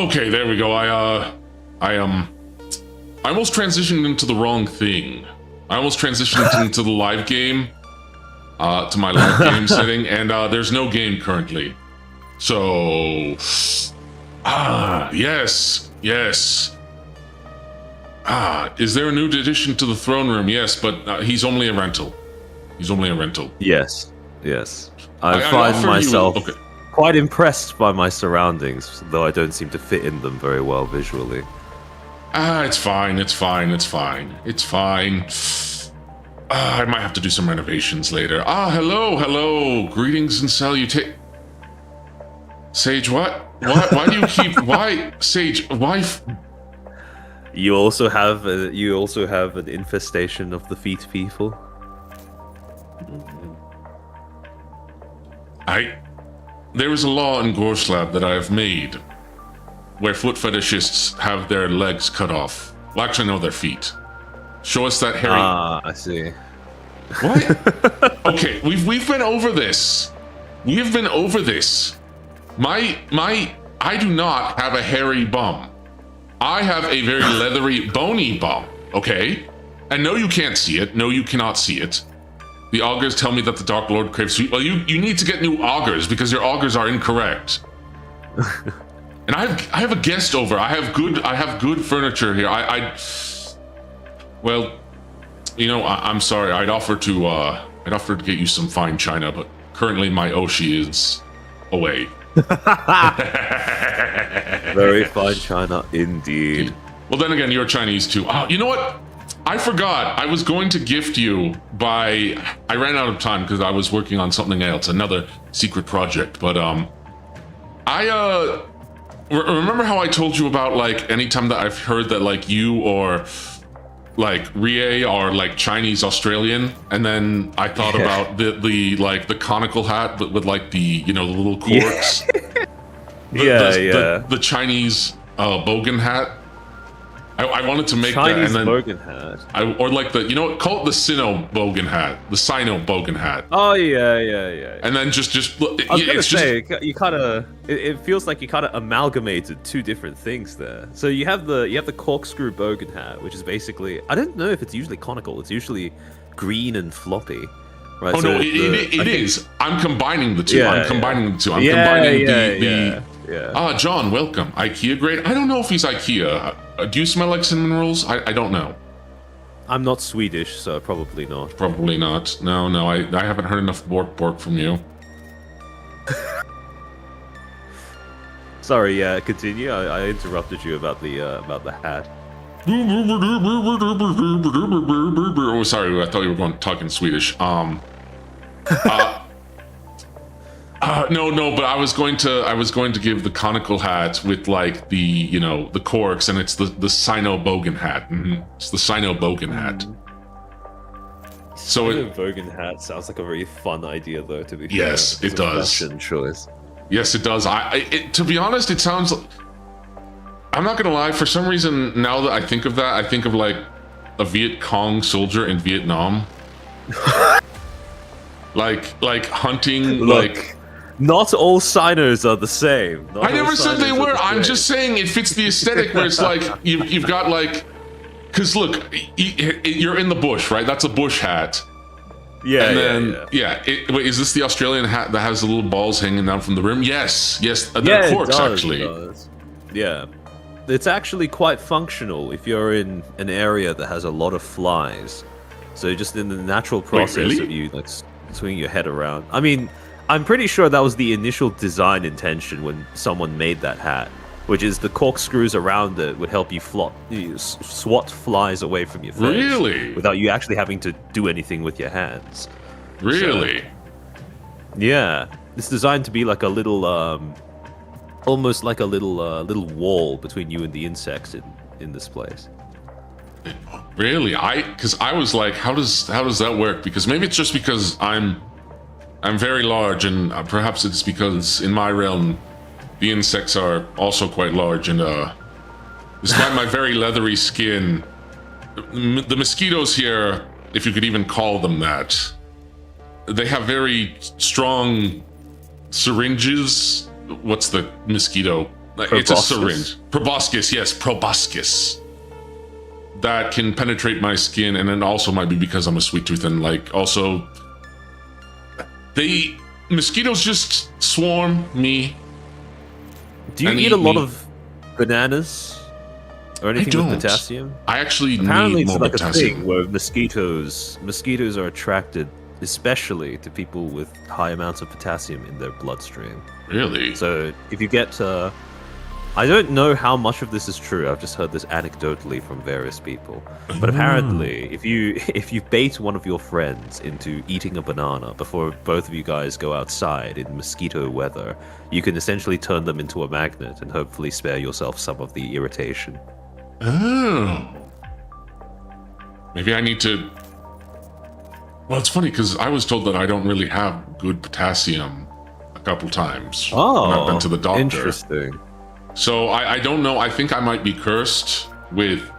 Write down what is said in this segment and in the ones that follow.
Okay, there we go. I almost transitioned into the wrong thing. I almost transitioned into the live game, to my live game setting, and there's no game currently. So, yes. Is there a new addition to the throne room? Yes, but he's only a rental. Yes. I find myself quite impressed by my surroundings, though I don't seem to fit in them very well visually. It's fine. I might have to do some renovations later. Hello. Greetings and salutations. Sage, what? Why do you keep... Why, Sage, why... You also have an infestation of the feet people? There is a law in Gorslab that I have made where foot fetishists have their legs cut off. Well, actually, no, their feet. Show us that hairy... I see. What? Okay, we've been over this. We have been over this. I do not have a hairy bum. I have a very leathery, bony bum, okay? And no, you can't see it. No, you cannot see it. The augurs tell me that the Dark Lord craves sweet. Well, you need to get new augurs because your augurs are incorrect. And I have a guest over. I have good furniture here. Well, you know, I'm sorry. I'd offer to get you some fine china, but currently my Oshi is away. Very fine china indeed. Well, then again, you're Chinese too. You know what? I forgot. I was going to gift you I ran out of time because I was working on something else, another secret project. But remember how I told you about like anytime that I've heard that like you or like Rie are like Chinese Australian, and then I thought about the conical hat but with like the the little corks. The Chinese bogan hat. I wanted to make Chinese that, and then bogan hat. or like call it the Sino bogan hat, the Sino bogan hat. Oh yeah. And then just I was gonna say you kind of it feels like you kind of amalgamated two different things there. So you have the corkscrew bogan hat, which is basically, I don't know if it's usually conical. It's usually green and floppy. Right? Oh no, it is. I'm combining the two. I'm combining the John, welcome. IKEA grade. I don't know if he's IKEA. Do you smell like cinnamon rolls? I don't know. I'm not Swedish, so probably not. Probably not. No. I haven't heard enough bork from you. Sorry. Yeah. Continue. I interrupted you about the hat. Oh, sorry. I thought you were talking Swedish. No, but I was going to give the conical hat with like the the corks, and it's the Sino bogan hat. It's the Sino bogan hat. So Sino bogan hat sounds like a very fun idea, though. To be fair, yes, it does. Fashion choice. Yes, it does. To be honest, it sounds. I'm not gonna lie. For some reason, now that I think of that, I think of like a Viet Cong soldier in Vietnam. like hunting. Look. Like. Not all signers are the same. I never said they were. I'm just saying it fits the aesthetic where it's like you've got like, because look, you're in the bush, right? That's a bush hat. Yeah. And then wait, is this the Australian hat that has the little balls hanging down from the rim? Yes. They're corks actually. Yeah, it's actually quite functional if you're in an area that has a lot of flies. So just in the natural process of you like swinging your head around. I mean, I'm pretty sure that was the initial design intention when someone made that hat, which is the corkscrews around it would help you swat flies away from your face. Really? Without you actually having to do anything with your hands. Really? So, yeah. It's designed to be like a little, almost like a little wall between you and the insects in this place. Really? Because I was like, how does that work? Because maybe it's just because I'm very large, and perhaps it's because in my realm, the insects are also quite large, and despite my very leathery skin, the mosquitoes here, if you could even call them that, they have very strong syringes. What's the mosquito? It's a syringe. Proboscis, yes, proboscis. That can penetrate my skin, and it also might be because I'm a sweet tooth, and like also, mosquitoes just swarm me. Do you eat a lot of bananas or anything with potassium? I actually apparently need more it's like potassium. a thing where mosquitoes are attracted, especially to people with high amounts of potassium in their bloodstream. Really? So if you get I don't know how much of this is true. I've just heard this anecdotally from various people. But apparently, if you bait one of your friends into eating a banana before both of you guys go outside in mosquito weather, you can essentially turn them into a magnet and hopefully spare yourself some of the irritation. Oh. Maybe I need to... Well, it's funny because I was told that I don't really have good potassium a couple times when I've been to the doctor. Interesting. So I don't know. I think I might be cursed with,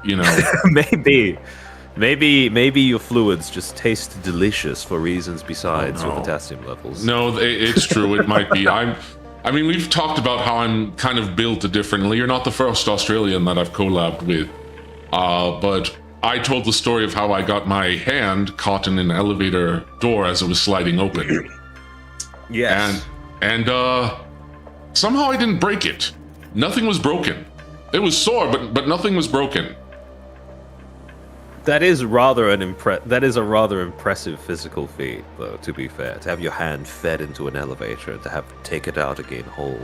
Maybe your fluids just taste delicious for reasons besides your potassium levels. No, it's true. It might be. I mean, we've talked about how I'm kind of built differently. You're not the first Australian that I've collabed with. But I told the story of how I got my hand caught in an elevator door as it was sliding open. Yes. And somehow I didn't break it. Nothing was broken. It was sore, but nothing was broken. That is a rather impressive physical feat, though, to be fair. To have your hand fed into an elevator and to have to take it out again whole.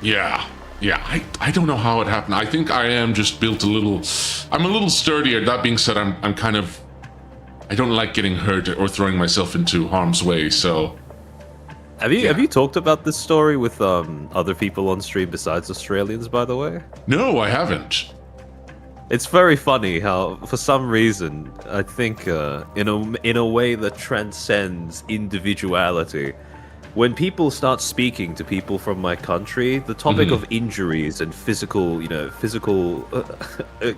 Yeah. I don't know how it happened. I think I am just built I'm a little sturdier. That being said, I don't like getting hurt or throwing myself into harm's way, so... Have you talked about this story with other people on stream besides Australians, by the way? No, I haven't. It's very funny how, for some reason, I think in a way that transcends individuality, when people start speaking to people from my country, the topic of injuries and physical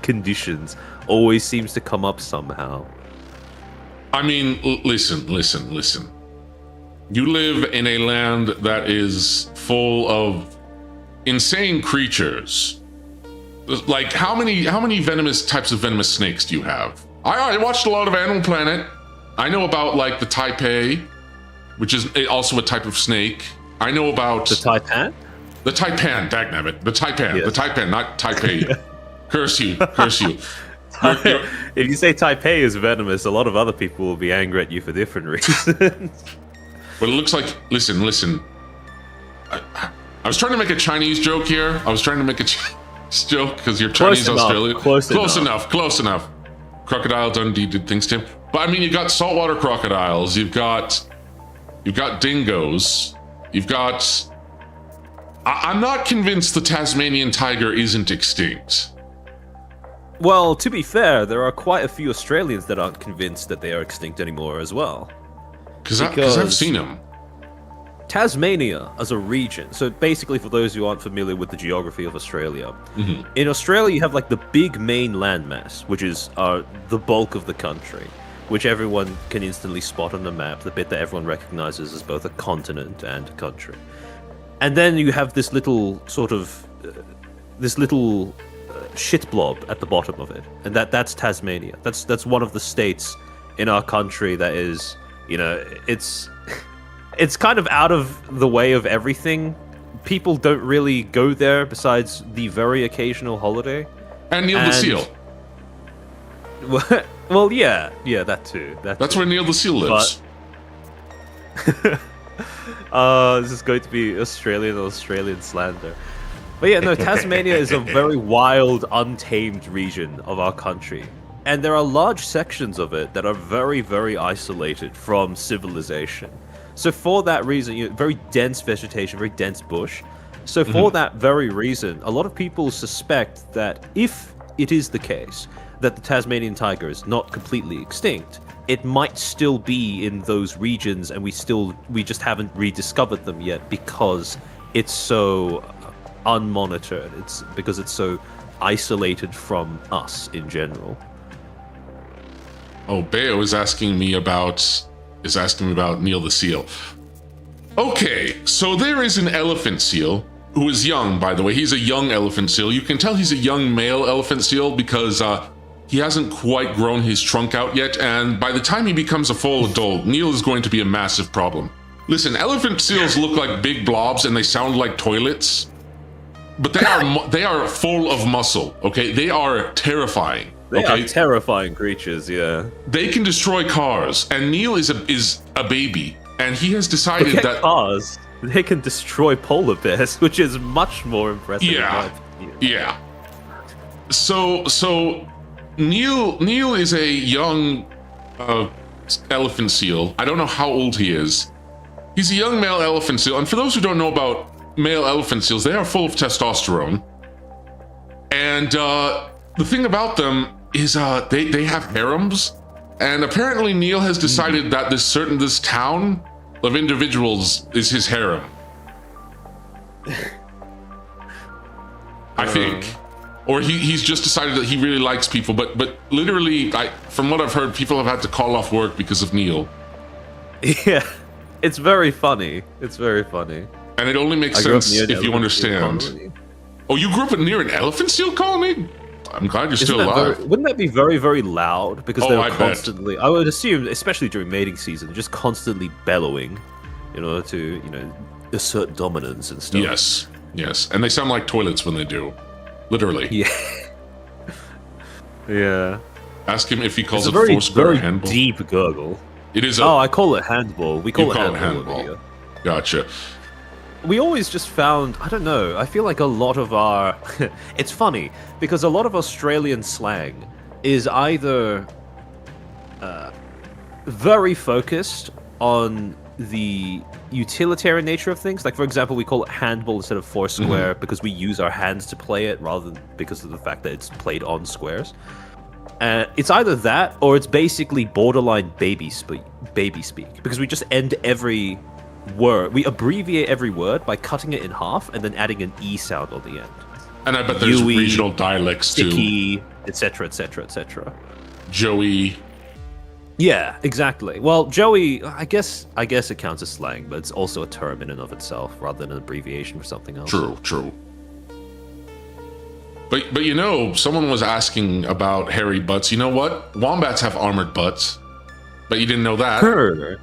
conditions always seems to come up somehow. I mean, listen. You live in a land that is full of insane creatures. Like, how many types of venomous snakes do you have? I watched a lot of Animal Planet. I know about, like, the Taipei, which is also a type of snake. I know about... The taipan? The taipan, dagnabbit. The taipan. Yes. The taipan, not Taipei. Curse you. If you say Taipei is venomous, a lot of other people will be angry at you for different reasons. But it looks like... Listen. I was trying to make a Chinese joke here. I was trying to make a Chinese joke because you're Chinese Australian. Close enough. Crocodile Dundee did things to him. But I mean, you've got saltwater crocodiles. You've got dingoes. You've got... I'm not convinced the Tasmanian tiger isn't extinct. Well, to be fair, there are quite a few Australians that aren't convinced that they are extinct anymore as well. Because I've seen them. Tasmania as a region, so basically for those who aren't familiar with the geography of Australia, in Australia you have like the big main landmass, which is the bulk of the country, which everyone can instantly spot on the map, the bit that everyone recognizes as both a continent and a country. And then you have this little shit blob at the bottom of it, and that's Tasmania. That's one of the states in our country that is, it's kind of out of the way of everything. People don't really go there besides the very occasional holiday. And Neil the Seal. Well, yeah, that too. That's where Neil the Seal lives. This is going to be Australian slander. But yeah, no, Tasmania is a very wild, untamed region of our country. And there are large sections of it that are very, very isolated from civilization. So for that reason, very dense vegetation, very dense bush. So for that very reason, a lot of people suspect that if it is the case that the Tasmanian tiger is not completely extinct, it might still be in those regions, and we just haven't rediscovered them yet because it's so unmonitored. It's because it's so isolated from us in general. Oh, Beo is asking me about Neil the Seal. Okay, so there is an elephant seal who is young, by the way. He's a young elephant seal. You can tell he's a young male elephant seal because he hasn't quite grown his trunk out yet, and by the time he becomes a full adult, Neil is going to be a massive problem. Listen, elephant seals look like big blobs and they sound like toilets, but they are full of muscle, okay? They are terrifying. They are terrifying creatures, yeah. They can destroy cars, and Neil is a baby, and he has decided that cars, they can destroy polar bears, which is much more impressive. Yeah. So Neil is a young elephant seal. I don't know how old he is. He's a young male elephant seal, and for those who don't know about male elephant seals, they are full of testosterone. And the thing about them is they have harems, and apparently Neil has decided that this town of individuals is his harem. I think. Or he's just decided that he really likes people, but literally, from what I've heard, people have had to call off work because of Neil. Yeah, it's very funny. It's very funny. And it only makes sense if you understand. Oh, you grew up near an elephant seal colony? I'm glad you're still alive. Wouldn't that be very, very loud? Because they're constantly, bet. I would assume, especially during mating season, just constantly bellowing in order to, assert dominance and stuff. Yes. And they sound like toilets when they do. Literally. Yeah. Yeah. Ask him if he calls it foursquare very handball. Deep gurgle. It is I call it handball. We call it handball. Gotcha. We always just found, I don't know, I feel like a lot of our... It's funny, because a lot of Australian slang is either very focused on the utilitarian nature of things. Like, for example, we call it handball instead of foursquare because we use our hands to play it rather than because of the fact that it's played on squares. It's either that or it's basically borderline baby speak because we just end every word. We abbreviate every word by cutting it in half and then adding an E sound on the end. And I bet there's regional dialects sticky, too. Etc., etc., etc. Joey. Yeah, exactly. Well, Joey, I guess it counts as slang, but it's also a term in and of itself rather than an abbreviation for something else. True. But someone was asking about hairy butts. You know what? Wombats have armored butts. But you didn't know that. Sure.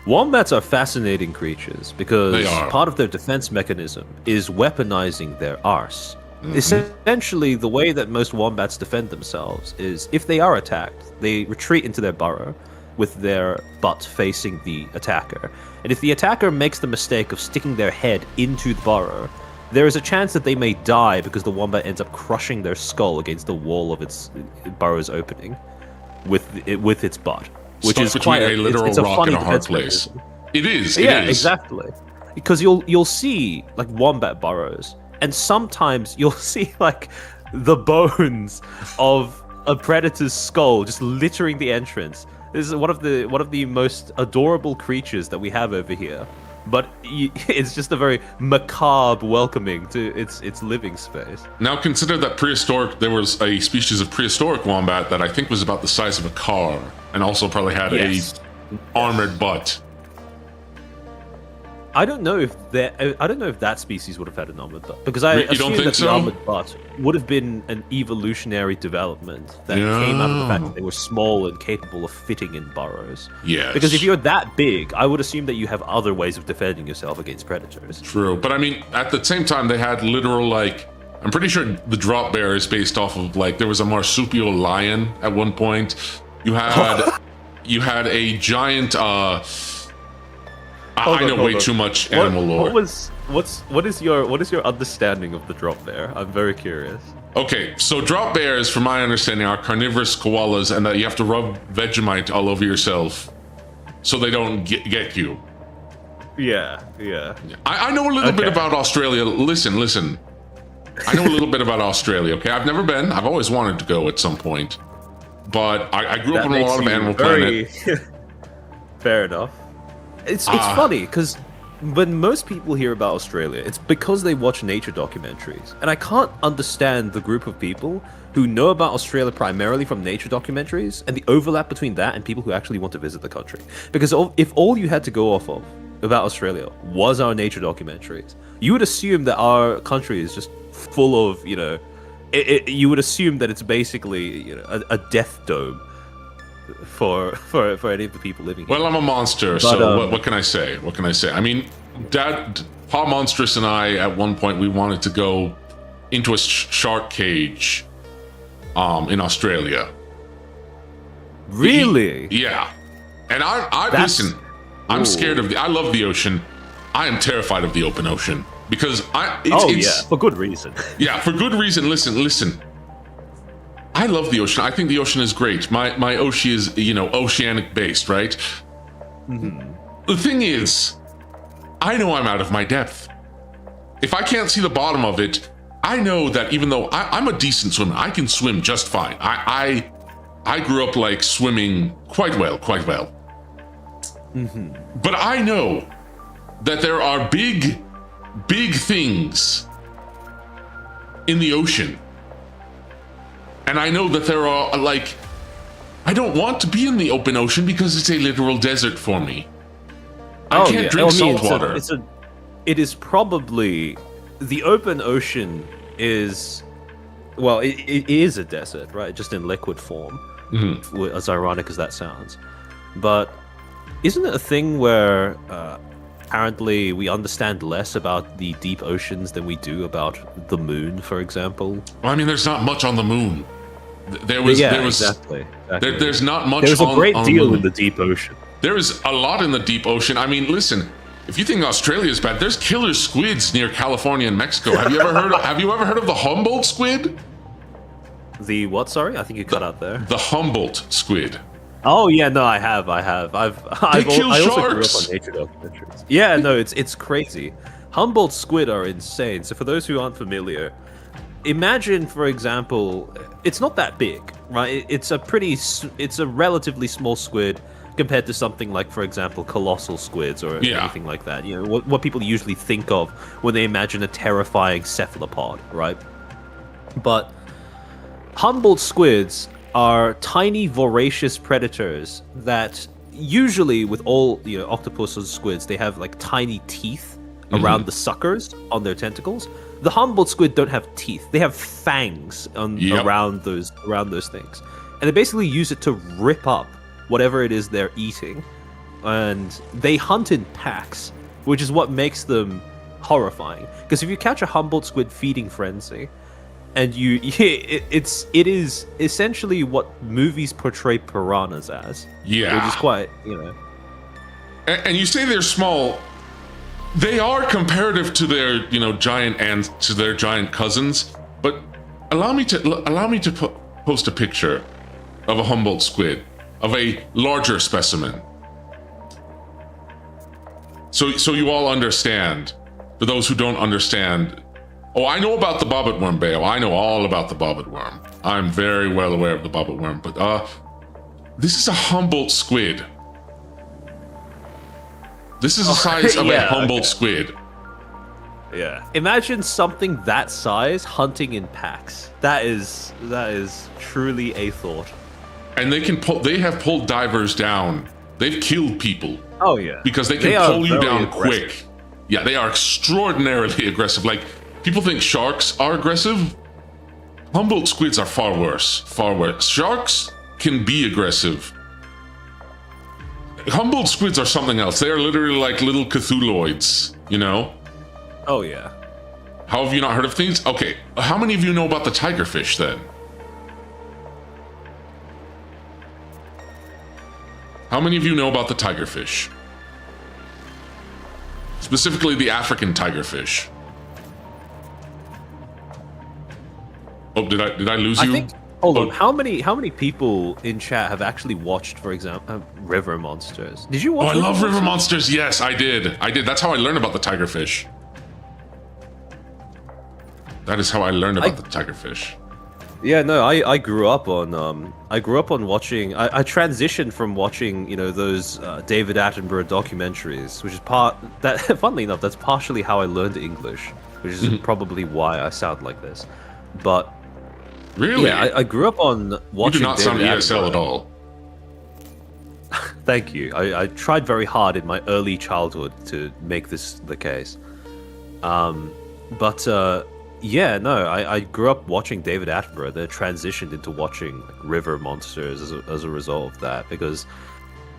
Wombats are fascinating creatures because part of their defense mechanism is weaponizing their arse. Essentially, the way that most wombats defend themselves is if they are attacked, they retreat into their burrow with their butt facing the attacker. And if the attacker makes the mistake of sticking their head into the burrow, there is a chance that they may die because the wombat ends up crushing their skull against the wall of its burrow's opening with its butt. Which is quite a literal rock and a hard place. It is. Exactly. Because you'll see like wombat burrows, and sometimes you'll see like the bones of a predator's skull just littering the entrance. This is one of the most adorable creatures that we have over here, but it's just a very macabre welcoming to its living space. Now consider that there was a species of prehistoric wombat that I think was about the size of a car, and also probably had a armored butt. I don't know if that species would have had an armored butt, because I assume that the armored butt would have been an evolutionary development that came out of the fact that they were small and capable of fitting in burrows. Yes. Because if you're that big, I would assume that you have other ways of defending yourself against predators. True, but I mean, at the same time, they had literal I'm pretty sure the drop bear is based off of there was a marsupial lion at one point. You had a giant. I know way too much animal lore. What is your understanding of the drop bear? I'm very curious. Okay, so drop bears, from my understanding, are carnivorous koalas, and that you have to rub Vegemite all over yourself so they don't get you. Yeah. I know a little bit about Australia. Listen. I know a little bit about Australia. Okay, I've never been. I've always wanted to go at some point, but I grew up on a lot of Animal Planet. Fair enough. It's funny because when most people hear about Australia, it's because they watch nature documentaries, and I can't understand the group of people who know about Australia primarily from nature documentaries and the overlap between that and people who actually want to visit the country. Because if all you had to go off of about Australia was our nature documentaries, you would assume that our country is just full of, you would assume that it's basically a death dome for any of the people living here. Well, I'm a monster, But, so what can I say? What can I say? I mean, Pa Monstrous and I, at one point, we wanted to go into a shark cage in Australia. Really? Yeah. And I listen, I'm scared of I love the ocean. I am terrified of the open ocean because it's for good reason. Yeah, for good reason. Listen. I love the ocean. I think the ocean is great. My ocean is, oceanic based, right? Mm-hmm. The thing is, I know I'm out of my depth. If I can't see the bottom of it, I know that even though I'm a decent swimmer, I can swim just fine. I grew up like swimming quite well. Mm-hmm. But I know that there are big things in the ocean. And I know that there are, I don't want to be in the open ocean because it's a literal desert for me. I can't drink salt water. It is probably, the open ocean is, well, it is a desert, right? Just in liquid form, as ironic as that sounds. But isn't it a thing where apparently we understand less about the deep oceans than we do about the moon, for example? Well, I mean, there's not much on the moon. Exactly. There's not much. There's a great deal in the deep ocean. There is a lot in the deep ocean. I mean, listen. If you think Australia is bad, there's killer squids near California and Mexico. Have you ever heard of the Humboldt squid? The what? Sorry, I think you cut out there. The Humboldt squid. Oh yeah, no, I have. They kill I also sharks. grew up on nature documentaries. Yeah, no, it's crazy. Humboldt squid are insane. So for those who aren't familiar, imagine, for example, it's not that big, right? It's a relatively small squid compared to something like, for example, colossal squids or anything like that. What people usually think of when they imagine a terrifying cephalopod, right? But Humboldt squids are tiny, voracious predators that usually, with all octopus and squids, they have like tiny teeth around the suckers on their tentacles. The Humboldt squid don't have teeth; they have fangs around those things, and they basically use it to rip up whatever it is they're eating, and they hunt in packs, which is what makes them horrifying. Because if you catch a Humboldt squid feeding frenzy, and it is essentially what movies portray piranhas as. Yeah, which is quite And you say they're small. They are comparative to their giant ants, to their giant cousins. But allow me to post a picture of a Humboldt squid, of a larger specimen, so you all understand. For those who don't understand, I know about the bobbit worm, Bayo. I know all about the bobbit worm. I'm very well aware of the bobbit worm. But this is a Humboldt squid. This is the size of a Humboldt squid. Yeah. Imagine something that size hunting in packs. That is truly a thought. And they have pulled divers down. They've killed people. Oh yeah. Because they can pull you down quick. Yeah, they are extraordinarily aggressive. Like, people think sharks are aggressive. Humboldt squids are far worse. Far worse. Sharks can be aggressive. Humboldt squids are something else. They are literally like little Cthulhuoids, Oh yeah. How have you not heard of things? Okay, how many of you know about the tigerfish then? How many of you know about the tigerfish? Specifically the African tigerfish. Oh, did I lose you? Hold on. How many people in chat have actually watched, for example, River Monsters? Did you watch? I love River Monsters. Yes, I did. That's how I learned about the tigerfish. That is how I learned about the tigerfish. Yeah, no, I grew up on watching. I transitioned from watching those David Attenborough documentaries, which is funnily enough, that's partially how I learned English, which is probably why I sound like this. But really, yeah, I grew up on watching. You do not sound ESL at all. Thank you. I tried very hard in my early childhood to make this the case. Yeah, no, I grew up watching David Attenborough, then transitioned into watching river monsters as a result of that, because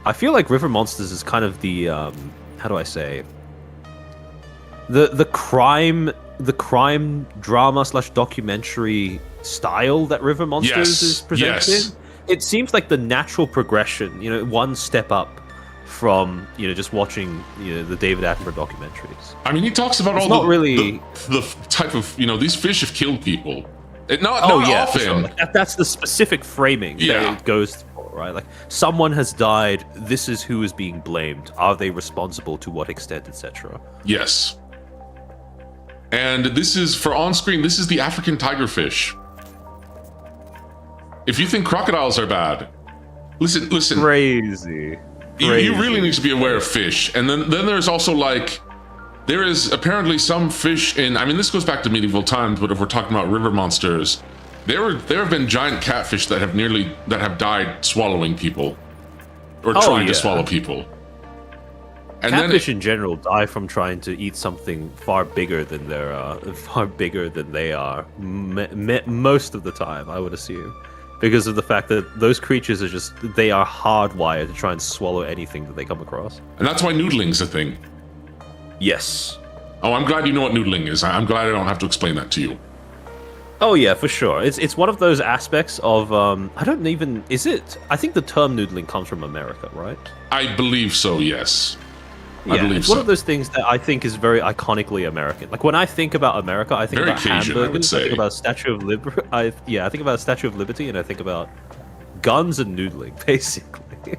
I feel like River Monsters is kind of the how do I say, the crime drama / documentary style that River Monsters is presented in. It seems like the natural progression, one step up from just watching the David Attenborough documentaries. I mean, he talks about the type of these fish have killed people. Not often. Sure. Like that's the specific framing that it goes for, right? Like someone has died. This is who is being blamed. Are they responsible? To what extent, etc. Yes. And this is for on screen. This is the African tigerfish. If you think crocodiles are bad, listen. Crazy. You really need to be aware of fish. And then there's also there is apparently some fish in, I mean, this goes back to medieval times, but if we're talking about river monsters, there have been giant catfish that have died swallowing people or trying to swallow people. And catfish in general die from trying to eat something far bigger than they are most of the time, I would assume. Because of the fact that those creatures they are hardwired to try and swallow anything that they come across. And that's why noodling's a thing. Yes. Oh, I'm glad you know what noodling is. I'm glad I don't have to explain that to you. Oh yeah, for sure. It's one of those aspects of I think the term noodling comes from America, right? I believe so, yes. Yeah, it's one of those things that I think is very iconically American. Like when I think about America, I think about hamburgers, I think about Statue of Liberty. I think about Statue of Liberty, and I think about guns and noodling, basically.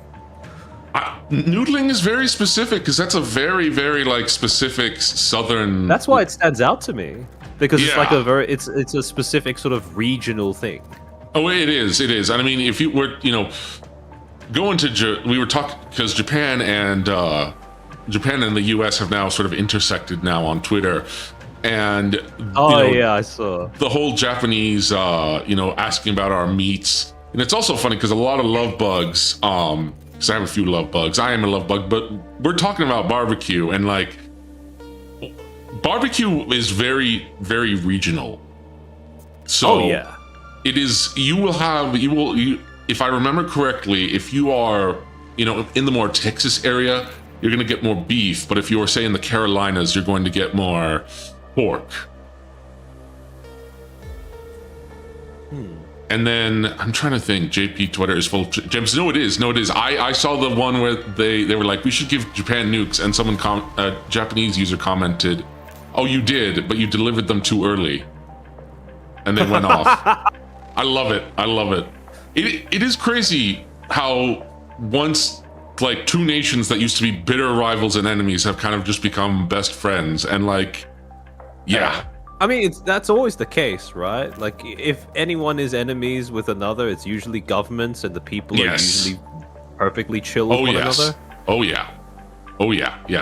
Noodling is very specific because that's a very, very specific Southern. That's why it stands out to me because it's like it's a specific sort of regional thing. Oh, it is. It is. And I mean, if you were going to we were talking because Japan and the U.S. have now sort of intersected now on Twitter, and I saw the whole Japanese, asking about our meats, and it's also funny because a lot of love bugs, because I have a few love bugs. I am a love bug, but we're talking about barbecue, and barbecue is very, very regional. So it is. If I remember correctly, if you are, in the more Texas area, you're going to get more beef, but if you were, say, in the Carolinas, you're going to get more pork. And then, I'm trying to think, JP Twitter is full of gems. No, it is. I saw the one where they were like, we should give Japan nukes, and a Japanese user commented, oh, you did, but you delivered them too early. And they went off. I love it. It is crazy how once two nations that used to be bitter rivals and enemies have kind of just become best friends, and I mean, that's always the case, right? Like, if anyone is enemies with another, it's usually governments, and the people are usually perfectly chill with one another. Oh yeah.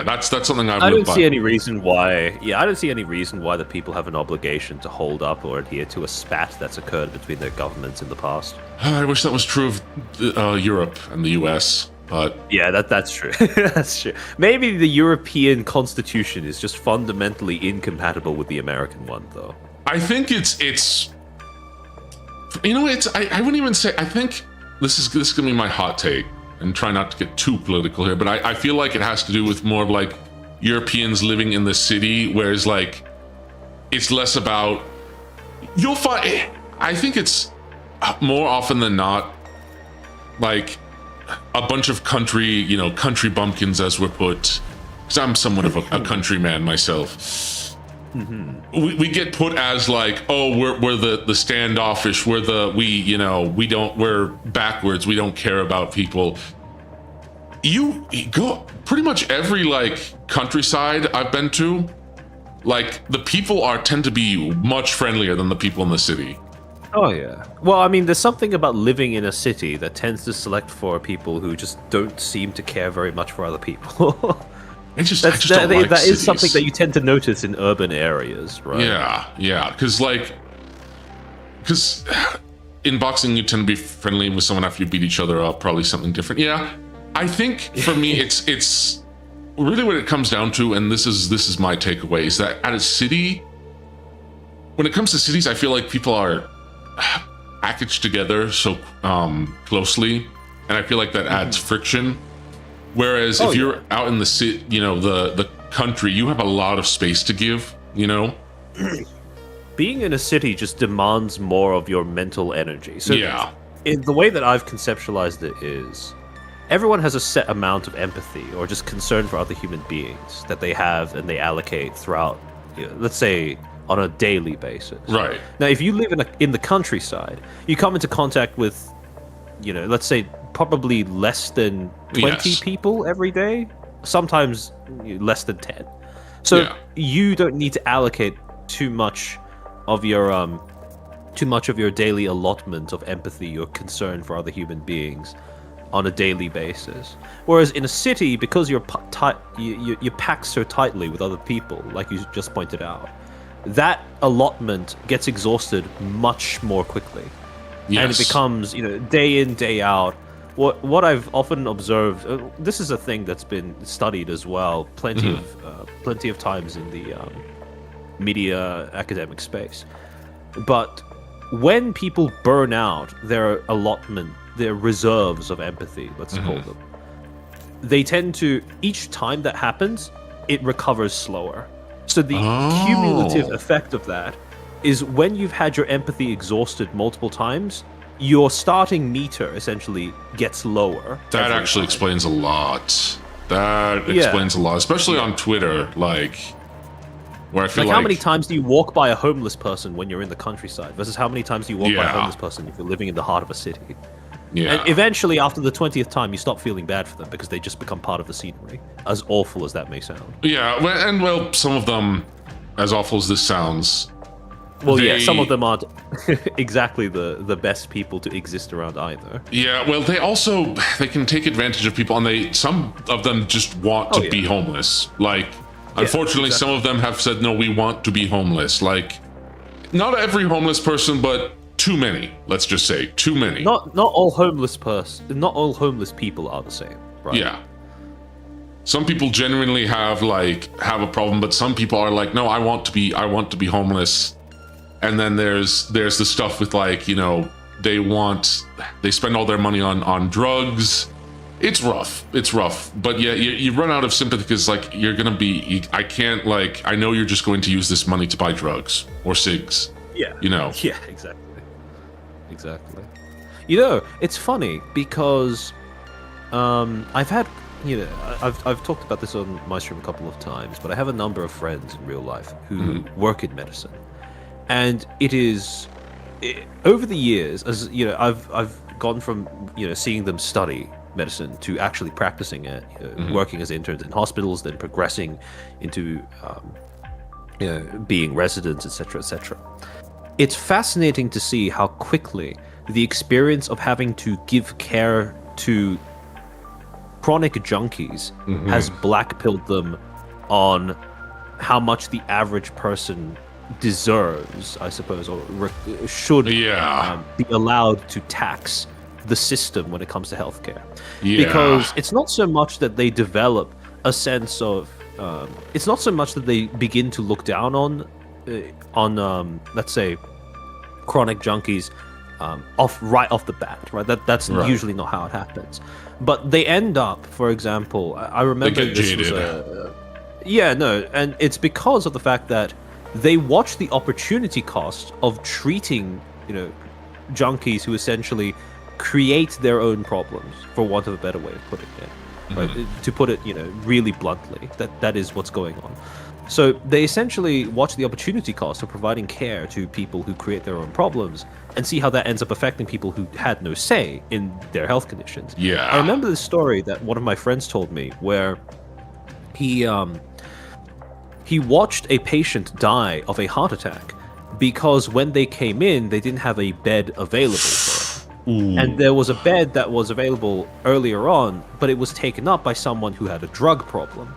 That's something I don't see any reason why. Yeah, I don't see any reason why the people have an obligation to hold up or adhere to a spat that's occurred between their governments in the past. I wish that was true of Europe and the U.S. But yeah, that's true. That's true. Maybe the European Constitution is just fundamentally incompatible with the American one, though. I think it's I wouldn't even say. I think this is gonna be my hot take, and try not to get too political here, but I feel like it has to do with more of Europeans living in the city, whereas it's less about. You'll find. I think it's more often than not a bunch of country bumpkins, as we're put, because I'm somewhat of a country man myself. Mm-hmm. We get put as we're the standoffish, we're backwards, we don't care about people. You go pretty much every countryside I've been to, the people tend to be much friendlier than the people in the city. Oh yeah. Well, I mean, there's something about living in a city that tends to select for people who just don't seem to care very much for other people. I just don't like that cities. Is something that you tend to notice in urban areas, right? Yeah. Because in boxing you tend to be friendly with someone after you beat each other up. Probably something different. Yeah. I think for me, it's really what it comes down to, and this is my takeaway, is that at a city, when it comes to cities, I feel like people are packaged together so closely, and I feel like that adds friction. Whereas if you're out in the city, the country, you have a lot of space to give. Being in a city just demands more of your mental energy. So yeah. The way that I've conceptualized it is everyone has a set amount of empathy or just concern for other human beings that they have and they allocate throughout, let's say, on a daily basis. Right. Now, if you live in the countryside, you come into contact with, let's say, probably less than 20 people every day, sometimes less than 10. So you don't need to allocate too much of your daily allotment of empathy or concern for other human beings on a daily basis. Whereas in a city, because you're packed so tightly with other people, like you just pointed out, that allotment gets exhausted much more quickly. Yes. And it becomes, day in, day out. What I've often observed, this is a thing that's been studied as well, plenty of times in the media academic space. But when people burn out their allotment, their reserves of empathy, let's call them, they tend to, each time that happens, it recovers slower. So the cumulative effect of that is when you've had your empathy exhausted multiple times, your starting meter essentially gets lower. That actually explains a lot. That explains a lot, especially on Twitter, where I feel like... how many times do you walk by a homeless person when you're in the countryside versus how many times do you walk by a homeless person if you're living in the heart of a city? Yeah. And eventually, after the 20th time, you stop feeling bad for them because they just become part of the scenery, as awful as that may sound. Yeah, and some of them, as awful as this sounds... Well, some of them aren't exactly the best people to exist around either. Yeah, well, they can take advantage of people, and some of them just want to be homeless. Unfortunately, some of them have said, no, we want to be homeless. Not every homeless person, but too many. Let's just say too many. Not all homeless people are the same, right? Yeah. Some people genuinely have a problem, but some people are like, no, I want to be homeless. And then there's the stuff with they spend all their money on drugs. It's rough. But yeah, you run out of sympathy because you're gonna be. I can't I know you're just going to use this money to buy drugs or cigs. Yeah. Yeah, exactly. It's funny because I've had I've talked about this on my stream a couple of times, but I have a number of friends in real life who work in medicine. And over the years, as I've gone from seeing them study medicine to actually practicing it, working as interns in hospitals, then progressing into being residents, etc., etc. It's fascinating to see how quickly the experience of having to give care to chronic junkies has blackpilled them on how much the average person deserves, I suppose, or should be allowed to tax the system when it comes to healthcare. Because it's not so much that they develop a sense of it's not so much that they begin to look down on let's say chronic junkies right off the bat, right? That's usually not how it happens. But they end up, for example, I remember this was and it's because of the fact that they watch the opportunity cost of treating, junkies who essentially create their own problems, for want of a better way of putting it. Right? To put it, really bluntly, that is what's going on. So they essentially watch the opportunity cost of providing care to people who create their own problems and see how that ends up affecting people who had no say in their health conditions. Yeah. I remember this story that one of my friends told me where he watched a patient die of a heart attack because when they came in, they didn't have a bed available for it. And there was a bed that was available earlier on, but it was taken up by someone who had a drug problem.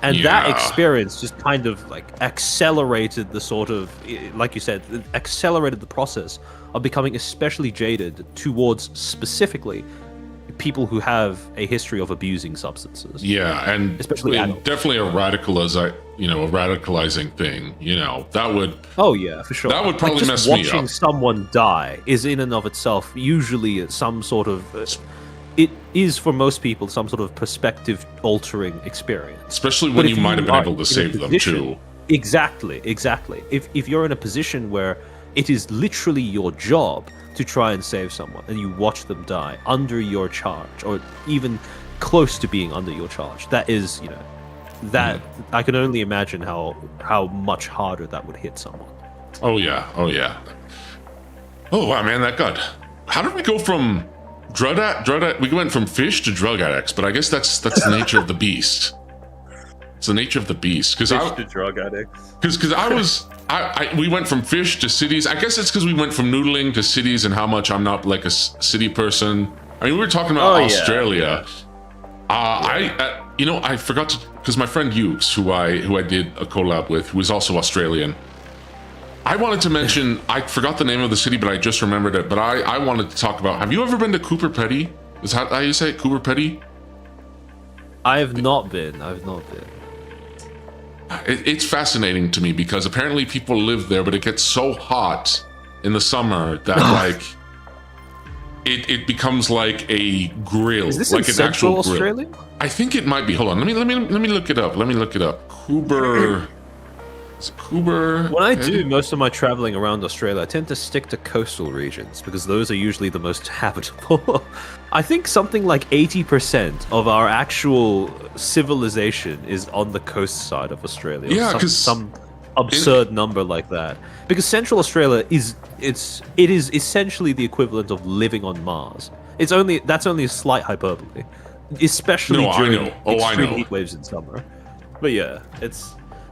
And that experience just kind of accelerated the sort of, like you said, accelerated the process of becoming especially jaded towards specifically people who have a history of abusing substances. Yeah, and especially adults. Definitely a radicalizing thing. That would. Oh yeah, for sure. That would probably just mess me up. Watching someone die is in and of itself usually some sort of. It is for most people some sort of perspective-altering experience. Especially when you might have been able to save them too. Exactly. If you're in a position where it is literally your job to try and save someone, and you watch them die under your charge, or even close to being under your charge, that is, I can only imagine how much harder that would hit someone. Oh yeah. Oh wow, man, that gut. How did we go from drug addict? We went from fish to drug addicts, but I guess that's the nature of the beast. It's the nature of the beast. Fish to drug addicts. Because we went from fish to cities. I guess it's because we went from noodling to cities, and how much I'm not like a city person. I mean, we were talking about Australia. Yeah. I forgot to, because my friend Hughes, who I did a collab with, who is also Australian. I wanted to mention, I forgot the name of the city, but I just remembered it. But I wanted to talk about, have you ever been to Cooper Petty? Is that how you say it? Cooper Petty? I've not been. It's fascinating to me because apparently people live there, but it gets so hot in the summer that like it becomes like a grill. Is this like in an Central actual Australia? grill. I think it might be. Hold on, let me look it up. Cooper. Is it Cooper? When I do most of my traveling around Australia, I tend to stick to coastal regions because those are usually the most habitable. I think something like 80% of our actual civilization is on the coast side of Australia. Yeah, because some absurd number like that. Because Central Australia it is essentially the equivalent of living on Mars. That's only a slight hyperbole, especially during extreme heat waves in summer. But yeah,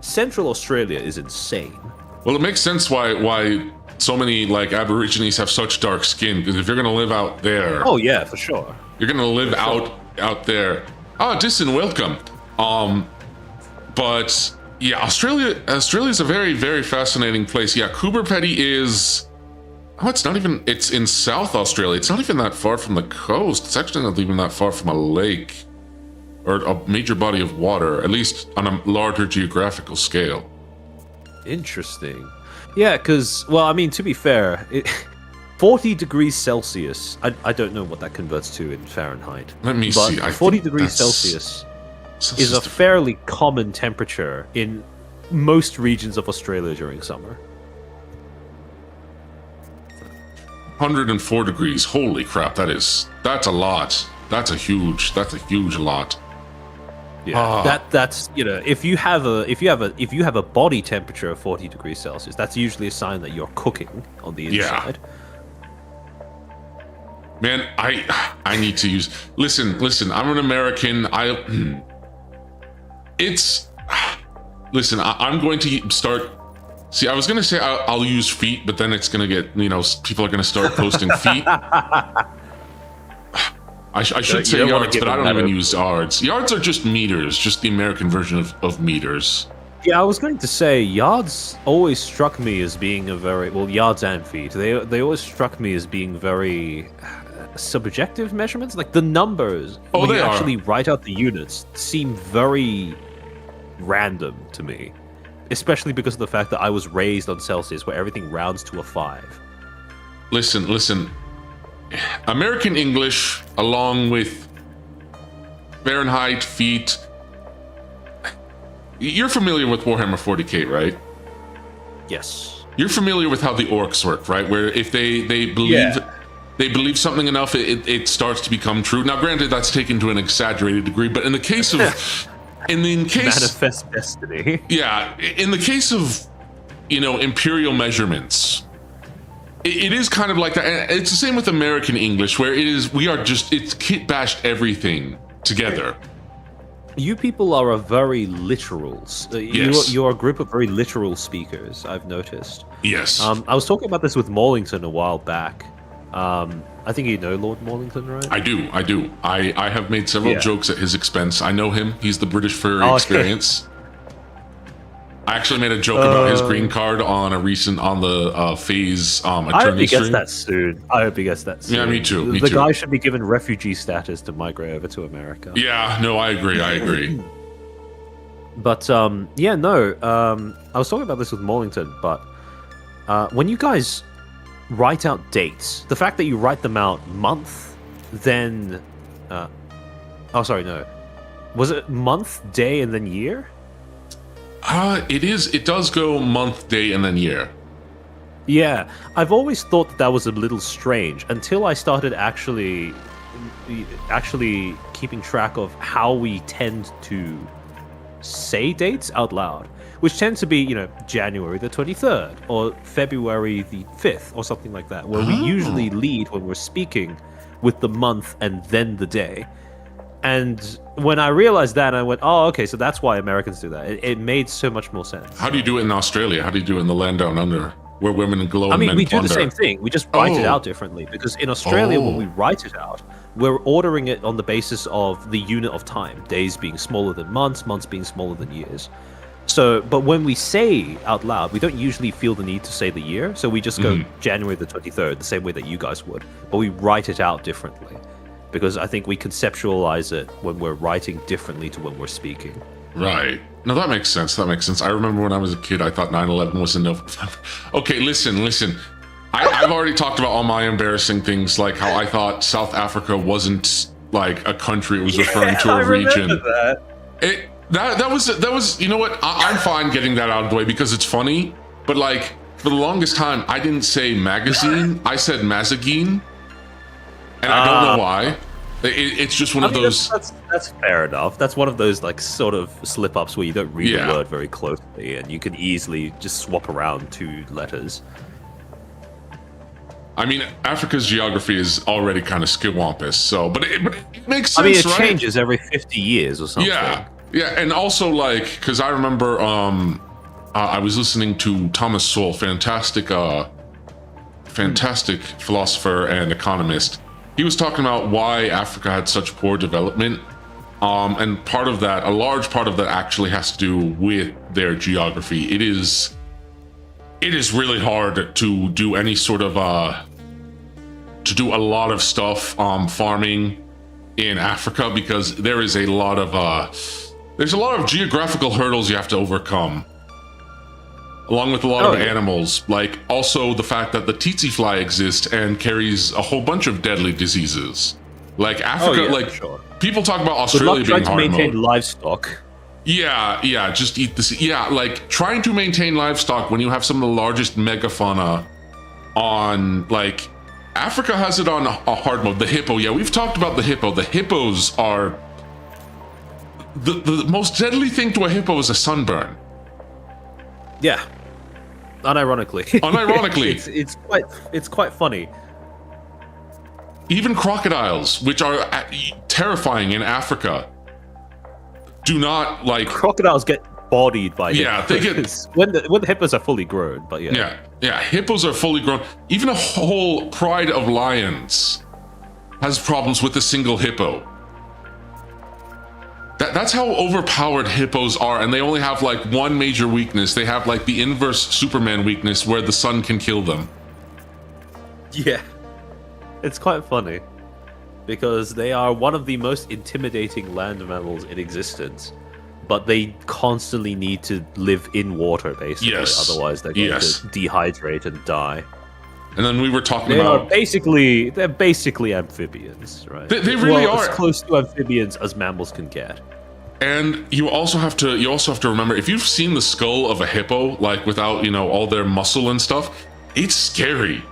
Central Australia is insane. Well, it makes sense why so many like Aborigines have such dark skin, because if you're gonna live out there, oh yeah, for sure, you're gonna live out there. Dissin, welcome. But yeah, Australia is a very, very fascinating place. Yeah, Cooper Petty is. Oh, it's in South Australia. It's not even that far from the coast. It's actually not even that far from a lake or a major body of water, at least on a larger geographical scale. Interesting. Yeah, because, well, I mean, to be fair, 40 degrees Celsius, I don't know what that converts to in Fahrenheit. Let me see. 40 degrees Celsius is a fairly common temperature in most regions of Australia during summer. 104 degrees. Holy crap, that's a lot. That's a huge lot. Yeah, that's if you have a body temperature of 40 degrees Celsius, that's usually a sign that you're cooking on the inside. Man, I need to use. Listen. I'm an American. Listen. I'm going to start. See, I was gonna say I'll use feet, but then it's gonna get people are gonna start posting feet. I should say yards, but I don't even use yards. Yards are just meters, just the American version of meters. Yeah, I was going to say yards always struck me as being yards and feet. They always struck me as being very subjective measurements. Like the numbers, when you actually write out the units, seem very random to me. Especially because of the fact that I was raised on Celsius, where everything rounds to a 5. Listen. American English, along with Fahrenheit, feet. You're familiar with Warhammer 40k, right? Yes. You're familiar with how the orcs work, right? Where if they believe something enough, it starts to become true. Now, granted, that's taken to an exaggerated degree, but in the case of manifest destiny. Yeah, in the case of imperial measurements. It is kind of like that. And it's the same with American English, where it's kit bashed everything together. You people are a very literal. Yes. You're a group of very literal speakers, I've noticed. Yes. I was talking about this with Morlington a while back. I think you know Lord Morlington, right? I do. I have made several jokes at his expense. I know him. He's the British furry experience. I actually made a joke about his green card on a recent on the FaZe attorney I hope he gets stream. that soon. I hope he gets that soon. Yeah, me too. The guy should be given refugee status to migrate over to America. Yeah, no, I agree. But yeah, no. I was talking about this with Morlington, but when you guys write out dates, the fact that you write them out month, then oh, sorry, no. Was it month, day, and then year? It is. It does go month, day, and then year. Yeah, I've always thought that was a little strange until I started actually keeping track of how we tend to say dates out loud, which tends to be, you know, January the 23rd or February the 5th or something like that, where we usually lead when we're speaking with the month and then the day. And when I realized that, I went, oh, okay, so that's why Americans do that. It made so much more sense. How do you do it in Australia? How do you do it in the land down under, where women glow and men we do plunder? the same thing. We just write it out differently. Because in Australia, when we write it out, we're ordering it on the basis of the unit of time. Days being smaller than months, months being smaller than years. So, but when we say out loud, we don't usually feel the need to say the year. So we just go January the 23rd, the same way that you guys would. But we write it out differently. Because I think we conceptualize it when we're writing differently to when we're speaking. Right. No, that makes sense. That makes sense. I remember when I was a kid, I thought 9/11 was enough. Okay, listen. I've already talked about all my embarrassing things, like how I thought South Africa wasn't like a country; it was referring to a region. That was. You know what? I'm fine getting that out of the way because it's funny. But like for the longest time, I didn't say magazine. I said mazagine, and I don't know why. It's just one of those. That's fair enough. That's one of those like sort of slip ups where you don't read the word very closely, and you can easily just swap around two letters. I mean, Africa's geography is already kind of skidwampus, so but it makes sense. I mean, it right? changes every 50 years or something. Yeah, and also like because I remember I was listening to Thomas Sowell, fantastic philosopher and economist. He was talking about why Africa had such poor development, and a large part of that actually has to do with their geography. It is really hard to do any sort of to do a lot of stuff farming in Africa because there is a lot of geographical hurdles you have to overcome, along with a lot of animals, like also the fact that the tsetse fly exists and carries a whole bunch of deadly diseases. Like Africa, people talk about Australia being hard trying to maintain mode. livestock. Yeah, just eat this. Yeah, like trying to maintain livestock when you have some of the largest megafauna on, like, Africa has it on a hard mode. The hippo, we've talked about the hippo. The hippos are the most deadly thing to a hippo is a sunburn. Yeah, unironically. it's quite funny. Even crocodiles, which are terrifying in Africa, do not like. Crocodiles get bodied by hippos. Yeah, they get when the hippos are fully grown. But yeah, hippos are fully grown. Even a whole pride of lions has problems with a single hippo. That's how overpowered hippos are, and they only have like one major weakness. They have like the inverse Superman weakness where the sun can kill them. Yeah, it's quite funny because they are one of the most intimidating land mammals in existence, but they constantly need to live in water basically. Yes. Otherwise they're going to dehydrate and die. And then we were talking they're about basically amphibians, right? They really are as close to amphibians as mammals can get. And you also have to remember, if you've seen the skull of a hippo, like without all their muscle and stuff, it's scary.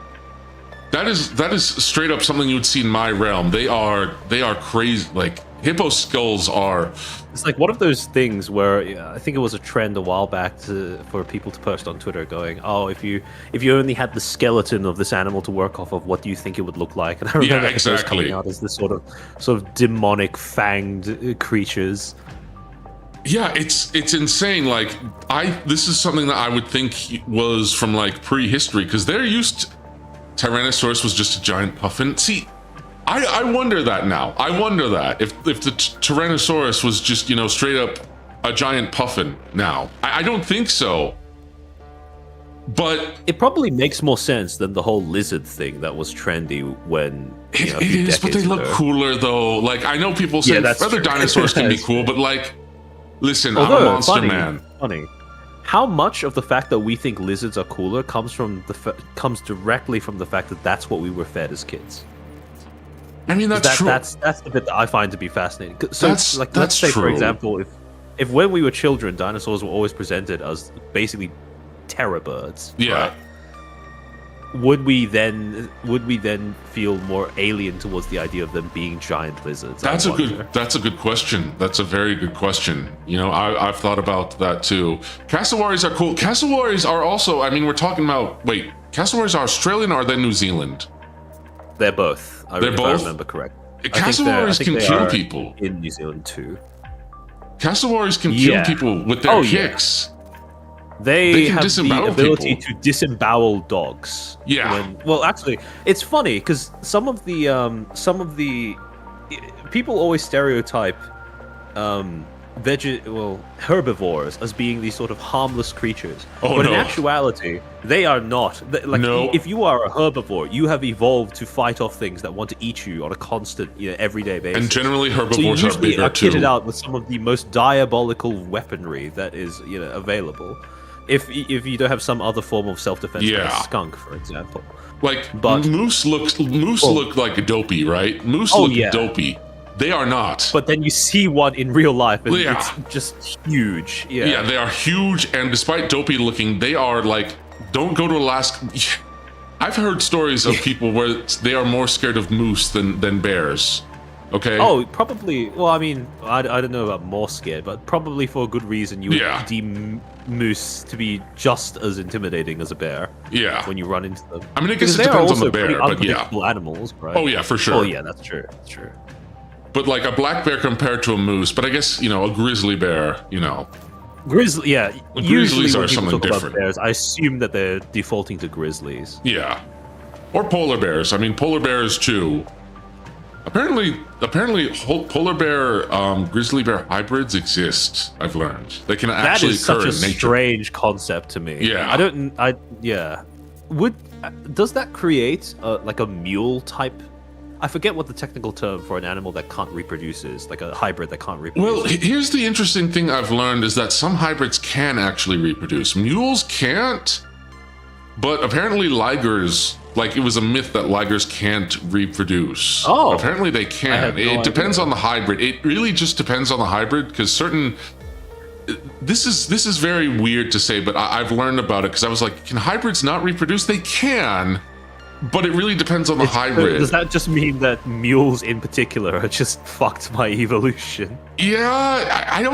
That is straight up something you would see in my realm. They are crazy. Like hippo skulls are. It's like one of those things where I think it was a trend a while back for people to post on Twitter going, "Oh, if you only had the skeleton of this animal to work off of, what do you think it would look like?" And I remember those coming out as this sort of demonic fanged creatures. Yeah, it's insane. Like this is something that I would think was from like prehistory because they're used. Tyrannosaurus was just a giant puffin. See, I wonder that now. I wonder that if the Tyrannosaurus was just straight up a giant puffin now. I don't think so. But it probably makes more sense than the whole lizard thing that was trendy when it is, but they look cooler though. Like I know people say feather dinosaurs can be cool, but like, listen, I'm a monster man. Funny. How much of the fact that we think lizards are cooler comes directly from the fact that that's what we were fed as kids? I mean, that's true. That's the bit that I find to be fascinating. So, let's say, for example, if when we were children, dinosaurs were always presented as basically terror birds. Yeah. Right? Would we then feel more alien towards the idea of them being giant lizards? That's a good question. That's a very good question. You know, I've thought about that too. Cassowaries are cool. Cassowaries are also, I mean, we're talking about, wait, cassowaries are Australian or are they New Zealand? They're both. If I remember correct. Cassowaries can kill people. In New Zealand too. Cassowaries can kill people with their kicks. They have the ability to disembowel dogs. Yeah. Well, actually, it's funny because some of the people always stereotype herbivores as being these sort of harmless creatures. But in actuality, they are not. If you are a herbivore, you have evolved to fight off things that want to eat you on a constant, everyday basis. And generally, herbivores are bigger too. Kitted out with some of the most diabolical weaponry that is, available. If you don't have some other form of self-defense, like a skunk, for example. But moose look like dopey, right? Moose look dopey. They are not. But then you see one in real life, and it's just huge. Yeah, they are huge, and despite dopey looking, they are like, don't go to Alaska. I've heard stories of people where they are more scared of moose than bears. Okay. Oh, probably. Well, I mean, I don't know about more scared, but probably for a good reason. You would deem moose to be just as intimidating as a bear. Yeah. When you run into them. I mean, I guess it depends on the bear, but animals, right? Oh yeah, for sure. Oh yeah, that's true. That's true. But like a black bear compared to a moose, but I guess a grizzly bear, Grizzly, yeah. Grizzlies are something different. Bears, I assume that they're defaulting to grizzlies. Yeah. Or polar bears. I mean, polar bears too. Apparently, polar bear, grizzly bear hybrids exist. I've learned they can actually occur in nature. That is such a strange concept to me. Yeah. Does that create like a mule type? I forget what the technical term for an animal that can't reproduce is, like a hybrid that can't reproduce. Well, here's the interesting thing I've learned is that some hybrids can actually reproduce. Mules can't, but apparently ligers, like it was a myth that ligers can't reproduce. Oh. Apparently they can. It depends on the hybrid. It really just depends on the hybrid because this is very weird to say, but I've learned about it because I was like, can hybrids not reproduce? They can. But it really depends on the hybrid. Does that just mean that mules in particular are just fucked by evolution? Yeah, I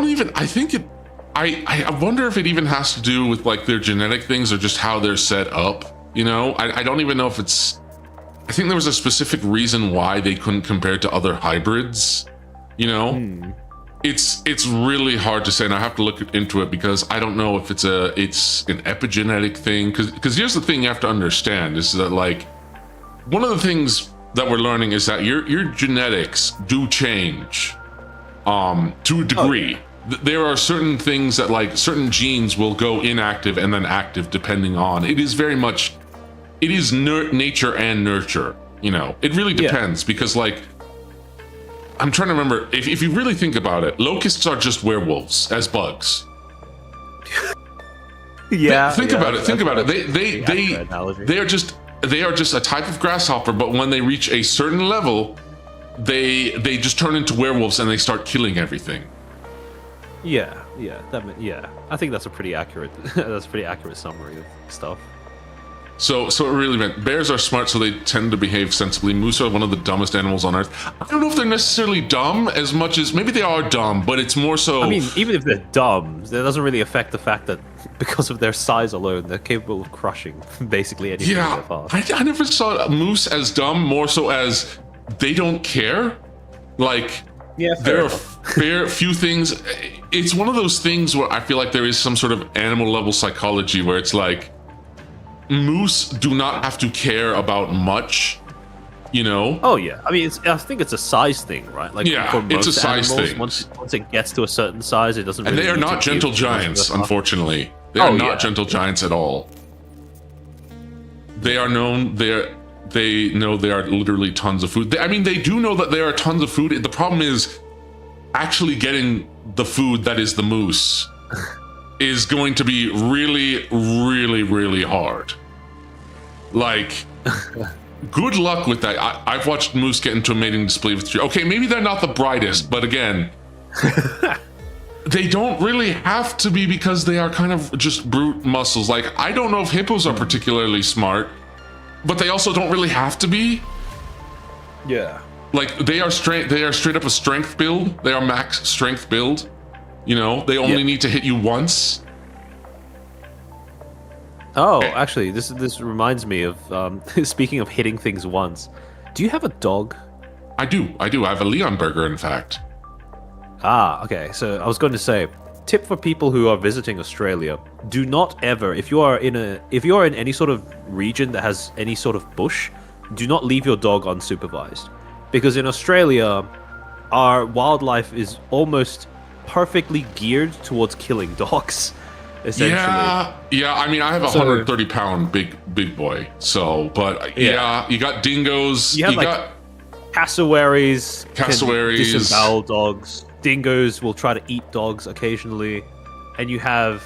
wonder if it even has to do with like their genetic things or just how they're set up. I don't even know if it's. I think there was a specific reason why they couldn't compare to other hybrids. It's really hard to say, and I have to look into it because I don't know if it's an epigenetic thing. Because here's the thing you have to understand is that like one of the things that we're learning is that your genetics do change to a degree. There are certain things that like certain genes will go inactive and then active depending on. It is very much, it is nature and nurture. It really depends because like. I'm trying to remember, if you really think about it, locusts are just werewolves as bugs. Think about it. They are just a type of grasshopper, but when they reach a certain level, they just turn into werewolves and they start killing everything. Yeah. I think that's a pretty accurate summary of stuff. So it really meant bears are smart, so they tend to behave sensibly. Moose are one of the dumbest animals on Earth. I don't know if they're necessarily dumb as much as maybe they are dumb, but it's more so. I mean, even if they're dumb, that doesn't really affect the fact that because of their size alone, they're capable of crushing basically anything. Yeah, I never saw a moose as dumb, more so as they don't care. Like, there are few things. It's one of those things where I feel like there is some sort of animal level psychology where it's like. Moose do not have to care about much You know? Oh yeah, I mean, I think it's a size thing, right? Like Yeah, for most it's a size animals, thing. Once it gets to a certain size, it doesn't. And really they are need not to gentle give too much of giants, a fuck. unfortunately. They are not gentle giants at all. They are known. They know there are literally tons of food. I mean, they do know that there are tons of food. The problem is actually getting the food that is the moose is going to be really, really, really hard. Like, good luck with that. I've watched moose get into a mating display with trees. Okay, maybe they're not the brightest, but again, they don't really have to be because they are kind of just brute muscles. Like, I don't know if hippos are particularly smart, but they also don't really have to be. Yeah. Like, they are straight up a strength build. They are max strength build. You know, they only need to hit you once. Oh, actually, this reminds me of speaking of hitting things once. Do you have a dog? I do. I have a Leon Burger, in fact. Ah, okay. So I was going to say, tip for people who are visiting Australia: do not ever, if you are in any sort of region that has any sort of bush, do not leave your dog unsupervised, because in Australia, our wildlife is almost perfectly geared towards killing dogs. Essentially. Yeah. I mean, I have a 130-pound big boy. So, but yeah, you got dingoes. You got cassowaries. Cassowaries. Can disembowel dogs. Dingoes will try to eat dogs occasionally, and you have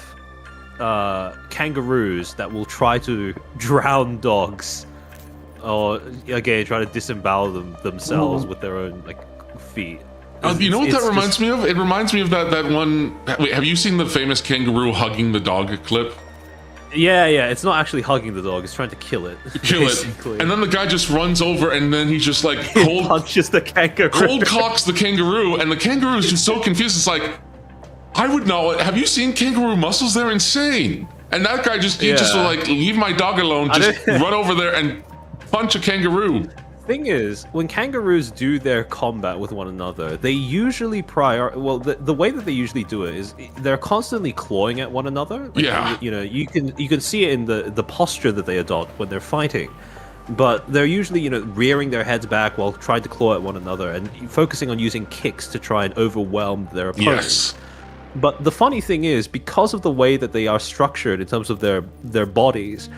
kangaroos that will try to drown dogs, or again try to disembowel themselves with their own feet. You know what that reminds me of? It reminds me of that one. Wait, have you seen the famous kangaroo hugging the dog clip? Yeah. It's not actually hugging the dog; it's trying to kill it. Basically. And then the guy just runs over, and then he just like cold punches the kangaroo. Cold cocks the kangaroo, and the kangaroo is just so confused. It's like, I would know. Have you seen kangaroo muscles? They're insane. And that guy just will like leave my dog alone. Just run over there and punch a kangaroo. Thing is, when kangaroos do their combat with one another, they usually the way that they usually do it is they're constantly clawing at one another. Like, you can see it in the posture that they adopt when they're fighting, but they're usually rearing their heads back while trying to claw at one another and focusing on using kicks to try and overwhelm their opponents. Yes. But the funny thing is, because of the way that they are structured in terms of their bodies,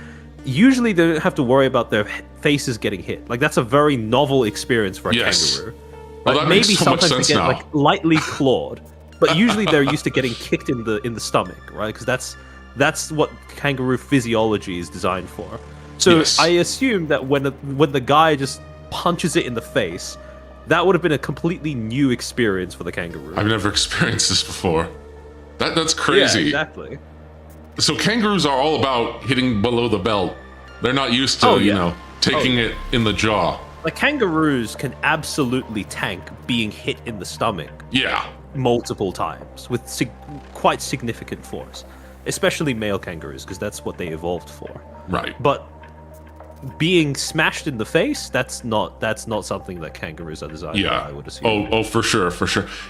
usually they don't have to worry about their faces getting hit. Like, that's a very novel experience for a kangaroo. Well, that maybe makes so much sometimes sense they get now. lightly clawed, but usually they're used to getting kicked in the stomach, right? Because that's what kangaroo physiology is designed for. So I assume that when the guy just punches it in the face, that would have been a completely new experience for the kangaroo. I've never experienced this before. That's crazy. Yeah, exactly. So kangaroos are all about hitting below the belt. They're not used to, taking it in the jaw. Like, kangaroos can absolutely tank being hit in the stomach. Yeah. Multiple times with quite significant force, especially male kangaroos, because that's what they evolved for. Right. But being smashed in the face, that's not something that kangaroos are designed for, I would assume. Oh, for sure.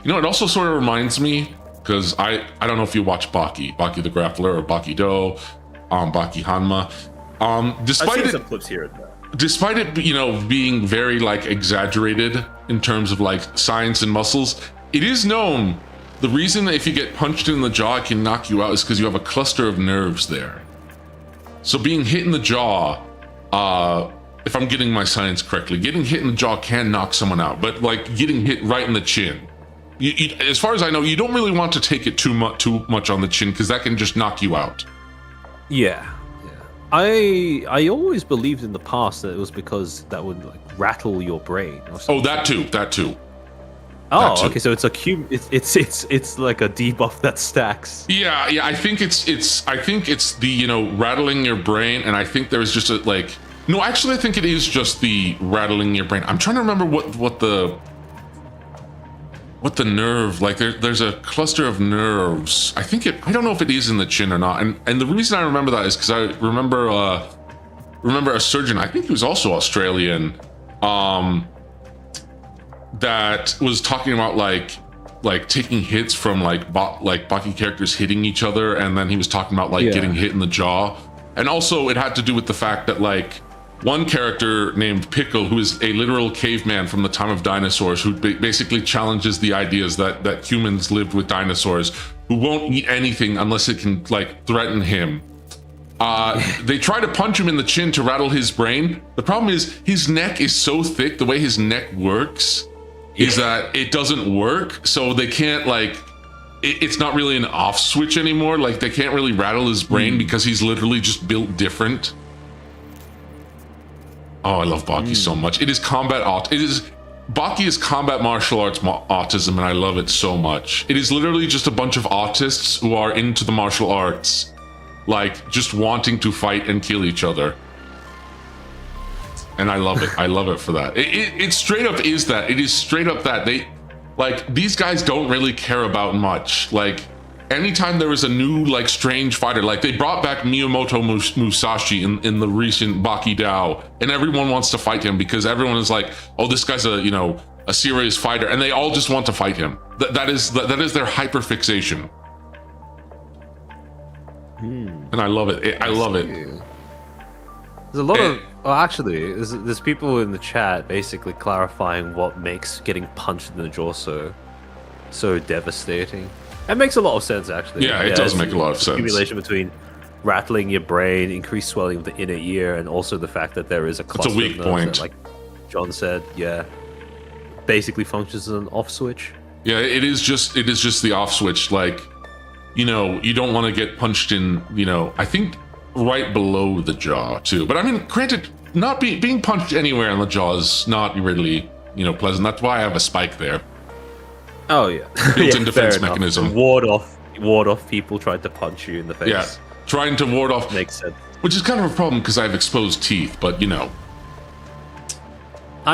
You know, it also sort of reminds me, because I don't know if you watch Baki the Grappler or Baki Do, Baki Hanma. Despite I've seen some clips here and there. Despite it, being very exaggerated in terms of science and muscles, it is known the reason that if you get punched in the jaw, it can knock you out is because you have a cluster of nerves there. So being hit in the jaw, if I'm getting my science correctly, getting hit in the jaw can knock someone out, but getting hit right in the chin. As far as I know, you don't really want to take it too much on the chin because that can just knock you out. Yeah. I always believed in the past that it was because that would rattle your brain or something. Oh, that too. Oh, okay. So it's it's like a debuff that stacks. Yeah. I think it's the rattling your brain, and I think there's just no. Actually, I think it is just the rattling your brain. I'm trying to remember what the nerve, there's a cluster of nerves. I don't know if it is in the chin or not. And the reason I remember that is because I remember a surgeon, I think he was also Australian, that was talking about taking hits from Baki characters hitting each other, and then he was talking about getting hit in the jaw. And also it had to do with the fact that one character named Pickle, who is a literal caveman from the time of dinosaurs, who basically challenges the ideas that humans lived with dinosaurs, who won't eat anything unless it can like threaten him. They try to punch him in the chin to rattle his brain. The problem is his neck is so thick, the way his neck works is that it doesn't work. So they can't like, it's not really an off switch anymore. Like they can't really rattle his brain because he's literally just built different. Oh, I love Baki so much. It is Baki is combat martial arts autism, and I love it so much. It is literally just a bunch of autists who are into the martial arts, like just wanting to fight and kill each other. And I love it. I love it for that. It straight up is that. It is straight up that. These guys don't really care about much. Like, anytime there is a new, like, strange fighter, like, they brought back Miyamoto Musashi in the recent Baki Dao, and everyone wants to fight him because everyone is like, oh, this guy's a serious fighter, and they all just want to fight him. That is their hyperfixation. And I love it. I love it. There's a lot of... Well, actually, there's people in the chat basically clarifying what makes getting punched in the jaw so devastating. It makes a lot of sense, actually. Yeah, it does make a lot of sense. Accumulation between rattling your brain, increased swelling of the inner ear, and also the fact that there is a cluster of weak point. That, like John said, basically functions as an off switch. Yeah, it is just the off switch. Like, you don't want to get punched in, I think right below the jaw too. But I mean, granted, not being punched anywhere on the jaw is not really, pleasant. That's why I have a spike there. Oh yeah, built-in defense mechanism. Ward off people trying to punch you in the face. Yeah, trying to ward off makes sense. Which is kind of a problem because I have exposed teeth, but I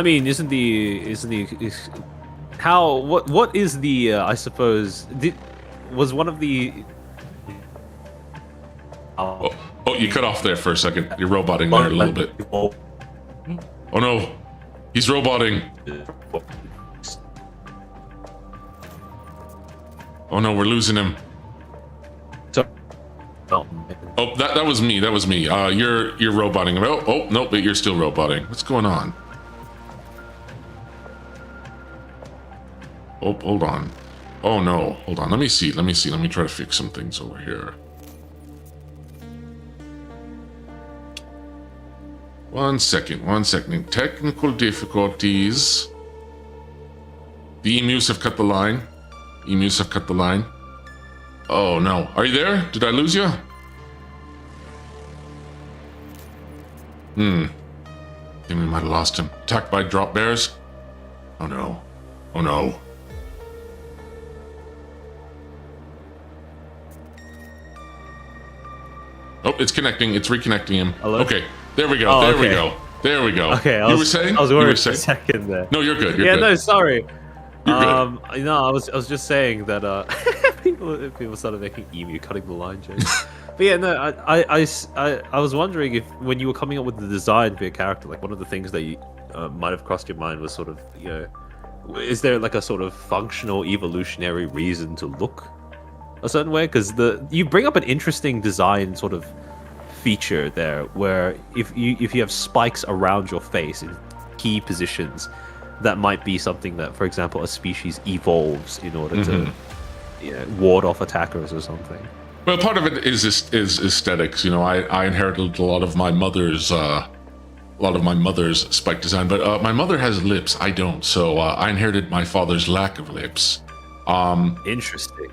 mean, what is the I suppose was one of the Oh, you cut off there for a second. You're roboting there a little bit. Oh no, he's roboting. Oh no, we're losing him. Oh, that was me. That was me. You're roboting. Oh no, but you're still roboting. What's going on? Oh, hold on. Oh no, hold on. Let me see. Let me try to fix some things over here. One second. Technical difficulties. The emus have cut the line. Oh no. Are you there? Did I lose you? I think we might have lost him. Attacked by drop bears? Oh no. Oh no. Oh, it's connecting. It's reconnecting him. Hello? Okay. There we go. Oh, there okay. we go. There we go. Okay, you were saying? I was worried for a second there. No, you're good. You're good. No, sorry. You're good. I was just saying that people started making emu cutting the line jokes. But yeah, no, I was wondering if when you were coming up with the design for your character, like one of the things that you might have crossed your mind was sort of, is there like a sort of functional evolutionary reason to look a certain way? Because you bring up an interesting design sort of feature there, where if you have spikes around your face in key positions, that might be something that, for example, a species evolves in order to ward off attackers or something. Well, part of it is aesthetics. I inherited a lot of my mother's spike design, but my mother has lips. I don't, so I inherited my father's lack of lips. Interesting.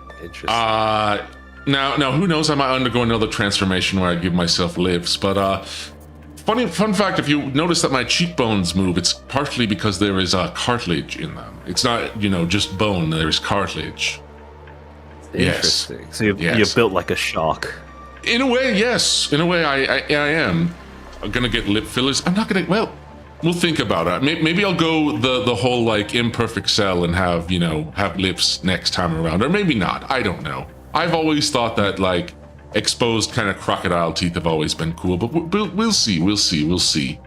Now, who knows? I might undergo another transformation where I give myself lips. But fun fact: if you notice that my cheekbones move, it's partially because there is cartilage in them. It's not, just bone. There's cartilage. Interesting. Yes. So you're built like a shark. In a way, yes. In a way, I am. I'm gonna get lip fillers. I'm not gonna. Well, we'll think about it. Maybe I'll go the whole like imperfect cell and have lips next time around, or maybe not. I don't know. I've always thought that like exposed kind of crocodile teeth have always been cool, but we'll see.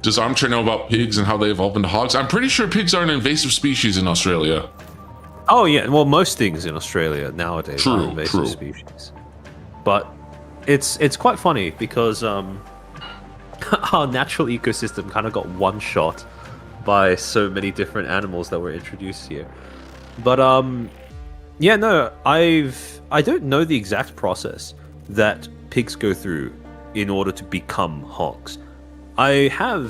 Does Armchair know about pigs and how they evolved into hogs? I'm pretty sure pigs are an invasive species in Australia. Oh yeah, well most things in Australia nowadays are invasive species. But it's quite funny because our natural ecosystem kind of got one shot by so many different animals that were introduced here. But yeah, no, I don't know the exact process that pigs go through in order to become hogs. It's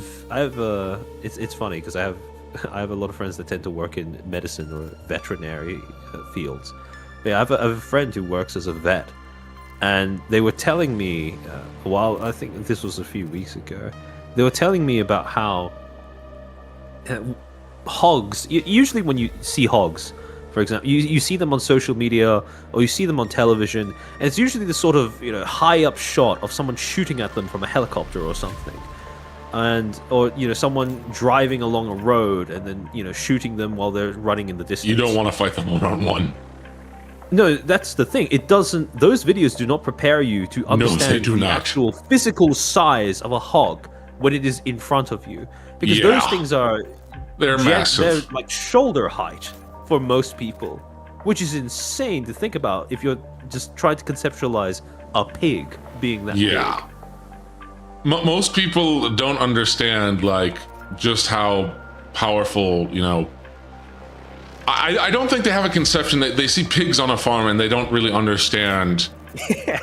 funny because I have a lot of friends that tend to work in medicine or veterinary fields. Yeah, I have a friend who works as a vet, and they were telling me, I think this was a few weeks ago, they were telling me about how hogs, usually when you see hogs, for example, you see them on social media or you see them on television, and it's usually the sort of high up shot of someone shooting at them from a helicopter or something, or someone driving along a road and then shooting them while they're running in the distance. You don't want to fight them one-on-one. No, that's the thing. It doesn't. Those videos do not prepare you to understand the actual physical size of a hog when it is in front of you, because those things they're massive. They're like shoulder height for most people, which is insane to think about if you're just trying to conceptualize a pig being that big. Most people don't understand just how powerful, I don't think they have a conception that they see pigs on a farm and they don't really understand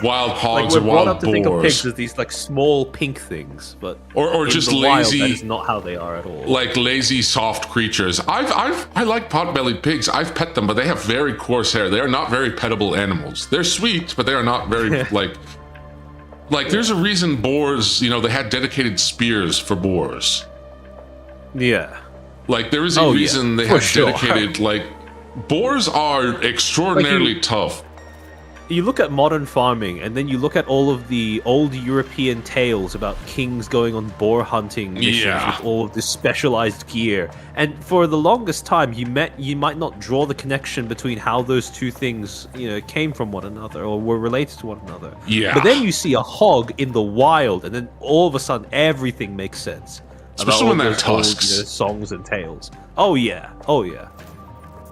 wild hogs or wild boars. We're brought up to think of pigs as these small pink things, but or just lazy. That is not how they are at all. Like lazy, soft creatures. I like pot-bellied pigs. I've pet them, but they have very coarse hair. They are not very pettable animals. They're sweet, but they are not very like. There's a reason boars. They had dedicated spears for boars. Yeah. There is a reason they have dedicated, boars are extraordinarily tough. You look at modern farming, and then you look at all of the old European tales about kings going on boar hunting missions with all of this specialized gear. And for the longest time, you might not draw the connection between how those two things, came from one another or were related to one another. Yeah. But then you see a hog in the wild, and then all of a sudden, everything makes sense. Especially when they're tusks. Old, songs and tales. Oh yeah.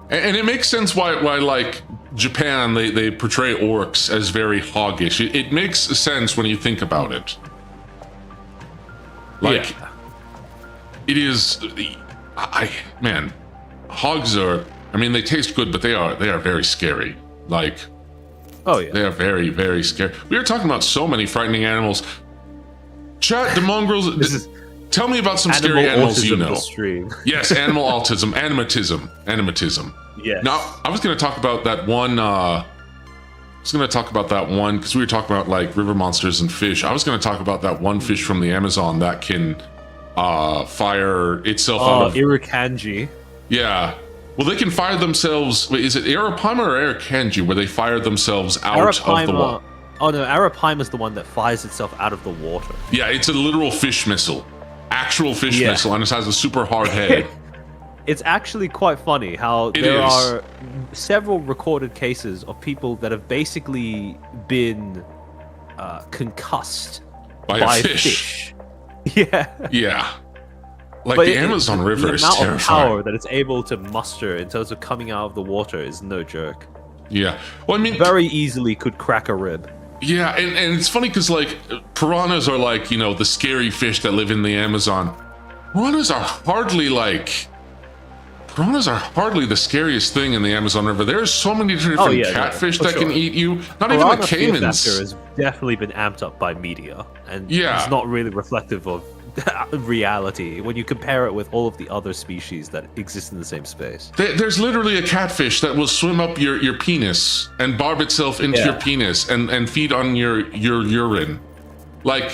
And it makes sense why Japan, they portray orcs as very hoggish. It makes sense when you think about it. It is, hogs are, they taste good, but they are very scary. They are very, very scary. We are talking about so many frightening animals. Chat, the mongrels. Tell me about some scary animals you know. Yes, animal autism, animatism. Yes. Now, I was going to talk about that one. Because we were talking about river monsters and fish. I was going to talk about that one fish from the Amazon that can fire itself out of Irukandji. Yeah. Well, they can fire themselves. Wait, is it Arapaima or Irukandji where they fire themselves out of the water? Oh no, Arapaima is the one that fires itself out of the water. Yeah, it's a literal fish missile. Actual fish missile, and it has a super hard head. It's actually quite funny how there are several recorded cases of people that have basically been concussed by a fish. Yeah. Yeah. The Amazon River is terrifying. The amount of power that it's able to muster in terms of coming out of the water is no joke. Yeah. Well, very easily could crack a rib. Yeah, and it's funny because piranhas are the scary fish that live in the Amazon. Piranhas are hardly the scariest thing in the Amazon River. There are so many different catfish that can eat you. Not even the caimans. Fear factor has definitely been amped up by media, and it's not really reflective of reality when you compare it with all of the other species that exist in the same space. There's literally a catfish that will swim up your penis and barb itself into your penis and feed on your urine. Why?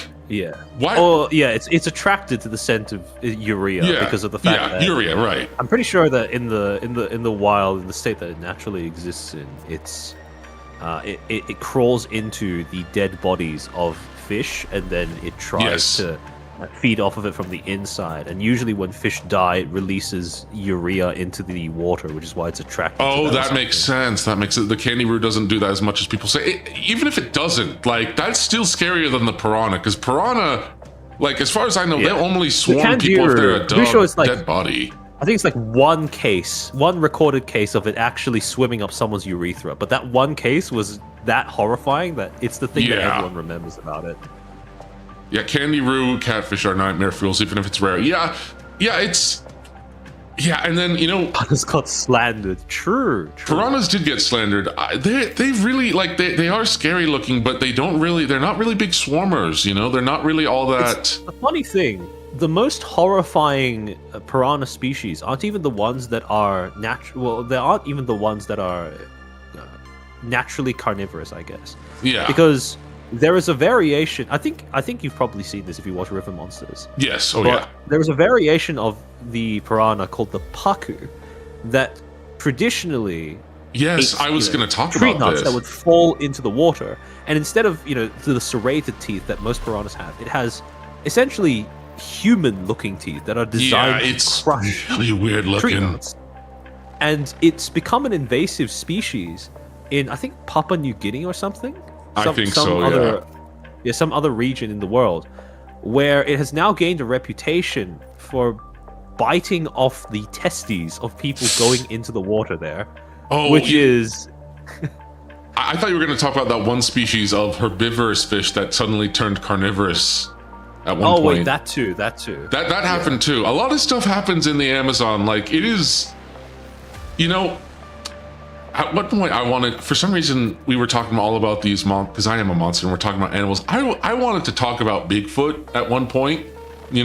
It's attracted to the scent of urea because of the fact that urea, right? I'm pretty sure that in the wild, in the state that it naturally exists in, it crawls into the dead bodies of fish and then it tries to feed off of it from the inside. And usually when fish die, it releases urea into the water, which is why it's attracted to that makes sense. That makes it. The kangaroo doesn't do that as much as people say. Even if it doesn't, that's still scarier than the piranha, because piranha, as far as I know, they only swarm people if they're a dead body. I think it's one recorded case of it actually swimming up someone's urethra, but that one case was that horrifying that it's the thing that everyone remembers about it. Yeah, candy roo catfish are nightmare fuels, even if it's rare. Yeah, it's... Yeah, and then, Piranhas got slandered. True. Piranhas did get slandered. They really, like, they are scary looking, but they're not really big swarmers, They're not really all that... It's the funny thing, the most horrifying piranha species aren't even the ones that are natural... Well, they aren't even the ones that are naturally carnivorous, I guess. Yeah. Because there is a variation... I think you've probably seen this if you watch River Monsters. Yes, There is a variation of the piranha called the paku that traditionally... Yes, ate, I was going to talk tree about nuts this. that would fall into the water. And instead of, the serrated teeth that most piranhas have, it has essentially human-looking teeth that are designed to crush really weird looking. tree nuts. And it's become an invasive species in, I think, Papua New Guinea or something? Some other region in the world, where it has now gained a reputation for biting off the testes of people going into the water there. Is... I thought you were going to talk about that one species of herbivorous fish that suddenly turned carnivorous at one point. Oh, wait, that too. That happened too. A lot of stuff happens in the Amazon. Like, it is... At what point I wanted... For some reason, we were talking all about these... Because I am a monster and we're talking about animals. I wanted to talk about Bigfoot at one point, I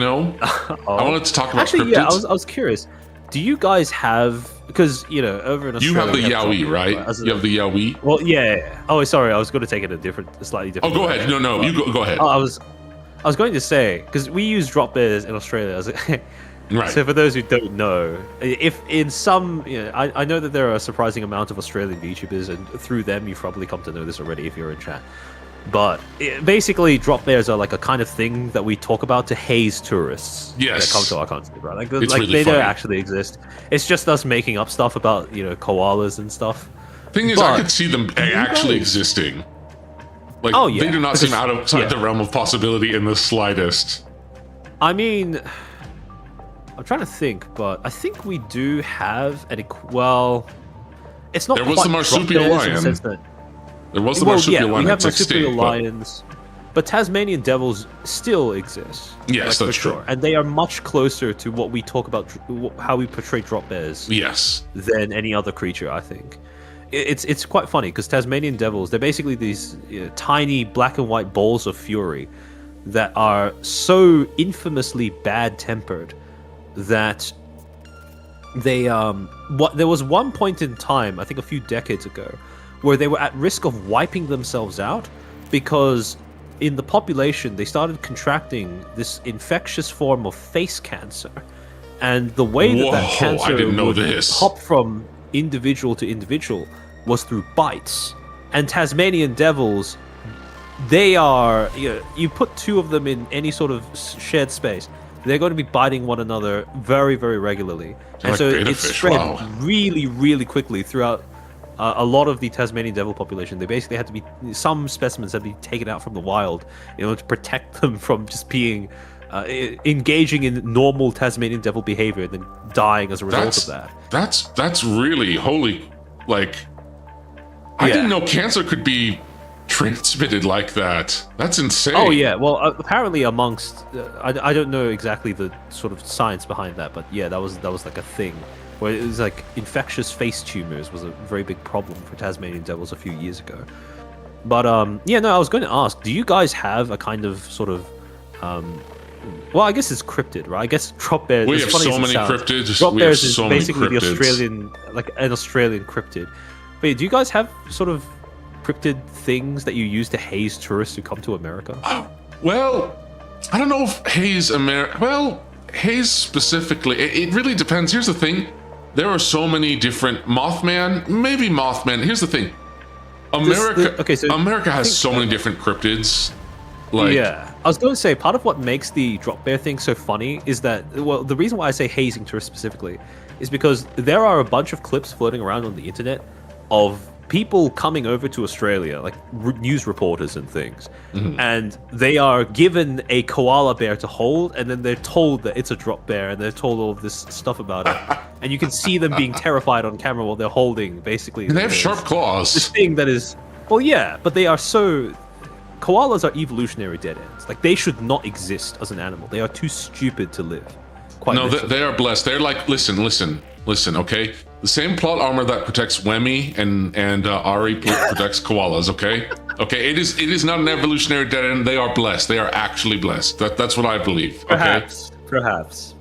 wanted to talk about cryptids. Yeah, I was curious. Do you guys have... Because, over in Australia... You have the Yowie, right? You have the Yowie? Well, yeah. Oh, sorry. I was going to take it a slightly different... Oh, go ahead. No. You go ahead. I was going to say... Because we use drop bears in Australia. Right. So for those who don't know, if in some... I know that there are a surprising amount of Australian VTubers, and through them you've probably come to know this already if you're in chat. But basically, drop bears are like a kind of thing that we talk about to haze tourists that come to our country, right? Like really they funny. don't actually exist. It's just us making up stuff about koalas and stuff. Thing is, I could see them actually existing. Like, they do not seem outside the realm of possibility in the slightest. I mean, I'm trying to think, but I think we do have it's not. There was the marsupial lion. There was the marsupial lion. We have marsupial lions, but Tasmanian devils still exist. Yes, that's true. And they are much closer to what we talk about, how we portray drop bears. Yes. Than any other creature, I think. It's quite funny because Tasmanian devils, they're basically these tiny black and white balls of fury that are so infamously bad-tempered that they there was one point in time, I think a few decades ago, where they were at risk of wiping themselves out because in the population they started contracting this infectious form of face cancer, and the way that cancer would hop from individual to individual was through bites. And Tasmanian devils, they are, you put two of them in any sort of shared space, they're going to be biting one another very, very regularly. And so it spread really, really quickly throughout a lot of the Tasmanian devil population. They basically had to be, some specimens had to be taken out from the wild in order to protect them from just being engaging in normal Tasmanian devil behavior and then dying as a result of that. That's really holy. Like, I didn't know cancer could be transmitted like that. That's insane. Oh yeah, well apparently amongst I don't know exactly the sort of science behind that, but yeah, that was like a thing where it was like infectious face tumors was a very big problem for Tasmanian devils a few years ago. But I was going to ask, do you guys have a kind of sort of well, I guess it's cryptid, right? I guess drop bears. We have so many cryptids. Drop bears is basically the Australian, like an Australian cryptid. But do you guys have sort of cryptid things that you use to haze tourists who come to America? Well, I don't know if haze haze specifically. It really depends. Here's the thing: there are so many different Mothman. Here's the thing: America has so many different cryptids. I was going to say, part of what makes the drop bear thing so funny is that, well, the reason why I say hazing tourists specifically is because there are a bunch of clips floating around on the internet of people coming over to Australia, like news reporters and things, and they are given a koala bear to hold, and then they're told that it's a drop bear, and they're told all of this stuff about it, and you can see them being terrified on camera while they're holding, basically. And they have sharp claws. This thing that is, well, yeah, but they are so koalas are evolutionary dead ends. Like, they should not exist as an animal. They are too stupid to live. Quite No, literally. they are blessed. They're like, listen, okay? The same plot armor that protects Wemmy and Ari protects koalas, okay? Okay, it is not an evolutionary dead end. They are blessed. They are actually blessed. That's what I believe, okay? Perhaps.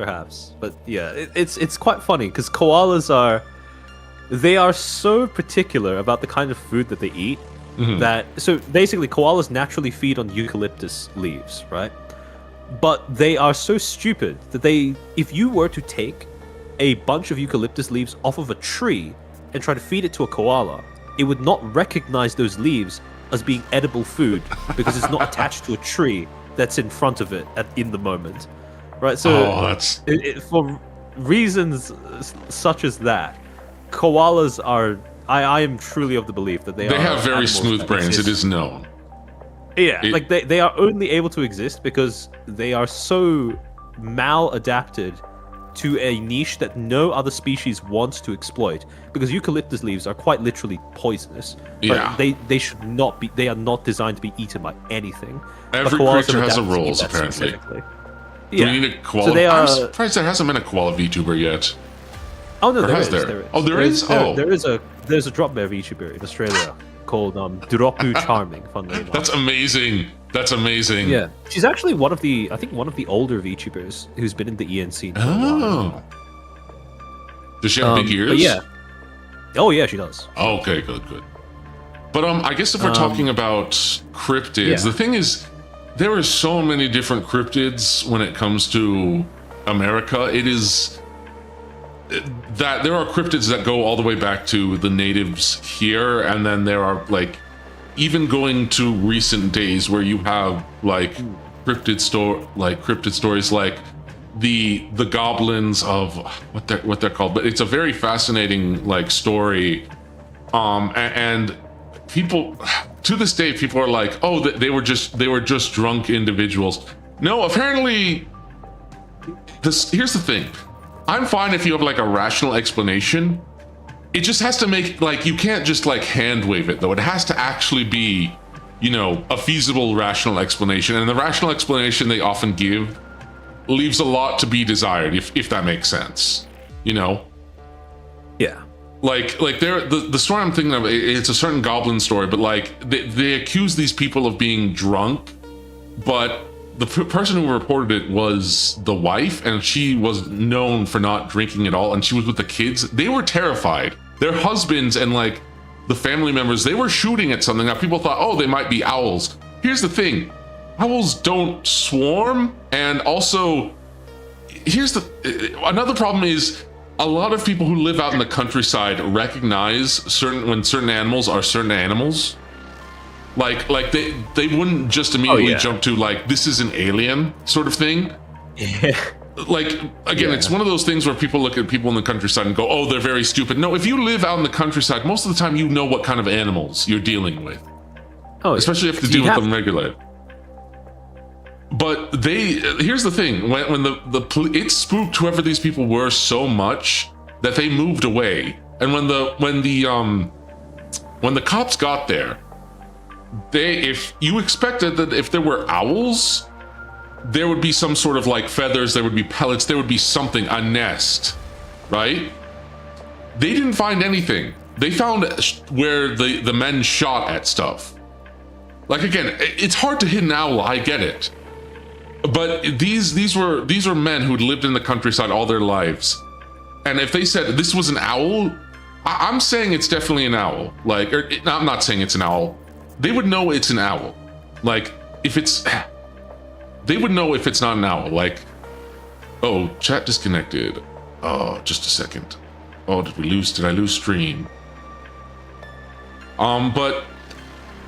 But yeah, it's quite funny because koalas are so particular about the kind of food that they eat that, so basically koalas naturally feed on eucalyptus leaves, right? But they are so stupid that if you were to take a bunch of eucalyptus leaves off of a tree and try to feed it to a koala, it would not recognize those leaves as being edible food because it's not attached to a tree that's in front of it in the moment, right? So for reasons such as that, koalas are. I am truly of the belief that they have very smooth brains. It is known. Yeah, like they are only able to exist because they are so maladapted to a niche that no other species wants to exploit. Because eucalyptus leaves are quite literally poisonous. Yeah. They should not be. They are not designed to be eaten by anything. Every creature has a rules, apparently. Do we need a koala? So I'm surprised there hasn't been a koala VTuber yet. Oh no, there is. Oh, there is. There's a drop bear VTuber in Australia called Armcha1r. Funnily enough. That's amazing. Yeah, she's actually one of the older VTubers who's been in the EN scene. Oh. Does she have big ears? But yeah. Oh yeah, she does. Okay, good. But I guess if we're talking about cryptids, the thing is, there are so many different cryptids when it comes to America. It is that there are cryptids that go all the way back to the natives here, and then there are like even going to recent days where you have like cryptid stories like the goblins of what they're called, but it's a very fascinating like story, and people to this day people are like, oh, they were just drunk individuals. No, apparently here's the thing. I'm fine if you have like a rational explanation. It just has to make, like, you can't just like hand wave it though. It has to actually be, a feasible rational explanation. And the rational explanation they often give leaves a lot to be desired, if that makes sense. Yeah. Like the story I'm thinking of, it's a certain goblin story, but like they accuse these people of being drunk, but the person who reported it was the wife, and she was known for not drinking at all, and she was with the kids. They were terrified. Their husbands and like the family members, they were shooting at something that people thought, oh, they might be owls. Here's the thing. Owls don't swarm, and also another problem is a lot of people who live out in the countryside recognize when certain animals are certain animals. Like they wouldn't just immediately jump to like, this is an alien sort of thing. Yeah. Like, again, it's one of those things where people look at people in the countryside and go, oh, they're very stupid. No, if you live out in the countryside, most of the time you know what kind of animals you're dealing with. Oh, especially if you deal with them regularly. But here's the thing, when it spooked whoever these people were so much that they moved away. And when the cops got there, if you expected that if there were owls, there would be some sort of like feathers, there would be pellets, there would be something, a nest, right? They didn't find anything. They found where the men shot at stuff. Like, again, it's hard to hit an owl, I get it. But these were men who'd lived in the countryside all their lives. And if they said this was an owl, I'm saying it's definitely an owl. Like, I'm not saying it's an owl. They would know it's an owl. Like, they would know if it's not an owl. Like, oh, chat disconnected. Oh, just a second. Oh, did I lose stream? But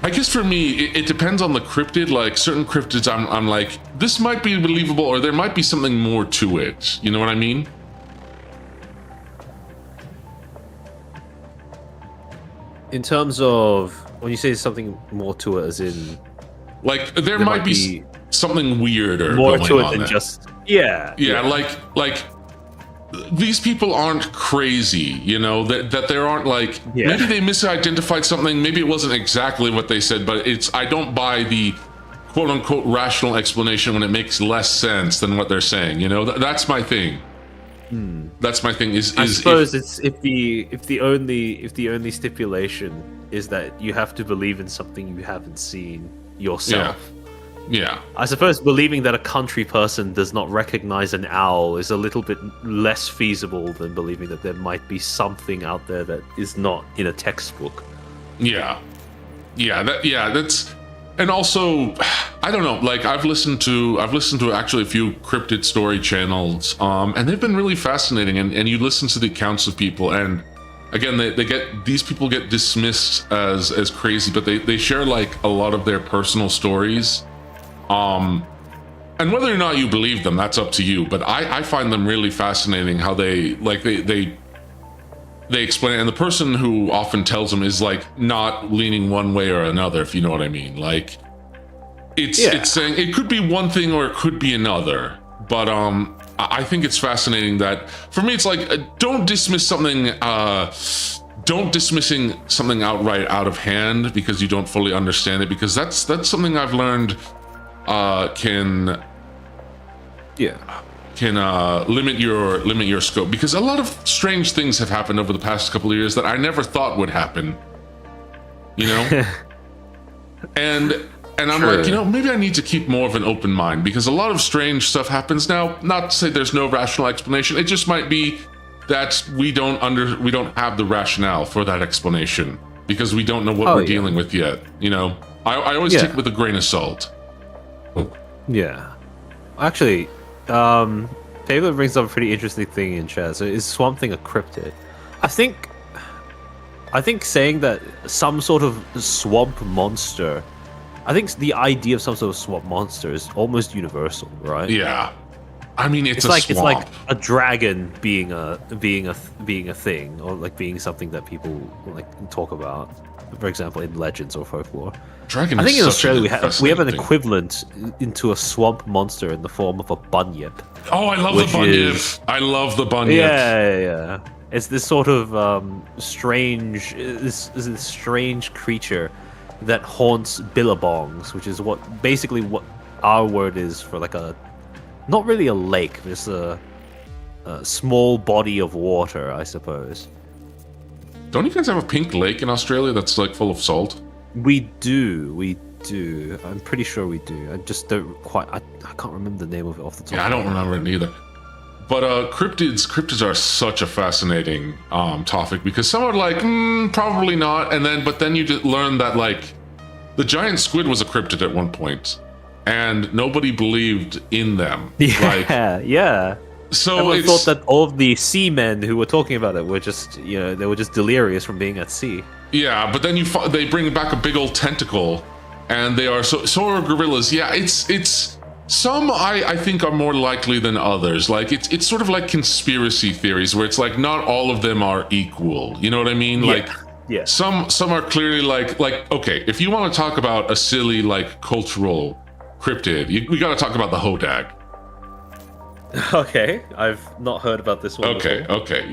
I guess for me, it depends on the cryptid. Like, certain cryptids, I'm like, this might be believable, or there might be something more to it. You know what I mean? In terms of, when you say something more to it, as in, like, there might be something weirder more going to it on than there. just Like these people aren't crazy, that there aren't like, maybe they misidentified something, maybe it wasn't exactly what they said, but I don't buy the quote unquote rational explanation when it makes less sense than what they're saying. You know, that's my thing. That's my thing. I suppose it's if the only stipulation is that you have to believe in something you haven't seen yourself. Yeah. I suppose believing that a country person does not recognize an owl is a little bit less feasible than believing that there might be something out there that is not in a textbook. That's, and also, I don't know, like I've listened to actually a few cryptid story channels, and they've been really fascinating, and you listen to the accounts of people, and again, these people get dismissed as crazy, but they share like a lot of their personal stories, and whether or not you believe them, that's up to you, but I find them really fascinating how they explain it, and the person who often tells them is like not leaning one way or another, if you know what I mean. Like it's saying it could be one thing or it could be another, but I think it's fascinating that for me it's like don't dismissing something outright out of hand because you don't fully understand it, because that's something I've learned can limit your scope, because a lot of strange things have happened over the past couple of years that I never thought would happen, you know. and I'm like, you know, maybe I need to keep more of an open mind, because a lot of strange stuff happens now. Not to say there's no rational explanation, it just might be that we don't have the rationale for that explanation because we don't know what we're dealing with yet, you know. I always take it with a grain of salt. Actually, Pablo brings up a pretty interesting thing in chat. So is Swamp Thing a cryptid? I think saying that some sort of swamp monster, I think the idea of some sort of swamp monster is almost universal, right? Yeah. I mean, it's like a dragon being a thing, or like being something that people like talk about, for example, in legends or folklore. Dragon, I think in Australia we have an equivalent into a swamp monster in the form of a bunyip. Oh, I love the bunyip. I love the bunyip. Yeah. It's this sort of strange creature that haunts billabongs, which is basically what our word is for like not really a lake, just a small body of water, I suppose. Don't you guys have a pink lake in Australia that's like full of salt? We do. I'm pretty sure we do. I just don't quite. I can't remember the name of it off the top. Yeah, I don't remember it either. But cryptids are such a fascinating topic, because some are like probably not, but then you just learn that like the giant squid was a cryptid at one point, and nobody believed in them. Yeah. So everyone thought that all of the seamen who were talking about it were just, they were just delirious from being at sea. Yeah, but then they bring back a big old tentacle, and they are so are gorillas. Yeah, it's some I think are more likely than others. Like it's sort of like conspiracy theories where it's like not all of them are equal. You know what I mean? Yeah. Some are clearly like okay, if you want to talk about a silly like cultural cryptid, we got to talk about the hodag. Okay, I've not heard about this one. Okay,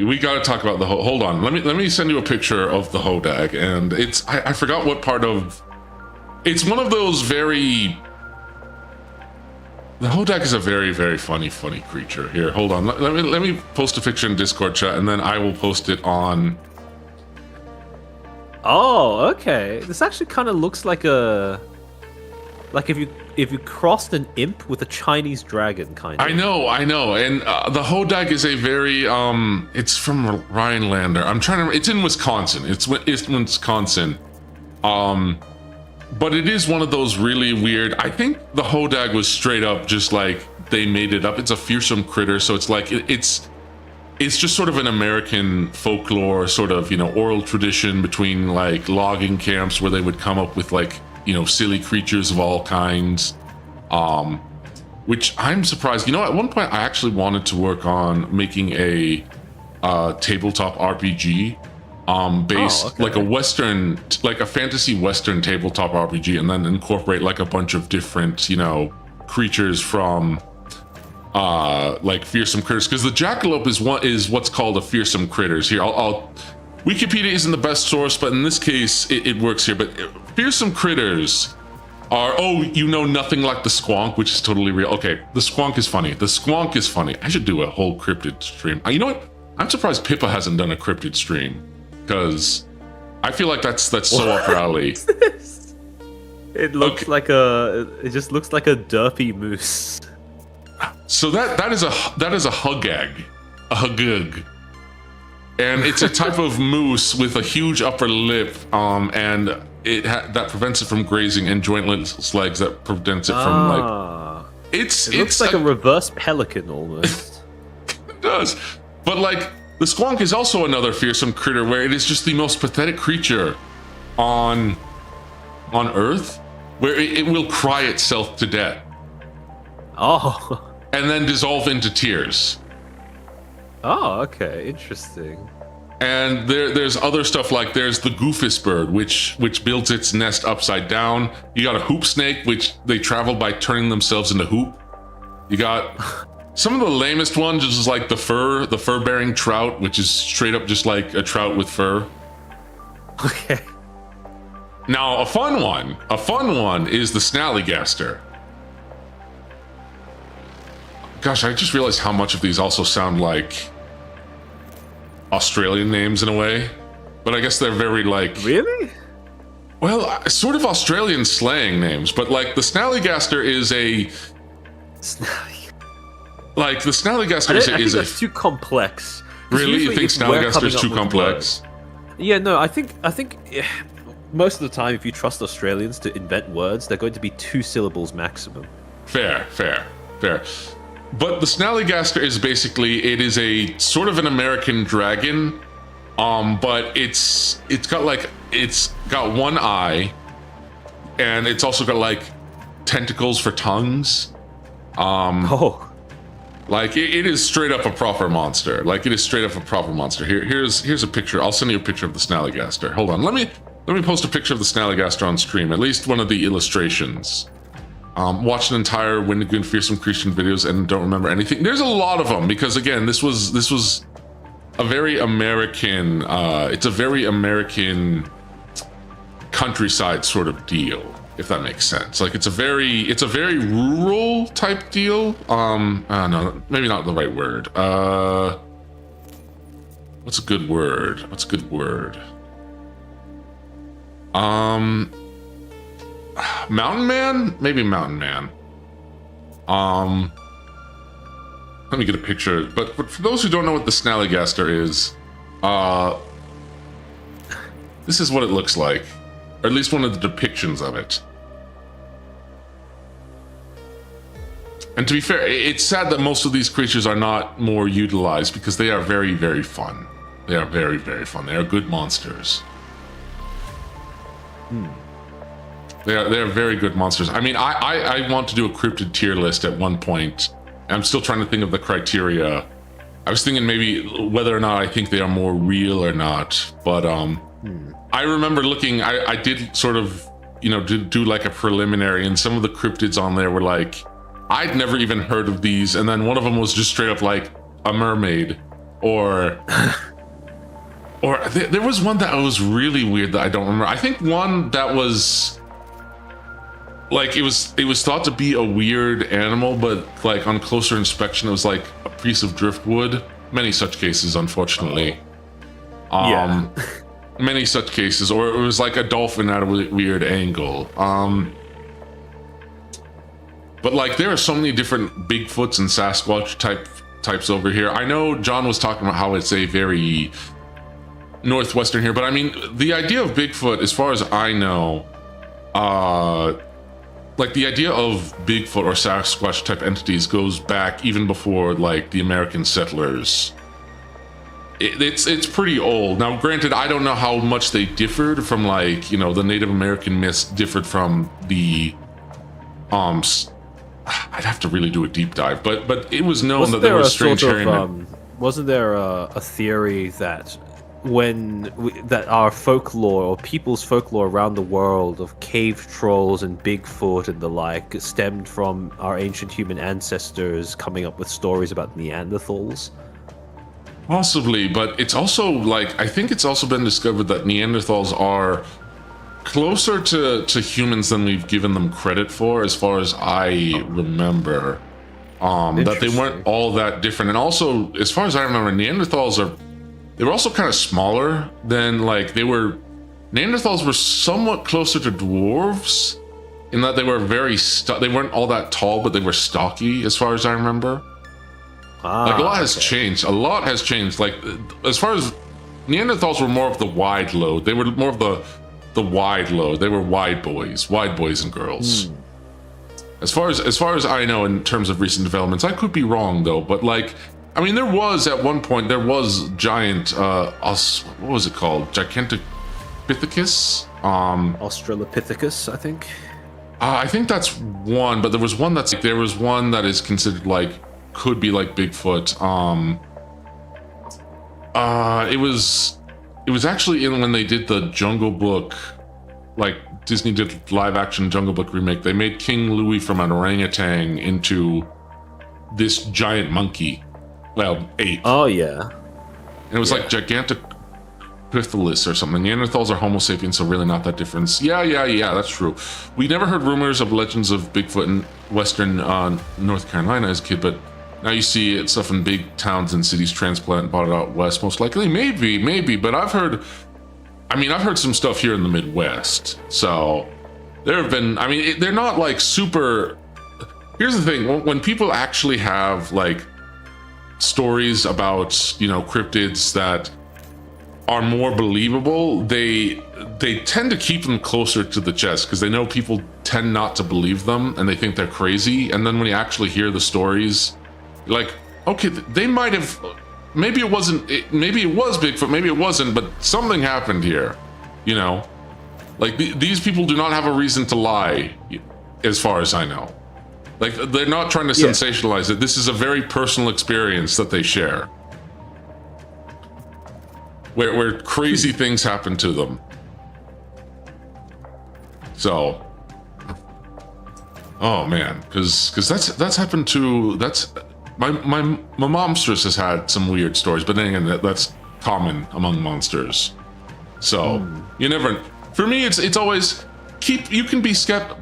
we got to talk about the hold on. Let me send you a picture of the hodag, and it's I forgot what part of. It's one of those very. The hodag is a very, very funny creature. Here, hold on. Let me post a picture in Discord chat, and then I will post it on. Oh, okay. This actually kind of looks like if you crossed an imp with a Chinese dragon, kind of. I know, and the hodag is a very it's from Rhinelander. I'm trying to. It's in Wisconsin. It's Wisconsin. But it is one of those really weird. I think the hodag was straight up just like they made it up. It's a fearsome critter, so it's like it's just sort of an American folklore sort of oral tradition between like logging camps where they would come up with like silly creatures of all kinds, which I'm surprised. At one point I actually wanted to work on making a tabletop RPG based like a fantasy western tabletop RPG, and then incorporate like a bunch of different creatures from like fearsome critters, because the jackalope is what's called a fearsome critters. Here, I'll Wikipedia isn't the best source, but in this case it works here. But fearsome critters are, oh, you know nothing like the squonk, which is totally real. Okay, the squonk is funny. The squonk is funny. I should do a whole cryptid stream. You know what? I'm surprised Pippa hasn't done a cryptid stream, because I feel like that's so up her alley. It looks like it just looks like a derpy moose. So that is a hugag, a hugug, and it's a type of moose with a huge upper lip, and that prevents it from grazing, and jointless legs that prevents it from like. It looks like a reverse pelican almost. It does, but like the squonk is also another fearsome critter where it is just the most pathetic creature on Earth, where it will cry itself to death. Oh. And then dissolve into tears. Oh, okay, interesting. And there's other stuff like there's the goofus bird, which builds its nest upside down. You got a hoop snake, which they travel by turning themselves into hoop. You got some of the lamest ones, just like the fur-bearing trout, which is straight up just like a trout with fur. Okay. Now a fun one is the snallygaster. Gosh, I just realized how much of these also sound like Australian names in a way, but I guess they're very like... Really? Well, sort of Australian slang names, but like the snallygaster is a... Like the snallygaster is a... I think that's too complex. Really? You think snallygaster is too complex? Yeah, no, I think most of the time if you trust Australians to invent words, they're going to be 2 syllables maximum. Fair. But the snallygaster is basically, it is a sort of an American dragon, but it's got one eye, and it's also got like tentacles for tongues. Like it is straight up a proper monster. Like it is straight up a proper monster. Here's a picture. I'll send you a picture of the snallygaster. Hold on, let me post a picture of the snallygaster on stream. At least one of the illustrations. Watched an entire Windigoon Fearsome Creation videos and don't remember anything. There's a lot of them because again, this was a very American. It's a very American countryside sort of deal, if that makes sense. Like it's a very rural type deal. No, maybe not the right word. What's a good word? Mountain man? Maybe mountain man. Let me get a picture. But for those who don't know what the snallygaster is, this is what it looks like. Or at least one of the depictions of it. And to be fair, it's sad that most of these creatures are not more utilized because they are very, very fun. They are very, very fun. They are good monsters. They are very good monsters. I mean, I want to do a cryptid tier list at one point. I'm still trying to think of the criteria. I was thinking maybe whether or not I think they are more real or not. But I remember looking, I did sort of, do like a preliminary, and some of the cryptids on there were like, I'd never even heard of these. And then one of them was just straight up like a mermaid, or there was one that was really weird that I don't remember. I think one that was like it was thought to be a weird animal, but like on closer inspection, it was like a piece of driftwood. Many such cases, unfortunately. Yeah. Many such cases, or it was like a dolphin at a weird angle. But like there are so many different Bigfoots and Sasquatch types over here. I know John was talking about how it's a very northwestern here, but I mean the idea of Bigfoot, as far as I know, like the idea of Bigfoot or Sasquatch type entities goes back even before like the American settlers. It's pretty old. Now granted, I don't know how much they differed from like, the Native American myths differed from the I'd have to really do a deep dive, but it was known that there was strange hairy men. Wasn't there a theory that that our folklore or people's folklore around the world of cave trolls and Bigfoot and the like stemmed from our ancient human ancestors coming up with stories about Neanderthals? Possibly, but it's also like, I think it's also been discovered that Neanderthals are closer to humans than we've given them credit for, as far as I remember. That they weren't all that different. And also, as far as I remember, Neanderthals they were also kind of smaller than, like, Neanderthals were somewhat closer to dwarves in that they were they weren't all that tall, but they were stocky, as far as I remember. Like, a lot has changed. A lot has changed. Like, as far as Neanderthals were more of the wide load. They were more of the wide load. They were wide boys and girls. As far as I know, in terms of recent developments, I could be wrong though. But, like, I mean, there was at one point giant what was it called? Gigantopithecus. Australopithecus, I think. I think that's one, but there was one that is considered, like, could be like Bigfoot. It was actually when they did the Jungle Book, like, Disney did live action Jungle Book remake. They made King Louie from an orangutan into this giant monkey, well, ape. Oh yeah. And it was like Gigantopithecus or something. Neanderthals are Homo sapiens, so really not that different. Yeah, that's true. We never heard rumors of legends of Bigfoot in western North Carolina as a kid, but now you see it stuff in big towns and cities transplant and bought it out west, most likely. Maybe, but I've heard some stuff here in the Midwest. So there have been, they're not like super. Here's the thing, when people actually have, like, stories about, cryptids that are more believable, they tend to keep them closer to the chest because they know people tend not to believe them and they think they're crazy. And then when you actually hear the stories, like, okay, they might have, maybe it was Bigfoot, maybe it wasn't, but something happened here, like these people do not have a reason to lie, as far as I know. Like, they're not trying to sensationalize it. This is a very personal experience that they share, where crazy things happen to them. So, oh man, because that's happened to, my momstress has had some weird stories, but then again, that's common among monsters. So you never. For me, it's always you can be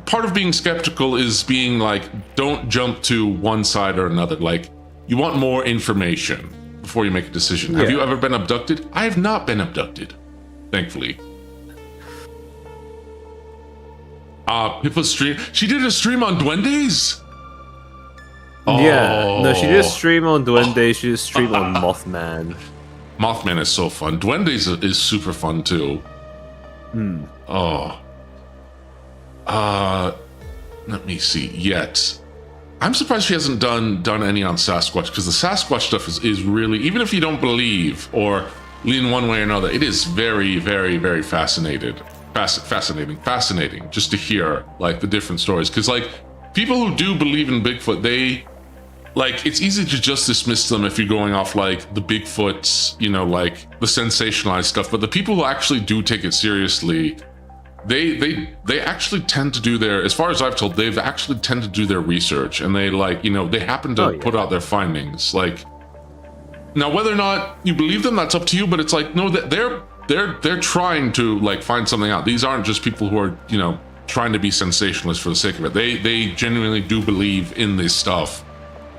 part of being skeptical is being like, don't jump to one side or another. Like, you want more information before you make a decision. Have you ever been abducted? I have not been abducted, thankfully. Pippa's stream. She did a stream on duendes. Yeah, no, she did a stream on Duende, she did a stream on Mothman. Mothman is so fun. Duendes is super fun too. Let me see. Yet, I'm surprised she hasn't done any on Sasquatch, because the Sasquatch stuff is really, even if you don't believe or lean one way or another, it is very, very, very fascinating just to hear, like, the different stories. Because, like, people who do believe in Bigfoot, it's easy to just dismiss them if you're going off, like, the Bigfoots, like the sensationalized stuff. But the people who actually do take it seriously, they actually tend to do their, as far as I've told, they've actually tend to do their research, and they, like, they happen to put out their findings. Like, now whether or not you believe them, that's up to you. But it's like, no, they're trying to, like, find something out. These aren't just people who are, trying to be sensationalist for the sake of it. They genuinely do believe in this stuff,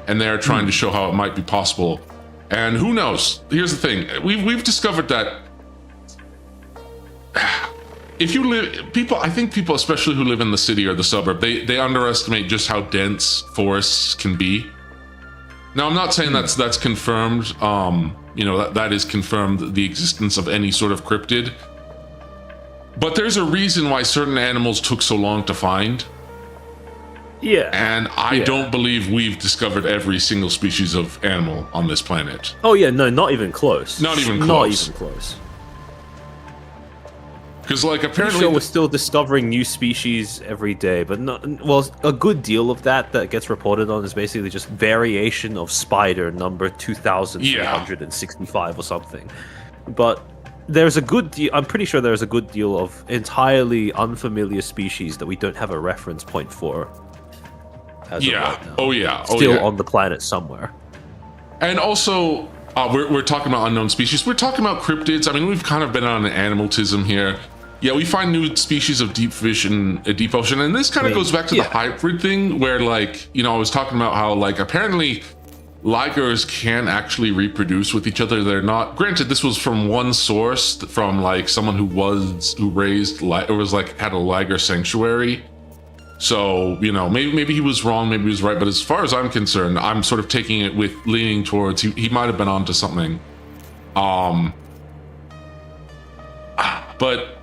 and they're trying to show how it might be possible. And who knows? Here's the thing: we've discovered that if you I think people, especially who live in the city or the suburb, they underestimate just how dense forests can be. Now, I'm not saying that's confirmed. That is confirmed, the existence of any sort of cryptid. But there's a reason why certain animals took so long to find. Yeah. And I don't believe we've discovered every single species of animal on this planet. Oh yeah, no, not even close. Not even close. Not even close. Because, like, apparently we're still discovering new species every day, but a good deal of that gets reported on is basically just variation of spider number 2365 or something. But there's a good deal, I'm pretty sure there's a good deal of entirely unfamiliar species that we don't have a reference point for. As of right now. Still on the planet somewhere. And also, we're talking about unknown species. We're talking about cryptids. I mean, we've kind of been on an animaltism here. Yeah, we find new species of deep fish in a deep ocean, and this kind of goes back to the hybrid thing, where like, you know, I was talking about how like apparently ligers can actually reproduce with each other. They're not, granted, this was from one source, from like someone who raised or was like had a liger sanctuary. So, you know, maybe he was wrong, maybe he was right, but as far as I'm concerned, I'm sort of taking it with leaning towards he might have been onto something. But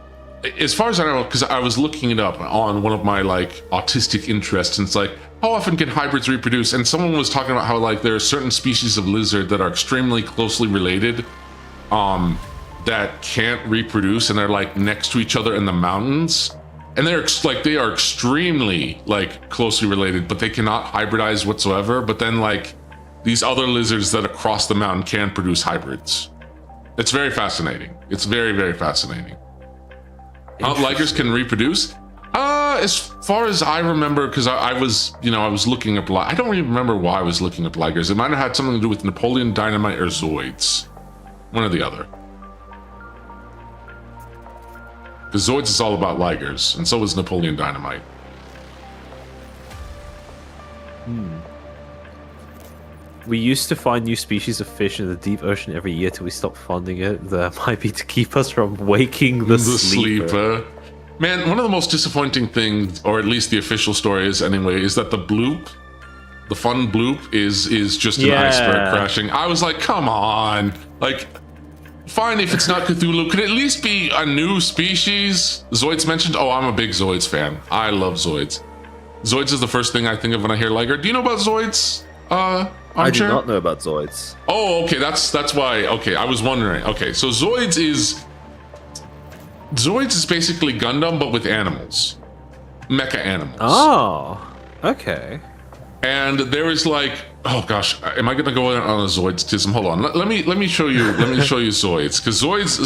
as far as I know, because I was looking it up on one of my like autistic interests, and it's like, how often can hybrids reproduce? And someone was talking about how like there are certain species of lizard that are extremely closely related, that can't reproduce, and they're like next to each other in the mountains, and they are extremely like closely related, but they cannot hybridize whatsoever. But then like these other lizards that across the mountain can produce hybrids. It's very fascinating. It's very, very fascinating. Ligers can reproduce. As far as I remember, because I was looking up. I don't even remember why I was looking up ligers. It might have had something to do with Napoleon Dynamite or Zoids, one or the other. Because Zoids is all about ligers, and so is Napoleon Dynamite. We used to find new species of fish in the deep ocean every year till we stopped funding it. That might be to keep us from waking the sleeper. Man, one of the most disappointing things, or at least the official story is anyway, is that the fun bloop is just an iceberg crashing. I was like, come on. Like, fine if it's not Cthulhu. Could it at least be a new species? Zoids mentioned? Oh, I'm a big Zoids fan. I love Zoids. Zoids is the first thing I think of when I hear liger. Do you know about Zoids? I do not know about Zoids. Oh, okay, that's why. Okay, I was wondering. Okay, so Zoids is basically Gundam, but with animals, mecha animals. Oh, okay. And there is like, oh gosh, am I gonna go on a Zoids-tism? Hold on, let me show you. Let me show you Zoids, because Zoids.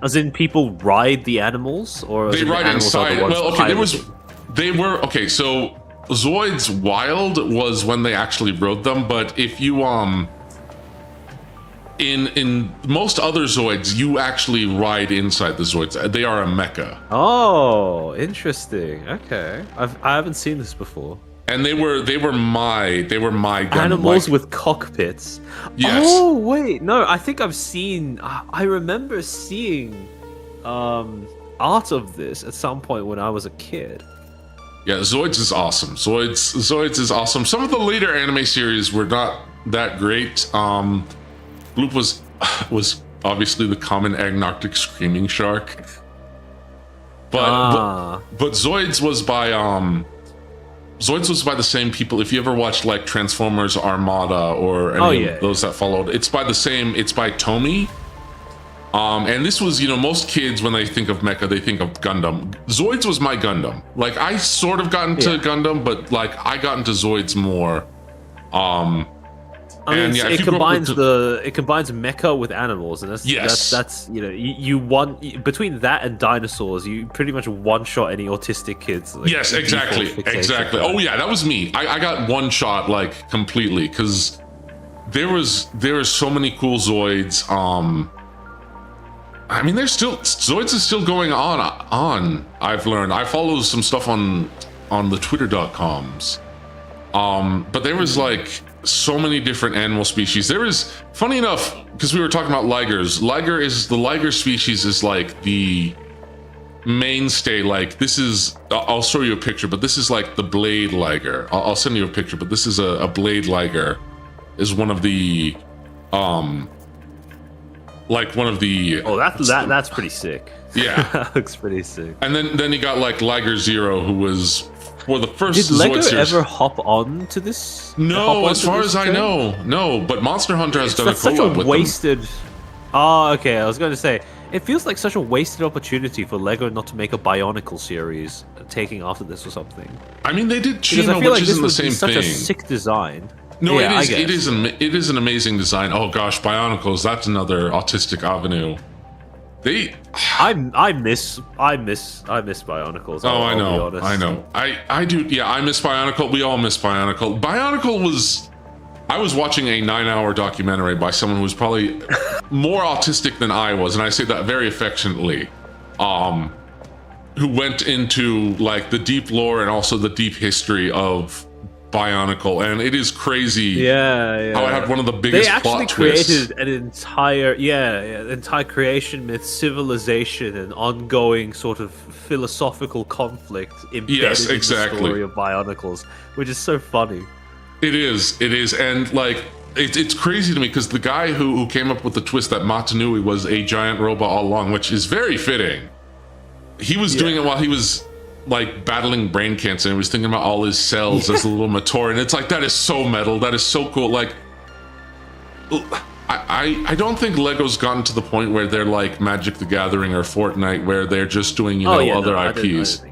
As in people ride the animals, or they ride inside. Well, okay, so Zoids Wild was when they actually rode them, but if you in most other Zoids, you actually ride inside the Zoids. They are a mecha. Oh, interesting. Okay, I haven't seen this before. And they were my Gundam, animals with cockpits. Yes. Oh wait, no, I think I remember seeing art of this at some point when I was a kid. Yeah, Zoids is awesome. Zoids is awesome. Some of the later anime series were not that great. Bloop was obviously the common agnostic screaming shark. But Zoids was by the same people. If you ever watched like Transformers Armada or any of those that followed, it's by Tomy. And this was, most kids, when they think of mecha, they think of Gundam. Zoids was my Gundam. Like, I sort of got into Gundam, but like I got into Zoids more. It combines mecha with animals, and that's you want, between that and dinosaurs, you pretty much one shot any autistic kids. Like, yes, exactly. Oh yeah, that was me. I got one shot like completely, because there was so many cool Zoids. I mean, Zoids is still going on. I've learned. I follow some stuff on the Twitter.coms. But there was like so many different animal species. There is, funny enough, because we were talking about ligers. The liger species is like the mainstay. Like, this is, I'll show you a picture, but this is like the blade liger. I'll send you a picture, but this is a blade liger. Is one of the that's pretty sick. Yeah. That looks pretty sick. And then you got like Liger Zero, who was for the first. Did Lego Zoid series. ever hop on to this? No, as far as I know, no. But Monster Hunter has done a collab with wasted. Oh, okay. I was going to say, it feels like such a wasted opportunity for Lego not to make a Bionicle series taking after this or something. I mean, they did Chima, which isn't the same thing. Such a sick design. No, it is an amazing design. Oh gosh, Bionicles, that's another autistic avenue. I miss Bionicles. I know. I do. Yeah, I miss Bionicle. We all miss Bionicle. Bionicle was. I was watching a 9-hour documentary by someone who was probably more autistic than I was, and I say that very affectionately. who went into like the deep lore and also the deep history of Bionicle, and it is crazy. How it had one of the biggest plot twists. They actually created an entire creation myth, civilization, and ongoing sort of philosophical conflict embedded in the story of Bionicles, which is so funny. It is, and like it's crazy to me because the guy who came up with the twist that Matanui was a giant robot all along, which is very fitting. He was doing it while he was like battling brain cancer, and he was thinking about all his cells as a little Mator, and it's like, that is so metal, that is so cool. Like I don't think Lego's gotten to the point where they're like Magic the Gathering or Fortnite, where they're just doing other IPs.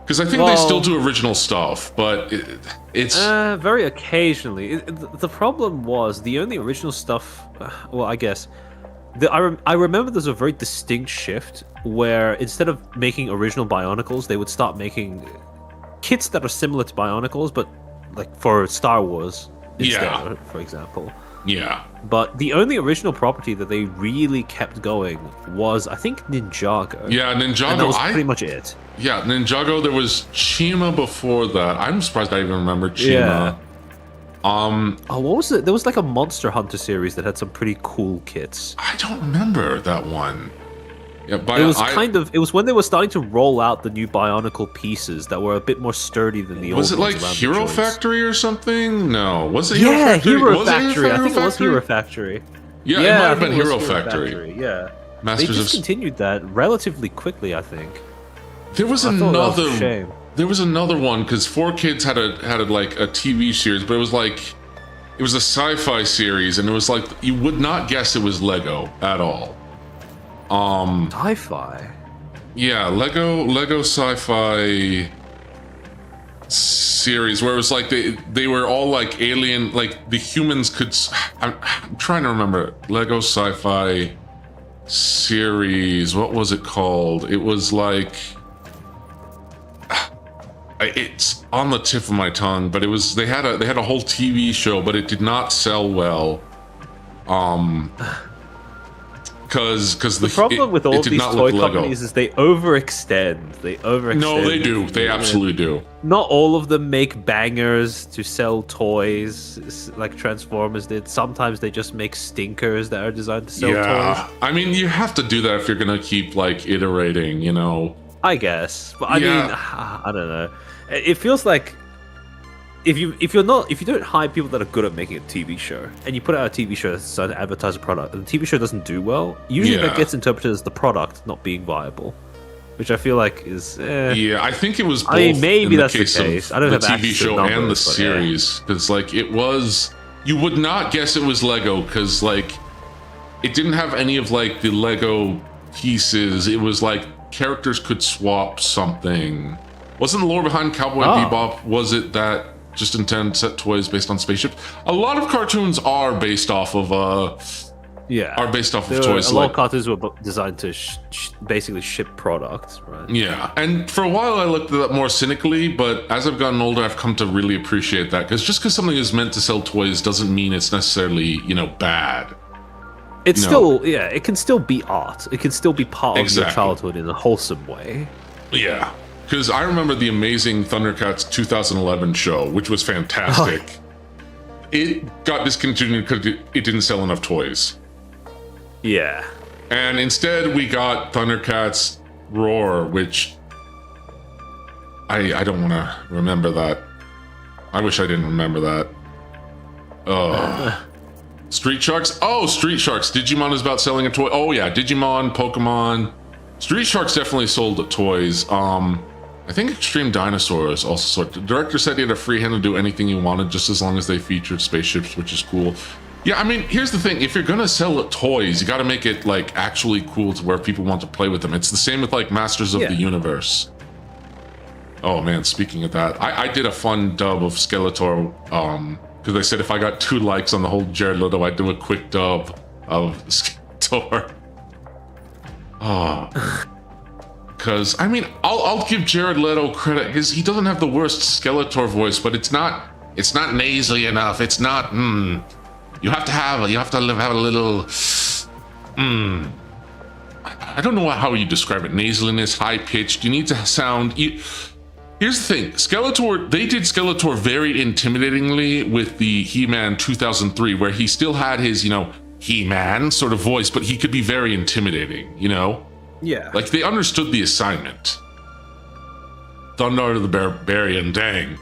Because I think they still do original stuff, but it's very occasionally. The problem was the only original stuff. Well, I guess I remember there's a very distinct shift where instead of making original Bionicles, they would start making kits that are similar to Bionicles, but like for Star Wars instead, for example. Yeah. But the only original property that they really kept going was, I think, Ninjago. Yeah, Ninjago. And that was pretty much it. Yeah, Ninjago. There was Chima before that. I'm surprised I even remember Chima. Yeah. What was it? There was like a Monster Hunter series that had some pretty cool kits. I don't remember that one. Yeah, it was when they were starting to roll out the new Bionicle pieces that were a bit more sturdy than the old ones. Was it like Hero Factory or something? No. Was it Hero Factory? Hero Factory. I think it was Hero Factory. Yeah, it might have been Hero Factory. Yeah. They discontinued that relatively quickly, I think. There was another. Shame. There was another one because 4Kids had a like a TV series, but it was a sci-fi series, and it was like you would not guess it was Lego at all. Sci-fi. Yeah, Lego sci-fi series where it was like they were all like alien, like the humans could. I'm trying to remember Lego sci-fi series. What was it called? It was like. It's on the tip of my tongue, but it was they had a whole TV show, but it did not sell well. Because the problem with all these toy companies is they overextend. No, they do. They absolutely do. Not all of them make bangers to sell toys like Transformers did. Sometimes they just make stinkers that are designed to sell toys. I mean, you have to do that if you're gonna keep like iterating, you know. I guess, but I mean, I don't know. It feels like if you don't hire people that are good at making a TV show and you put out a TV show that's designed to advertise a product and the TV show doesn't do well, usually that gets interpreted as the product not being viable, which I feel like is. Yeah, I think it was. Both I mean, maybe that's the case. I don't have the TV show numbers, and the series because like it was. You would not guess it was Lego because like it didn't have any of like the Lego pieces. It was like characters could swap something. Wasn't the lore behind Cowboy Bebop? Was it that just intended set toys based on spaceships? A lot of cartoons are based off of toys. A lot of cartoons were designed to basically ship products, right? Yeah, and for a while I looked at that more cynically, but as I've gotten older, I've come to really appreciate that because just because something is meant to sell toys doesn't mean it's necessarily bad. It's still, it can still be art. It can still be part of your childhood in a wholesome way. Yeah, because I remember the amazing Thundercats 2011 show, which was fantastic. It got discontinued because it didn't sell enough toys. Yeah. And instead we got Thundercats Roar, which I don't want to remember that. I wish I didn't remember that. Street Sharks? Oh, Street Sharks. Digimon is about selling a toy. Oh yeah, Digimon, Pokemon. Street Sharks definitely sold toys. I think Extreme Dinosaurs also sold. The director said he had a free hand to do anything he wanted just as long as they featured spaceships, which is cool. Yeah, I mean, here's the thing. If you're gonna sell toys, you gotta make it like actually cool to where people want to play with them. It's the same with like Masters of the Universe. Oh man, speaking of that, I did a fun dub of Skeletor, because they said if I got 2 likes on the whole Jared Leto, I'd do a quick dub of Skeletor. Because I mean, I'll give Jared Leto credit. He doesn't have the worst Skeletor voice, but it's not nasally enough. It's not. You have to have a little. I don't know how you describe it. Nasaliness, high pitched. You need to sound. Here's the thing, Skeletor. They did Skeletor very intimidatingly with the He-Man 2003, where he still had his, He-Man sort of voice, but he could be very intimidating. Yeah. Like they understood the assignment. Thunder the Barbarian, dang.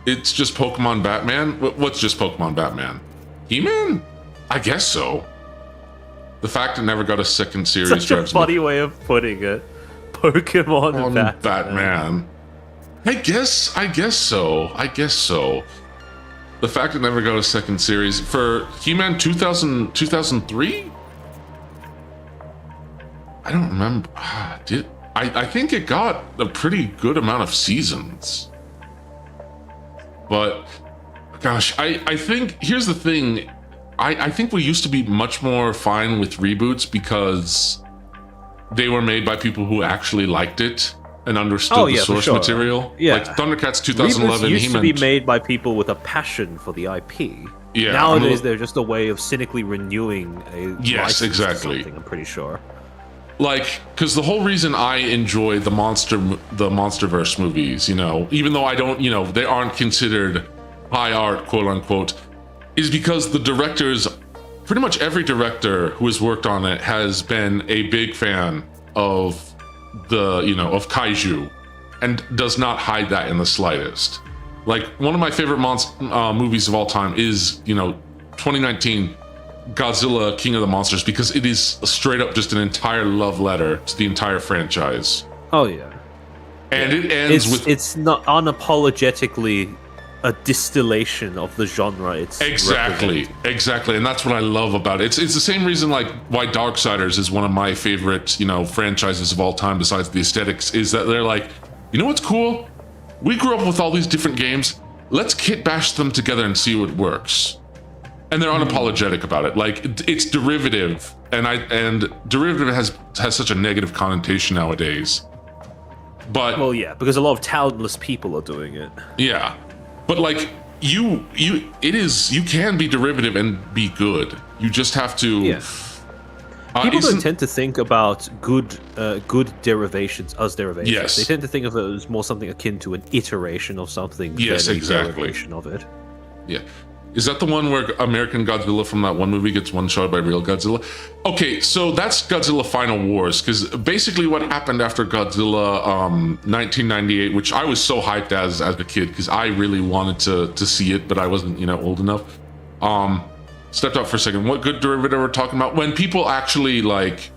It's just Pokemon Batman? What's just Pokemon Batman? He-Man? I guess so. The fact it never got a second series Such a funny way of putting it. Pokemon Batman. I guess so. The fact it never got a second series for He-Man 2003? I don't remember. I think it got a pretty good amount of seasons. But gosh, I think here's the thing. I think we used to be much more fine with reboots because they were made by people who actually liked it and understood the source material. Yeah. Like Thundercats 2011. Reboots used to be made by people with a passion for the IP. Yeah. Nowadays, they're just a way of cynically renewing a exactly. I'm pretty sure. Like, because the whole reason I enjoy the MonsterVerse movies, even though I don't, they aren't considered high art, quote unquote, is because the directors, pretty much every director who has worked on it has been a big fan of of kaiju, and does not hide that in the slightest. Like one of my favorite movies of all time is 2019 Godzilla King of the Monsters, because it is straight up just an entire love letter to the entire franchise. Oh yeah. And it ends it's not unapologetically a distillation of the genre it's exactly, and that's what I love about it. It's the same reason like why Darksiders is one of my favorite franchises of all time, besides the aesthetics, is that they're like, what's cool? We grew up with all these different games. Let's kit bash them together and see what works. And they're unapologetic about it. Like it's derivative, and derivative has such a negative connotation nowadays. But because a lot of talentless people are doing it. Yeah. But like you can be derivative and be good. You just have to. Yeah. People don't tend to think about good derivations as derivations. Yes. They tend to think of it as more something akin to an iteration of something. Yes, exactly. Derivation of it. Yeah. Is that the one where American Godzilla from that one movie gets one shot by real Godzilla? Okay, so that's Godzilla Final Wars, because basically what happened after Godzilla 1998, which I was so hyped as a kid, because I really wanted to see it, but I wasn't old enough. Stepped out for a second. What good derivative we're talking about? When people actually like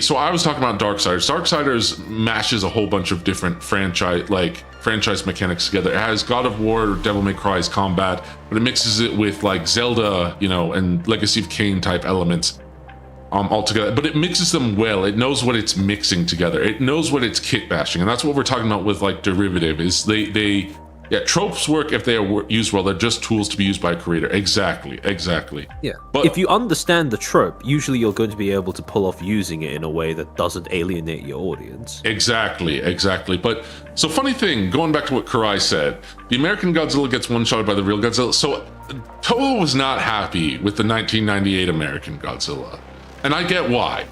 so I was talking about Darksiders. Darksiders mashes a whole bunch of different franchise mechanics together. It has God of War or Devil May Cry's combat, but it mixes it with like Zelda, and Legacy of Kain type elements all together. But it mixes them well. It knows what it's mixing together. It knows what it's kit bashing, and that's what we're talking about with like derivative. Is tropes work if they are used well. They're just tools to be used by a creator. Exactly. Yeah. But if you understand the trope, usually you're going to be able to pull off using it in a way that doesn't alienate your audience. Exactly. But so funny thing, going back to what Karai said, the American Godzilla gets one-shot by the real Godzilla. So Toho was not happy with the 1998 American Godzilla. And I get why.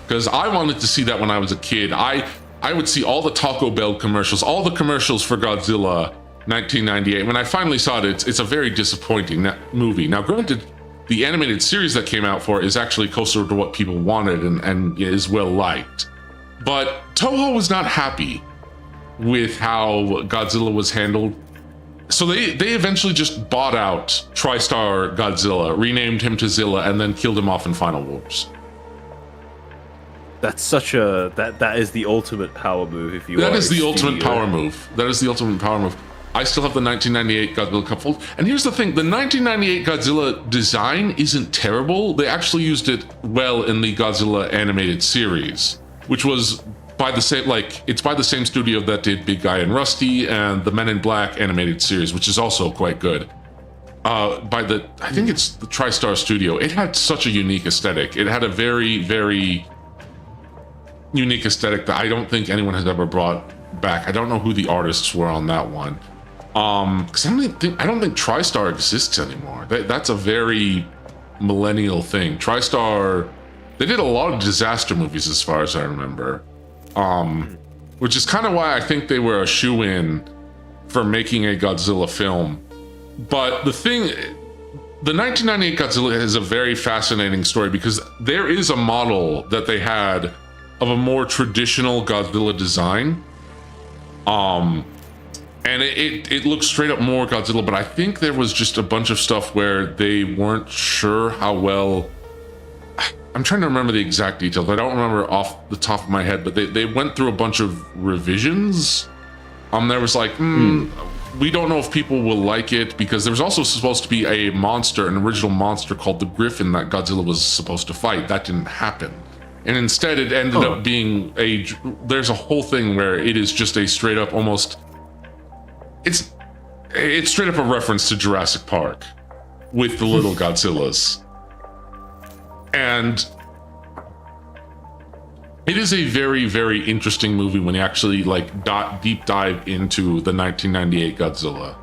Because I wanted to see that when I was a kid. I would see all the Taco Bell commercials, all the commercials for Godzilla 1998. When I finally saw it, it's a very disappointing movie. Now, granted, the animated series that came out for it is actually closer to what people wanted and is well liked. But Toho was not happy with how Godzilla was handled. So they eventually just bought out TriStar Godzilla, renamed him to Zilla, and then killed him off in Final Wars. That's such a that is the ultimate power move. If you that is the ultimate power move. That is the ultimate power move. I still have the 1998 Godzilla Cup fold. And here's the thing: the 1998 Godzilla design isn't terrible. They actually used it well in the Godzilla animated series, which was by the same studio that did Big Guy and Rusty and the Men in Black animated series, which is also quite good. I think it's the TriStar Studio. It had such a unique aesthetic. It had a very, very unique aesthetic that I don't think anyone has ever brought back. I don't know who the artists were on that one. Because I don't think TriStar exists anymore. That's a very millennial thing. TriStar, they did a lot of disaster movies as far as I remember, which is kind of why I think they were a shoo-in for making a Godzilla film. But the 1998 Godzilla is a very fascinating story because there is a model that they had of a more traditional Godzilla design. And it looks straight up more Godzilla, but I think there was just a bunch of stuff where they weren't sure how well. I'm trying to remember the exact details. I don't remember off the top of my head, but they went through a bunch of revisions. There was like, we don't know if people will like it, because there was also supposed to be a monster, an original monster called the Griffin that Godzilla was supposed to fight. That didn't happen. And instead it ended up being there's a whole thing where it is just a straight up almost, it's straight up a reference to Jurassic Park with the little Godzillas. And it is a very, very interesting movie when you actually like deep dive into the 1998 Godzilla.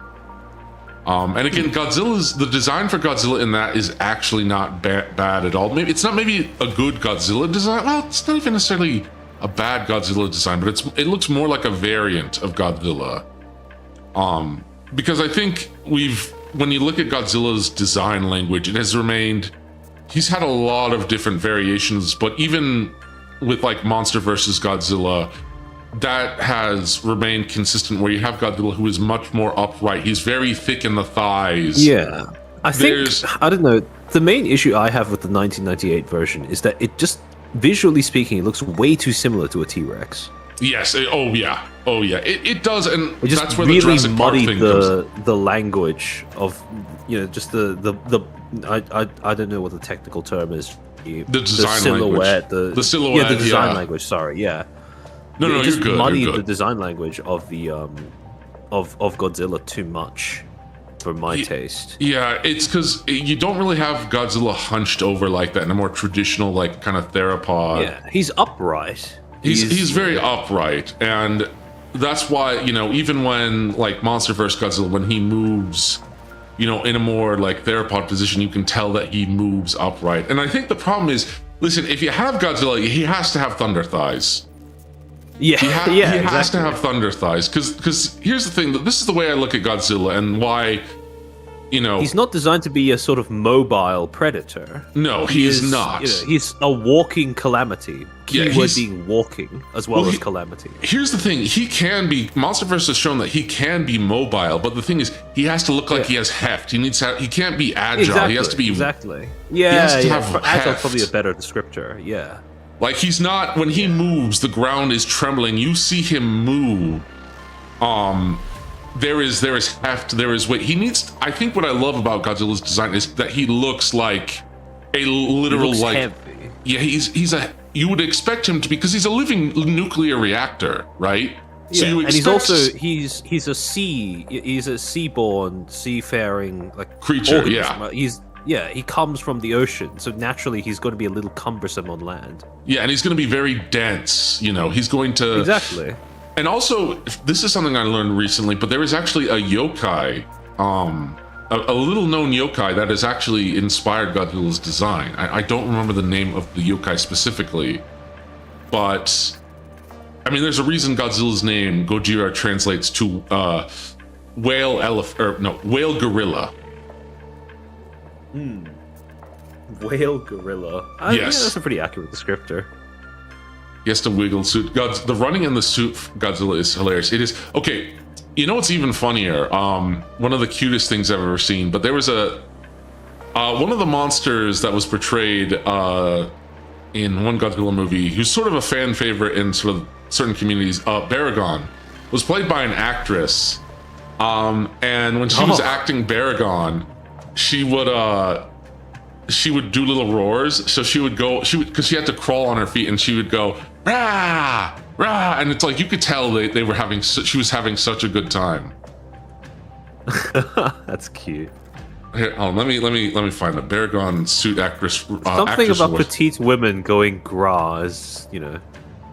And again, the design for Godzilla in that is actually not bad at all. Maybe it's not maybe a good Godzilla design. Well, it's not even necessarily a bad Godzilla design, but it looks more like a variant of Godzilla. Because I think when you look at Godzilla's design language, it has remained, he's had a lot of different variations, but even with like Monster vs. Godzilla, that has remained consistent, where you have Godzilla who is much more upright. He's very thick in the thighs. Yeah. I don't know, the main issue I have with the 1998 version is that it just, visually speaking, it looks way too similar to a T-Rex. Yes. Oh yeah. It does, and it just that's where really the Jurassic Park thing comes. the language of, just the I don't know what the technical term is. The design silhouette, language. The silhouette. The design language. Sorry. Yeah. No, you're good. Muddied the design language of the of Godzilla too much for my taste. Yeah, it's because you don't really have Godzilla hunched over like that in a more traditional, like, kind of theropod. Yeah, he's upright. He's very upright, and that's why, even when like Monster vs. Godzilla, when he moves, in a more like theropod position, you can tell that he moves upright. And I think the problem is, listen, if you have Godzilla, he has to have thunder thighs. Yeah, he has to have thunder thighs, because here's the thing, that this is the way I look at Godzilla and why, he's not designed to be a sort of mobile predator. No, he is not. He's a walking calamity. Keyword being walking as well as calamity. Here's the thing, he can be, Monsterverse has shown that he can be mobile, but the thing is, he has to look like he has heft. He can't be agile. Exactly, he has to be Yeah, he has to have agile probably a better descriptor. Yeah. Like, he's not, when he moves, the ground is trembling. You see him move. There is heft, there is weight. I think what I love about Godzilla's design is that he looks like a literal, like, heavy. Yeah, you would expect him to be, because he's a living nuclear reactor, right? So and he's also he's a seaborne, seafaring, like, creature. Organism. He comes from the ocean, so naturally he's going to be a little cumbersome on land. Yeah, and he's going to be very dense, he's going to... Exactly. And also, this is something I learned recently, but there is actually a yokai, a little-known yokai that has actually inspired Godzilla's design. I don't remember the name of the yokai specifically, but... I mean, there's a reason Godzilla's name, Gojira, translates to whale gorilla. Whale gorilla. Yes. Yeah, that's a pretty accurate descriptor. He has to wiggle suit. The running in the suit for Godzilla is hilarious. It is okay. You know what's even funnier? One of the cutest things I've ever seen. But there was one of the monsters that was portrayed in one Godzilla movie, who's sort of a fan favorite in sort of certain communities. Baragon was played by an actress, and when she was acting Baragon, she would do little roars. So because she had to crawl on her feet, and she would go rah rah, and it's like you could tell they were she was having such a good time. That's cute. Here, let me find the Baragon suit actress. Something about petite women going gra is,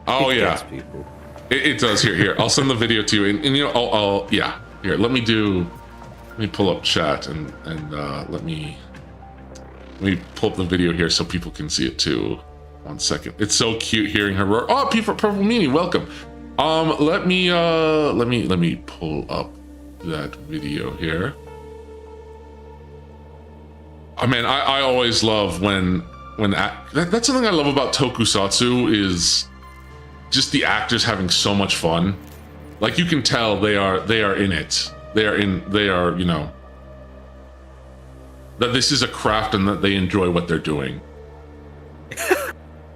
Oh yeah, people. It does. Here. I'll send the video to you, and I'll here. Let me pull up chat and let me. Let me pull up the video here so people can see it too. 1 second. It's so cute hearing her roar. Oh, Purple Meanie, welcome. Let me pull up that video here. I mean, I always love when that's something I love about tokusatsu is just the actors having so much fun. Like you can tell they are in it. They are, you know, that this is a craft and that they enjoy what they're doing.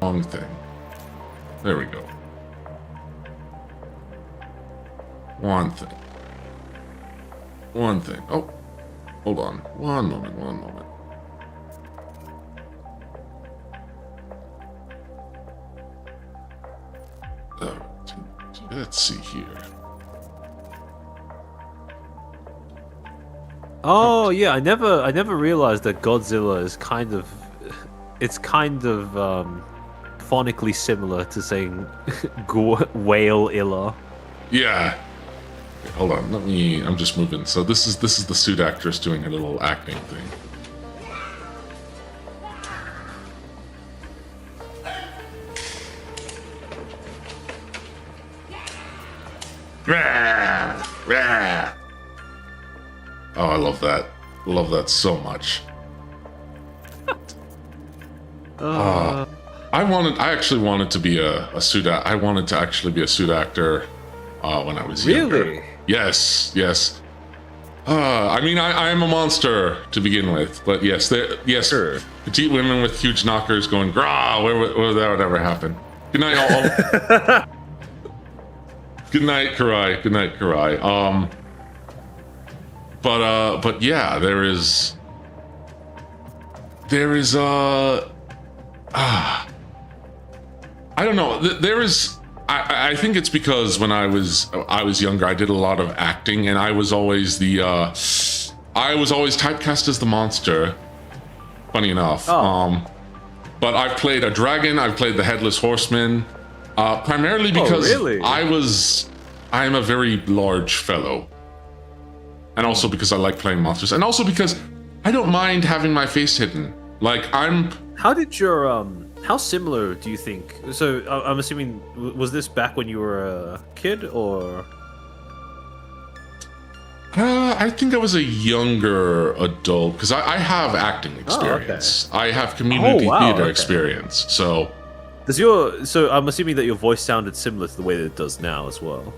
Wrong thing. There we go. One thing. Oh, hold on. One moment. Let's see here. Oh yeah, I never realized that Godzilla is kind of phonically similar to saying whale illa. Yeah. Okay, hold on, I'm just moving. So this is the suit actress doing a little acting thing. Rah, rah. Oh, I love that. Love that so much. I actually wanted to be a suit. I wanted to actually be a suit actor when I was younger. Really? Yes. I mean, I am a monster to begin with, but yes, Sure. Petite women with huge knockers going grah. Where that would ever happen. Good night, all. Good night, Karai. But yeah, there is I don't know. There is. I think it's because when I was younger, I did a lot of acting, and I was always typecast as the monster. Funny enough. Oh. But I've played a dragon. I've played the headless horseman. Primarily because I am a very large fellow, and also because I like playing monsters, and also because I don't mind having my face hidden. Like How similar do you think? So I'm assuming, was this back when you were a kid, or? I think I was a younger adult because I have acting experience. Oh, okay. I have community theater okay. experience. So I'm assuming that your voice sounded similar to the way that it does now as well.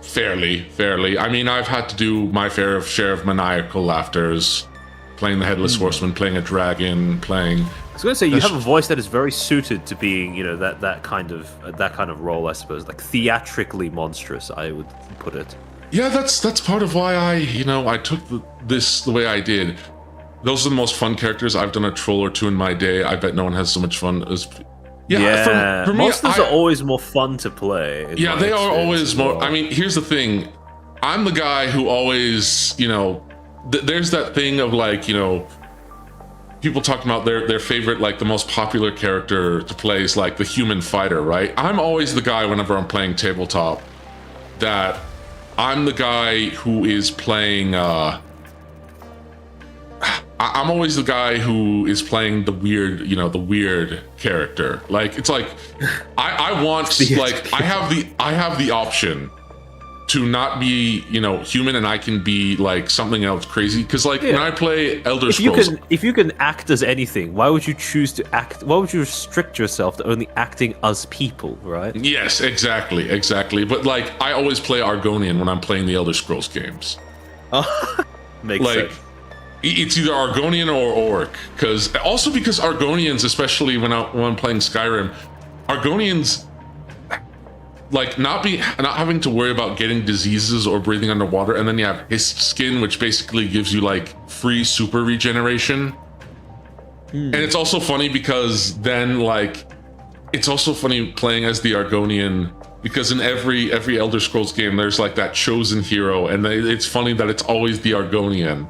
Fairly. I mean, I've had to do my fair share of maniacal laughters, playing the headless horseman, playing a dragon, playing. I was going to say you have a voice that is very suited to being, you know, that kind of role, I suppose, like theatrically monstrous, I would put it. Yeah, that's part of why I took this the way I did. Those are the most fun characters. I've done a troll or two in my day. I bet no one has so much fun as. Yeah, for me, monsters are always more fun to play. Yeah, they are always more. I mean, here's the thing. I'm the guy who always, there's that thing of like, people talking about their favorite, like the most popular character to play is like the human fighter, right? I'm always the guy whenever I'm playing tabletop that I'm the guy who is playing. I'm always the guy who is playing the weird character. Like it's like I want like I have the option to not be human, and I can be like something else crazy. Because like when I play Elder Scrolls, if you can act as anything, why would you choose to act? Why would you restrict yourself to only acting as people, right? Yes, exactly. But like I always play Argonian when I'm playing the Elder Scrolls games. Makes sense. It's either Argonian or Orc, because Argonians, especially when I'm playing Skyrim, Argonians like not having to worry about getting diseases or breathing underwater, and then you have his skin, which basically gives you like free super regeneration. And it's also funny because then like it's also funny playing as the Argonian, because in every Elder Scrolls game there's like that chosen hero, and it's funny that it's always the Argonian,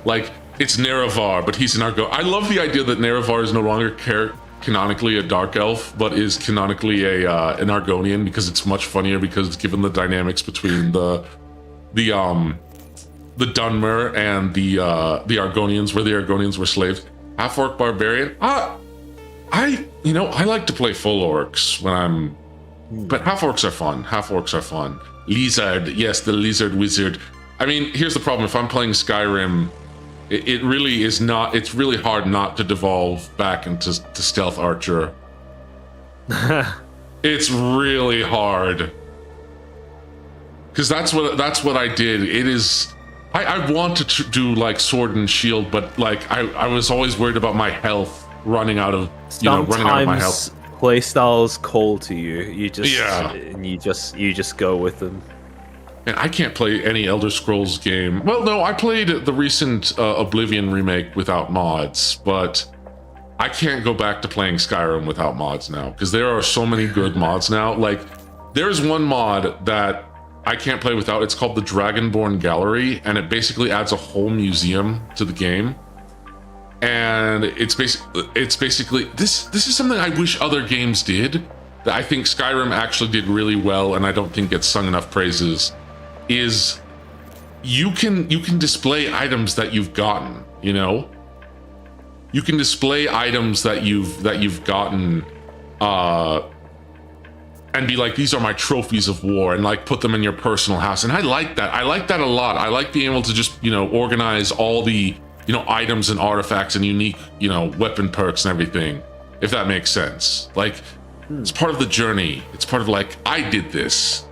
like it's Nerevar, but he's an Argonian. I love the idea that Nerevar is no longer canonically a dark elf, but is canonically an Argonian, because it's much funnier, because given the dynamics between the Dunmer and the Argonians, where the Argonians were slaves. Half-orc barbarian. I like to play full orcs when I'm, but half-orcs are fun. Half-orcs are fun. Lizard, yes, the lizard wizard. I mean, here's the problem. If I'm playing Skyrim, it really is not. It's really hard not to devolve back into stealth archer. It's really hard because that's what I did. It is. I wanted to do like sword and shield, but like I was always worried about my health running out of running out of my health. Playstyles call to you. You just go with them. And I can't play any Elder Scrolls game. Well, no, I played the recent Oblivion remake without mods, but I can't go back to playing Skyrim without mods now because there are so many good mods now. Like, there's one mod that I can't play without. It's called the Dragonborn Gallery, and it basically adds a whole museum to the game. And it's basically this is something I wish other games did that I think Skyrim actually did really well, and I don't think gets sung enough praises. Is you can display items that you've gotten, you can display items that you've gotten and be like, these are my trophies of war, and like put them in your personal house. And I like that a lot. I like being able to just organize all the items and artifacts and unique weapon perks and everything, if that makes sense. Like, it's part of the journey. It's part of like, I did this.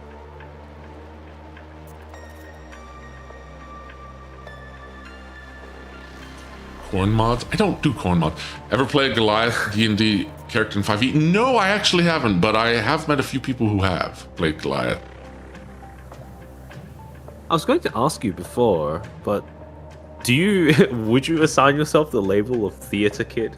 Corn mods? I don't do corn mods. Ever play a Goliath D&D character in 5e? No, I actually haven't, but I have met a few people who have played Goliath. I was going to ask you before, but would you assign yourself the label of theater kid?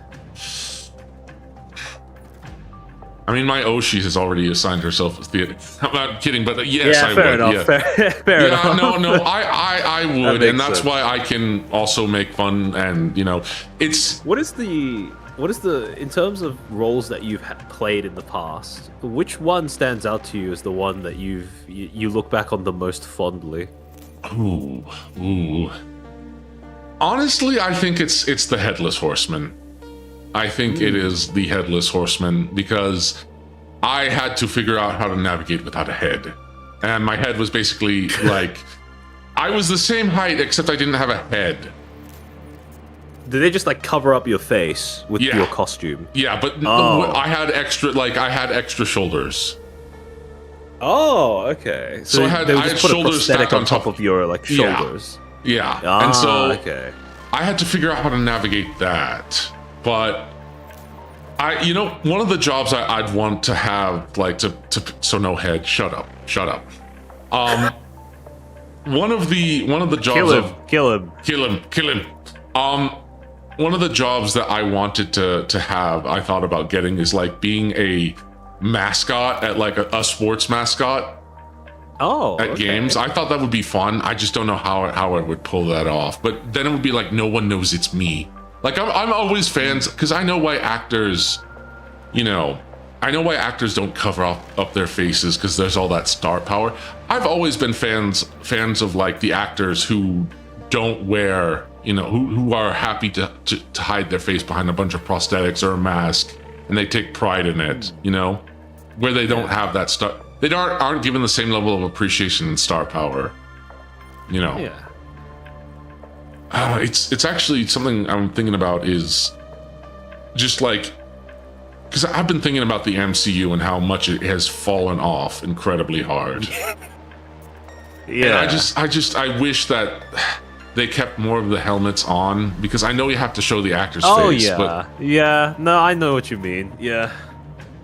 I mean, my Oshi has already assigned herself as theater. I'm not kidding, but yes, I would. Enough, yeah, fair enough. No, I would, and that's sense. why I can also make fun. And it's what is the in terms of roles that you've played in the past? Which one stands out to you as the one that you look back on the most fondly? Ooh. Honestly, I think it's the Headless Horseman. I think it is the Headless Horseman because I had to figure out how to navigate without a head. And my head was basically like, I was the same height except I didn't have a head. Did they just like cover up your face with your costume? Yeah, but I had extra shoulders. Oh, okay. So I had shoulders stacked on top of your like shoulders. Yeah. And so okay. I had to figure out how to navigate that. But one of the jobs I'd want to have, like, so no head. Shut up. One of the jobs kill him. One of the jobs that I wanted to have, I thought about getting, is like being a mascot at like a sports mascot. At games. I thought that would be fun. I just don't know how I would pull that off. But then it would be like no one knows it's me. Like, I'm always fans, because I know why actors, don't cover up their faces, because there's all that star power. I've always been fans of, like, the actors who don't wear, who are happy to hide their face behind a bunch of prosthetics or a mask, and they take pride in it, where they don't have that star. They aren't given the same level of appreciation and star power, Yeah. It's actually something I'm thinking about, is just like, because I've been thinking about the MCU and how much it has fallen off incredibly hard. Yeah. And I wish that they kept more of the helmets on, because I know you have to show the actor's face. Oh yeah, but no, I know what you mean. Yeah.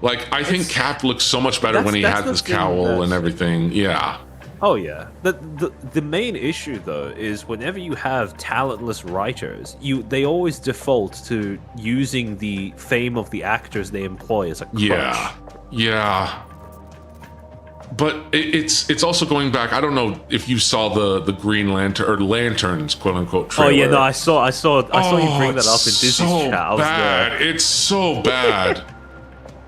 Like, I think Cap looks so much better when he had this cowl and everything. Yeah. Oh yeah. The main issue though is whenever you have talentless writers, they always default to using the fame of the actors they employ as a crutch. Yeah. But it's also going back. I don't know if you saw the Green Lantern, or Lanterns, quote unquote, trailer. Oh yeah, no, I saw you bring that up in Disney's so chat. Bad. It's so bad.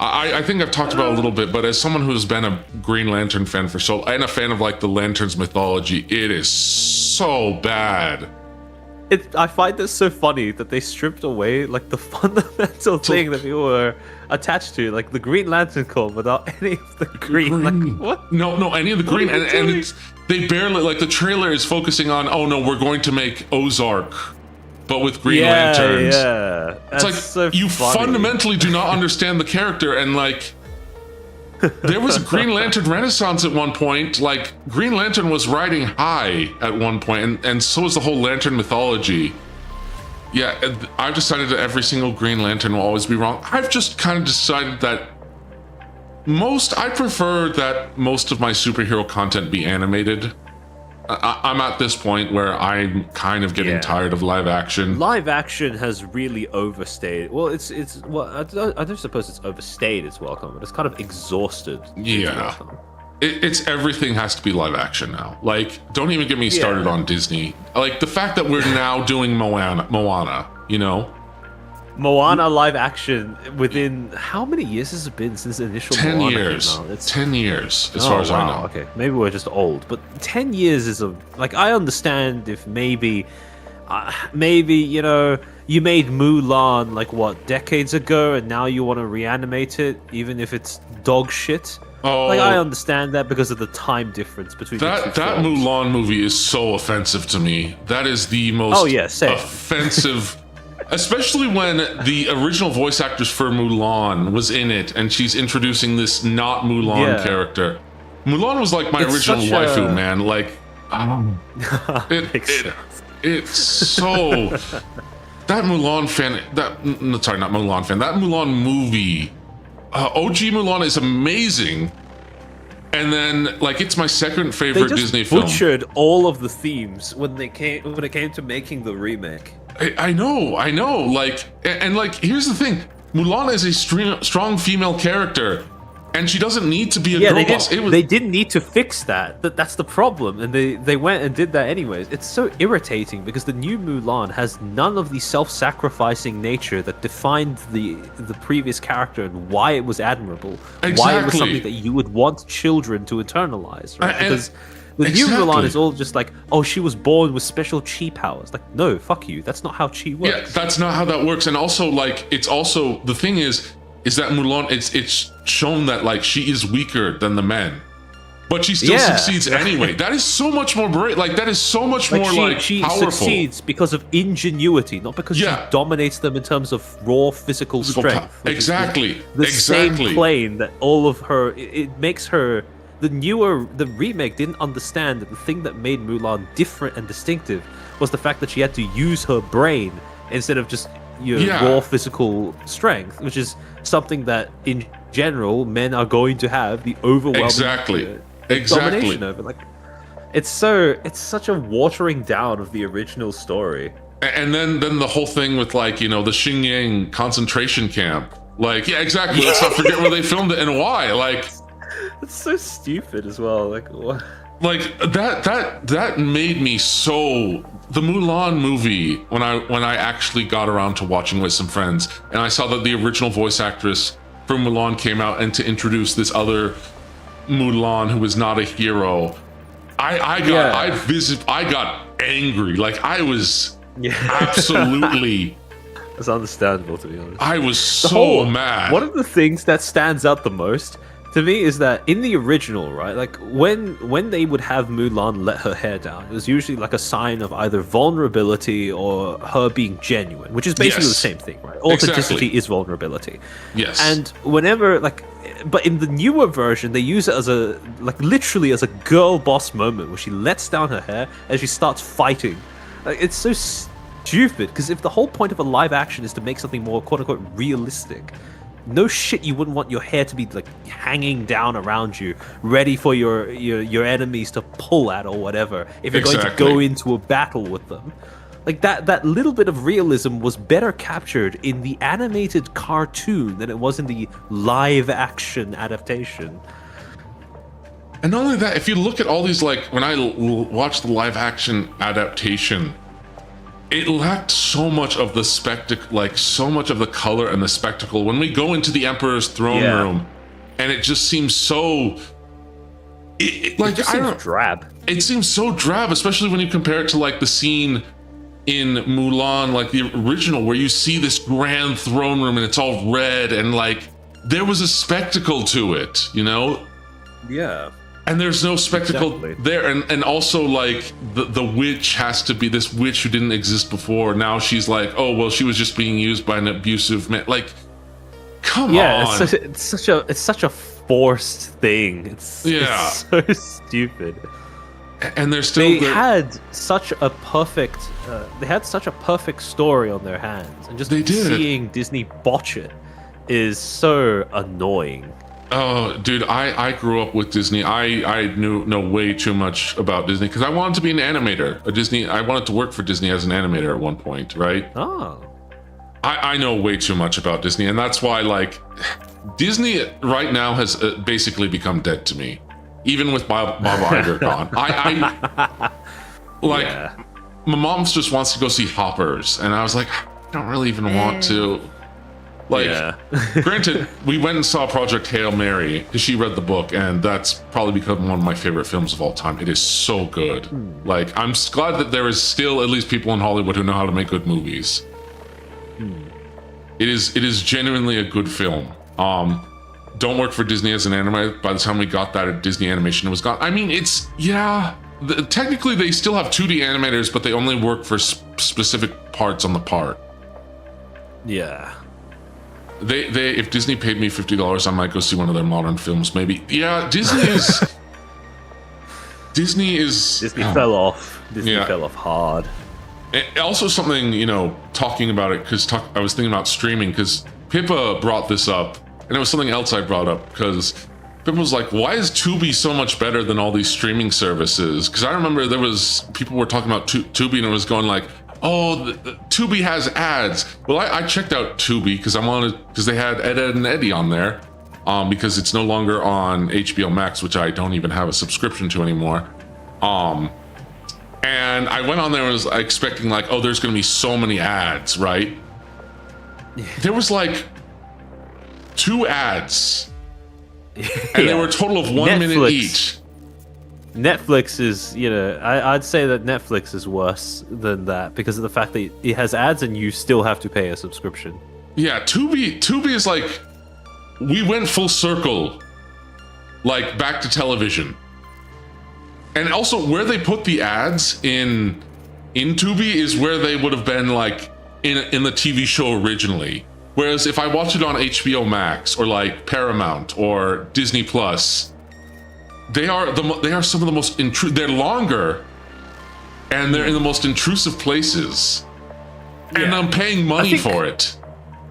I think I've talked about it a little bit, but as someone who's been a Green Lantern fan and a fan of like the Lanterns mythology, it is so bad. I find this so funny that they stripped away like the fundamental thing that people were attached to, like the Green Lantern Corps, without any of the green. Like, what? No, any of the green, and they barely, like, the trailer is focusing on, oh no, we're going to make Ozark, but with Green Lanterns. Yeah, it's like so you funny. fundamentally do not understand the character, and like. There was a Green Lantern renaissance at one point. Like, Green Lantern was riding high at one point, and so was the whole Lantern mythology. Yeah, I've decided that every single Green Lantern will always be wrong. I've just kind of decided that I prefer that most of my superhero content be animated. I'm at this point where I'm kind of getting tired of live action. Live action has really overstayed. Well, I don't suppose it's overstayed its welcome, but it's kind of exhausted. Yeah, it's everything has to be live action now. Like, don't even get me started on Disney. Like, the fact that we're now doing Moana, you know. Moana live action within how many years has it been since the initial 10 Moana years. came out? It's 10 years, as far as I know. Okay, maybe we're just old, but 10 years is like, I understand if maybe you know, you made Mulan like what, decades ago, and now you want to reanimate it, even if it's dog shit. Oh, like, I understand that because of the time difference between the two that films. Mulan movie is so offensive to me. That is the most offensive. Especially when the original voice actress for Mulan was in it, and she's introducing this not Mulan character. Mulan was like my original waifu, man. Like, it's so that Mulan fan. That Mulan movie. OG Mulan is amazing. And then, like, it's my second favorite Disney film. They just butchered all of the themes when it came to making the remake. I know. Like, and like, here's the thing: Mulan is a strong female character, and she doesn't need to be a girl boss. They didn't need to fix that. That's the problem, and they went and did that anyways. It's so irritating because the new Mulan has none of the self-sacrificing nature that defined the previous character and why it was admirable, why it was something that you would want children to internalize, right? Because the new Mulan is all just like, oh, she was born with special chi powers. Like, no, fuck you. That's not how chi works. Yeah, that's not how that works. And also, like, it's also, the thing is that Mulan, it's shown that, like, she is weaker than the men, but she still succeeds anyway. That is so much more brave. Like, that is so much more she powerful. Succeeds because of ingenuity, not because she dominates them in terms of raw physical strength. Exactly. The same plane that all of her, it makes her. The remake didn't understand that the thing that made Mulan different and distinctive was the fact that she had to use her brain instead of just raw physical strength, which is something that in general men are going to have the overwhelming domination over. Like, it's such a watering down of the original story. And then the whole thing with, like, you know, the Xinjiang concentration camp. Like, let's not forget where they filmed it and why. Like, it's so stupid as well. Like, what? Like, that made me so. The Mulan movie, when I actually got around to watching with some friends, and I saw that the original voice actress for Mulan came out and to introduce this other Mulan who was not a hero, I got angry. Like, I was absolutely. It's understandable, to be honest. I was so mad. One of the things that stands out the most to me is that in the original, right, like when they would have Mulan let her hair down, it was usually like a sign of either vulnerability or her being genuine, which is basically the same thing, right? Authenticity is vulnerability. Yes. And whenever, like, but in the newer version, they use it as literally as a girl boss moment where she lets down her hair and she starts fighting. Like, it's so stupid, because if the whole point of a live action is to make something more quote unquote realistic, no shit, you wouldn't want your hair to be like hanging down around you, ready for your enemies to pull at or whatever, if you're going to go into a battle with them. Like, that little bit of realism was better captured in the animated cartoon than it was in the live action adaptation. And not only that, if you look at all these, like, when I watched the live action adaptation, it lacked so much of the spectacle, like so much of the color and the spectacle. When we go into the Emperor's throne room, and it just seems so, it just seems drab. It seems so drab, especially when you compare it to, like, the scene in Mulan, like the original, where you see this grand throne room and it's all red and like there was a spectacle to it, you know? Yeah. And there's no spectacle Exactly. there. And also like the witch has to be this witch who didn't exist before. Now she's like, oh, well, she was just being used by an abusive man. Like, come on. It's such a forced thing. It's so stupid. And they're still they had such a perfect story on their hands, and just seeing Disney botch it is so annoying. Oh, dude, I grew up with Disney. I know way too much about Disney because I wanted to be an animator. I wanted to work for Disney as an animator at one point, right? Oh. I know way too much about Disney, and that's why, like, Disney right now has basically become dead to me. Even with Bob Iger gone. My mom just wants to go see Hoppers, and I was like, I don't really even want to. Like, granted, we went and saw Project Hail Mary because she read the book, and that's probably become one of my favorite films of all time. It is so good. Like, I'm glad that there is still at least people in Hollywood who know how to make good movies. It is genuinely a good film. Don't work for Disney as an animator. By the time we got that at Disney Animation, it was gone. I mean, technically they still have 2D animators, but they only work for specific parts on the part. Yeah. They if Disney paid me $50, I might go see one of their modern films, maybe. Yeah, Disney fell off. Disney fell off hard. And also something, you know, talking about it, because I was thinking about streaming, because Pippa brought this up, and it was something else I brought up, because Pippa was like, why is Tubi so much better than all these streaming services? Because I remember people were talking about Tubi, and it was going like, oh, Tubi has ads. Well, I checked out Tubi because they had Ed, and Eddie on there, because it's no longer on HBO Max, which I don't even have a subscription to anymore. And I went on there and was expecting like, oh, there's going to be so many ads, right? There was like 2 ads, and they were a total of 1 minute each. Netflix is, you know, I'd say that Netflix is worse than that because of the fact that it has ads and you still have to pay a subscription. Yeah, Tubi is like, we went full circle, like back to television. And also where they put the ads in Tubi is where they would have been like in the TV show originally. Whereas if I watch it on HBO Max or like Paramount or Disney Plus, they are some of the most they're longer and they're in the most intrusive places. And I'm paying money for it.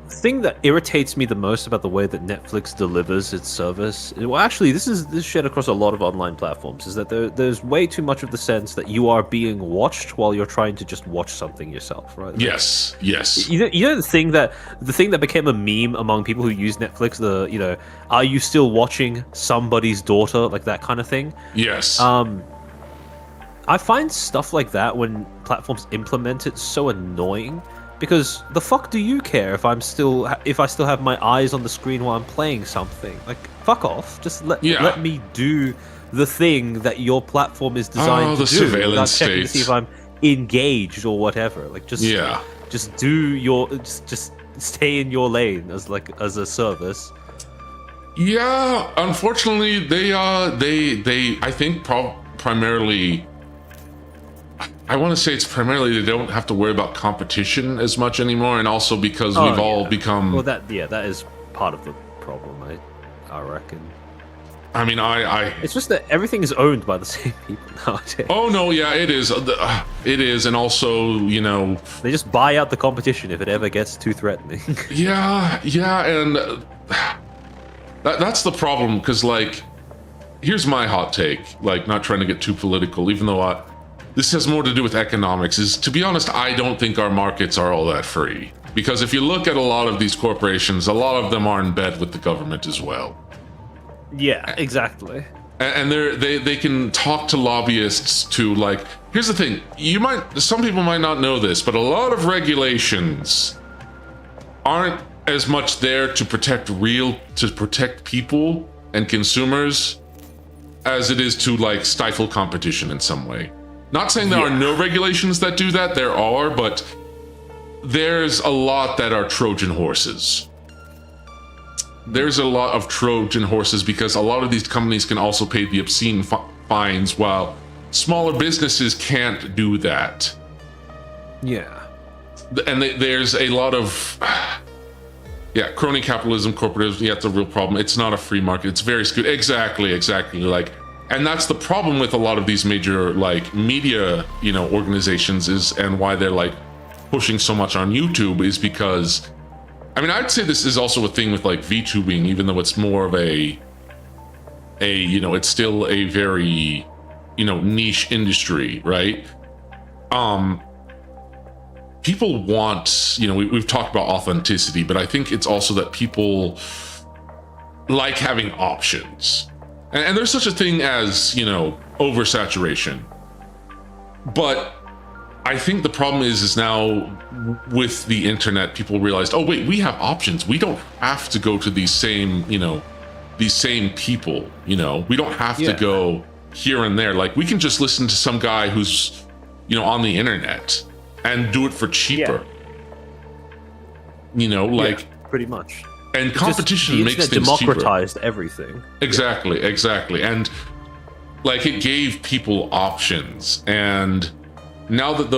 The thing that irritates me the most about the way that Netflix delivers its service, well, actually, this is shared across a lot of online platforms, is that there's way too much of the sense that you are being watched while you're trying to just watch something yourself, right? Like, yes. You know the thing that became a meme among people who use Netflix, are you still watching somebody's daughter, like that kind of thing? Yes. I find stuff like that when platforms implement it so annoying. Because the fuck do you care if I still have my eyes on the screen while I'm playing something? Like, fuck off. Just let me do the thing that your platform is designed to do. Surveillance without checking to see if I'm engaged or whatever. Like, just stay in your lane as a service. Yeah, unfortunately, they I think primarily. I want to say it's primarily they don't have to worry about competition as much anymore, and also because we've all become. Well, that is part of the problem, I reckon. I mean, It's just that everything is owned by the same people nowadays. Oh no, yeah, it is. It is, and also, you know, they just buy out the competition if it ever gets too threatening. yeah, and that's the problem. Because, like, here's my hot take. Like, not trying to get too political, even though this has more to do with economics. Is, to be honest, I don't think our markets are all that free. Because if you look at a lot of these corporations, a lot of them are in bed with the government as well. Yeah, exactly. And they can talk to lobbyists to, like, here's the thing. Some people might not know this, but a lot of regulations aren't as much there to protect people and consumers as it is to, like, stifle competition in some way. Not saying there are no regulations that do that. There are, but there's a lot that are Trojan horses. There's a lot of Trojan horses because a lot of these companies can also pay the obscene fines, while smaller businesses can't do that. Yeah. And there's a lot of crony capitalism, corporatism. Yeah, it's a real problem. It's not a free market. It's very skewed. Exactly. Like, and that's the problem with a lot of these major like media, organizations and why they're like pushing so much on YouTube is because, I mean, I'd say this is also a thing with like VTubing, even though it's more of it's still a very, niche industry, right? People want, we've talked about authenticity, but I think it's also that people like having options. And there's such a thing as, oversaturation. But I think the problem is now with the internet, people realized, oh, wait, we have options. We don't have to go to these same, these same people, we don't have to go here and there. Like, we can just listen to some guy who's, on the internet and do it for cheaper. Pretty much. And competition makes things democratized cheaper. Everything. Exactly. And like, it gave people options. And now that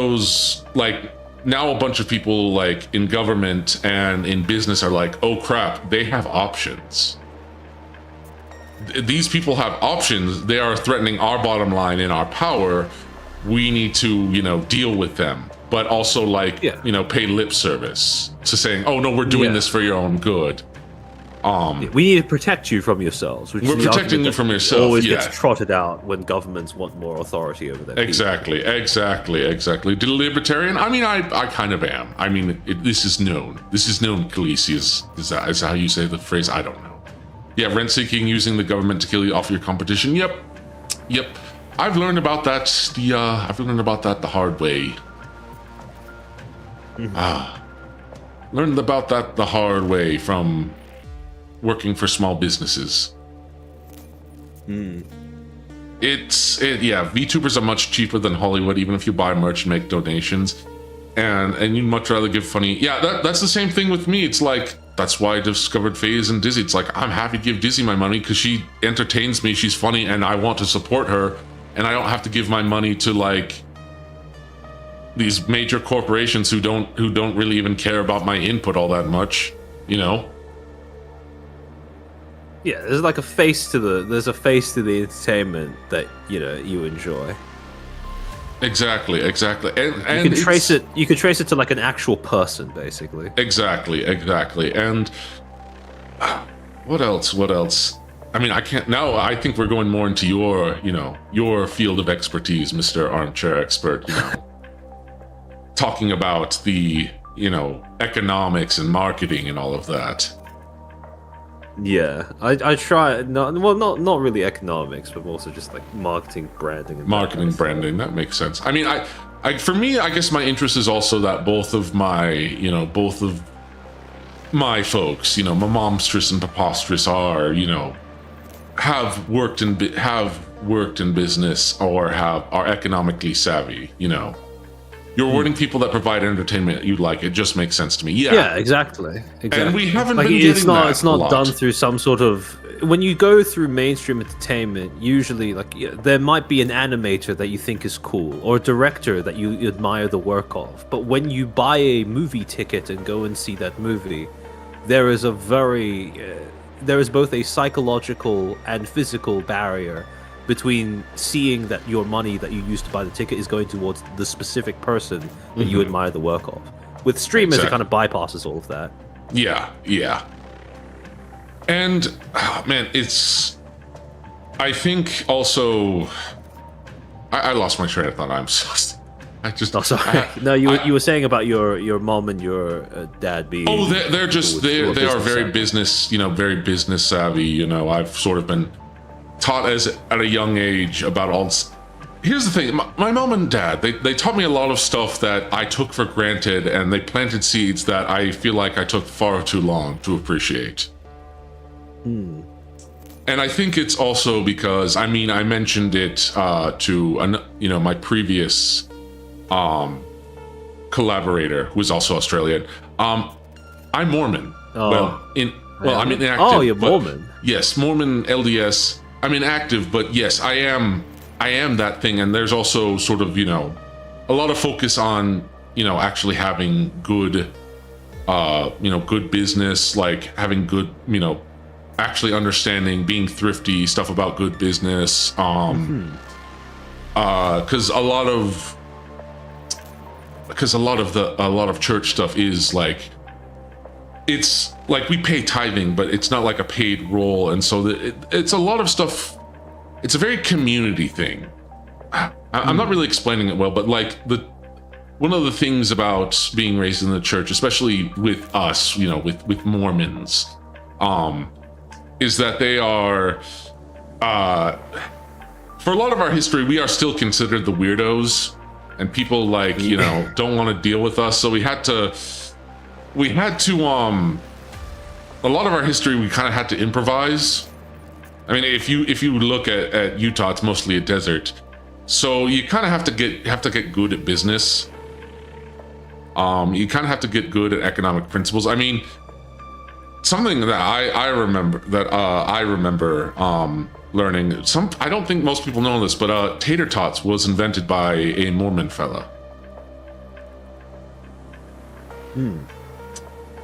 now a bunch of people like in government and in business are like, oh crap, they have options. These people have options. They are threatening our bottom line and our power. We need to, deal with them. But also pay lip service to saying, oh no, we're doing this for your own good. We need to protect you from yourselves. We're protecting you from yourself. Always gets trotted out when governments want more authority over them. Exactly. Did a libertarian? I mean, I kind of am. I mean, this is known. This is known. Khaleesi is that how you say the phrase? I don't know. Yeah, rent seeking, using the government to kill you off your competition. Yep. I've learned about that. The hard way. Learned about that the hard way from working for small businesses. VTubers are much cheaper than Hollywood, even if you buy merch and make donations. And you'd much rather give funny. Yeah, that's the same thing with me. It's like, that's why I discovered FaZe and Dizzy. It's like, I'm happy to give Dizzy my money because she entertains me, she's funny, and I want to support her. And I don't have to give my money to like these major corporations who don't really even care about my input all that much, Yeah, there's like a face to the entertainment that you enjoy. Exactly. And you can trace it. You can trace it to like an actual person, basically. Exactly. And what else? I mean, I can't now. I think we're going more into your field of expertise, Mr. Armchair Expert. Talking about the economics and marketing and all of that. Yeah, I try. Not really economics, but also just like marketing, branding. And branding. That makes sense. I mean, I for me, I guess my interest is also that both of my folks, my momstress and preposterous are, have worked in business or are economically savvy. You're awarding people that provide entertainment you like. It just makes sense to me. Yeah, exactly. And we haven't been getting that. It's not done through some sort of. When you go through mainstream entertainment, usually there might be an animator that you think is cool or a director that you admire the work of. But when you buy a movie ticket and go and see that movie, there is both a psychological and physical barrier between seeing that your money that you used to buy the ticket is going towards the specific person that you admire the work of. With streamers, it kind of bypasses all of that. Yeah. And, man, I think also... I lost my train of thought. I'm so... sorry. You were saying about your mom and your dad being... Oh, they are very business, very business savvy. I've sort of been taught at a young age about all. Here's the thing, my mom and dad, they taught me a lot of stuff that I took for granted, and they planted seeds that I feel like I took far too long to appreciate. And I think it's also because, I mean, I mentioned it to my previous collaborator, who is also Australian. I'm Mormon. Oh. I'm inactive. Oh, you're Mormon. Yes, Mormon LDS. I'm inactive, but yes, I am that thing. And there's also sort of, a lot of focus on, actually having good, good business, like having good, actually understanding, being thrifty, stuff about good business. Because a lot of church stuff is like, it's like we pay tithing, but it's not like a paid role, and so it's a lot of stuff. It's a very community thing. I'm not really explaining it well, but like one of the things about being raised in the church, especially with us, with Mormons, is that they are, for a lot of our history, we are still considered the weirdos, and people like, don't want to deal with us. So we had to, a lot of our history, we kind of had to improvise. I mean, if you look at Utah, it's mostly a desert. So you kind of have to get good at business. You kind of have to get good at economic principles. I mean, something that I remember learning. I don't think most people know this, but tater tots was invented by a Mormon fella.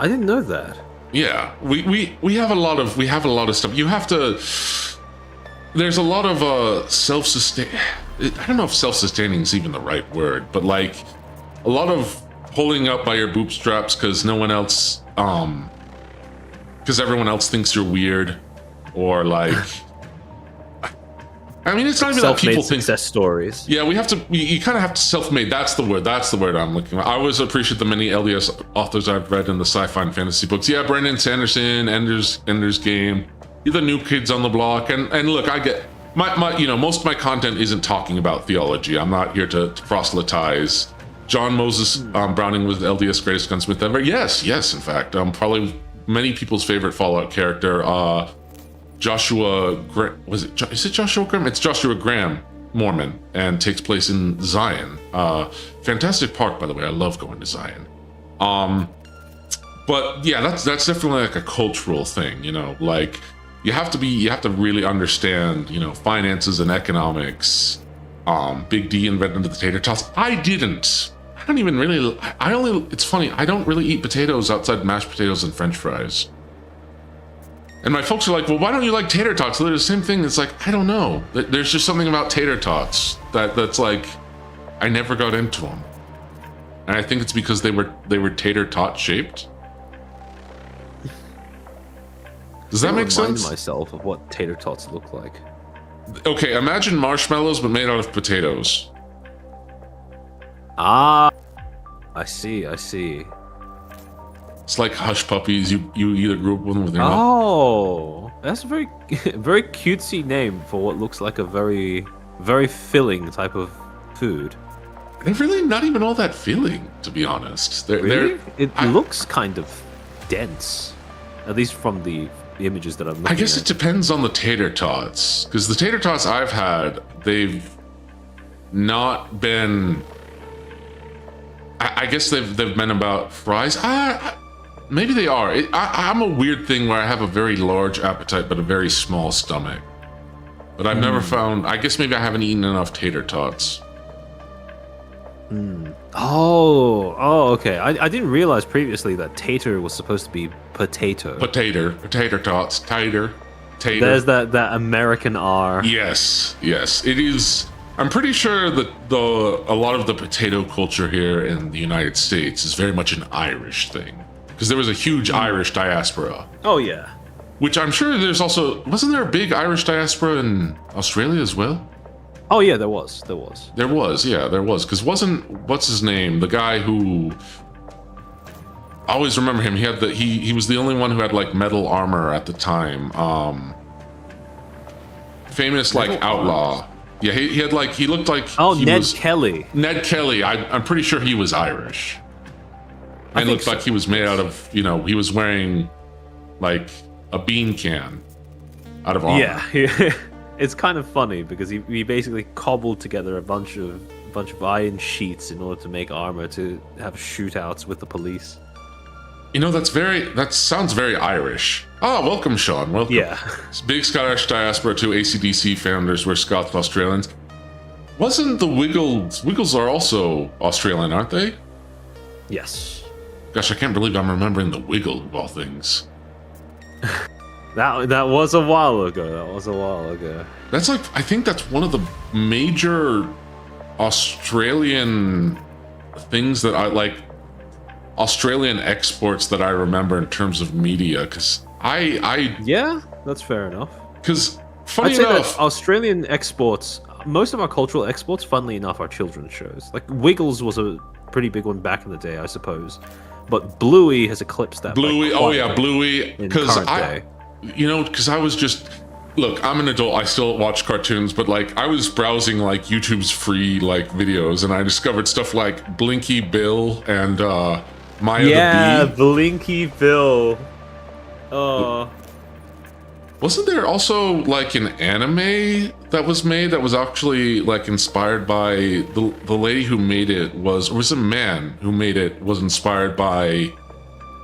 I didn't know that. Yeah, we have a lot of stuff. You have to. There's a lot of self-sustain. I don't know if self-sustaining is even the right word, but like a lot of pulling up by your bootstraps because no one else, because everyone else thinks you're weird, or like. I mean, it's not even that people think success stories. Yeah, you kind of have to self-made. That's the word I'm looking at. I always appreciate the many LDS authors I've read in the sci-fi and fantasy books. Yeah, Brandon Sanderson, Ender's Game. You're the new kids on the block. And look, I get my most of my content isn't talking about theology. I'm not here to proselytize. John Moses Browning was the LDS greatest gunsmith ever. Yes, in fact. Probably many people's favorite Fallout character. Joshua, is it Joshua Graham? It's Joshua Graham, Mormon, and takes place in Zion. Fantastic park, by the way. I love going to Zion. But yeah, that's definitely like a cultural thing, like you have to really understand, finances and economics. Big D invented the tater tots. It's funny, I don't really eat potatoes outside mashed potatoes and French fries. And my folks are like, well, why don't you like tater tots? They're the same thing. It's like, I don't know. There's just something about tater tots that's like, I never got into them. And I think it's because they were tater tot shaped. Does that make sense? I remind myself of what tater tots look like. Okay, imagine marshmallows but made out of potatoes. Ah, I see. It's like hush puppies. You either grew up with them with your mom. Oh, that's a very very cutesy name for what looks like a very very filling type of food. They're really not even all that filling, to be honest. It looks kind of dense, at least from the images that I'm looking at. I guess it depends on the tater tots, because the tater tots I've had, they've not been. I guess they've been about fries. Maybe they are. I'm a weird thing where I have a very large appetite but a very small stomach. But I've never found. I guess maybe I haven't eaten enough tater tots. Oh, okay. I didn't realize previously that tater was supposed to be potato. Potato tots. Tater. There's that American R. Yes. It is. I'm pretty sure that a lot of the potato culture here in the United States is very much an Irish thing. Because there was a huge Irish diaspora. Oh, yeah. Which I'm sure there's also... Wasn't there a big Irish diaspora in Australia as well? Oh, yeah, there was. There was. Because what's his name? The guy who... I always remember him. He was the only one who had, like, metal armor at the time. Famous, like, outlaw. Yeah, he looked like... Oh, Ned Kelly. Ned Kelly. I'm pretty sure he was Irish. And looked like he was made out of, he was wearing like a bean can. out of armor. Yeah, it's kind of funny because he basically cobbled together a bunch of iron sheets in order to make armor to have shootouts with the police. You know, that sounds very Irish. Ah, welcome, Sean. Welcome. Yeah. Big Scottish diaspora to AC/DC founders were Scots Australians. Wasn't the Wiggles? Wiggles are also Australian, aren't they? Yes. Gosh, I can't believe I'm remembering the Wiggle of all things. That was a while ago. That's like, I think that's one of the major Australian things that I like. Australian exports that I remember in terms of media, because yeah, that's fair enough. Because funny I'd say enough, that Australian exports, most of our cultural exports, funnily enough, are children's shows. Like Wiggles was a pretty big one back in the day, I suppose, but Bluey has eclipsed that. Bluey, oh yeah, Bluey, because because I was just. Look, I'm an adult. I still watch cartoons, but like I was browsing like YouTube's free like videos, and I discovered stuff like Blinky Bill and Maya the Bee. Blinky Bill. Wasn't there also like an anime that was made that was actually like inspired by the lady who made it was a man who made it was inspired by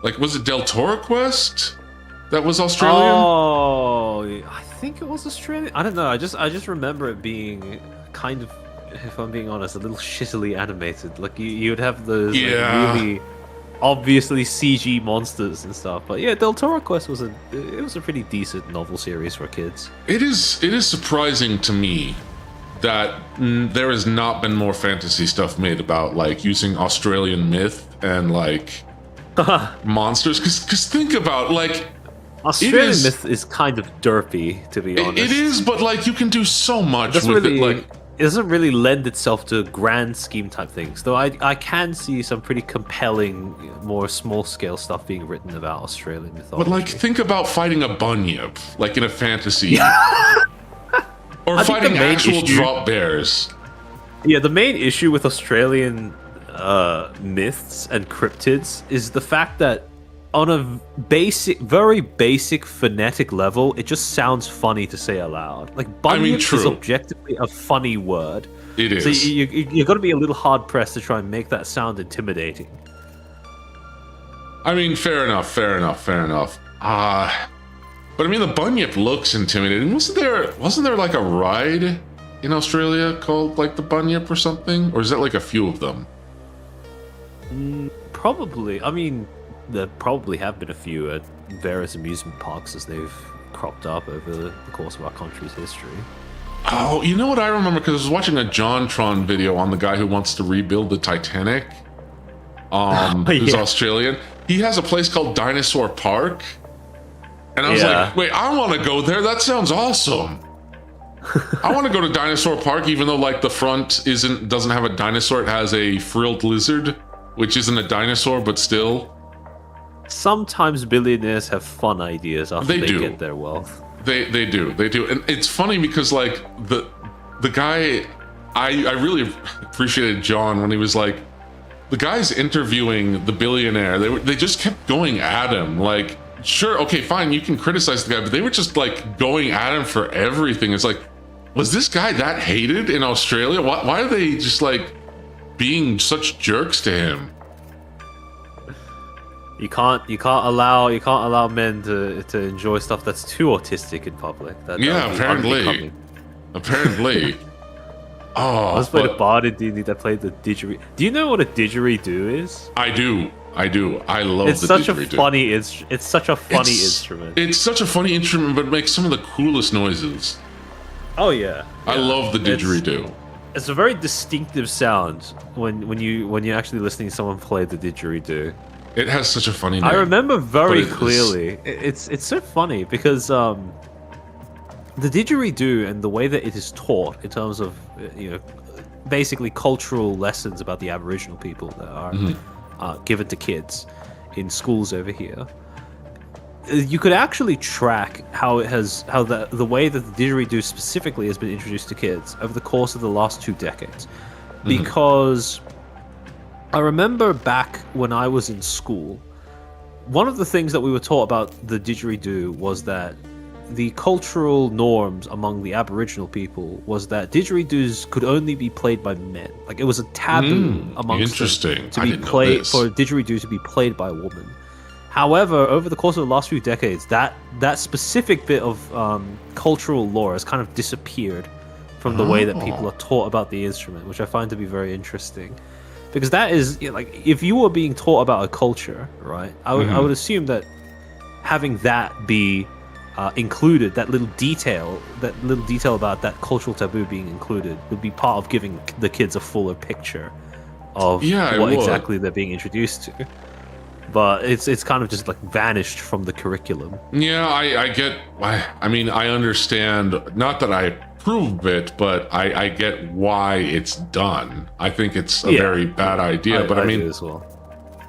like was it Del Toro Quest that was Australian? Oh, I think it was Australian. I don't know. I just remember it being kind of, if I'm being honest, a little shittily animated. Like you'd have those like, really obviously CG monsters and stuff. But yeah, Del Toro Quest was a pretty decent novel series for kids. It is surprising to me that there has not been more fantasy stuff made about like using Australian myth and like monsters. Because think about like Australian myth is kind of derpy, to be honest. It is, but like you can do so much with it. Like it doesn't really lend itself to grand scheme type things, though I can see some pretty compelling, more small scale stuff being written about Australian mythology. But like, think about fighting a bunyip, like in a fantasy, or fighting actual drop bears. Yeah, the main issue with Australian myths and cryptids is the fact that on a very basic phonetic level, it just sounds funny to say aloud. Like bunyip is objectively a funny word. It is. So you've got to be a little hard pressed to try and make that sound intimidating. I mean, fair enough. But I mean, the bunyip looks intimidating. Wasn't there like a ride in Australia called like the bunyip or something? Or is that like a few of them? Probably. I mean, there probably have been a few at various amusement parks as they've cropped up over the course of our country's history. Oh, you know what I remember? Because I was watching a JonTron video on the guy who wants to rebuild the Titanic. Who's Australian. He has a place called Dinosaur Park. And I was like, wait, I want to go there. That sounds awesome. I want to go to Dinosaur Park, even though like the front doesn't have a dinosaur. It has a frilled lizard, which isn't a dinosaur, but still. Sometimes billionaires have fun ideas after they get their wealth. They do. And it's funny because like the guy, I really appreciated John when he was like, the guys interviewing the billionaire, they just kept going at him. Like, sure, okay, fine, you can criticize the guy, but they were just like going at him for everything. It's like, was this guy that hated in Australia? Why are they just like being such jerks to him? You can't allow men to enjoy stuff that's too autistic in public. Apparently. Oh, I was playing a bard in D&D that played the didgeridoo. Do you know what a didgeridoo is? I do. I love it's the such didgeridoo. A funny it's such a funny instrument. It's such a funny instrument, but it makes some of the coolest noises. Oh yeah. I love the didgeridoo. It's a very distinctive sound when you're actually listening to someone play the didgeridoo. It has such a funny name. I remember very clearly. It's so funny because the didgeridoo and the way that it is taught in terms of basically cultural lessons about the Aboriginal people that are given to kids in schools over here. You could actually track how the way that the didgeridoo specifically has been introduced to kids over the course of the last 2 decades, because I remember back when I was in school, one of the things that we were taught about the didgeridoo was that the cultural norms among the Aboriginal people was that didgeridoos could only be played by men. Like it was a taboo amongst them to be played for a didgeridoo to be played by a woman. However, over the course of the last few decades, that specific bit of cultural lore has kind of disappeared from the way that people are taught about the instrument, which I find to be very interesting. Because that is, like, if you were being taught about a culture, right, I would assume that having that be included, that little detail about that cultural taboo being included, would be part of giving the kids a fuller picture of what exactly they're being introduced to. But it's kind of just like vanished from the curriculum. Yeah, I get. I mean, I understand. Not that I approve it, but I get why it's done. I think it's a very bad idea. But I mean, as well.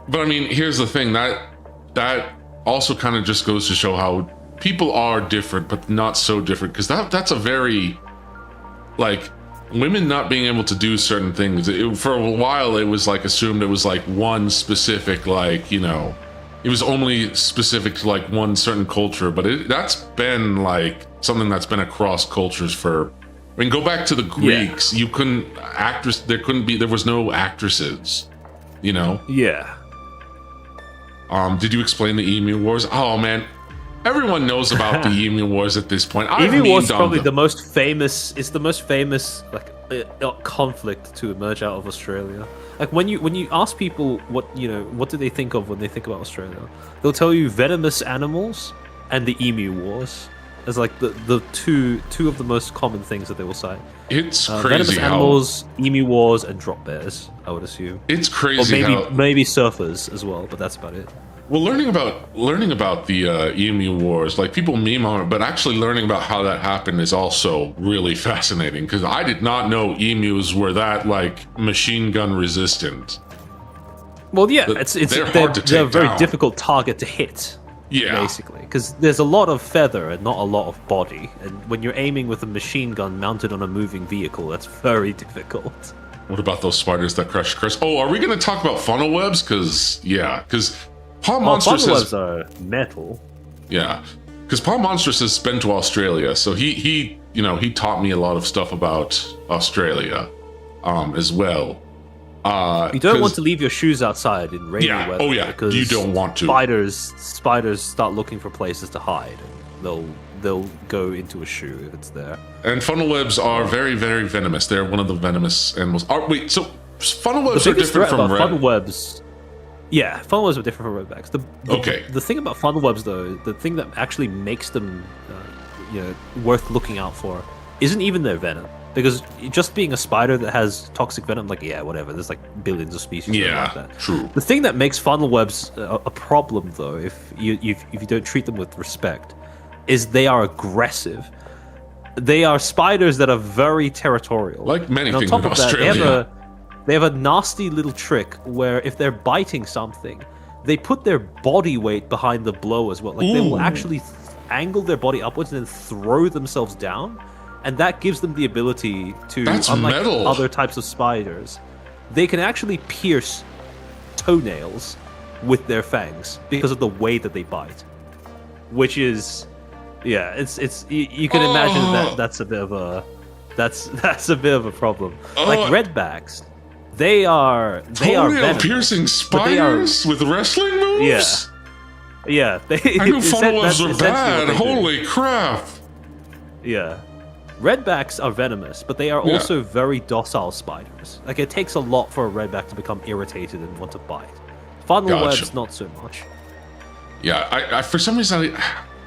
But I mean, here's the thing that also kind of just goes to show how people are different, but not so different. Because that's a very, like, women not being able to do certain things. For a while, it was like assumed it was like one specific, like, you know, it was only specific to like one certain culture. But that's been like something that's been across cultures for. I mean, go back to the Greeks. You couldn't there was no actresses. You know. Yeah. Did you explain the Emu Wars? Oh man, everyone knows about the Emu Wars at this point. Emu Wars is probably the most famous. It's the most famous conflict to emerge out of Australia. Like when you ask people what do they think of when they think about Australia, they'll tell you venomous animals and the Emu Wars as like the two of the most common things that they will cite. It's crazy venomous how animals, Emu Wars, and drop bears. I would assume it's crazy. Or maybe surfers as well, but that's about it. Well, learning about the Emu Wars, like people meme on it, but actually learning about how that happened is also really fascinating because I did not know emus were that like machine gun resistant. Well, yeah, they're a very difficult target to hit. Yeah, basically, because there's a lot of feather and not a lot of body, and when you're aiming with a machine gun mounted on a moving vehicle, that's very difficult. What about those spiders that crush Chris? Oh, are we going to talk about funnel webs? Because Paul Monstrous funnel webs are metal. Yeah, because Paul Monstrous has been to Australia, so he taught me a lot of stuff about Australia, as well. You don't want to leave your shoes outside in rainy weather. Oh yeah, because you don't want to. Spiders start looking for places to hide, and they'll go into a shoe if it's there. And funnel webs are very, very venomous. They're one of the venomous animals. So funnel webs are different from funnel webs. Yeah, funnel webs are different from redbacks. The thing about funnel webs, though, the thing that actually makes them, worth looking out for, isn't even their venom. Because just being a spider that has toxic venom, like, yeah, whatever. There's like billions of species. Yeah, like that. True. The thing that makes funnel webs a problem, though, if you don't treat them with respect, is they are aggressive. They are spiders that are very territorial. Like many things in Australia. That, they have a nasty little trick where if they're biting something, they put their body weight behind the blow as well. Like they will actually angle their body upwards and then throw themselves down. And that gives them the ability to, unlike other types of spiders, they can actually pierce toenails with their fangs because of the way that they bite. Which is, it's you can imagine that's a bit of a problem. Like redbacks, they are venomous, piercing spiders with wrestling moves. Yeah. I knew funnel webs are bad. Holy crap! Yeah. Redbacks are venomous, but they are also very docile spiders. Like, it takes a lot for a redback to become irritated and want to bite. Funnel webs, not so much. Yeah, I for some reason,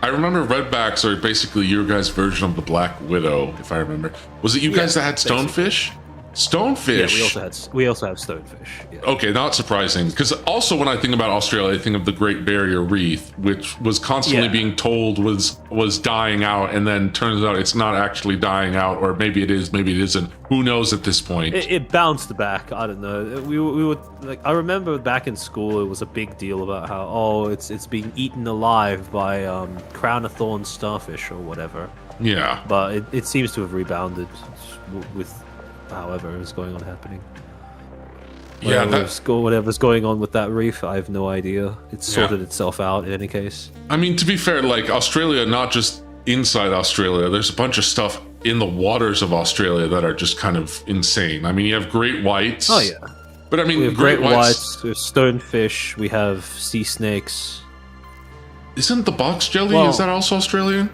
I remember redbacks are basically your guys' version of the Black Widow, if I remember. Was it you guys that had stonefish? Stonefish. Yeah, we also have stonefish. Yeah. Okay, not surprising. Because also when I think about Australia, I think of the Great Barrier Reef, which was constantly being told was dying out, and then turns out it's not actually dying out, or maybe it is, maybe it isn't. Who knows at this point? It bounced back. I don't know. We would like. I remember back in school, it was a big deal about how it's being eaten alive by crown of thorns starfish or whatever. Yeah. But it seems to have rebounded with however is going on happening. Whatever's going on with that reef, I have no idea. It's sorted itself out in any case. I mean, to be fair, like Australia not just inside Australia. There's a bunch of stuff in the waters of Australia that are just kind of insane. I mean, you have great whites. Oh yeah. But I mean, We have great whites, we have stonefish, we have sea snakes. Isn't the box jelly, Well- is that also Australian?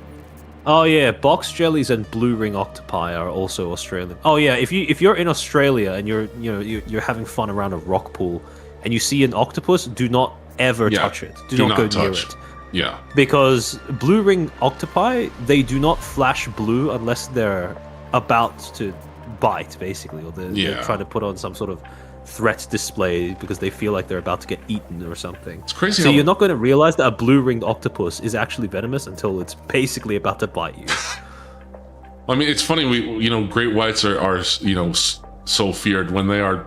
Oh yeah, box jellies and blue ring octopi are also Australian. Oh yeah, if you're in Australia and you're having fun around a rock pool and you see an octopus, do not ever touch it. Do not go near it. Yeah. Because blue ring octopi, they do not flash blue unless they're about to bite, basically, or they're trying to put on some sort of threat display because they feel like they're about to get eaten or something. It's crazy. So you're not going to realize that a blue-ringed octopus is actually venomous until it's basically about to bite you. I mean, it's funny. Great whites are so feared when they are.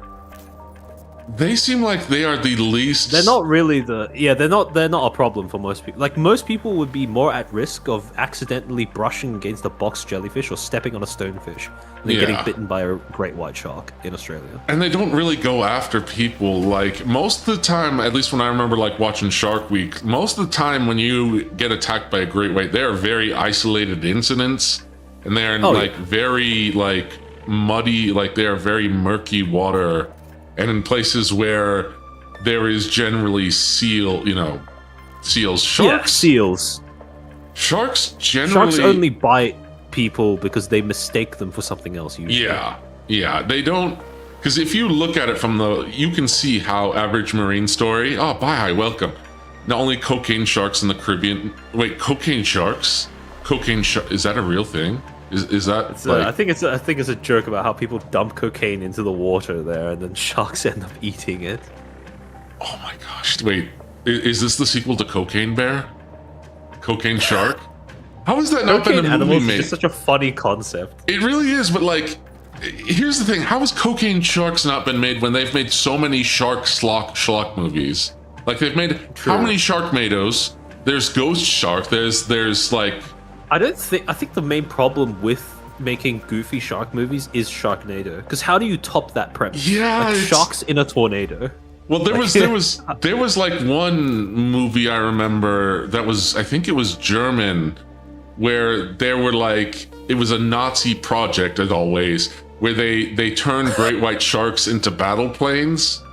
They seem like they are the least. They're not really they're not a problem for most people. Like, most people would be more at risk of accidentally brushing against a box jellyfish or stepping on a stonefish than getting bitten by a great white shark in Australia. And they don't really go after people. Like, most of the time, at least when I remember like watching Shark Week, most of the time when you get attacked by a great white, they are very isolated incidents, and they are in very like muddy, like they are very murky water. And in places where there is generally seals, sharks. Yeah, seals. Sharks generally. Sharks only bite people because they mistake them for something else. Usually. Yeah. They don't, because if you look at it you can see how average marine story. Oh, bye, hi, welcome. Not only cocaine sharks in the Caribbean. Wait, cocaine sharks? Is that a real thing? Is that? I think it's a joke about how people dump cocaine into the water there, and then sharks end up eating it. Oh my gosh! Wait, is this the sequel to Cocaine Bear? Cocaine Shark? How has that not been a movie made? It's just such a funny concept. It really is, but like, here's the thing: how has Cocaine Sharks not been made when they've made so many shark schlock movies? Like, they've made how many Sharknadoes? There's Ghost Shark. There's like. I think the main problem with making goofy shark movies is Sharknado. Because how do you top that premise? Yeah, like, sharks in a tornado. Well, there was like one movie I remember that was, I think it was German, where there were like, it was a Nazi project as always, where they turned great white sharks into battle planes,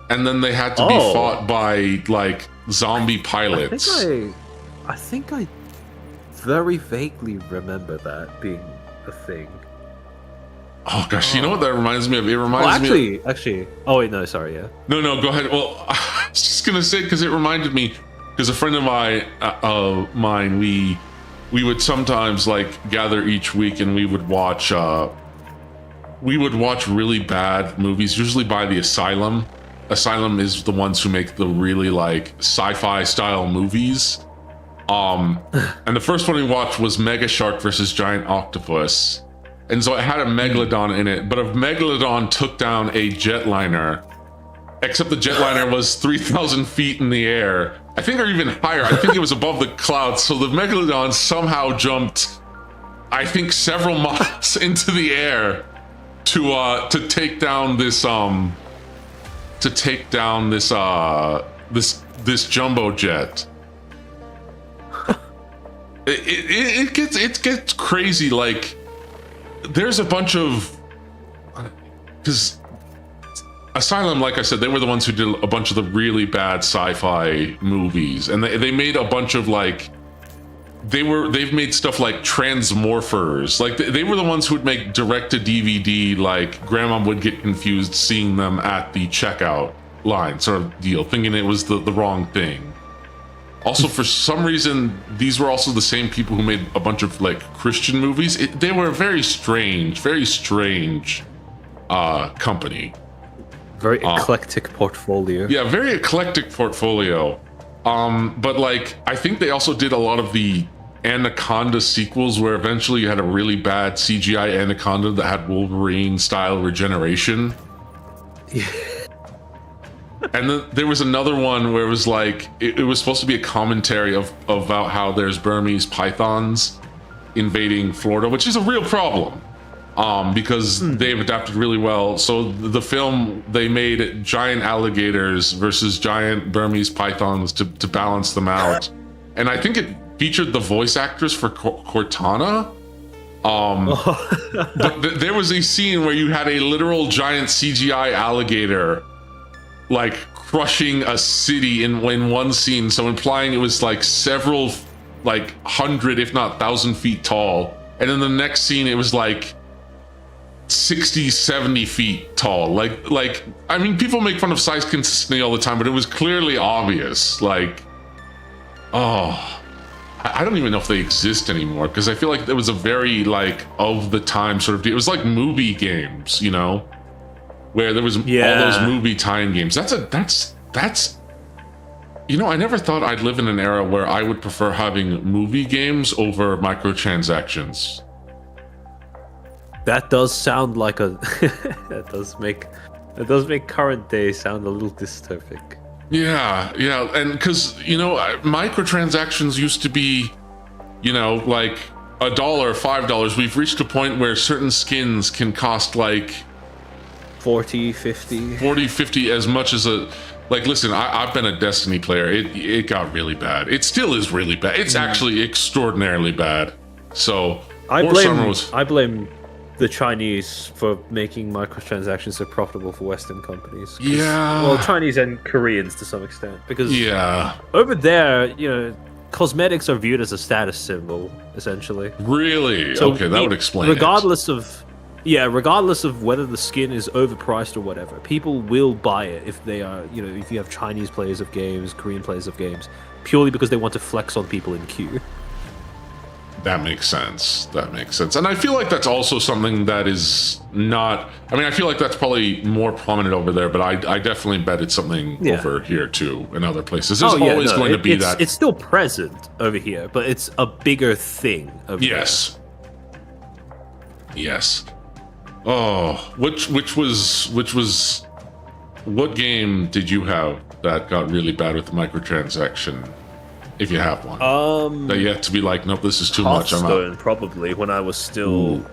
and then they had to be fought by like zombie pilots. I think I very vaguely remember that being a thing. Oh gosh, you know what that reminds me of? It reminds me. Actually. Oh wait, no, sorry. Yeah. No, go ahead. Well, I was just gonna say because it reminded me, because a friend of mine, we would sometimes like gather each week and we would watch really bad movies, usually by the Asylum. Asylum is the ones who make the really like sci-fi style movies. And the first one we watched was Mega Shark versus Giant Octopus. And so it had a megalodon in it, but a megalodon took down a jetliner, except the jetliner was 3,000 feet in the air. I think, or even higher. I think it was above the clouds. So the megalodon somehow jumped, I think, several miles into the air to take down this this jumbo jet. It gets crazy. Like, there's a bunch of, because Asylum, like I said, they were the ones who did a bunch of the really bad sci-fi movies, and they made a bunch of like, they've made stuff like Transmorphers. Like, they were the ones who would make direct to DVD. Like, grandma would get confused seeing them at the checkout line, sort of deal, thinking it was the wrong thing. Also, for some reason, these were also the same people who made a bunch of like Christian movies. They were a very strange company. Very eclectic portfolio. Yeah, very eclectic portfolio. But like, I think they also did a lot of the Anaconda sequels, where eventually you had a really bad CGI Anaconda that had Wolverine style regeneration. Yeah. And then there was another one where it was like, it was supposed to be a commentary about how there's Burmese pythons invading Florida, which is a real problem, because they've adapted really well. So the film, they made giant alligators versus giant Burmese pythons to balance them out. And I think featured the voice actress for Cortana. But there was a scene where you had a literal giant CGI alligator like crushing a city in one scene, so implying it was like several, like 100 if not 1,000 feet tall, and in the next scene it was like 60-70 feet tall. Like I mean, people make fun of size consistency all the time, but it was clearly obvious. Like, oh, I don't even know if they exist anymore, because I feel like it was a very like of the time sort of deal. It was like movie games, you know, where there was all those movie tie-in games. That's you know, I never thought I'd live in an era where I would prefer having movie games over microtransactions. That does sound like a that does make current day sound a little dystopic. Yeah, and because, you know, microtransactions used to be, you know, like $1, $5. We've reached a point where certain skins can cost like 40, 50, as much as a, like, listen, I've been a Destiny player. It got really bad. It still is really bad. It's actually extraordinarily bad. So I blame the Chinese for making microtransactions so profitable for Western companies. Yeah. Well, Chinese and Koreans to some extent, because over there, you know, cosmetics are viewed as a status symbol, essentially. Really? So okay, that would explain regardless of whether the skin is overpriced or whatever, people will buy it if they are, you know, if you have Chinese players of games, Korean players of games, purely because they want to flex on people in queue. That makes sense. And I feel like that's also something that is not, I mean, I feel like that's probably more prominent over there, but I definitely bet it's something over here too, in other places. There's always going to be that. It's still present over here, but it's a bigger thing over there. Yes. Oh, which was, what game did you have that got really bad with the microtransaction? If you have one, that you have to be like, nope, this is too much. I'm out. Probably when I was still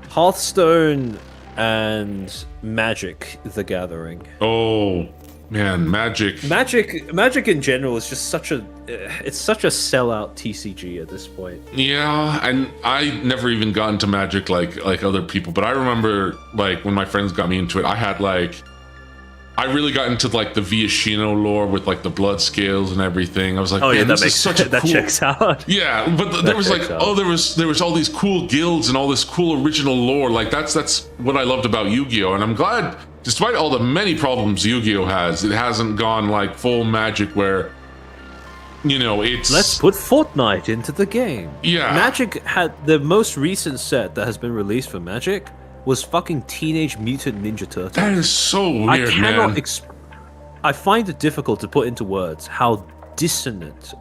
Hearthstone and Magic: The Gathering. Oh man, Magic in general is just such a sellout TCG at this point. Yeah, and I never even got into Magic like other people, but I remember like when my friends got me into it, I really got into like the Viashino lore with like the blood scales and everything. I was like, that checks out. Yeah, but there was like, there was all these cool guilds and all this cool original lore. Like that's what I loved about Yu-Gi-Oh! And I'm glad, despite all the many problems Yu-Gi-Oh! has, it hasn't gone like full Magic where, you know, it's... Let's put Fortnite into the game. Yeah. Magic had the most recent set that has been released for Magic was fucking Teenage Mutant Ninja Turtles. That is so weird, man. I find it difficult to put into words how dissonant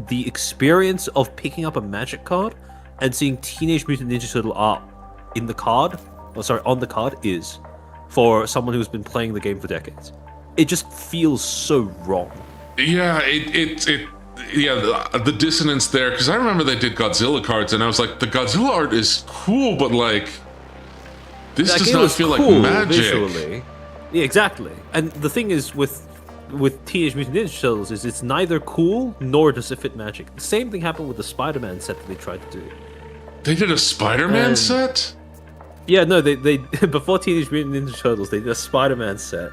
the experience of picking up a Magic card and seeing Teenage Mutant Ninja Turtle art on the card is for someone who's been playing the game for decades. It just feels so wrong. Yeah, the dissonance there, because I remember they did Godzilla cards, and I was like, the Godzilla art is cool, but like, this does not feel cool, like Magic. Visually. Yeah, exactly. And the thing is with Teenage Mutant Ninja Turtles is it's neither cool nor does it fit Magic. The same thing happened with the Spider-Man set that they tried to do. They did a Spider-Man set? Yeah, no, they before Teenage Mutant Ninja Turtles, they did a Spider-Man set.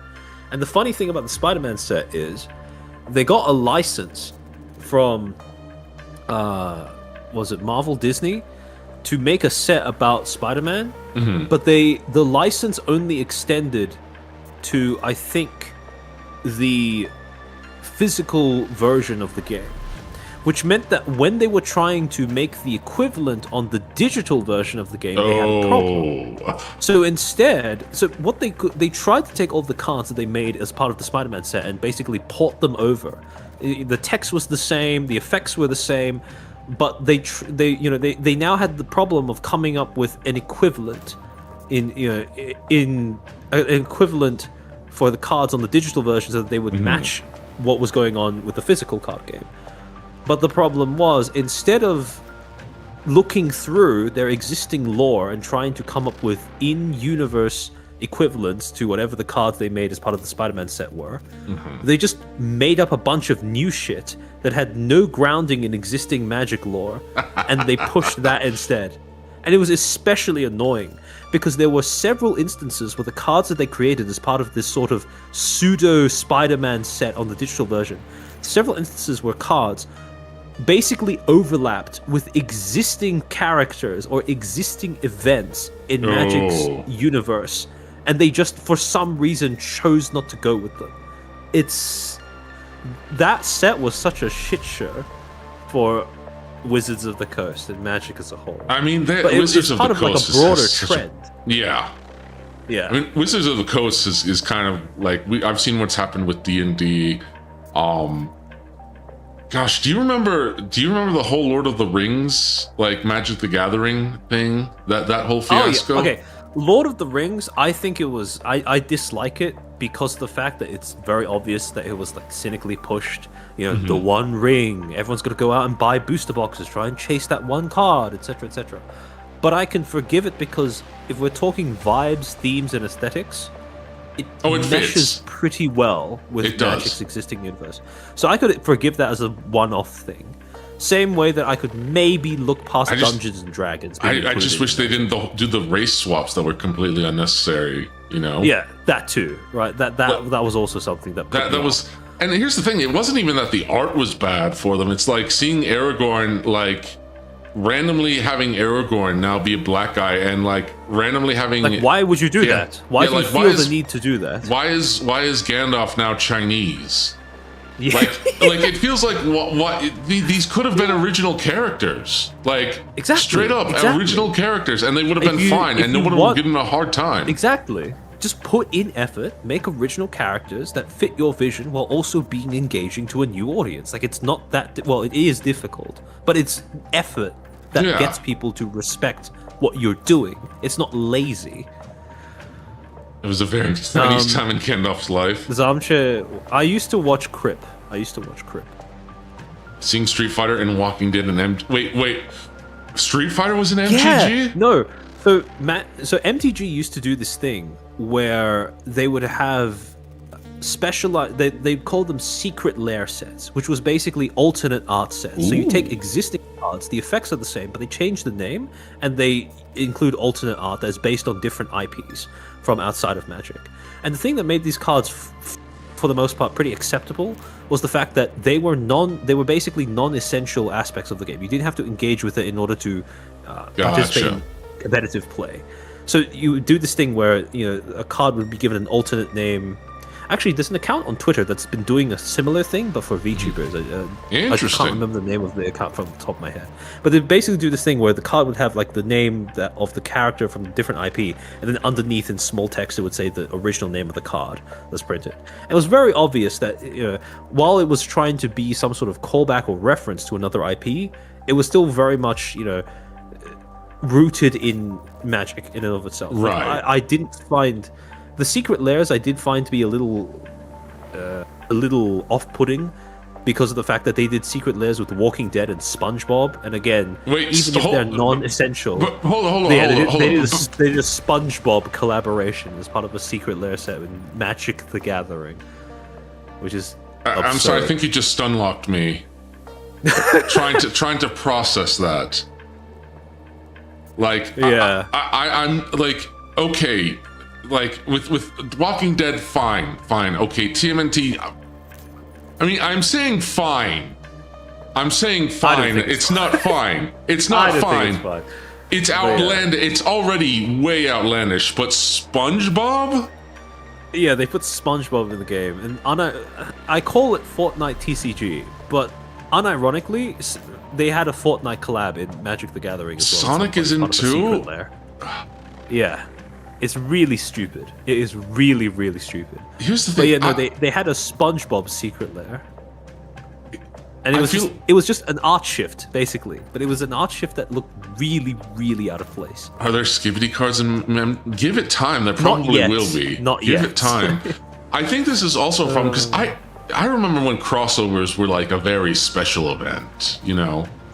And the funny thing about the Spider-Man set is they got a license from was it Marvel Disney to make a set about Spider-Man, but the license only extended to, I think, the physical version of the game, which meant that when they were trying to make the equivalent on the digital version of the game, they had a problem. So instead, what they tried to take all the cards that they made as part of the Spider-Man set and basically port them over. The text was the same, the effects were the same, but they now had the problem of coming up with an equivalent an equivalent for the cards on the digital version so that they would match what was going on with the physical card game. But the problem was, instead of looking through their existing lore and trying to come up with in-universe equivalents to whatever the cards they made as part of the Spider-Man set were. They just made up a bunch of new shit that had no grounding in existing Magic lore, and they pushed that instead. And it was especially annoying because there were several instances where the cards that they created as part of this sort of pseudo Spider-Man set on the digital version, several instances where cards basically overlapped with existing characters or existing events in Magic's universe, and they just for some reason chose not to go with them. That set was such a shit show for Wizards of the Coast and Magic as a whole. I mean, Wizards of the Coast is part of like a broader trend. Yeah. Yeah. I mean, Wizards of the Coast is kind of like I've seen what's happened with D&D. Gosh, do you remember the whole Lord of the Rings, like Magic the Gathering thing? That whole fiasco? Oh, yeah. Okay. Lord of the Rings, I think it was I dislike it because of the fact that it's very obvious that it was like cynically pushed. You know, the one ring, everyone's gonna go out and buy booster boxes, try and chase that one card, etc., etc. But I can forgive it because if we're talking vibes, themes, and aesthetics, it meshes fits pretty well with Magic's existing universe. So I could forgive that as a one-off thing. Same way that I could maybe look past Dungeons and Dragons. I just wish they didn't do the race swaps that were completely unnecessary, you know? Yeah, that too, right? That was also something that was. And here's the thing: it wasn't even that the art was bad for them. It's like seeing Aragorn, like randomly having Aragorn now be a black guy, and like randomly having. Like, why would you do that? Why do you feel the need to do that? Why is Gandalf now Chinese? Yeah. Like it feels like what these could have been original characters, like straight up original characters, and they would have been fine, and no one would give them a hard time. Exactly. Just put in effort, make original characters that fit your vision while also being engaging to a new audience. Like, it's not that well, it is difficult, but it's effort that gets people to respect what you're doing. It's not lazy. It was a very nice time in Gandalf's life. This Armchair, I used to watch Crip. Seeing Street Fighter and Walking Dead and wait, Street Fighter was an MTG? Yeah, no. So MTG used to do this thing where they would have specialized. They called them secret lair sets, which was basically alternate art sets. Ooh. So you take existing cards, the effects are the same, but they change the name and they include alternate art that's based on different IPs from outside of Magic. And the thing that made these cards, for the most part, pretty acceptable was the fact that they were basically non-essential aspects of the game. You didn't have to engage with it in order to participate in competitive play. So you would do this thing where a card would be given an alternate name. Actually, there's an account on Twitter that's been doing a similar thing, but for VTubers. I can't remember the name of the account from the top of my head. But they basically do this thing where the card would have like the name of the character from a different IP, and then underneath in small text it would say the original name of the card that's printed. And it was very obvious that while it was trying to be some sort of callback or reference to another IP, it was still very much rooted in Magic in and of itself. Right. Like, I didn't find the secret lairs. I did find to be a little off-putting because of the fact that they did secret lairs with Walking Dead and SpongeBob. And again, even if they're non-essential, hold on. They did a SpongeBob collaboration as part of a secret lair set with Magic the Gathering, which is absurd. I'm sorry. I think you just stunlocked me. trying to process that. Like, yeah, I'm like, okay, like with Walking Dead, fine, okay, TMNT. I mean, I'm saying fine. It's not fine. It's not fine. It's outlandish. It's already way outlandish. But SpongeBob? Yeah, they put SpongeBob in the game, and I call it Fortnite TCG, but unironically, they had a Fortnite collab in Magic the Gathering as well. Sonic is in too? Yeah. It's really stupid. It is really, really stupid. Here's the thing. But yeah, they had a SpongeBob secret lair. And it was just an art shift, basically. But it was an art shift that looked really, really out of place. Are there Skibidi cards in give it time, there probably will be. Give it time. I think this is also from because I remember when crossovers were like a very special event,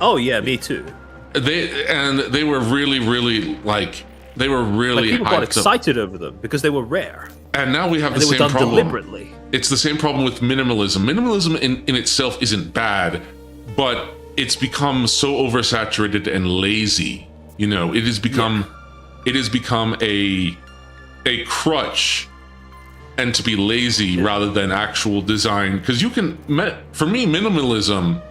Oh yeah, me too. They were really, really like They were really Like, people got hyped up. excited over them because they were rare. And now we have And the they were same done problem. deliberately. It's the same problem with minimalism. Minimalism in itself isn't bad, but it's become so oversaturated and lazy. You know, it has become a crutch, and to be lazy rather than actual design. Because you can, for me, minimalism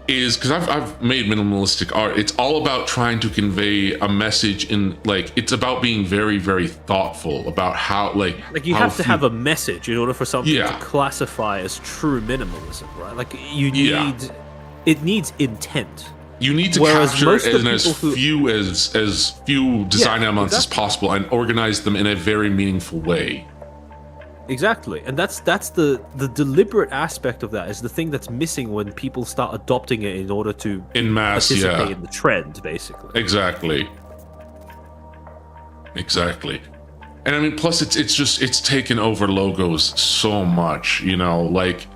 is, because I've made minimalistic art. It's all about trying to convey a message in, like, it's about being very, very thoughtful about how, like you how have to have a message in order for something Yeah. to classify as true minimalism, right? Like, you need Yeah. it needs intent. You need to Whereas capture most of in the as people who- few design elements as exactly. possible and organize them in a very meaningful way. Exactly, and that's the deliberate aspect of that is the thing that's missing when people start adopting it in order to In mass, participate yeah. in the trend, basically. Exactly. And I mean, plus it's taken over logos so much, you know, like,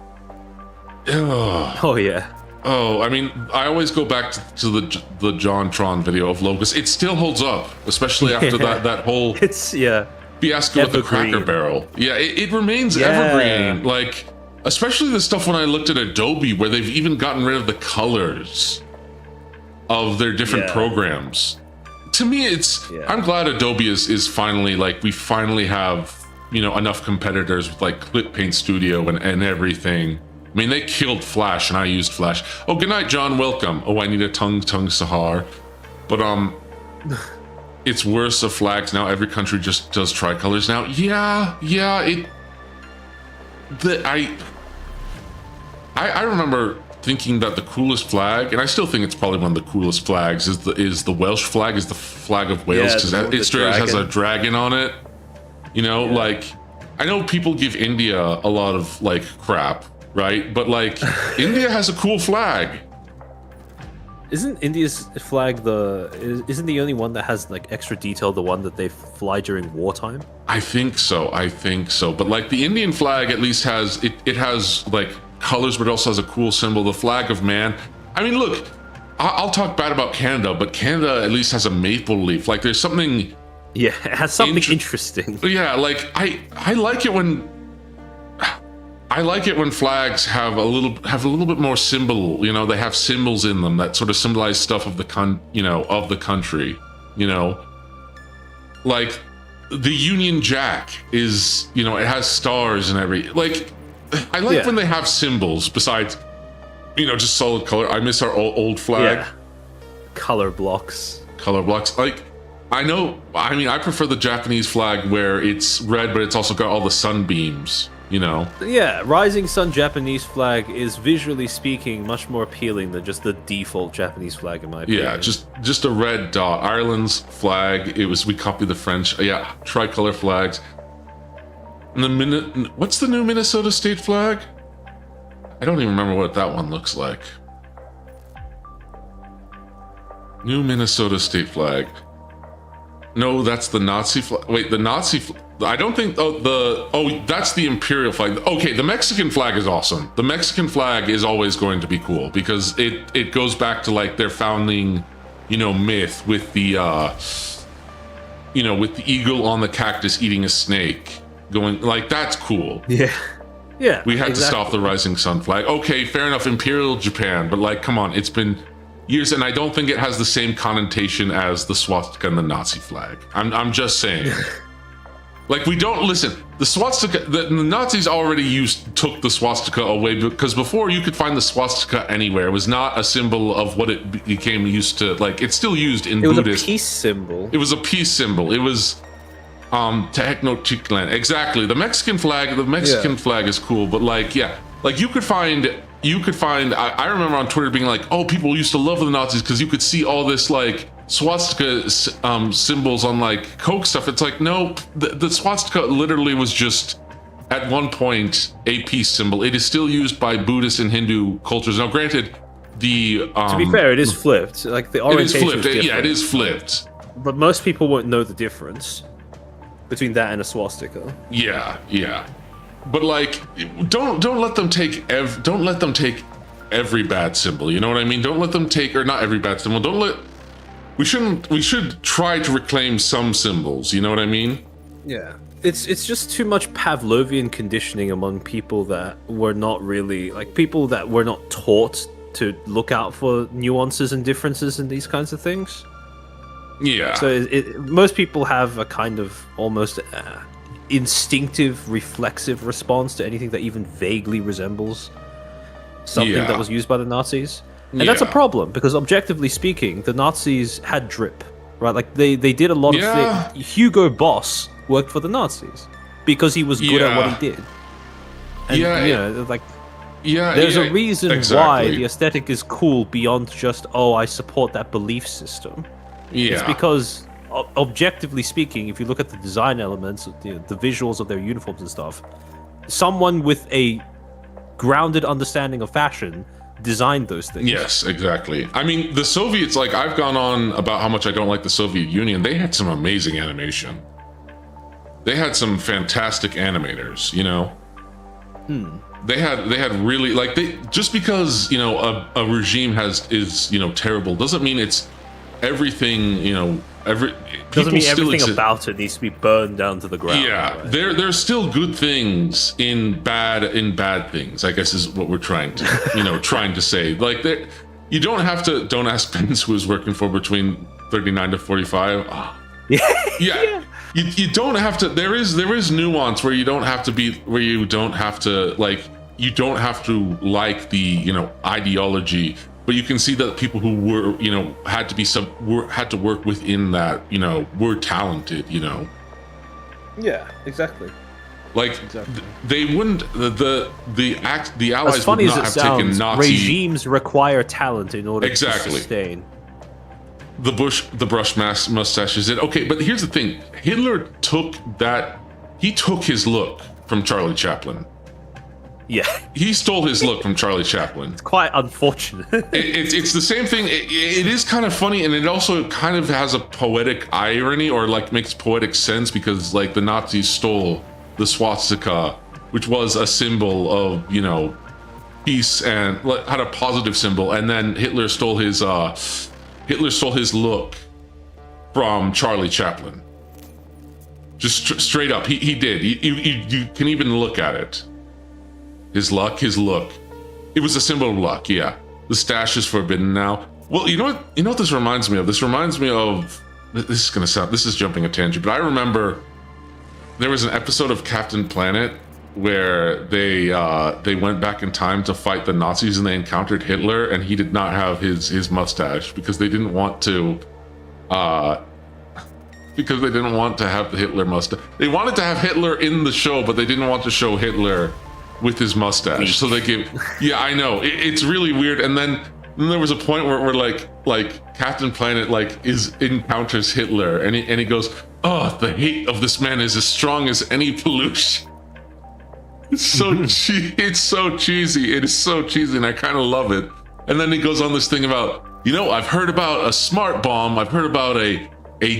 ugh. Oh yeah. Oh, I mean, I always go back to the John Tron video of logos. It still holds up, especially after that whole It's fiasco with the evergreen. Cracker Barrel. Yeah, it remains Yeah. evergreen. Like, especially the stuff when I looked at Adobe, where they've even gotten rid of the colors of their different Yeah. programs. To me, I'm glad Adobe is finally, like, we finally have, you know, enough competitors with, like, Clip Paint Studio and everything. I mean, they killed Flash, and I used Flash. Oh, good night, John. Welcome. Oh, I need a tongue Sahar. But it's worse of flags now. Every country just does tricolors now. I remember thinking that the coolest flag, and I still think it's probably one of the coolest flags, is the Welsh flag, is the flag of Wales, because the it straight up has a dragon. dragon on it. You know, like, I know people give India a lot of, like, crap, right? But, like, India has a cool flag. Isn't India's flag isn't the only one that has, like, extra detail the one that they fly during wartime? I think so. But, like, the Indian flag at least has it has, like, colors, but it also has a cool symbol, the flag of man. I mean, look, I'll talk bad about Canada, but Canada at least has a maple leaf. Like, there's something. Yeah, it has something interesting. Yeah, like, I like it when flags have a little bit more symbol. You know, they have symbols in them that sort of symbolize stuff of the country. You know, like the Union Jack is, you know, it has stars and like. I like when they have symbols besides, you know, just solid color. I miss our old flag. Yeah. Color blocks. Like, I prefer the Japanese flag where it's red, but it's also got all the sunbeams, you know? Yeah, Rising Sun Japanese flag is visually speaking much more appealing than just the default Japanese flag, in my opinion. Yeah, just a red dot. Ireland's flag, we copied the French. Yeah, tricolor flags. And what's the new Minnesota state flag? I don't even remember what that one looks like. New Minnesota state flag. No, that's the Nazi flag. Wait, the Nazi I don't think. That's the imperial flag. Okay, the Mexican flag is awesome. The Mexican flag is always going to be cool because it goes back to, like, their founding, you know, myth with the with the eagle on the cactus eating a snake. Going, like, that's cool. Yeah. We had to stop the Rising Sun flag. Okay, fair enough, Imperial Japan, but, like, come on, it's been years, and I don't think it has the same connotation as the swastika and the Nazi flag. I'm just saying. Like, we don't listen. The swastika, the Nazis already took the swastika away, because before you could find the swastika anywhere. It was not a symbol of what it became used to. Like, it's still used in Buddhist. It was a peace symbol. It was a peace symbol. It was Tenochtitlan. Exactly. The Mexican flag is cool, but, like, yeah, like, you could find I remember on Twitter being like, oh, people used to love the Nazis because you could see all this, like, swastika symbols on, like, Coke stuff. It's like, no, the swastika literally was just at one point a peace symbol. It is still used by Buddhist and Hindu cultures. Now, granted, to be fair, it is flipped. Like, the orientation it is flipped. is Yeah, it is flipped. But most people won't know the difference between that and a swastika. Yeah. But, like, don't let them take every bad symbol. You know what I mean? Don't let them take, or not every bad symbol. we shouldn't. We should try to reclaim some symbols. You know what I mean? Yeah. It's just too much Pavlovian conditioning among people that were not really like people that were not taught to look out for nuances and differences in these kinds of things. Yeah. So most people have a kind of almost instinctive, reflexive response to anything that even vaguely resembles something that was used by the Nazis. And that's a problem, because objectively speaking, the Nazis had drip, right? Like, they did a lot of things. Hugo Boss worked for the Nazis because he was good at what he did. And, there's a reason why the aesthetic is cool beyond just, oh, I support that belief system. Yeah. It's because, objectively speaking, if you look at the design elements, the visuals of their uniforms and stuff, someone with a grounded understanding of fashion designed those things. Yes, exactly. I mean, the Soviets, like, I've gone on about how much I don't like the Soviet Union. They had some amazing animation. They had some fantastic animators, you know? They had really, like, just because, you know, a regime is, you know, terrible doesn't mean it's everything, you know, doesn't mean everything about it needs to be burned down to the ground. Yeah, right? There's still good things in bad things, I guess, is what we're trying to, you know, trying to say. Like, you don't have to. Don't ask Pence, who was working for between 39 to 45. Yeah. You don't have to. There is nuance where you don't have to be. Where you don't have to like. You don't have to like the, you know, ideology. But you can see that people who were, you know, had to work within that, you know, were talented, you know. Yeah, exactly. Like, they wouldn't, the Allies as funny would not as have taken Nazi... regimes require talent in order to sustain. The brush mustaches. Okay, but here's the thing. Hitler took his look from Charlie Chaplin. Yeah. He stole his look from Charlie Chaplin. It's quite unfortunate. It's the same thing. It is kind of funny, and it also kind of has a poetic irony, or like makes poetic sense, because like the Nazis stole the swastika, which was a symbol of, you know, peace and had a positive symbol, and then Hitler stole his look from Charlie Chaplin. Just straight up, he did. You can even look at it. His look. It was a symbol of luck, yeah. The stash is forbidden now. Well, you know what this reminds me of? This reminds me of, this is jumping a tangent, but I remember there was an episode of Captain Planet where they went back in time to fight the Nazis, and they encountered Hitler, and he did not have his mustache because they didn't want to have the Hitler mustache. They wanted to have Hitler in the show, but they didn't want to show Hitler with his mustache. So they gave, yeah, I know, it's really weird. And then there was a point where like Captain Planet encounters Hitler, and he goes, "Oh, the hate of this man is as strong as any pollution." It's so it's so cheesy. It is so cheesy, and I kind of love it. And then he goes on this thing about, you know, I've heard about a smart bomb, I've heard about a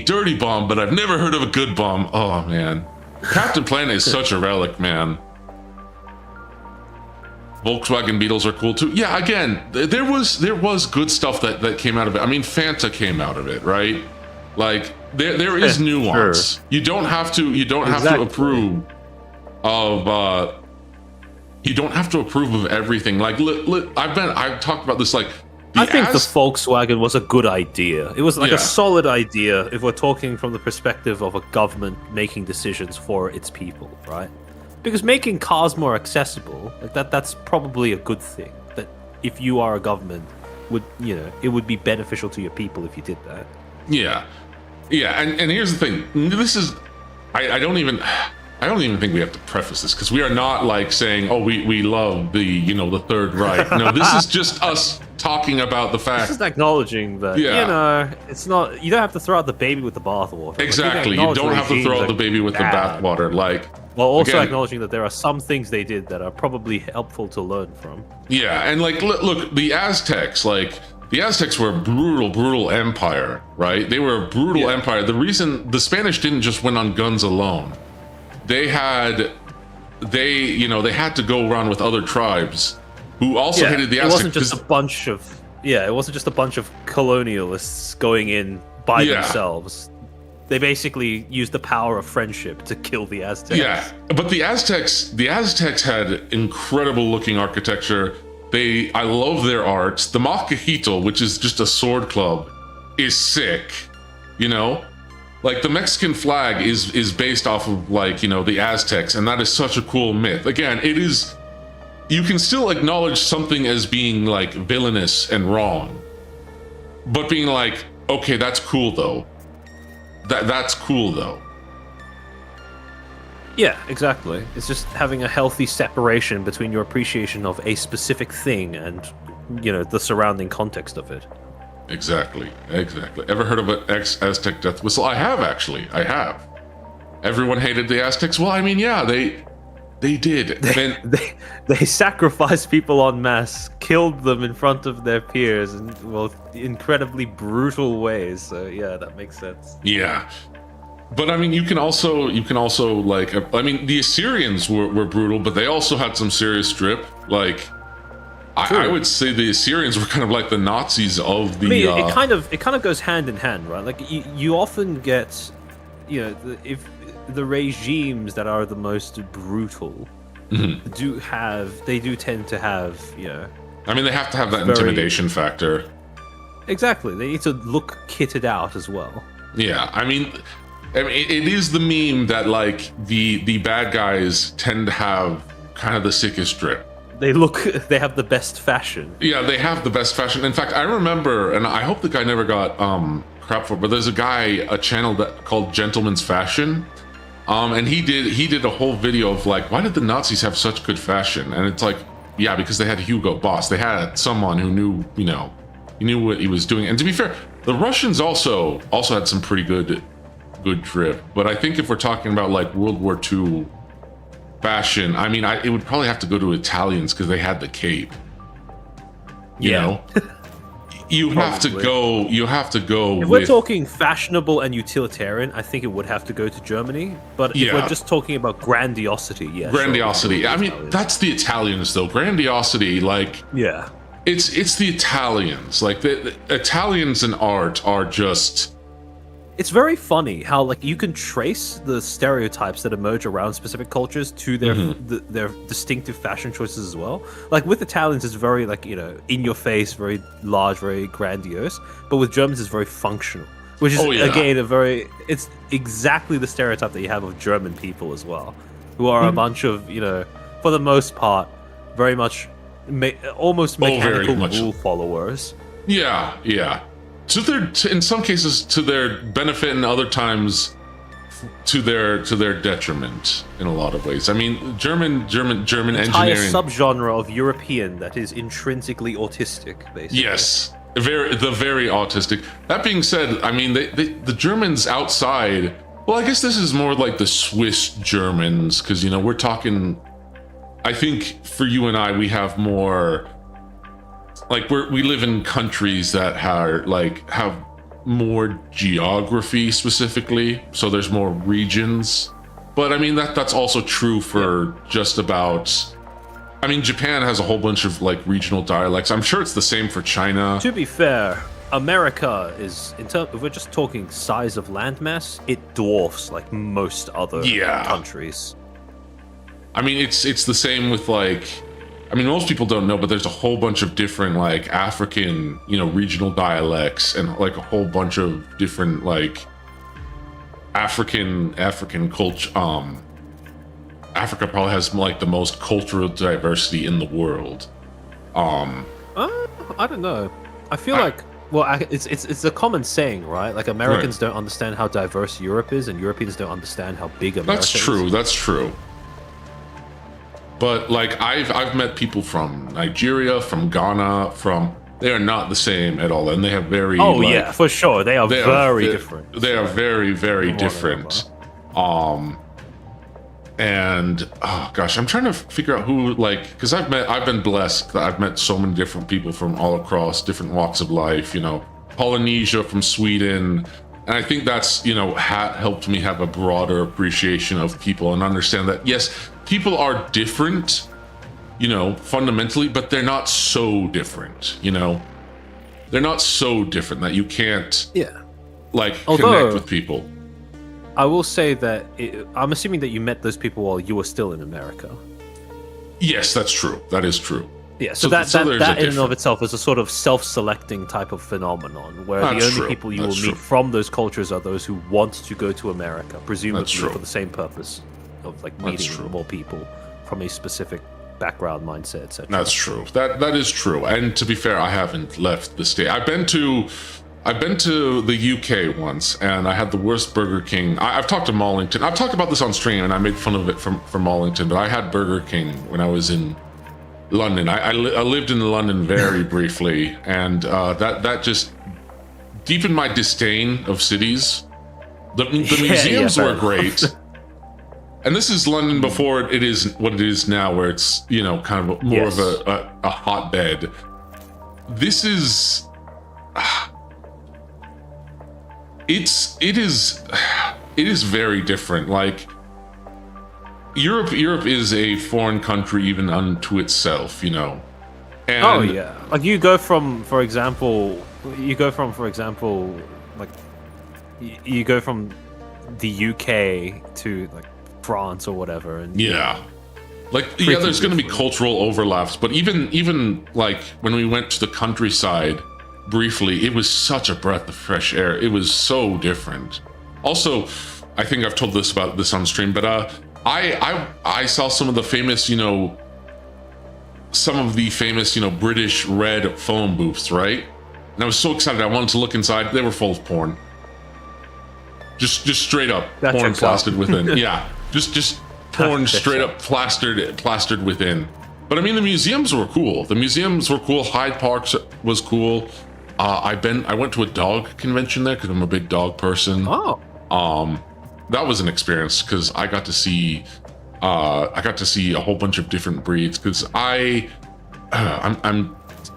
dirty bomb, but I've never heard of a good bomb. Oh man, Captain Planet is such a relic, man. Volkswagen Beetles are cool too. Yeah, again, there was good stuff that came out of it. I mean, Fanta came out of it, right? Like there is nuance. Sure. You don't have to approve of you don't have to approve of everything. Like I've talked about this, like I think the Volkswagen was a good idea. It was like a solid idea if we're talking from the perspective of a government making decisions for its people, right? Because making cars more accessible, like that's probably a good thing. That if you are a government, it would be beneficial to your people if you did that. Yeah. And here's the thing. This is, I don't even think we have to preface this, because we are not like saying, oh, we love the Third Reich. No, this is just us talking about the fact. Just acknowledging that, it's not. You don't have to throw out the baby with the bathwater. Exactly. You don't have to throw out the baby with the bathwater. Like. While also acknowledging that there are some things they did that are probably helpful to learn from. Yeah, and like, look, the Aztecs were a brutal empire, right? They were a brutal empire. The reason the Spanish didn't just win on guns alone, they had to go around with other tribes who also hated the Aztecs. It wasn't just a bunch of Yeah, it wasn't just a bunch of colonialists going in by Yeah. themselves. They basically used the power of friendship to kill the Aztecs. Yeah, but the Aztecs had incredible looking architecture. I love their art. The Macajito, which is just a sword club, is sick. You know, like the Mexican flag is based off of like, you know, the Aztecs, and that is such a cool myth. Again, it is. You can still acknowledge something as being like villainous and wrong, but being like, okay, that's cool though. That's cool though. Yeah, exactly. It's just having a healthy separation between your appreciation of a specific thing and, you know, the surrounding context of it. Exactly. Ever heard of an Aztec death whistle? I have, actually. I have. Everyone hated the Aztecs. Well, I mean, yeah, they did. They sacrificed people en masse, killed them in front of their peers in, well, incredibly brutal ways. So yeah, that makes sense. Yeah. But I mean, you can also like, I mean, the Assyrians were brutal, but they also had some serious drip. Like, I would say the Assyrians were kind of like the Nazis of the. I mean, it kind of goes hand in hand, right? Like you often get, you know, if the regimes that are the most brutal do tend to have, you know. I mean, they have to have that intimidation factor. Exactly, they need to look kitted out as well. Yeah, I mean, it is the meme that like the bad guys tend to have kind of the sickest drip. They have the best fashion. Yeah, they have the best fashion. In fact, I remember, and I hope the guy never got crap for it, but there's a channel called Gentleman's Fashion. And he did a whole video of like, why did the Nazis have such good fashion? And it's like, yeah, because they had Hugo Boss. They had someone who knew, you know, he knew what he was doing. And to be fair, the Russians also had some pretty good drip. But I think if we're talking about like World War II fashion, I mean, it would probably have to go to Italians because they had the cape. You know? You have to go. If we're talking fashionable and utilitarian, I think it would have to go to Germany. But if we're just talking about grandiosity, grandiosity. Sure, I mean, that's the Italians, though. Grandiosity, like, yeah, it's the Italians. Like the Italians in art are just. It's very funny how like you can trace the stereotypes that emerge around specific cultures to their distinctive fashion choices as well. Like with Italians, it's very like, you know, in your face, very large, very grandiose. But with Germans, it's very functional, which is again it's exactly the stereotype that you have of German people as well, who are a bunch of, you know, for the most part, very much almost mechanical rule followers. Yeah, yeah. In some cases to their benefit, and other times to their detriment in a lot of ways. I mean, German engineering. Entire subgenre of European that is intrinsically autistic, basically. Yes, very autistic. That being said, I mean, the Germans outside. Well, I guess this is more like the Swiss Germans, because, you know, we're talking. I think for you and I, we have more. Like we live in countries that have more geography specifically, so there's more regions. But I mean that's also true for just about. I mean, Japan has a whole bunch of like regional dialects. I'm sure it's the same for China. To be fair, America is if we're just talking size of landmass, it dwarfs like most other countries. I mean, it's the same with like. I mean, most people don't know, but there's a whole bunch of different, like, African, you know, regional dialects, and, like, a whole bunch of different, like, African culture. Africa probably has, like, the most cultural diversity in the world. I don't know. I feel like, well, it's a common saying, right? Like, Americans don't understand how diverse Europe is, and Europeans don't understand how big America is. That's true. But like I've met people from Nigeria, from Ghana, they are not the same at all, and they have very yeah, for sure they are very different. They are very different. And oh gosh, I'm trying to figure out who, like, because I've been blessed that I've met so many different people from all across different walks of life. You know, Polynesia, from Sweden. And I think that's, you know, helped me have a broader appreciation of people and understand that, yes, people are different, you know, fundamentally, but they're not so different, you know? they're not so different that you can't Yeah. like Although- connect with people. I will say that I'm assuming that you met those people while you were still in America. Yes, that's true. That is true. Yeah, so there's that a in and of difference. itself is a sort of self-selecting type of phenomenon, where That's the only true. people you That's will true. meet from those cultures are those who want to go to America, presumably true. for the same purpose of like That's meeting true. more people from a specific background, mindset, etc. That's true. That is true. And to be fair, I haven't left the state. I've been to the UK once, and I had the worst Burger King. I've talked to Mollington. I've talked about this on stream, and I made fun of it from Mollington. But I had Burger King when I was in London. I lived in London very briefly, and that just deepened my disdain of cities. The museums were great. And this is London before it is what it is now, where it's, you know, kind of more of a hotbed. This is it is very different. Like Europe is a foreign country even unto itself, you know. And Oh yeah, like you go from, for example, like you go from the UK to like France or whatever, and yeah. Like yeah, there's going to be different. cultural overlaps, but even like when we went to the countryside briefly, it was such a breath of fresh air. It was so different. Also, I think I've told this on stream, but I saw some of the famous, British red phone booths, right? And I was so excited. I wanted to look inside. They were full of porn. Just straight up That porn checks out. plastered within. Yeah, just porn That checks straight out. up plastered within. But I mean, the museums were cool. Hyde Park was cool. I went to a dog convention there because I'm a big dog person. oh, That was an experience because I got to see a whole bunch of different breeds because I'm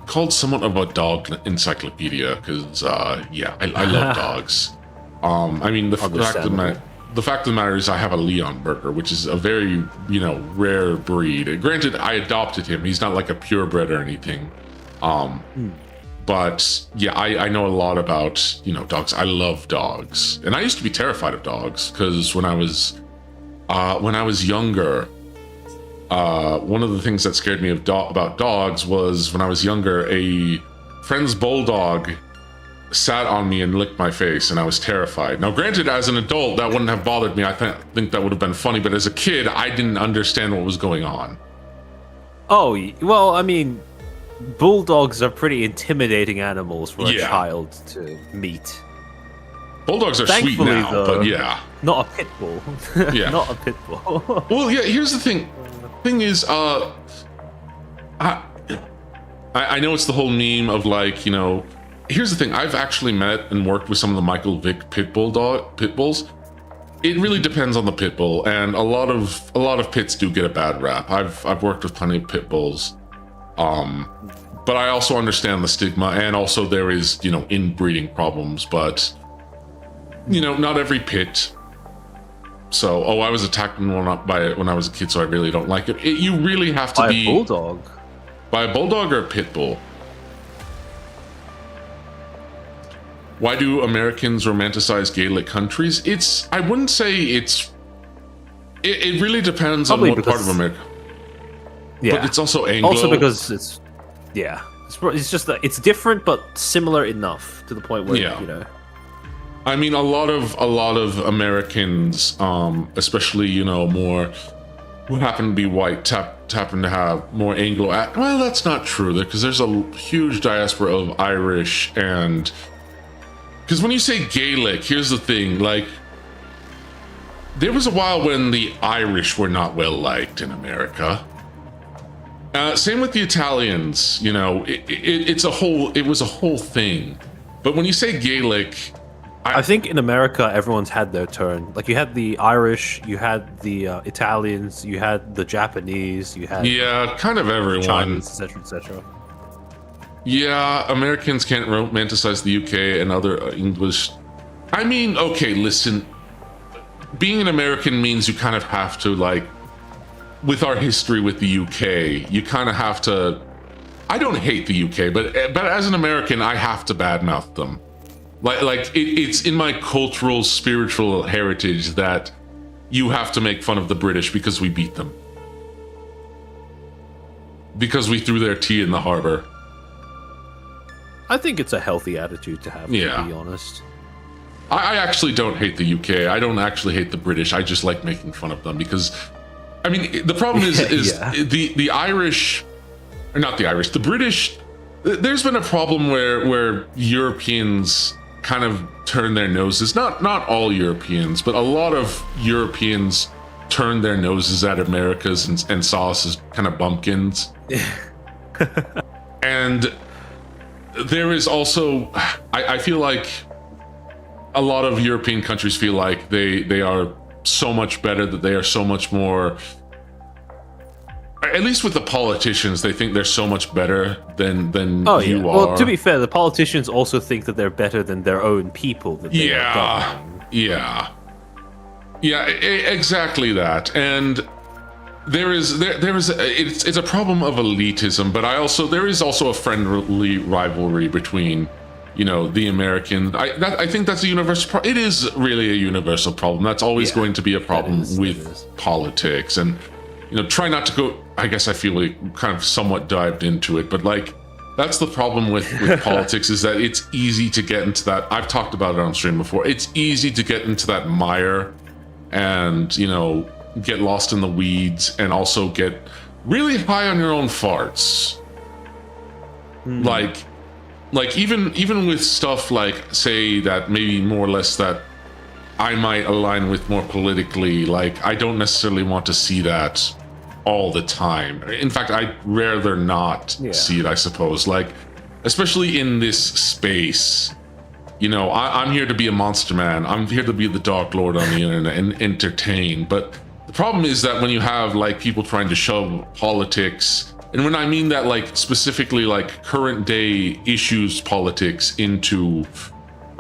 called somewhat of a dog encyclopedia because I love dogs. I mean the fact of the matter is I have a Leon Burger, which is a very rare breed. Granted, I adopted him. He's not like a purebred or anything. But yeah, I know a lot about dogs. I love dogs, and I used to be terrified of dogs because when I was younger, one of the things that scared me about dogs was when I was younger, a friend's bulldog sat on me and licked my face, and I was terrified. Now, granted, as an adult, that wouldn't have bothered me. I think that would have been funny, but as a kid, I didn't understand what was going on. oh, well, I mean, bulldogs are pretty intimidating animals for a Yeah. child to meet. Bulldogs are sweet Thankfully, now, though- but yeah. Not a pit bull. Yeah. Not a pit bull. Well, yeah. Here's the thing. Thing is, I know it's the whole meme of like, Here's the thing. I've actually met and worked with some of the Michael Vick pit bulls. It really depends on the pit bull, and a lot of pits do get a bad rap. I've worked with plenty of pit bulls, but I also understand the stigma, and also there is inbreeding problems, but not every pit. So, I was attacked when I was a kid, so I really don't like it. You really have to By be a bulldog. by a bulldog or a pit bull. Why do Americans romanticize Gaelic countries? I wouldn't say it really depends Probably on what part of because- America. Yeah. But it's also Anglo. Also because it's just that it's different but similar enough to the point where Yeah. I mean, a lot of Americans, especially more who happen to be white, happen to have more Anglo. Well, that's not true, because there's a huge diaspora of Irish, and because when you say Gaelic, here's the thing: like, there was a while when the Irish were not well liked in America. Same with the Italians. It was a whole thing. But when you say Gaelic, I think in America everyone's had their turn. Like you had the Irish, you had the Italians, you had the Japanese, you had yeah, kind of everyone. Chinese, etc., etc. Yeah, Americans can't romanticize the UK and other English. I mean, okay, listen. Being an American means you kind of have to, like, with our history with the UK, you kind of have to I don't hate the UK, but as an American, I have to badmouth them. It's in my cultural, spiritual heritage that you have to make fun of the British because we beat them. Because we threw their tea in the harbor. I think it's a healthy attitude to have, to be honest. I actually don't hate the UK. I don't actually hate the British. I just like making fun of them because, I mean, the problem is the Irish, or not the Irish, the British. There's been a problem where Europeans kind of turn their noses. Not all Europeans, but a lot of Europeans turn their noses at Americas and saw us as kind of bumpkins. And there is also, I feel like a lot of European countries feel like they are so much better, that they are so much more, at least with the politicians, they think they're so much better than you are. Well, to be fair, the politicians also think that they're better than their own people that they are governing. Yeah, exactly that. And it's a problem of elitism, but there is also a friendly rivalry between, the American. I think that's a universal it is really a universal problem. That's always going to be a problem with politics. And try not to go, I guess I feel like kind of somewhat dived into it, but that's the problem with politics, is that it's easy to get into that. I've talked about it on stream before. It's easy to get into that mire and, get lost in the weeds and also get really high on your own farts. Like even with stuff like, say, that maybe more or less that I might align with more politically, I don't necessarily want to see that all the time. In fact, I'd rather not see it, I suppose. Especially in this space, I'm here to be a monster man. I'm here to be the Dark Lord on the internet and entertain. But the problem is that when you have people trying to shove politics, and when I mean that specifically current day issues politics into,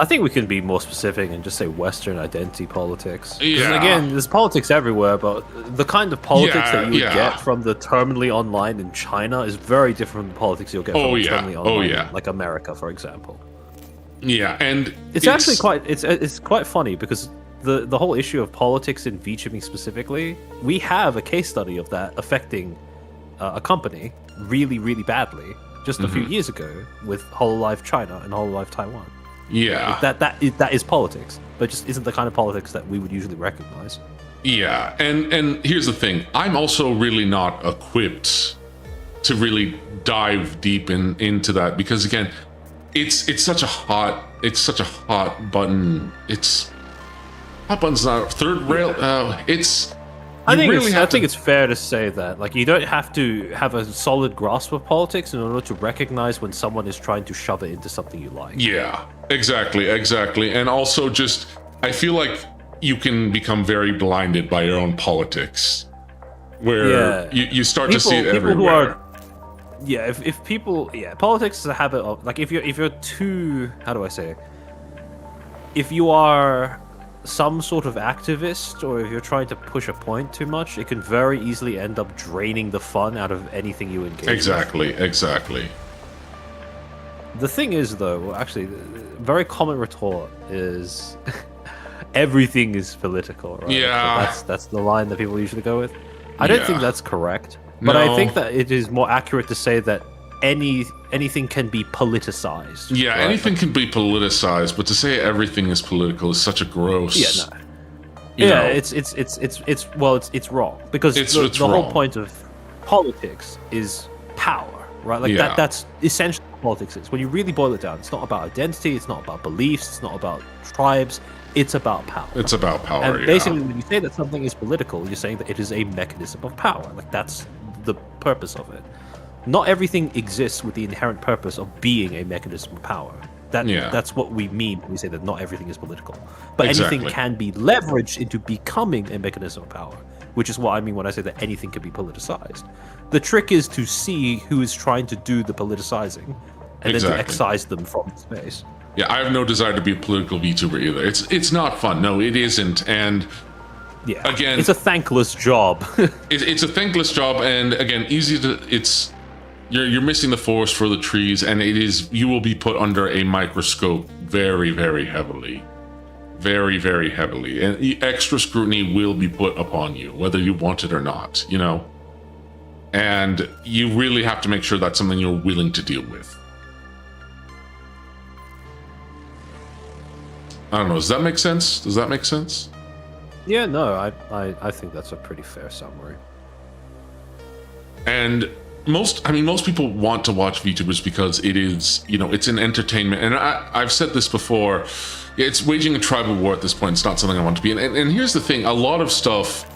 I think we can be more specific and just say Western identity politics. 'Cause Yeah. again, there's politics everywhere, but the kind of politics that you would get from the terminally online in China is very different from the politics you'll get from the terminally online in, like America, for example. Yeah, and it's actually quite funny because the whole issue of politics in VTubing specifically, we have a case study of that affecting a company really, really badly just a few years ago with HoloLive China and HoloLive Taiwan. Yeah, that is politics, but just isn't the kind of politics that we would usually recognize. Yeah, and here's the thing: I'm also really not equipped to really dive deep into that, because again, it's such a hot button. Hot button's not third rail. I think it's fair to say that you don't have to have a solid grasp of politics in order to recognize when someone is trying to shove it into something you like. Yeah, exactly. And also just, I feel like you can become very blinded by your own politics, where you start to see it everywhere. If people, politics is a habit of, if you're too, how do I say, if you are some sort of activist, or if you're trying to push a point too much, it can very easily end up draining the fun out of anything you engage Exactly. The thing is, though, actually, a very common retort is everything is political, right? Yeah. So that's the line that people usually go with. I don't think that's correct, but I think that it is more accurate to say that anything can be politicized. Yeah, right? Anything can be politicized, but to say everything is political is such a gross. It's wrong, because the whole point of politics is power, right? That's essentially what politics is. When you really boil it down, it's not about identity, it's not about beliefs, it's not about tribes. It's about power. It's about power. And basically, when you say that something is political, you're saying that it is a mechanism of power. That's the purpose of it. Not everything exists with the inherent purpose of being a mechanism of power. That's what we mean when we say that not everything is political. But anything can be leveraged into becoming a mechanism of power, which is what I mean when I say that anything can be politicized. The trick is to see who is trying to do the politicizing, and then to excise them from space. Yeah, I have no desire to be a political VTuber either. It's not fun. No, it isn't. And again, it's a thankless job. It's a thankless job, and again, you're missing the forest for the trees, and you will be put under a microscope very, very heavily. Very, very heavily. And extra scrutiny will be put upon you, whether you want it or not, you know? And you really have to make sure that's something you're willing to deal with. I don't know, does that make sense? Does that make sense? Yeah, no, I think that's a pretty fair summary. And most people want to watch VTubers because it is, you know, it's an entertainment. And I've said this before, it's waging a tribal war at this point. It's not something I want to be in. And here's the thing, a lot of stuff,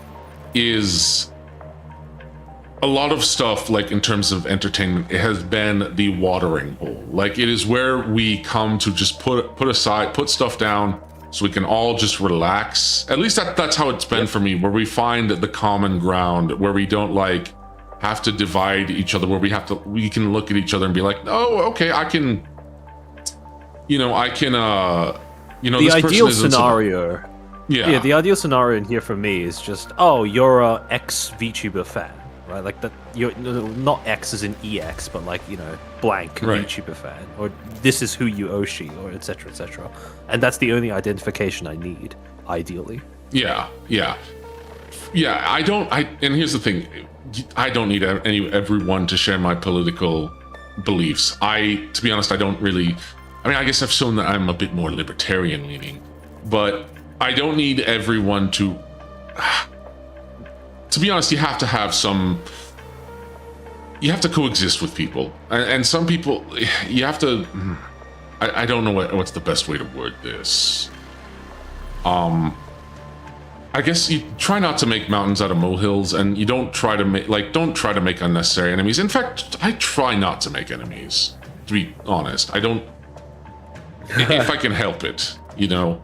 like in terms of entertainment, it has been the watering hole. Like, it is where we come to just put stuff down so we can all just relax. At least that's how it's been for me, where we find the common ground, where we don't like have to divide each other, where we can look at each other and be like, oh, okay, I can, you know, the ideal scenario. Yeah, the ideal scenario in here for me is just, oh, you're a ex-VTuber fan, right? Like that, you're not X as in EX, but like, you know, blank VTuber fan, or this is who you Oshi, or etc. etc. And that's the only identification I need, ideally. Yeah. And here's the thing, I don't need everyone to share my political beliefs. To be honest, I don't really. I mean, I guess I've shown that I'm a bit more libertarian leaning, but I don't need everyone to. To be honest, you have to have some. You have to coexist with people, and some people you have to. I don't know what's the best way to word this. I guess you try not to make mountains out of molehills, and you don't try to make unnecessary enemies. In fact, I try not to make enemies. To be honest, I don't. If I can help it, you know.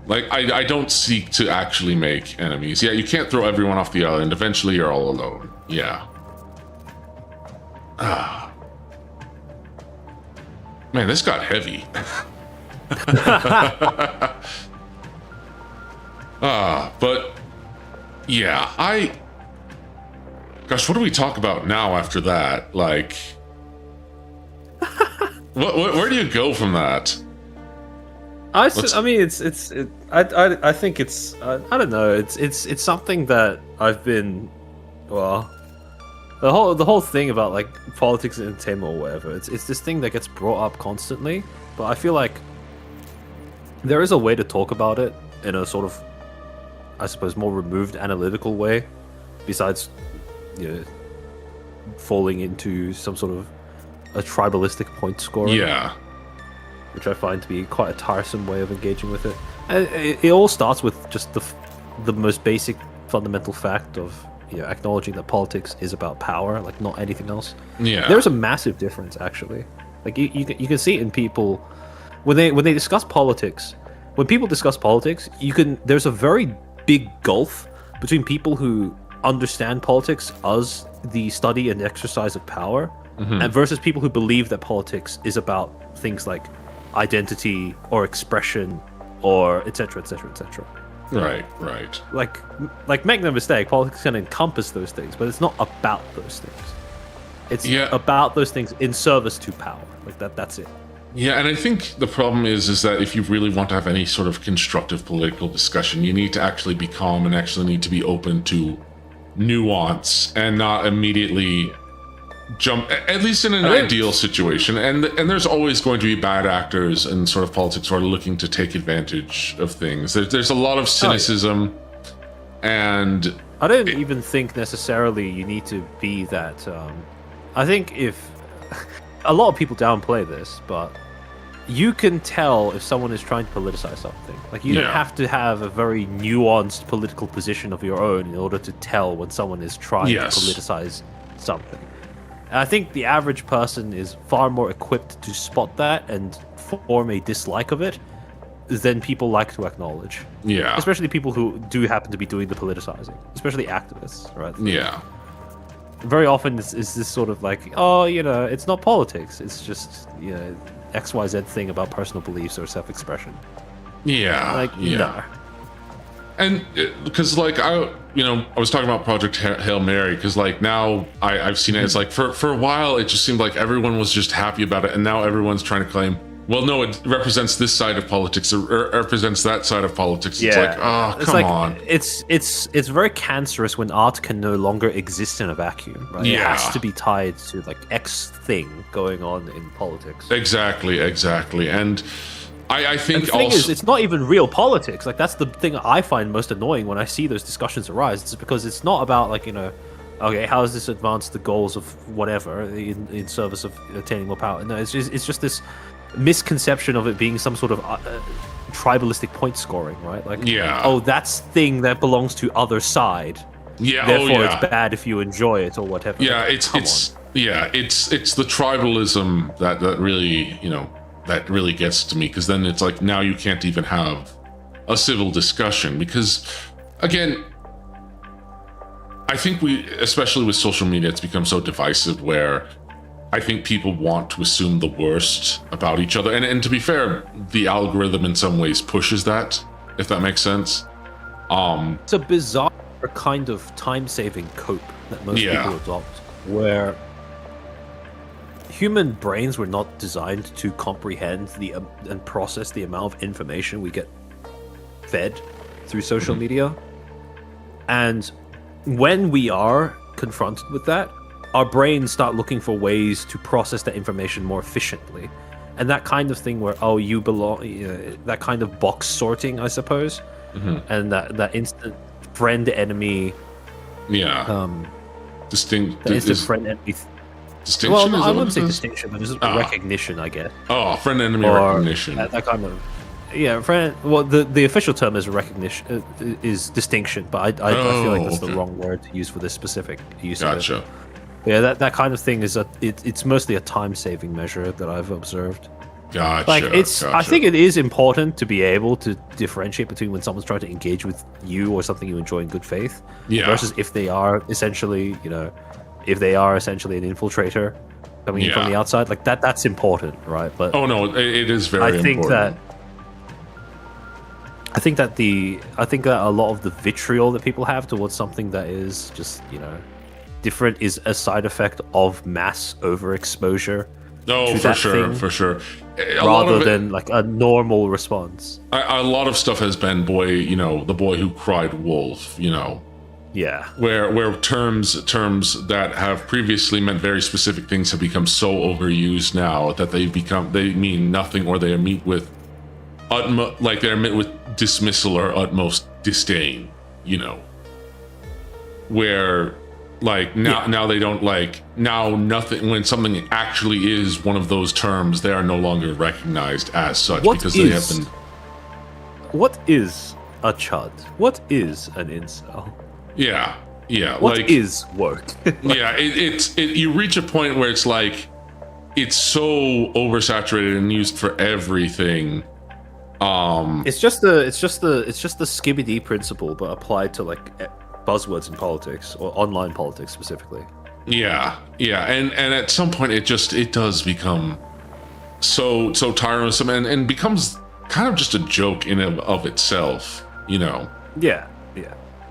Like, I don't seek to actually make enemies. Yeah, you can't throw everyone off the island. Eventually, you're all alone. Yeah. Man, this got heavy. But yeah, gosh, what do we talk about now after that? Like, where do you go from that? I mean, I think it's I don't know. It's something that I've been, well, the whole thing about like politics and entertainment or whatever. It's this thing that gets brought up constantly, but I feel like there is a way to talk about it in a sort of, I suppose, more removed analytical way, besides, you know, falling into some sort of a tribalistic point scoring. Yeah. Which I find to be quite a tiresome way of engaging with it. And it all starts with just the most basic fundamental fact of, you know, acknowledging that politics is about power, like not anything else. Yeah. There's a massive difference, actually. Like you can see it in people when they discuss politics. When people discuss politics, there's a very big gulf between people who understand politics as the study and exercise of power, and versus people who believe that politics is about things like identity or expression or etc. etc. etc. Right. Like make no mistake, politics can encompass those things, but it's not about those things. It's about those things in service to power. Like that's it. Yeah, and I think the problem is that if you really want to have any sort of constructive political discussion, you need to actually be calm and actually need to be open to nuance and not immediately jump, at least in an ideal situation. And there's always going to be bad actors in sort of politics who are looking to take advantage of things. There's a lot of cynicism, and I don't even think necessarily you need to be that. I think if a lot of people downplay this, but you can tell if someone is trying to politicize something. Like, you don't have to have a very nuanced political position of your own in order to tell when someone is trying to politicize something. And I think the average person is far more equipped to spot that and form a dislike of it than people like to acknowledge. Yeah. Especially people who do happen to be doing the politicizing. Especially activists, right? Yeah. Very often it's this sort of like, oh, you know, it's not politics. It's just, you know, XYZ thing about personal beliefs or self-expression. Yeah. Like, no. And because, like, I was talking about Project Hail Mary because like now I've seen it. It's like for a while it just seemed like everyone was just happy about it, and now everyone's trying to claim, well, no, it represents this side of politics, or represents that side of politics. It's like, oh, come on. It's very cancerous when art can no longer exist in a vacuum, right? Yeah. It has to be tied to like X thing going on in politics. Exactly. And I think and the thing is, it's not even real politics. Like that's the thing I find most annoying when I see those discussions arise. It's because it's not about like, okay, how does this advance the goals of whatever in service of attaining more power? No, it's just this misconception of it being some sort of tribalistic point scoring, right? Like, oh, that's thing that belongs to other side. Yeah, therefore it's bad if you enjoy it or whatever. Yeah, it's the tribalism that really that really gets to me, because then it's like now you can't even have a civil discussion because, again, I think especially with social media, it's become so divisive where I think people want to assume the worst about each other. And to be fair, the algorithm in some ways pushes that, if that makes sense. It's a bizarre kind of time-saving cope that most people adopt, where human brains were not designed to comprehend and process the amount of information we get fed through social media. And when we are confronted with that, our brains start looking for ways to process that information more efficiently. And that kind of thing where, oh, you belong, that kind of box sorting, I suppose, and that instant friend-enemy... instant friend-enemy... Distinction? Well, no, I wouldn't say distinction, but just recognition, I guess. Oh, friend-enemy recognition. That kind of... Yeah, friend. Well, the official term is recognition, is distinction, but I feel like that's the wrong word to use for this specific use of it. Gotcha. Yeah, that kind of thing is it's mostly a time-saving measure that I've observed. Gotcha. Like I think it is important to be able to differentiate between when someone's trying to engage with you or something you enjoy in good faith, versus if they are essentially, an infiltrator coming in from the outside. Like that's important, right? But it is very important. I think that a lot of the vitriol that people have towards something that is just, different is a side effect of mass overexposure. Oh, for sure. Rather than like a normal response. A lot of stuff has been the boy who cried wolf, Yeah. Where terms that have previously meant very specific things have become so overused now that they mean nothing, or they are met with dismissal or utmost disdain, where now they don't now nothing, when something actually is one of those terms, they are no longer recognized as such because they have been. What is a chud? What is an incel? Yeah. What is work? You reach a point where it's like it's so oversaturated and used for everything. It's just the skibidi principle, but applied to buzzwords in politics or online politics specifically. And at some point it does become so tiresome and becomes kind of just a joke in and of itself,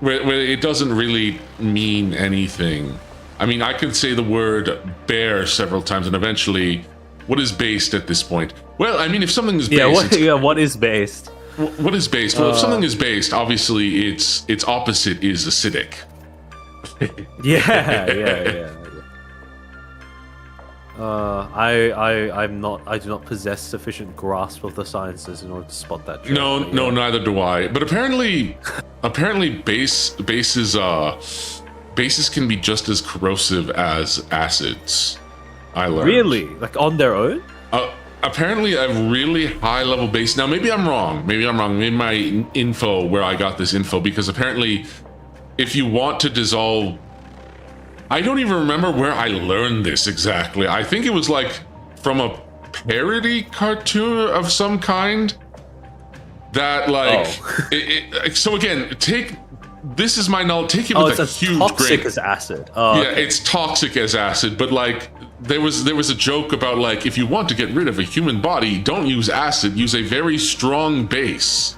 where it doesn't really mean anything. I mean, I could say the word bear several times, and eventually, what is based at this point? Well, I mean, if something is based... what is based? What is based? Well, if something is based, obviously its opposite is acidic. Yeah. I do not possess sufficient grasp of the sciences in order to spot that joke. No, neither do I. But apparently bases can be just as corrosive as acids. I learned. Really? Like on their own? Apparently a really high level base. Now maybe I'm wrong. Maybe my info, where I got this info, because apparently if you want to dissolve, I don't even remember where I learned this exactly. I think it was from a parody cartoon of some kind that so again, this is my knowledge. Take it with a huge grain. Toxic as acid. It's toxic as acid, but there was a joke about if you want to get rid of a human body, don't use acid, use a very strong base.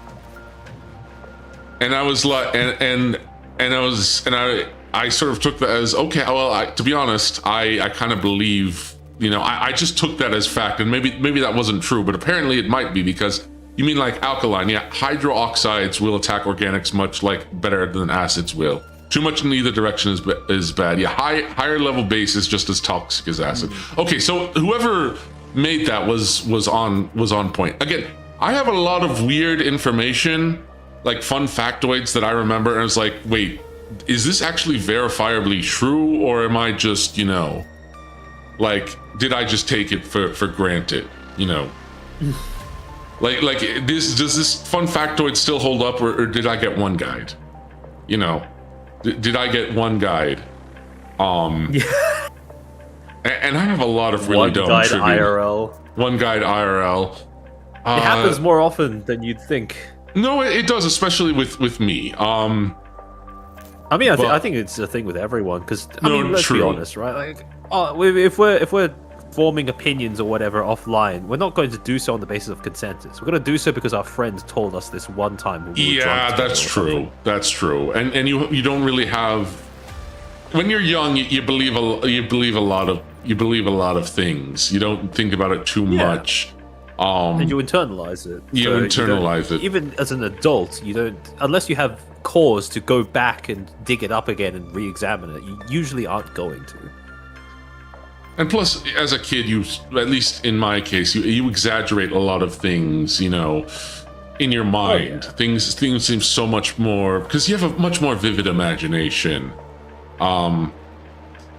And I was and and I sort of took that as okay. Well, to be honest, I kind of believe, I just took that as fact, and maybe that wasn't true, but apparently it might be, because you mean like alkaline? Yeah, hydroxides will attack organics much better than acids will. Too much in either direction is bad. Yeah, higher level base is just as toxic as acid. Okay, so whoever made that was on point. Again, I have a lot of weird information, like fun factoids that I remember, and I was like, wait, is this actually verifiably true, or am I just, did I just take it for granted, like does this fun factoid still hold up, or did I get one guide, did I get one guide? Yeah. And I have a lot of really dumb trivia. One guide IRL. It happens more often than you'd think. No, it does, especially with me. I think it's a thing with everyone, because let's be honest, right? If we're forming opinions or whatever offline, we're not going to do so on the basis of consensus. We're going to do so because our friends told us this one time. When we were drunk that's true. Something. That's true. And you don't really have. When you're young, you believe a lot of things. You don't think about it too much. And you internalize it. You internalize it. Even as an adult, you don't, unless you have cause to go back and dig it up again and re-examine it, you usually aren't going to. And plus, as a kid, at least in my case, you exaggerate a lot of things, in your mind. Oh, yeah. Things seem so much more, because you have a much more vivid imagination.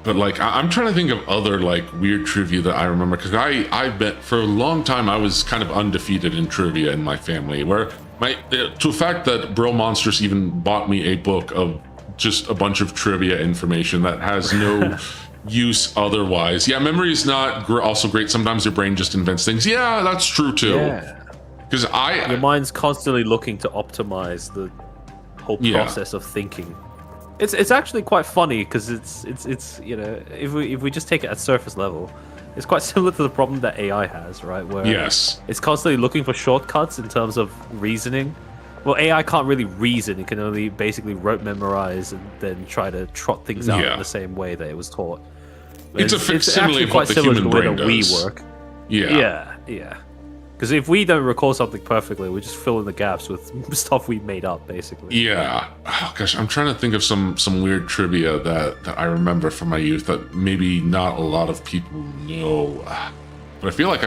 But I'm trying to think of other weird trivia that I remember, because I bet for a long time I was kind of undefeated in trivia in my family, where to the fact that Bro Monsters even bought me a book of just a bunch of trivia information that has no use otherwise. Yeah, memory is not also great. Sometimes your brain just invents things. Yeah, that's true too. Yeah. Because your mind's constantly looking to optimize the whole process of thinking. It's actually quite funny, because it's if we just take it at surface level, it's quite similar to the problem that AI has, right? Where it's constantly looking for shortcuts in terms of reasoning. Well, AI can't really reason; it can only basically rote memorize and then try to trot things out in the same way that it was taught. It's a facsimile of what the human brain does. We work. Yeah. Because if we don't recall something perfectly, we just fill in the gaps with stuff we made up, basically. Yeah. Oh, gosh, I'm trying to think of some weird trivia that I remember from my youth that maybe not a lot of people know. But I feel like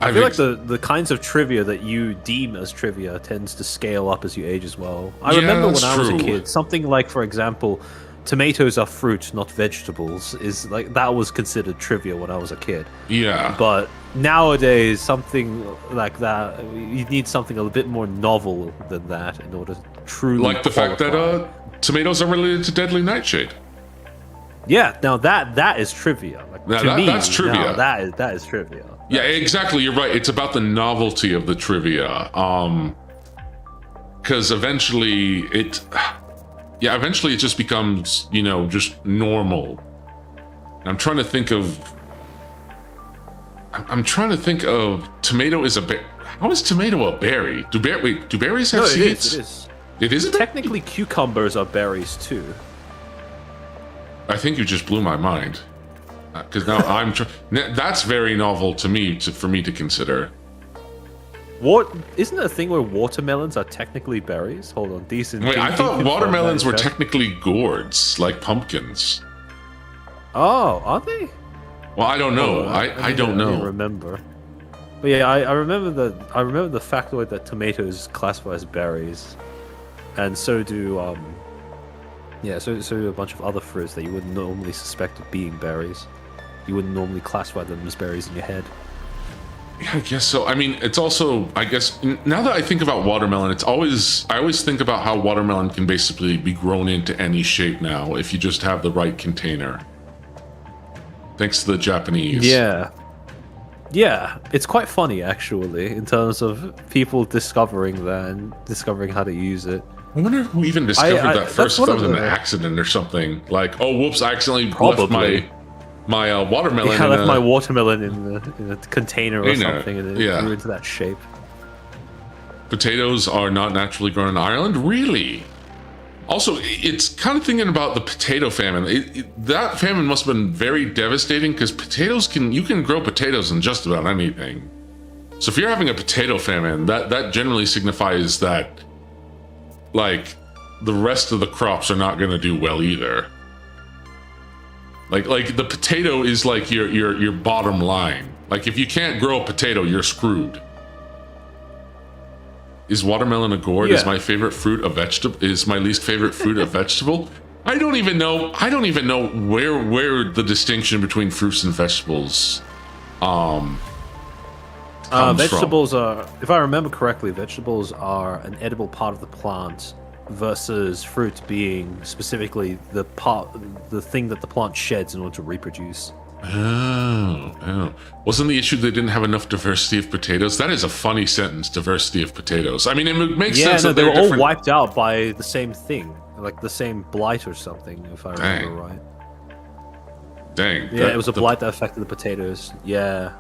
I feel like the kinds of trivia that you deem as trivia tends to scale up as you age as well. I remember when I was a kid, something like, for example, tomatoes are fruit, not vegetables, is that was considered trivia when I was a kid. Yeah. But nowadays, something like that, you need something a bit more novel than that in order to truly like the fact that tomatoes are related to deadly nightshade. Yeah, now that is trivia. That's trivia. That is trivia. Yeah, exactly. You're right. It's about the novelty of the trivia. Because eventually it just becomes, just normal. I'm trying to think of tomato is a berry. How is tomato a berry? Do berries have seeds? It is. It is a berry? Technically, cucumbers are berries too. I think you just blew my mind. Because now that's very novel to me, for me to consider. What isn't it a thing where watermelons are technically berries? Hold on, decent. Wait, I thought watermelons were technically gourds, like pumpkins. Oh, are they? Well, I don't know. I don't know. I don't remember. But yeah, I remember the factoid that tomatoes classify as berries, and so do so do a bunch of other fruits that you wouldn't normally suspect of being berries. You wouldn't normally classify them as berries in your head. Yeah, I guess so. I mean, it's also, I guess, now that I think about watermelon, I always think about how watermelon can basically be grown into any shape now if you just have the right container. Thanks to the Japanese. Yeah, it's quite funny, actually, in terms of people discovering that and discovering how to use it. I wonder who even discovered that first, if that was an accident or something. Like, oh, whoops, I accidentally left my watermelon. Yeah, I left my watermelon in a container or something, and it grew into that shape. Potatoes are not naturally grown in Ireland? Really? Also, it's kind of thinking about the potato famine. That famine must have been very devastating because you can grow potatoes in just about anything. So if you're having a potato famine, that generally signifies that, like, the rest of the crops are not going to do well either. Like the potato is like your bottom line. Like if you can't grow a potato, you're screwed. Is watermelon a gourd? Yeah. Is my favorite fruit a vegetable? Is my least favorite fruit a vegetable? I don't even know where the distinction between fruits and vegetables vegetables are, if I remember correctly, vegetables are an edible part of the plant versus fruit being specifically the thing that the plant sheds in order to reproduce. Oh. Wasn't the issue they didn't have enough diversity of potatoes? That is a funny sentence, diversity of potatoes. I mean, it makes sense that they were different. all wiped out by the same thing, like the same blight or something, if I remember right. Dang. Yeah, it was a blight that affected the potatoes. Yeah.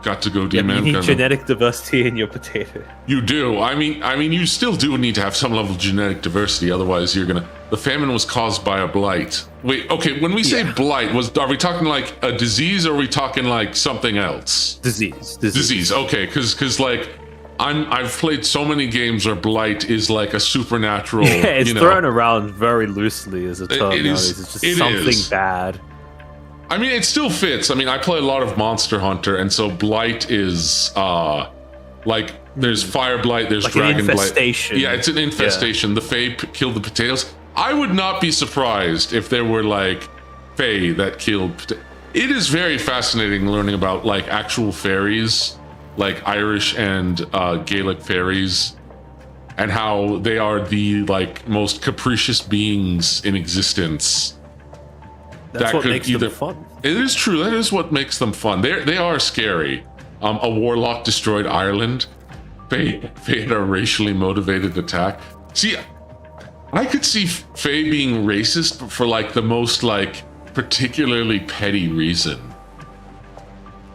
Got to go, You D-man. need genetic diversity in your potato. You do. I mean, you still do need to have some level of genetic diversity. Otherwise, you're gonna. The famine was caused by a blight. Wait. Okay. When we say blight, are we talking like a disease, or are we talking like something else? Disease. Okay. Because like, I've played so many games where blight is like a supernatural. Yeah, it's thrown around very lousely as a term. It is. It's just something bad. I mean, it still fits. I mean, I play a lot of Monster Hunter, and so blight is like there's fire blight, there's like dragon an infestation. Blight. Yeah, it's an infestation. Yeah. The Fae killed the potatoes. I would not be surprised if there were like Fae that killed. It is very fascinating learning about like actual fairies, like Irish and Gaelic fairies, and how they are the like most capricious beings in existence. That's what makes them fun. It is true. That is what makes them fun. They are scary. A warlock destroyed Ireland. Fae had a racially motivated attack. See, I could see Fae being racist for like the most like particularly petty reason.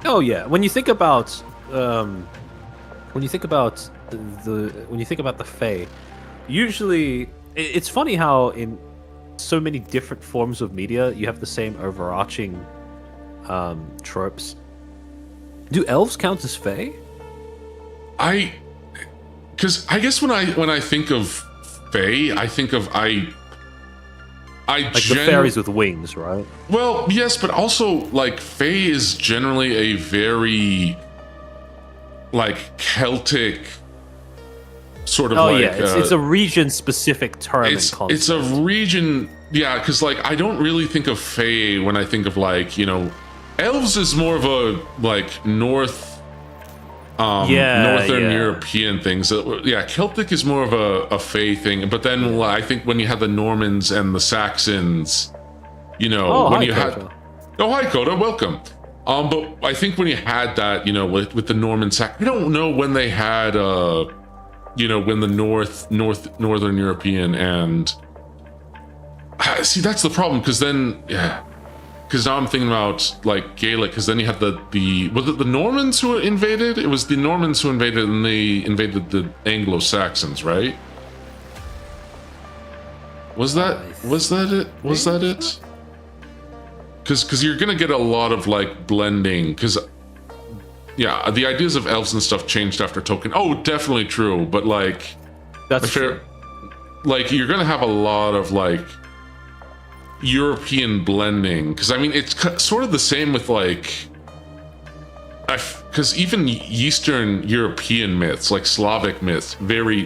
Oh yeah, when you think about the Fae, usually it's funny how in so many different forms of media you have the same overarching tropes. Do elves count as Fae? Because I guess when I think of Fae, I think of like the fairies with wings, right? Well, yes, but also like Fae is generally a very like Celtic sort of it's a region-specific term and concept. It's a region, yeah, because like I don't really think of Fae when I think of like, elves is more of a like northern European thing. So yeah, Celtic is more of a Fae thing. But then I think when you had the Normans and the Saxons, hi Coda, welcome. But I think when you had that, with the Norman I don't know when they had when the northern European and see, that's the problem, because then because now I'm thinking about like Gaelic, because then you had the was it the Normans who invaded? It was the Normans who invaded, and they invaded the Anglo-Saxons, right? Was that it? Because you're gonna get a lot of like blending, because yeah, the ideas of elves and stuff changed after Tolkien. Oh, definitely true. But like, that's fair. Like, you're gonna have a lot of like European blending, because I mean, it's sort of the same with like, because even Eastern European myths, like Slavic myths,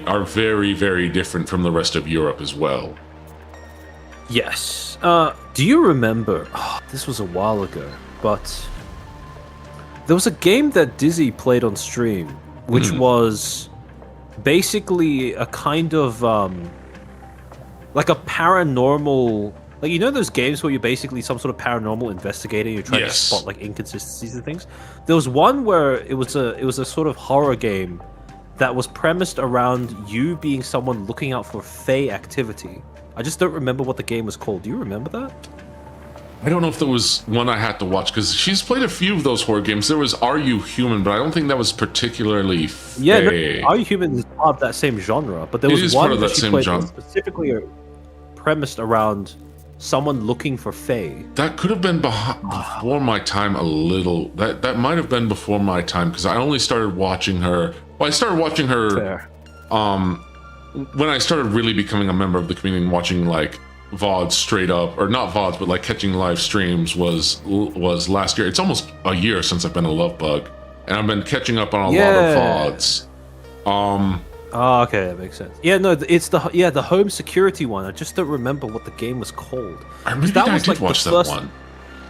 are very, very different from the rest of Europe as well. Yes. Do you remember? Oh, this was a while ago, but there was a game that Dizzy played on stream, which was basically a kind of like a paranormal, like, those games where you're basically some sort of paranormal investigator, you're trying to spot like inconsistencies and things. There was one where it was a sort of horror game that was premised around you being someone looking out for Fae activity. I just don't remember what the game was called. Do you remember that? I don't know if there was one I had to watch because she's played a few of those horror games. There was Are You Human, but I don't think that was particularly Yeah, Faye. Are You Human is part of that same genre, but there It was is one part of that that she same played genre. specifically premised around someone looking for Faye. That could have been before my time a little. That might have been before my time because I only started watching her. Well, I started watching her Fair. when I started really becoming a member of the community and watching like VODs straight up, or not VODs, but like catching live streams was last year. It's almost a year since I've been a Love Bug, and I've been catching up on a lot of VODs. Oh, okay, that makes sense. Yeah, no, it's the home security one. I just don't remember what the game was called. Maybe I did watch that one.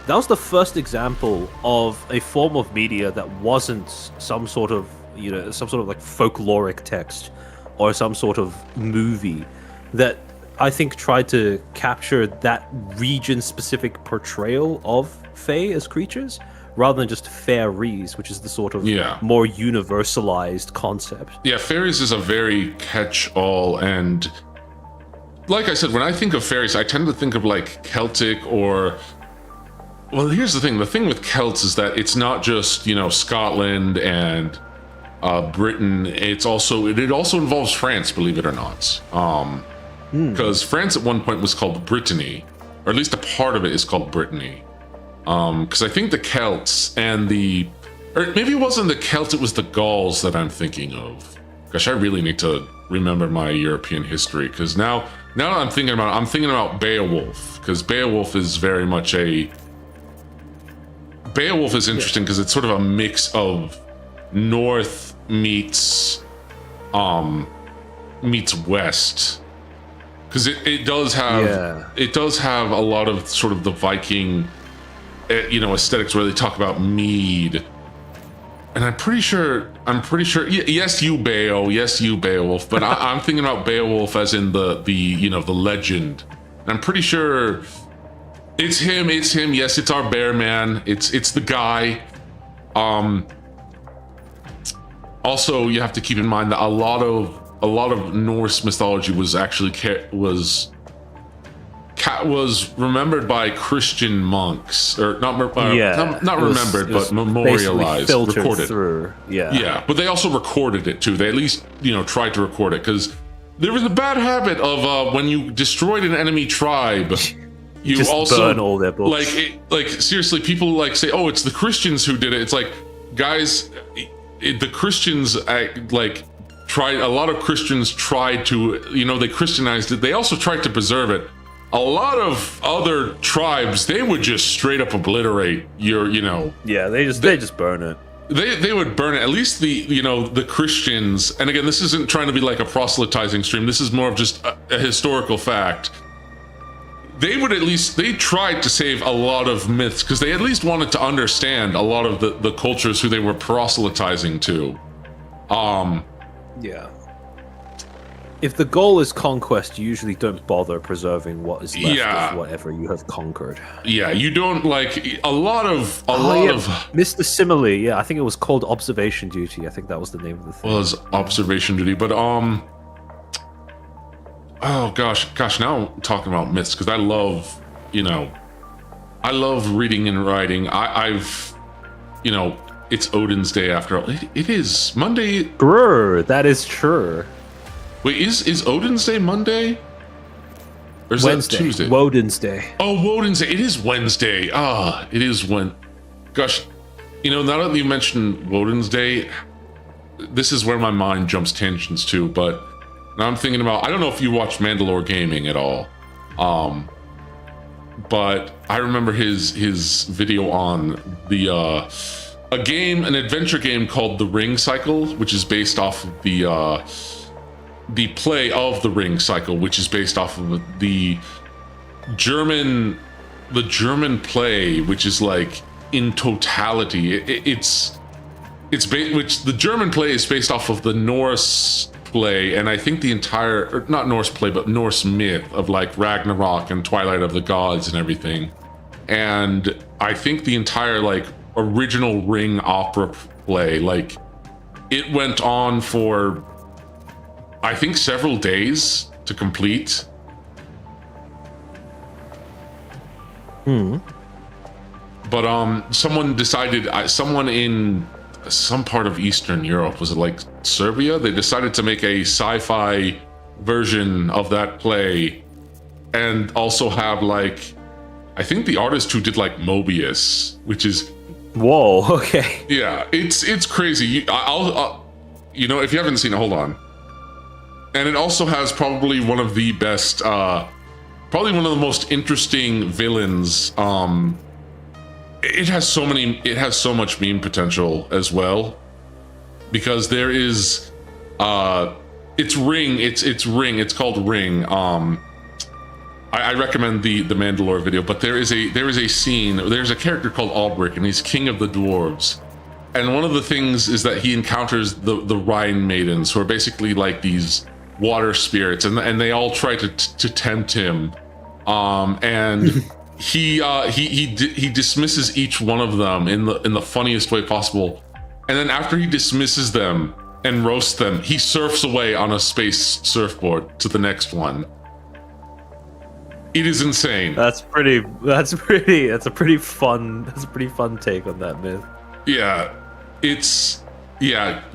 That was the first example of a form of media that wasn't some sort of like folkloric text or some sort of movie that I think tried to capture that region-specific portrayal of Fae as creatures, rather than just fairies, which is the sort of more universalized concept. Yeah, fairies is a very catch-all, and like I said, when I think of fairies, I tend to think of like Celtic or... Well, here's the thing. The thing with Celts is that it's not just, Scotland and Britain. It also involves France, believe it or not. Because France at one point was called Brittany, or at least a part of it is called Brittany. Because I think the Celts and or maybe it wasn't the Celts, it was the Gauls that I'm thinking of. Gosh, I really need to remember my European history, because now that I'm thinking about Beowulf, because Beowulf is very much Beowulf is interesting because it's sort of a mix of North meets West. Because it does have a lot of sort of the Viking, aesthetics where they talk about mead, and I'm pretty sure. Yes, you Beowulf, but I'm thinking about Beowulf as in the legend. And I'm pretty sure it's him. Yes, it's our bear man. It's the guy. Also, you have to keep in mind that a lot of Norse mythology was actually was remembered by Christian monks, or not remembered, but memorialized, recorded through. But they also recorded it too. They at least tried to record it, because there was a bad habit of when you destroyed an enemy tribe, you just also burn all their books. Like seriously, people say, oh, it's the Christians who did it. It's like, guys, the Christians tried. A lot of Christians tried to, they Christianized it. They also tried to preserve it. A lot of other tribes, they would just straight up obliterate your, they just burn it. They would burn it. At least the Christians, and again, this isn't trying to be like a proselytizing stream. This is more of just a historical fact. They tried to save a lot of myths, because they at least wanted to understand a lot of the cultures who they were proselytizing to. If the goal is conquest, you usually don't bother preserving what is left of whatever you have conquered. Yeah, you don't a lot of Mr. Simile. I think it was called Observation Duty. I think that was the name of the thing. Was Observation Duty, but oh gosh, now I'm talking about myths, because I love reading and writing. I've it's Odin's Day after all. It is Monday. Brr, that is true. Wait, is Odin's Day Monday? Or is Wednesday. That Tuesday? Woden's Day. Oh, Woden's Day. It is Wednesday. It is Gosh, now that you mentioned Woden's Day, this is where my mind jumps tangents to, but now I'm thinking about, I don't know if you watched Mandalore Gaming at all, but I remember his video on an adventure game called The Ring Cycle, which is based off of the play of The Ring Cycle, which is based off of the German play, which is like in totality, which the German play is based off of the Norse play, and I think the entire, not Norse play, but Norse myth of like Ragnarok and Twilight of the Gods and everything. And I think the entire original Ring opera play, it went on for, I think, several days to complete. someone decided, someone in some part of Eastern Europe, was it like Serbia? They decided to make a sci-fi version of that play, and also have like, I think the artist who did like Mobius, which is, whoa, okay, yeah, it's crazy. I'll you know, if you haven't seen it, hold on. And it also has probably one of the best, probably one of the most interesting villains. It has so much meme potential as well, because there is, it's Ring. It's called Ring. I recommend the Mandalore video, but there is a scene. There's a character called Albric, and he's king of the dwarves. And one of the things is that he encounters the Rhine maidens, who are basically like these water spirits, and they all try to tempt him. And he dismisses each one of them in the funniest way possible. And then after he dismisses them and roasts them, he surfs away on a space surfboard to the next one. It is insane. That's a pretty fun take on that myth. Yeah,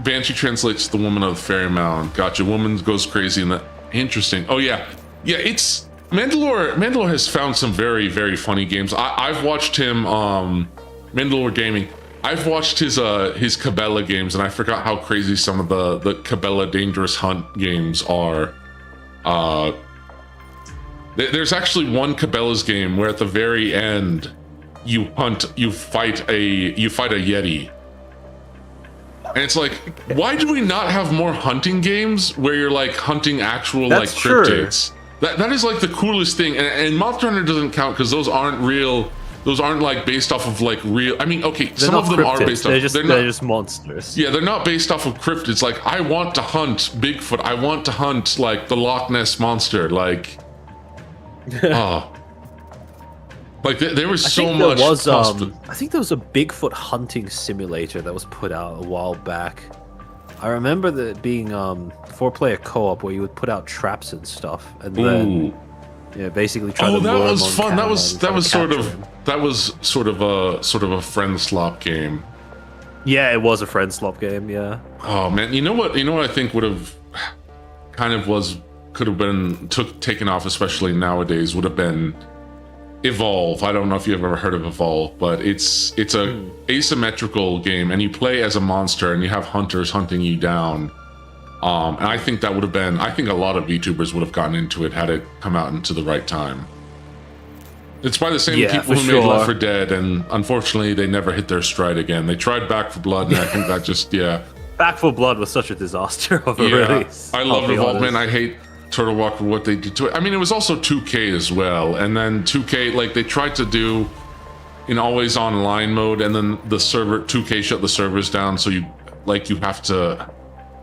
Banshee translates the woman of the fairy mound. Gotcha. Woman goes crazy in that. Interesting. Oh yeah. It's Mandalore has found some very, very funny games. I've watched him, Mandalore Gaming. I've watched his Cabela games, and I forgot how crazy some of the Cabela Dangerous Hunt games are. There's actually one Cabela's game where at the very end you fight a Yeti. And it's like, why do we not have more hunting games where you're like hunting actual like cryptids? That is like the coolest thing. And Monster Hunter doesn't count because those aren't real. Those aren't like based off of like real. I mean, okay, some of them are based off. They're just monsters. Yeah, they're not based off of cryptids. Like, I want to hunt Bigfoot. I want to hunt like the Loch Ness monster. Like, oh. Like there was so much. I think there was a Bigfoot hunting simulator that was put out a while back. I remember that being 4-player co-op where you would put out traps and stuff, and then basically try to lure that was him on fun. camera That was sort of a friend slop game. Yeah, it was a friend slop game. Yeah. Oh man, you know what I think could have been taken off, especially nowadays, would have been Evolve. I don't know if you've ever heard of Evolve, but it's a asymmetrical game, and you play as a monster, and you have hunters hunting you down. And I think that would have been. I think a lot of VTubers would have gotten into it had it come out into the right time. It's by the same people who made Left 4 Dead, and unfortunately, they never hit their stride again. They tried Back 4 Blood, and I think that just Back 4 Blood was such a disaster of a release. I love Evolve, man. I hate Turtle Walk for what they did to it. I mean, it was also 2K as well, and then 2K, like, they tried to do in always online mode, and then the server 2K shut the servers down, so you have to.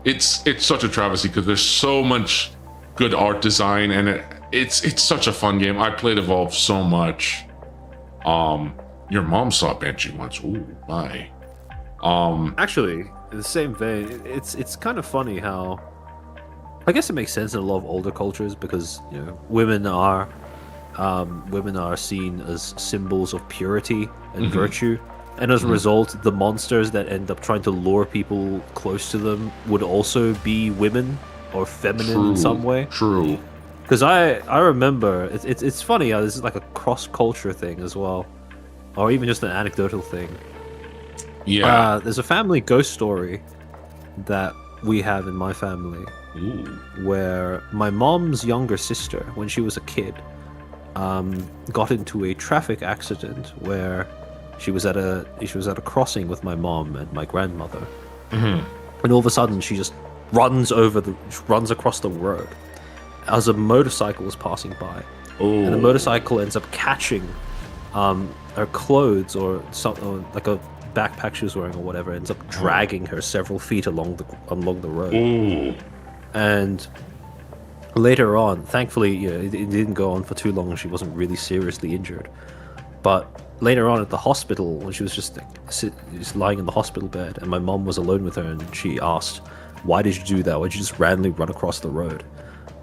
It's such a travesty because there's so much good art design, and it's such a fun game. I played Evolve so much. Your mom saw Banshee once. Ooh, my. Actually, in the same vein, it's kind of funny how. I guess it makes sense in a lot of older cultures because women are seen as symbols of purity and virtue, and as a result, the monsters that end up trying to lure people close to them would also be women or feminine in some way. True. Because I remember it's funny how this is like a cross culture thing as well, or even just an anecdotal thing. Yeah. There's a family ghost story that we have in my family. Ooh. Where my mom's younger sister, when she was a kid, got into a traffic accident where she was at a crossing with my mom and my grandmother, and all of a sudden she just runs across the road as a motorcycle was passing by. Ooh. And the motorcycle ends up catching her clothes or something, or like a backpack she was wearing or whatever, ends up dragging her several feet along the road. Ooh. And later on, thankfully, it didn't go on for too long and she wasn't really seriously injured. But later on at the hospital, when she was just lying in the hospital bed and my mom was alone with her, and she asked, "Why did you do that? Why did you just randomly run across the road?"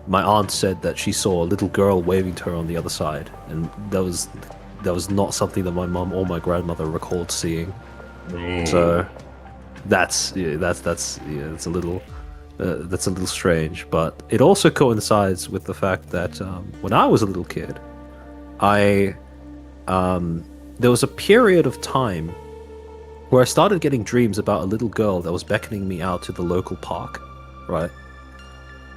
My aunt said that she saw a little girl waving to her on the other side, and that was that was not something that my mum or my grandmother recalled seeing. Ooh. So that's it's a little that's a little strange. But it also coincides with the fact that when I was a little kid, there was a period of time where I started getting dreams about a little girl that was beckoning me out to the local park, right?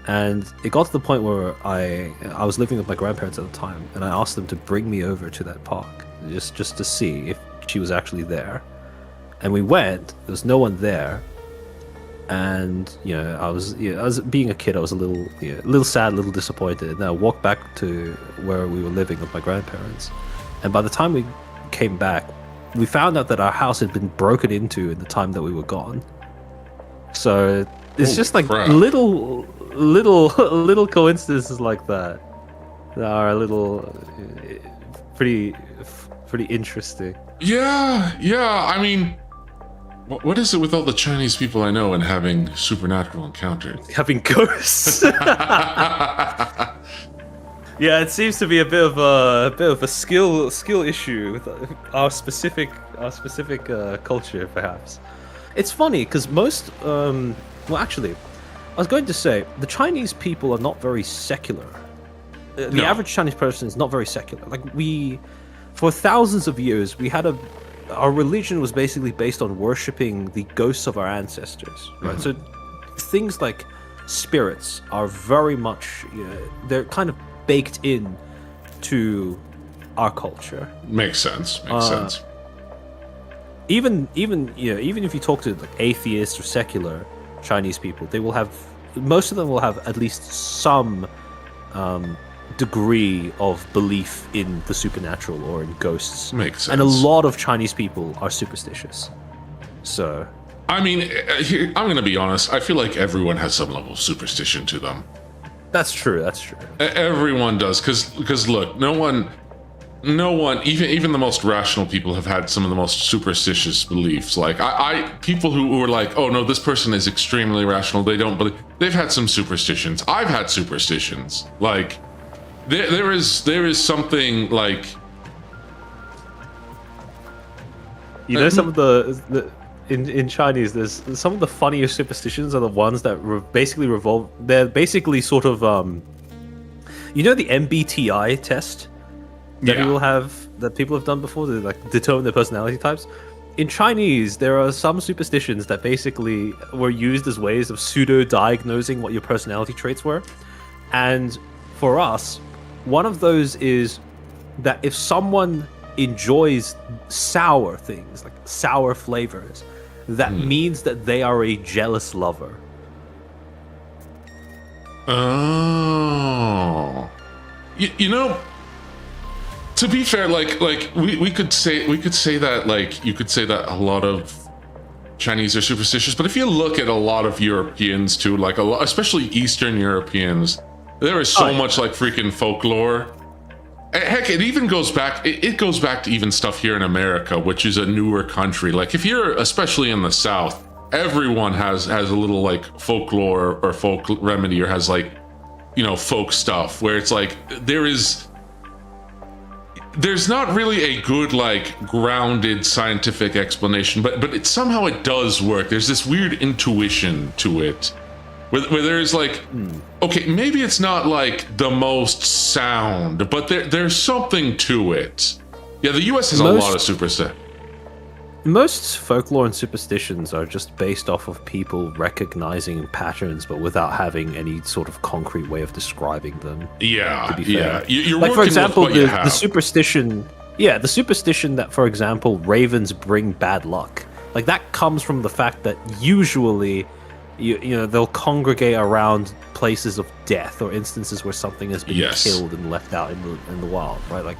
And it got to the point where I was living with my grandparents at the time, and I asked them to bring me over to that park just to see if she was actually there. And we went. There was no one there, and I was being a kid. I was a little sad, a little disappointed. And I walked back to where we were living with my grandparents, and by the time we came back, we found out that our house had been broken into in the time that we were gone. So it's just like crap. little coincidences like that are a little pretty interesting. Yeah. I mean, what is it with all the Chinese people I know and having supernatural encounters? Having ghosts. Yeah, it seems to be a bit of a skill issue with our specific culture, perhaps. It's funny because most actually, I was going to say the Chinese people are not very secular. The average Chinese person is not very secular. Like for thousands of years, we had our religion was basically based on worshipping the ghosts of our ancestors, right? Mm-hmm. So things like spirits are very much they're kind of baked in to our culture. Makes sense. Even if you talk to like atheists or secular Chinese people, most of them will have at least some degree of belief in the supernatural or in ghosts. Makes sense. And a lot of Chinese people are superstitious. So I mean, I'm going to be honest. I feel like everyone has some level of superstition to them. That's true. Everyone does, because look, no one, even the most rational people have had some of the most superstitious beliefs. Like people who are like, oh no, this person is extremely rational. They don't believe. They've had some superstitions. I've had superstitions. Like there is something like. Some of the in Chinese, there's some of the funniest superstitions are the ones that basically revolve. They're basically sort of the MBTI test that people have done before to like determine their personality types. In Chinese, there are some superstitions that basically were used as ways of pseudo-diagnosing what your personality traits were. And for us, one of those is that if someone enjoys sour things, like sour flavors, that means that they are a jealous lover. Oh, to be fair, like we could say that, like you could say that a lot of Chinese are superstitious, but if you look at a lot of Europeans too, like especially Eastern Europeans, there is so much like freaking folklore. Heck, it even goes back. It goes back to even stuff here in America, which is a newer country. Like if you're, especially in the South, everyone has a little like folklore or folk remedy, or has like, folk stuff where it's like there's not really a good like grounded scientific explanation, but somehow it does work. There's this weird intuition to it. Where there's like, okay, maybe it's not like the most sound, but there's something to it. Yeah, the U.S. has a lot of superstition. Most folklore and superstitions are just based off of people recognizing patterns, but without having any sort of concrete way of describing them. Yeah, to be fair. You're like, working for example, with what you the superstition. Yeah, the superstition that, for example, ravens bring bad luck. Like that comes from the fact that usually. They'll congregate around places of death or instances where something has been killed and left out in the wild, right? Like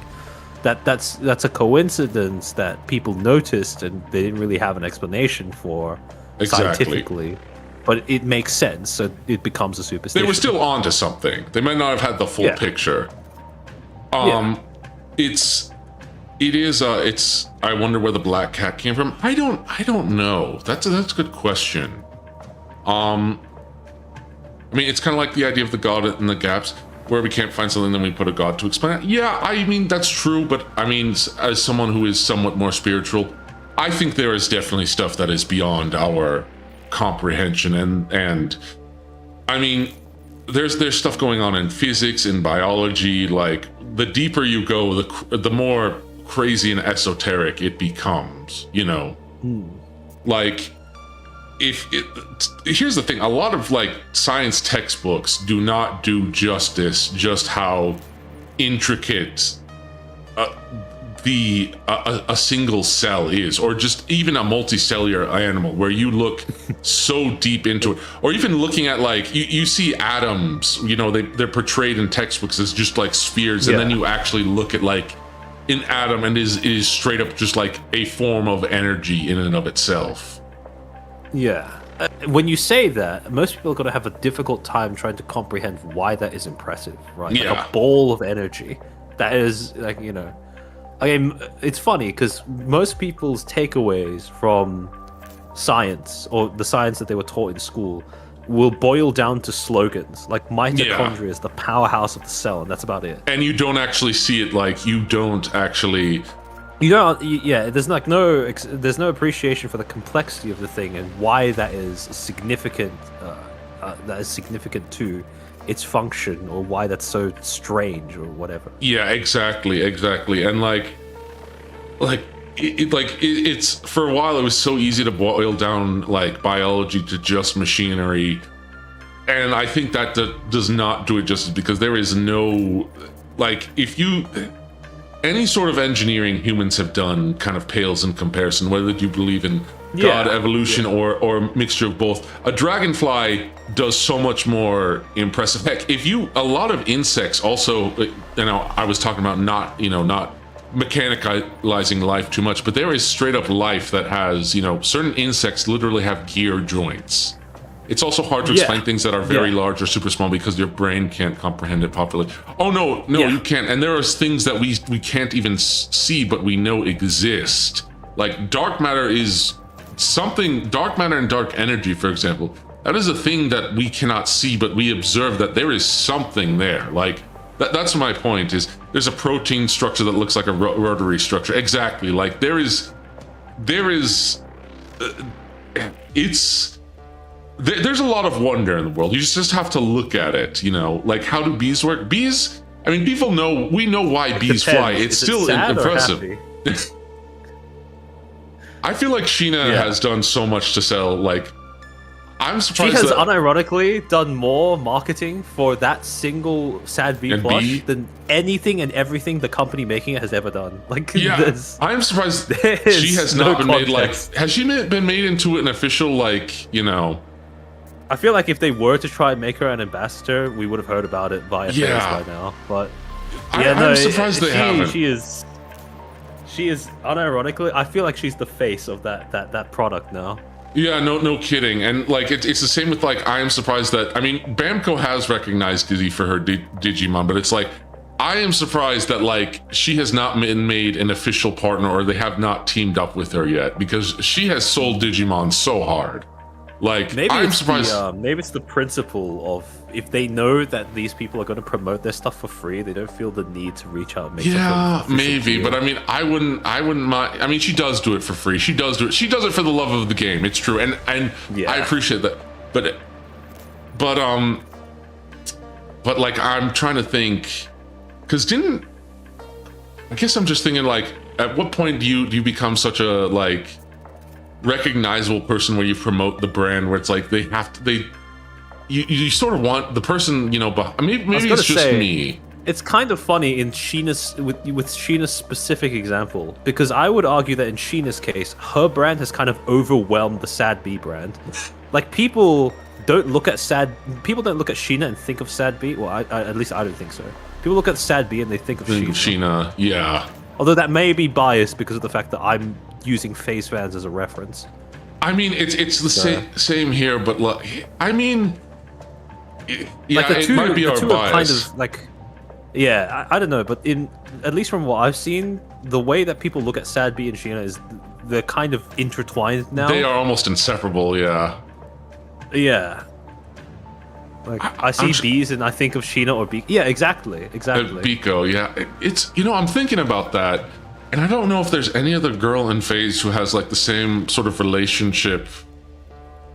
that's a coincidence that people noticed and they didn't really have an explanation for scientifically, but it makes sense, so it becomes a superstition. They were still onto something. They might not have had the full picture. It's I wonder where the black cat came from. I don't know. That's a good question. I mean, it's kind of like the idea of the God in the gaps. where we can't find something, then we put a god to explain it. Yeah, I mean, that's true, but I mean, as someone who is somewhat more spiritual, I think there is definitely stuff that is beyond our comprehension, and I mean, there's stuff going on in physics, in biology. Like, the deeper you go, the more crazy and esoteric it becomes, you know? Like, here's the thing, a lot of like science textbooks do not do justice just how intricate a single cell is, or just even a multicellular animal, where you look so deep into it. Or even looking at, like, you see atoms, you know, they're portrayed in textbooks as just like spheres, and then you actually look at like an atom, and it is straight up just like a form of energy in and of itself. Yeah. When you say that, most people are going to have a difficult time trying to comprehend why that is impressive, right? Yeah. Like a ball of energy. That is, like, you know... I mean, it's funny, because most people's takeaways from science, or the science that they were taught in school, will boil down to slogans. Like, mitochondria is the powerhouse of the cell, and that's about it. And you don't actually see it, like, you don't actually... You don't, yeah, there's like there's no appreciation for the complexity of the thing and why that is significant. That is significant to its function, or why that's so strange, or whatever. Yeah, exactly, and it's for a while it was so easy to boil down like biology to just machinery, and I think that does not do it justice, because there is no, like, any sort of engineering humans have done kind of pales in comparison, whether you believe in God, evolution, or mixture of both. A dragonfly does so much more impressive. Heck, a lot of insects also, you know, I was talking about not mechanicalizing life too much, but there is straight up life that has, you know, certain insects literally have gear joints. It's also hard to explain things that are very large or super small, because your brain can't comprehend it properly. Oh, no, you can't. And there are things that we can't even see, but we know exist. Like, dark matter is something, dark matter and dark energy, for example, that is a thing that we cannot see, but we observe that there is something there. Like, that's my point, is there's a protein structure that looks like a rotary structure. Exactly. Like, there's a lot of wonder in the world. You just have to look at it, you know. Like, how do bees work? Bees, I mean, we know why bees fly. It's still impressive. I feel like Sheena has done so much to sell, like, I'm surprised she has unironically done more marketing for that single sad bee plush than anything and everything the company making it has ever done. Like, I'm surprised she has not been made, like, has she been made into an official, like, you know... I feel like if they were to try and make her an ambassador, we would have heard about it via fairs by now. But I'm surprised they haven't. She is unironically, I feel like she's the face of that product now. Yeah, no kidding. And like, it's the same with, like, I am surprised that, I mean, Bamco has recognized Dizzy for her Digimon, but it's like, I am surprised that, like, she has not been made an official partner, or they have not teamed up with her yet, because she has sold Digimon so hard. Like, maybe I'm surprised. Maybe it's the principle of, if they know that these people are going to promote their stuff for free, they don't feel the need to reach out and make something maybe deal. But I mean, I wouldn't mind. I mean, she does do it for free. She does it for the love of the game. It's true, and I appreciate that. But like, I'm trying to think, because I guess I'm just thinking, like, at what point do you become such a, like, recognizable person where you promote the brand, where it's like you sort of want the person, you know, but maybe it's just me. It's kind of funny in Sheena's, with Sheena's specific example, because I would argue that in Sheena's case, her brand has kind of overwhelmed the Sad Bee brand. Like, people don't look at Sheena and think of Sad Bee. Well, at least I don't think so. People look at Sad Bee and they think of Sheena. Yeah. Although that may be biased because of the fact that I'm using Phase fans as a reference. I mean, it's the same here, but like, I mean, like it might be our bias. Kind of like, I don't know, but at least from what I've seen, the way that people look at Sad Bee and Sheena is they're kind of intertwined now. They are almost inseparable, yeah. Yeah. Like I see bees and I think of Sheena or Biko. Yeah, exactly. Biko, yeah. It's I'm thinking about that, and I don't know if there's any other girl in FaZe who has like the same sort of relationship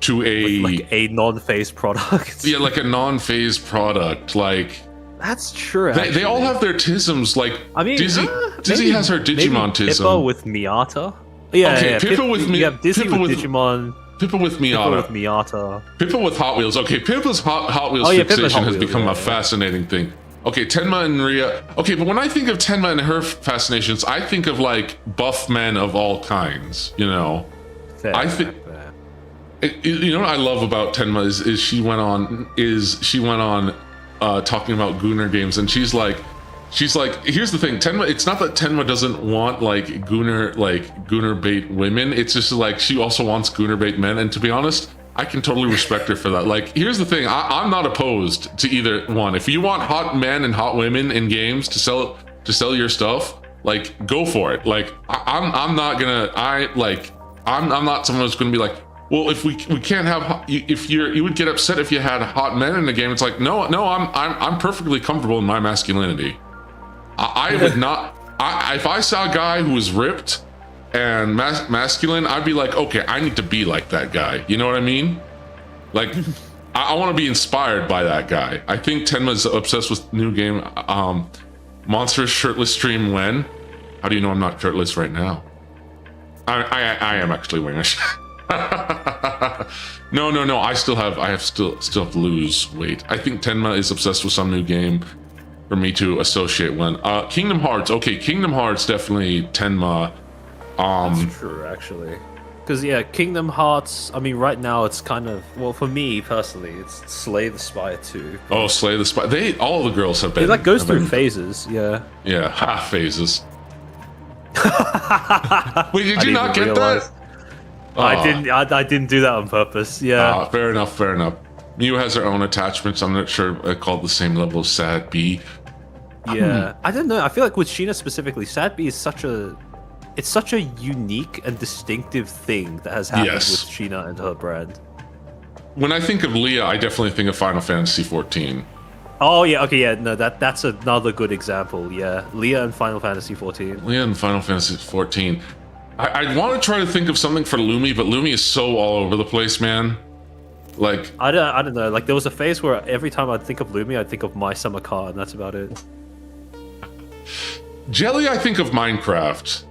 to a non-FaZe product. Yeah, like a non-FaZe product. Like that's true. They all have their tisms. Like Dizzy has her Digimon tism. Pippa with Miata. Yeah, okay, Pippa with me. Yeah, Dizzy with Digimon. Pippa with Miata. Pippa with Hot Wheels. Okay, Pippa's Hot Wheels fixation has become a fascinating thing. Okay, Tenma and Ria. Okay, but when I think of Tenma and her fascinations, I think of like buff men of all kinds. Fair, I think. What I love about Tenma is she went on talking about Gooner games, and she's like, here's the thing, Tenma. It's not that Tenma doesn't want like Gooner bait women. It's just like she also wants Gooner bait men. And to be honest, I can totally respect her for that. Like, here's the thing, I'm not opposed to either one. If you want hot men and hot women in games to sell your stuff, like go for it. Like I'm not someone who's gonna be like, well, if we can't have, if you would get upset if you had hot men in the game. It's like, no, I'm perfectly comfortable in my masculinity. I would not. If I saw a guy who was ripped and masculine, I'd be like, okay, I need to be like that guy. You know what I mean? Like, I want to be inspired by that guy. I think Tenma's obsessed with new game. Monstrous shirtless stream when? How do you know I'm not shirtless right now? I am actually wearing a shirt. No. I still have to lose weight. I think Tenma is obsessed with some new game for me to associate when. Kingdom Hearts. Okay, Kingdom Hearts definitely Tenma. That's true, actually. Because yeah, Kingdom Hearts. I mean, right now it's kind of, well, for me personally, it's Slay the Spire 2. Oh, Slay the Spire. All the girls have been. It like goes through phases. Yeah. Yeah, half phases. Wait, did you not get that? I didn't do that on purpose. Yeah. Fair enough. Mew has her own attachments. I'm not sure called the same level as Sad B. Yeah. I don't know. I feel like with Sheena specifically, Sad B is such a unique and distinctive thing that has happened with Sheena and her brand. When I think of Leah, I definitely think of Final Fantasy 14. Oh yeah, okay, yeah, no, that's another good example. Yeah, Leah and Final Fantasy 14. Leah and Final Fantasy 14. I want to try to think of something for Lumi, but Lumi is so all over the place, man. Like I don't know. Like there was a phase where every time I'd think of Lumi, I'd think of My Summer Car, and that's about it. Jelly, I think of Minecraft,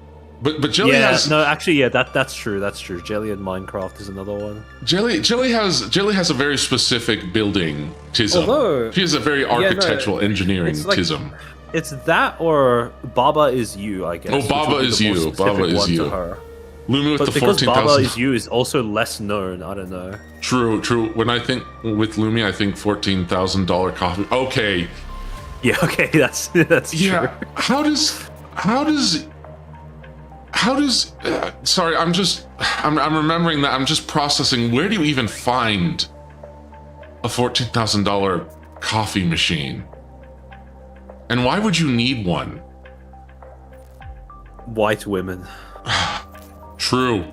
but Jelly has that's true. That's true. Jelly and Minecraft is another one. Jelly has a very specific building tism. Although she has a very architectural engineering tism. It's that or Baba Is You, I guess. Oh, Baba Is You. Baba Is You. Lumi with the 14,000. Baba Is You is also less known. I don't know. True. When I think with Lumi, I think $14,000 coffee. Okay. Yeah. Okay. That's true. How does? Sorry, I'm remembering that. I'm just processing. Where do you even find a $14,000 coffee machine? And why would you need one? White women. True.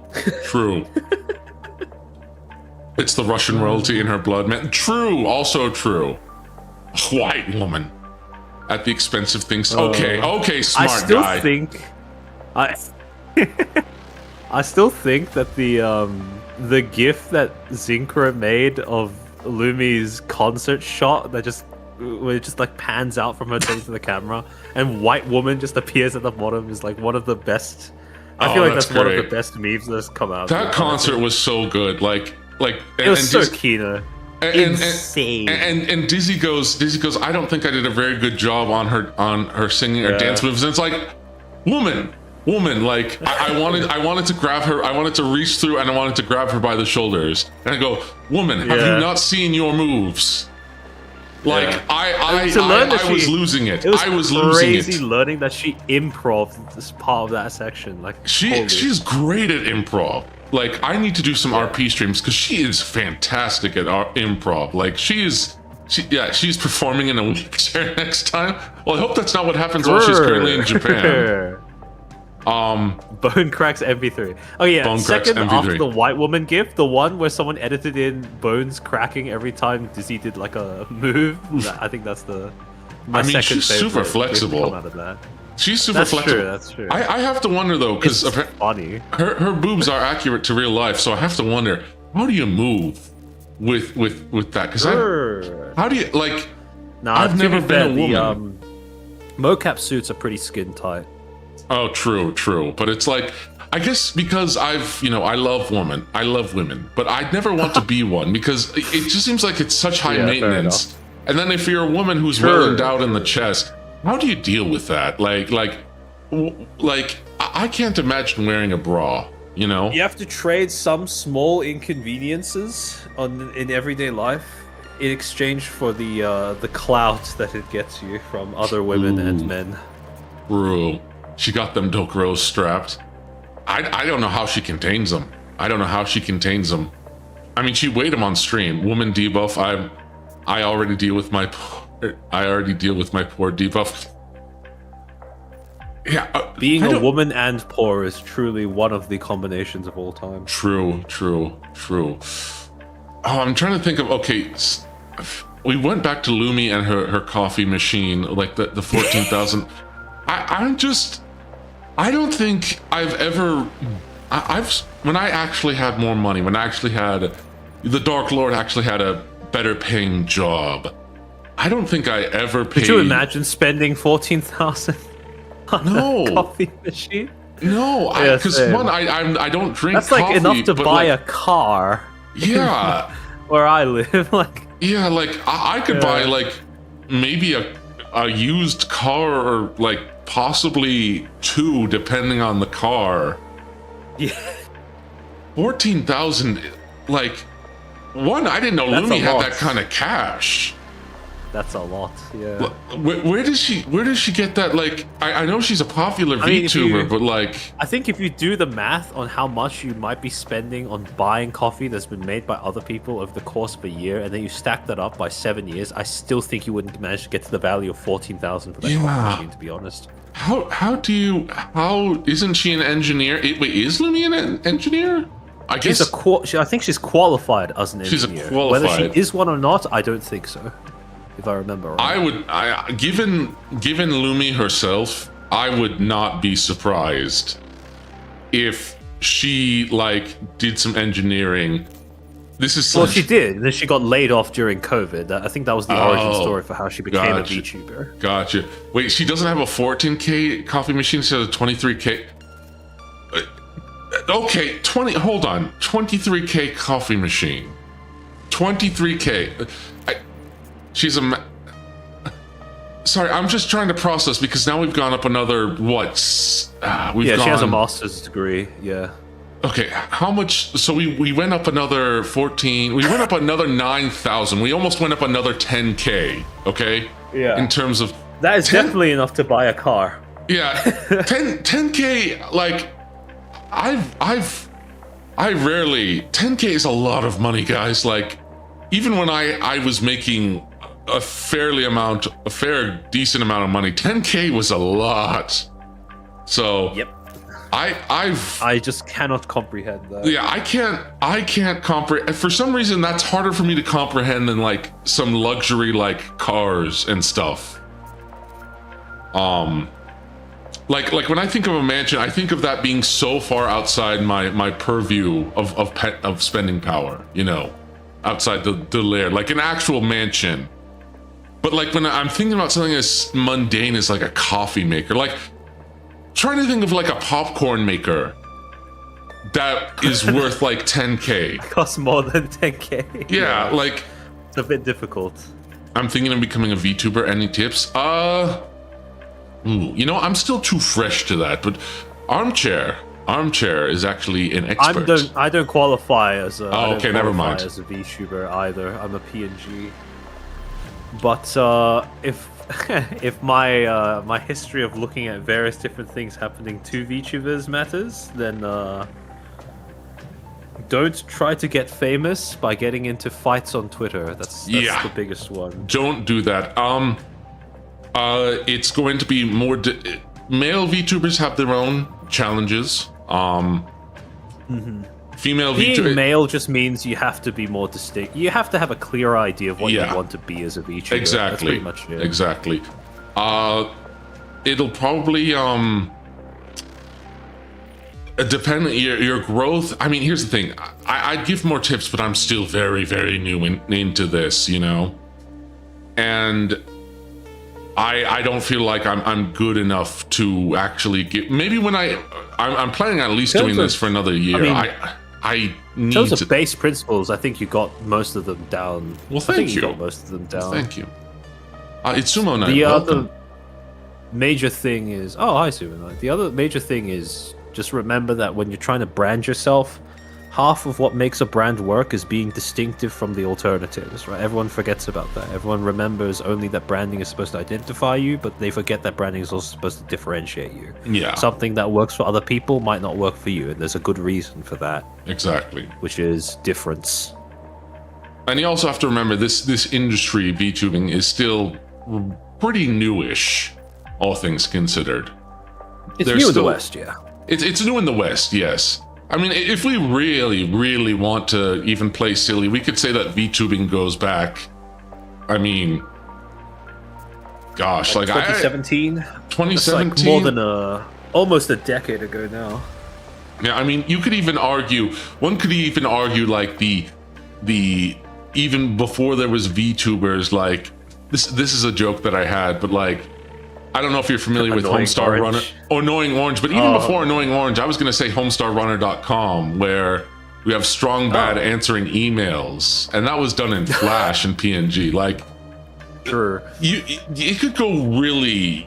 It's the Russian royalty in her blood, man. True, also true. White woman. At the expense of things. Okay, smart guy. I still think that the GIF that Zinkra made of Lumi's concert shot that where it just like pans out from her face to the camera and white woman just appears at the bottom is like one of the best. I feel like that's one of the best memes that's come out. That concert was so good. It was so Kino. Insane. And Dizzy goes, I don't think I did a very good job on her singing or dance moves. And it's like, woman, like I wanted to grab her, I wanted to reach through and I wanted to grab her by the shoulders. And I go, woman, have you not seen your moves? Like I was losing it. I was crazy learning that she improv'd this part of that section. Like she's great at improv. Like I need to do some RP streams because she is fantastic at improv. Like she's performing in a wheelchair next time. Well, I hope that's not what happens while she's currently in Japan. Bone Cracks MP3. Oh yeah, Bone Cracks second after MP3. the white woman gif, the one where someone edited in Bones cracking every time Dizzy did like a move. I think that's my second she's super favorite flexible. gif to come out of that. She's super That's flexible. true. That's true. I have to wonder though, because It's funny. her boobs are accurate to real life, so I have to wonder, how do you move with that? Because how do you like? Nah, I've to be never fair, been a woman. Mocap suits are pretty skin tight. Oh, true. But it's like, I guess because I love women, but I'd nenever want to be one because it just seems like it's such high Yeah, fair maintenance. And then if you're a woman who's well endowed in the chest, how do you deal with that? Like I can't imagine wearing a bra. You know, You have to trade some small inconveniences in everyday life in exchange for the clout that it gets you from other women and men. True. She got them Dokros strapped. I don't know how she contains them. I mean, she weighed them on stream. Woman debuff. I already deal with my poor debuff. Yeah. Being a woman and poor is truly one of the combinations of all time. True. Oh, I'm trying to think of. Okay, we went back to Lumi and her coffee machine, like the 14,000. I don't think I've ever. When I actually had more money, when I actually had the Dark Lord actually had a better paying job, I don't think I ever paid. Could you imagine spending 14,000 on a coffee machine? No, because I don't drink. That's like coffee, enough to buy like, a car. Yeah. Where I live, like. Yeah, like I could buy like maybe a used car or like possibly two, depending on the car. Yeah. 14,000, like one. I didn't know Lumi had that kind of cash. That's a lot. Yeah. Where does she get that? Like, I know she's a popular VTuber, but like, I think if you do the math on how much you might be spending on buying coffee that's been made by other people over the course of a year, and then you stack that up by 7 years, I still think you wouldn't manage to get to the value of 14,000 for that coffee machine. To be honest. How isn't she an engineer? Wait, is Lumi an engineer? I guess I think she's qualified as an engineer. She's a qualified. Whether she is one or not, I don't think so. If I remember right. Given Lumi herself, I would not be surprised if she like did some engineering. She did, and then she got laid off during COVID. I think that was the origin story for how she became a VTuber. Gotcha. Wait, she doesn't have a 14K coffee machine, she has a 23K. Okay, 23K coffee machine. 23K. She's a. Sorry, I'm just trying to process because now we've gone up another what? She has a master's degree. Yeah. Okay, how much? So we went up another 14. We went up another 9,000. We almost went up another 10K. Okay. Yeah. In terms of that is definitely enough to buy a car. Yeah, 10K. Like, I rarely 10K is a lot of money, guys. Like, even when I was making a fair decent amount of money, 10K was a lot. So yep. I just cannot comprehend that. Yeah, I can't comprehend. For some reason, that's harder for me to comprehend than like some luxury like cars and stuff. Like when I think of a mansion, I think of that being so far outside my purview of spending power. You know, outside the layer, like an actual mansion. But like when I'm thinking about something as mundane as like a coffee maker, like trying to think of like a popcorn maker that is worth like 10K. Costs more than 10K. Yeah, like it's a bit difficult. I'm thinking of becoming a VTuber. Any tips? You know, I'm still too fresh to that. But Armchair is actually an expert. I don't qualify as a. Oh, okay, never mind. As a VTuber either. I'm a PNG. But if my history of looking at various different things happening to VTubers matters, then don't try to get famous by getting into fights on Twitter. That's the biggest one. Don't do that. It's going to be more male VTubers have their own challenges. Female Being VTuber. male just means you have to be more distinct. You have to have a clear idea of what you want to be as a VTuber. Exactly. That's pretty much it. Exactly. It'll probably depend on your growth. I mean, here's the thing. I'd give more tips, but I'm still very, very new into this, you know? And I don't feel like I'm good enough to actually get. Maybe when I'm planning on at least doing this for another year. I need in terms of base principles, I think you got most of them down. Well, thank you. Got most of them down. Thank you. Itsumo Knight. The welcome. other major thing is hi, Sumo Knight. The other major thing is just remember that when you're trying to brand yourself, half of what makes a brand work is being distinctive from the alternatives, right? Everyone forgets about that. Everyone remembers only that branding is supposed to identify you, but they forget that branding is also supposed to differentiate you. Yeah. Something that works for other people might not work for you, and there's a good reason for that. Exactly. Which is difference. And you also have to remember this industry, VTubing, is still pretty newish, all things considered. It's new in the West, yeah. It's new in the West, yes. I mean, if we really, really want to even play silly, we could say that VTubing goes back. I mean, gosh, like 2017. 2017, like more than almost a decade ago now. Yeah, I mean, you could even argue. One could even argue like the even before there was VTubers, like this is a joke that I had, but like. I don't know if you're familiar with Homestar Runner or Annoying Orange, but even before Annoying Orange, I was going to say HomestarRunner.com, where we have Strong Bad answering emails, and that was done in Flash and PNG. Like, sure, you could go really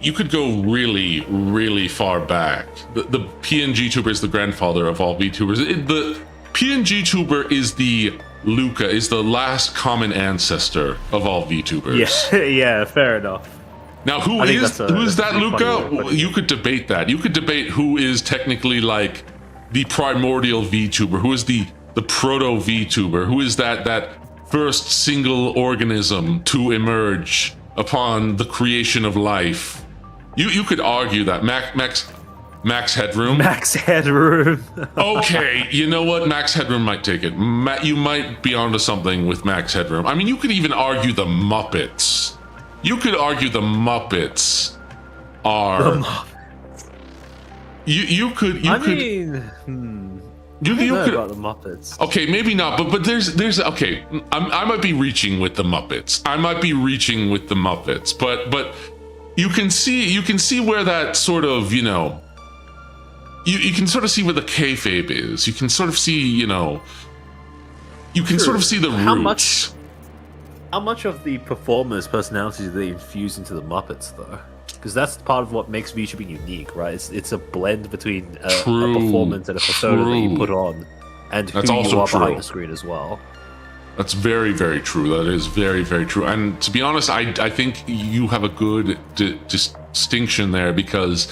far back. The PNG tuber is the grandfather of all VTubers. The PNG tuber is the last common ancestor of all VTubers. Yeah, yeah, fair enough. Now, who is that, Luca? You could debate that. You could debate who is technically like the primordial VTuber, who is the proto VTuber, who is that first single organism to emerge upon the creation of life. You could argue that Max Headroom. Max Headroom. Okay, you know what? Max Headroom might take it. You might be onto something with Max Headroom. I mean, you could even argue the Muppets. You could argue the Muppets are. The Muppets. You could. You could about the Muppets. Okay, maybe not, but there's okay. I might be reaching with the Muppets. But you can see where that sort of you can sort of see where the kayfabe is. You can sort of see you can sort of see the roots. How much of the performers' personalities do they infuse into the Muppets, though? Because that's part of what makes VTubing unique, right? It's a blend between a performance and a persona that you put on, and who you are behind the screen as well. That's very, very true. That is very, very true. And to be honest, I think you have a good distinction there because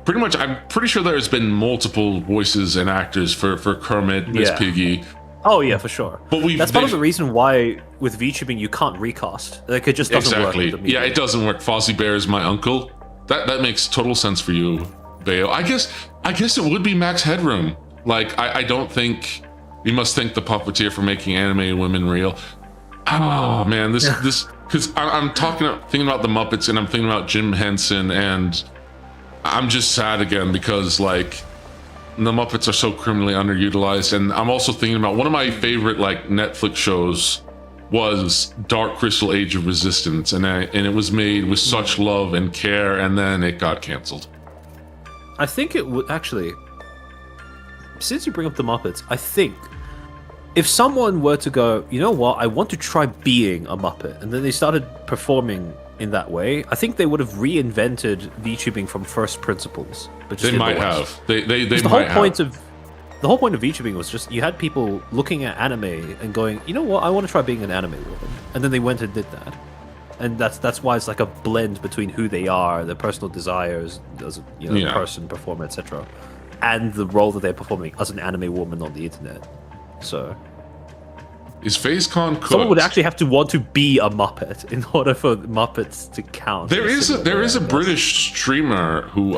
I'm pretty sure there's been multiple voices and actors for Kermit, Miss Piggy. Oh yeah, for sure. But that's part of the reason why with VTubing you can't recast. Like it just doesn't work. Yeah, it doesn't work. Fozzie Bear is my uncle. That makes total sense for you, Bayo. I guess it would be Max Headroom. Like I don't think we must thank the puppeteer for making anime women real. Oh man, this because I'm thinking about the Muppets and I'm thinking about Jim Henson and I'm just sad again because like. The Muppets are so criminally underutilized, and I'm also thinking about one of my favorite like Netflix shows was Dark Crystal: Age of Resistance, and it was made with such love and care, and then it got canceled. I think it would actually. Since you bring up the Muppets, I think if someone were to go, you know what, I want to try being a Muppet, and then they started performing in that way, I think they would have reinvented VTubing from first principles. But just they might have. They the might whole point have. of the whole point of VTubing was just you had people looking at anime and going, you know what, I want to try being an anime woman, and then they went and did that, and that's why it's like a blend between who they are, their personal desires, as person, performer, etc., and the role that they're performing as an anime woman on the internet. So. Is FaceCon cooked? Someone would actually have to want to be a Muppet in order for Muppets to count. There is a British streamer who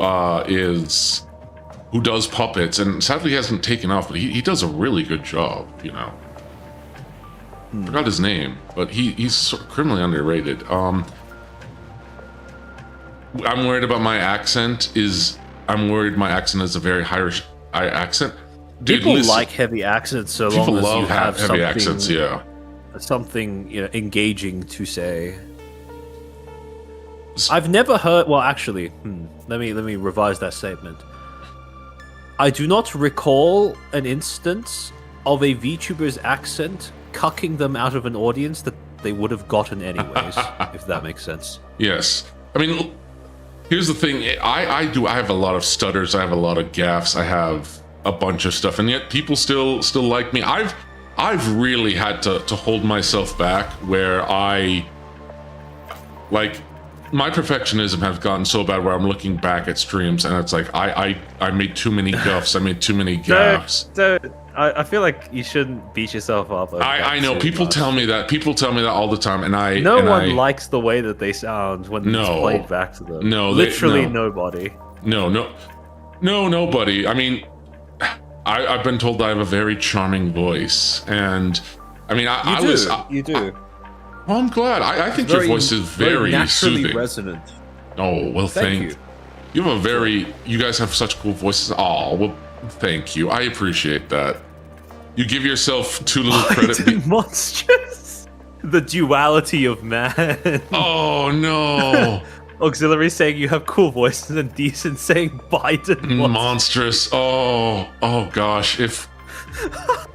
does puppets, and sadly he hasn't taken off, but he does a really good job, you know. Forgot his name, but he's sort of criminally underrated. I'm worried about my accent. I'm worried my accent is a very Irish accent. Dude, people listen, like heavy accents so people long as love you have heavy something, accents, yeah. something engaging to say. I've never heard. Well, actually, let me revise that statement. I do not recall an instance of a VTuber's accent cucking them out of an audience that they would have gotten anyways, if that makes sense. Yes. I mean, here's the thing. I have a lot of stutters. I have a lot of gaffes. I have a bunch of stuff, and yet people still like me. I've really had to hold myself back, where my perfectionism has gotten so bad where I'm looking back at streams and it's like I made too many guffs. I made too many gaffes. I feel like you shouldn't beat yourself up. I know people tell me that. People tell me that all the time, and no one likes the way that they sound when it's played back to them. No, literally nobody. No, nobody. I mean, I've been told that I have a very charming voice, and I mean, you do. Well, I'm glad. I think your voice is very naturally soothing. resonant. Oh, well, thank you. You have you guys have such cool voices. Oh, well, thank you. I appreciate that. You give yourself too little credit. Monstrous. The duality of man. Oh, no. Auxiliary saying you have cool voices and Decent saying Biden. Monstrous. Oh, gosh.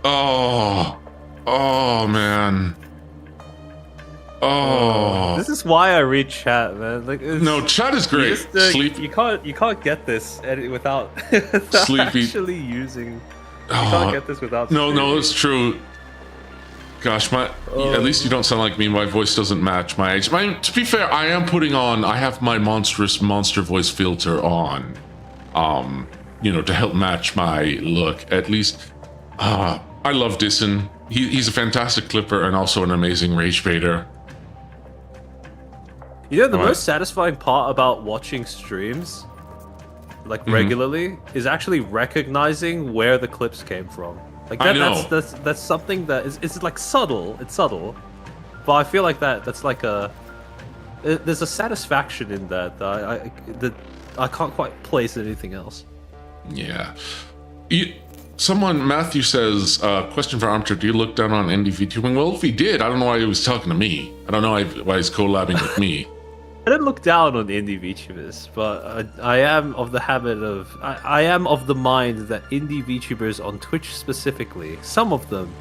Oh, man. Oh, this is why I read chat, man. No, chat is great. Sleep. You can't get this without actually using. You can't get this without. No, it's true. Gosh, at least you don't sound like me. My voice doesn't match my age. To be fair, I have my monster voice filter on, to help match my look. At least, I love Dyson. He's a fantastic clipper and also an amazing rage baiter. The most satisfying part about watching streams, regularly, is actually recognizing where the clips came from. I know. That's something that is like subtle. It's subtle, but I feel like that's there's a satisfaction in that I can't quite place anything else. Yeah. Matthew says, question for Armchair, do you look down on indie VTubing? Well, if he did, I don't know why he was talking to me. I don't know why he's collabing with me. I don't look down on indie VTubers, but I am of the I am of the mind that indie VTubers on Twitch specifically, some of them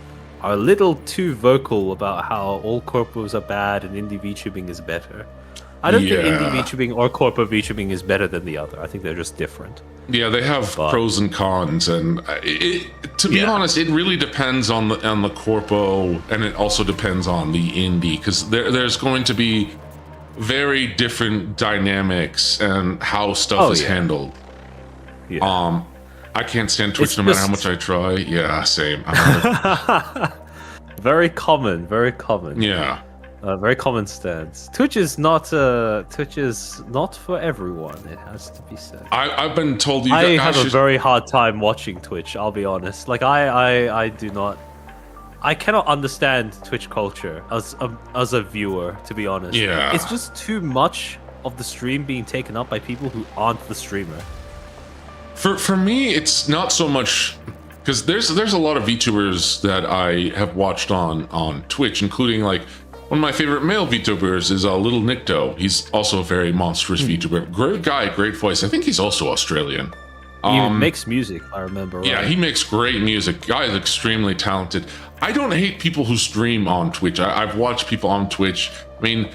are a little too vocal about how all corpos are bad and indie VTubing is better. I don't think indie VTubing or corpo VTubing is better than the other. I think they're just different. Yeah, they have pros and cons, and to be honest, it really depends on the corpo, and it also depends on the indie, because there's going to be very different dynamics and how stuff is handled. Yeah. I can't stand Twitch no matter how much I try. Yeah, same. Very common. Yeah. Very common stance. Twitch is not for everyone. It has to be said. I've been told I have a very hard time watching Twitch. I'll be honest. I do not. I cannot understand Twitch culture as a viewer. To be honest, it's just too much of the stream being taken up by people who aren't the streamer. For me, it's not so much. Because there's a lot of VTubers that I have watched on Twitch, including one of my favorite male VTubers is Little Nicto. He's also a very monstrous VTuber. Great guy, great voice. I think he's also Australian. He makes music, I remember. Right? Yeah, he makes great music. Guy is extremely talented. I don't hate people who stream on Twitch. I've watched people on Twitch. I mean,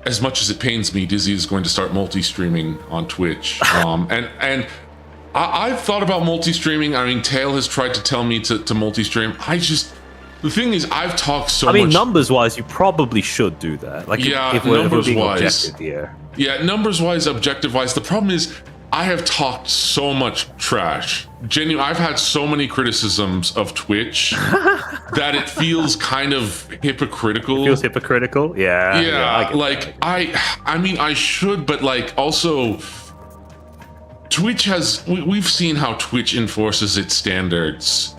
as much as it pains me, Dizzy is going to start multi-streaming on Twitch. And I've thought about multi-streaming. I mean, Tail has tried to tell me to multi-stream. The thing is, I've talked so much. I mean, numbers-wise, you probably should do that. If we're being objective here. Yeah, numbers-wise, objective-wise. The problem is, I have talked so much trash. Genuine, I've had so many criticisms of Twitch that it feels kind of hypocritical. It feels hypocritical? Yeah, like I mean, I should, but like also Twitch has, we've seen how Twitch enforces its standards.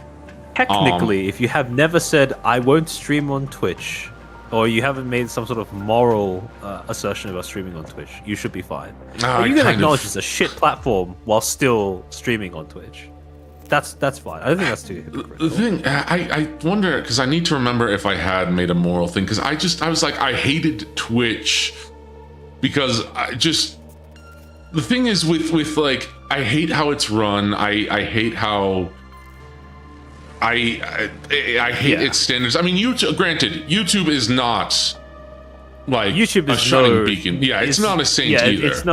Technically, if you have never said, I won't stream on Twitch, or you haven't made some sort of moral assertion about streaming on Twitch, you should be fine. But you can acknowledge it's a shit platform while still streaming on Twitch. That's fine. I don't think that's too hypocritical. The thing, I wonder, because I need to remember if I had made a moral thing, because I was like, I hated Twitch because the thing is with like, I hate how it's run. I hate how I hate its standards. I mean, YouTube, granted, YouTube is not like YouTube is a shunning beacon. Yeah, it's not a saint either. It's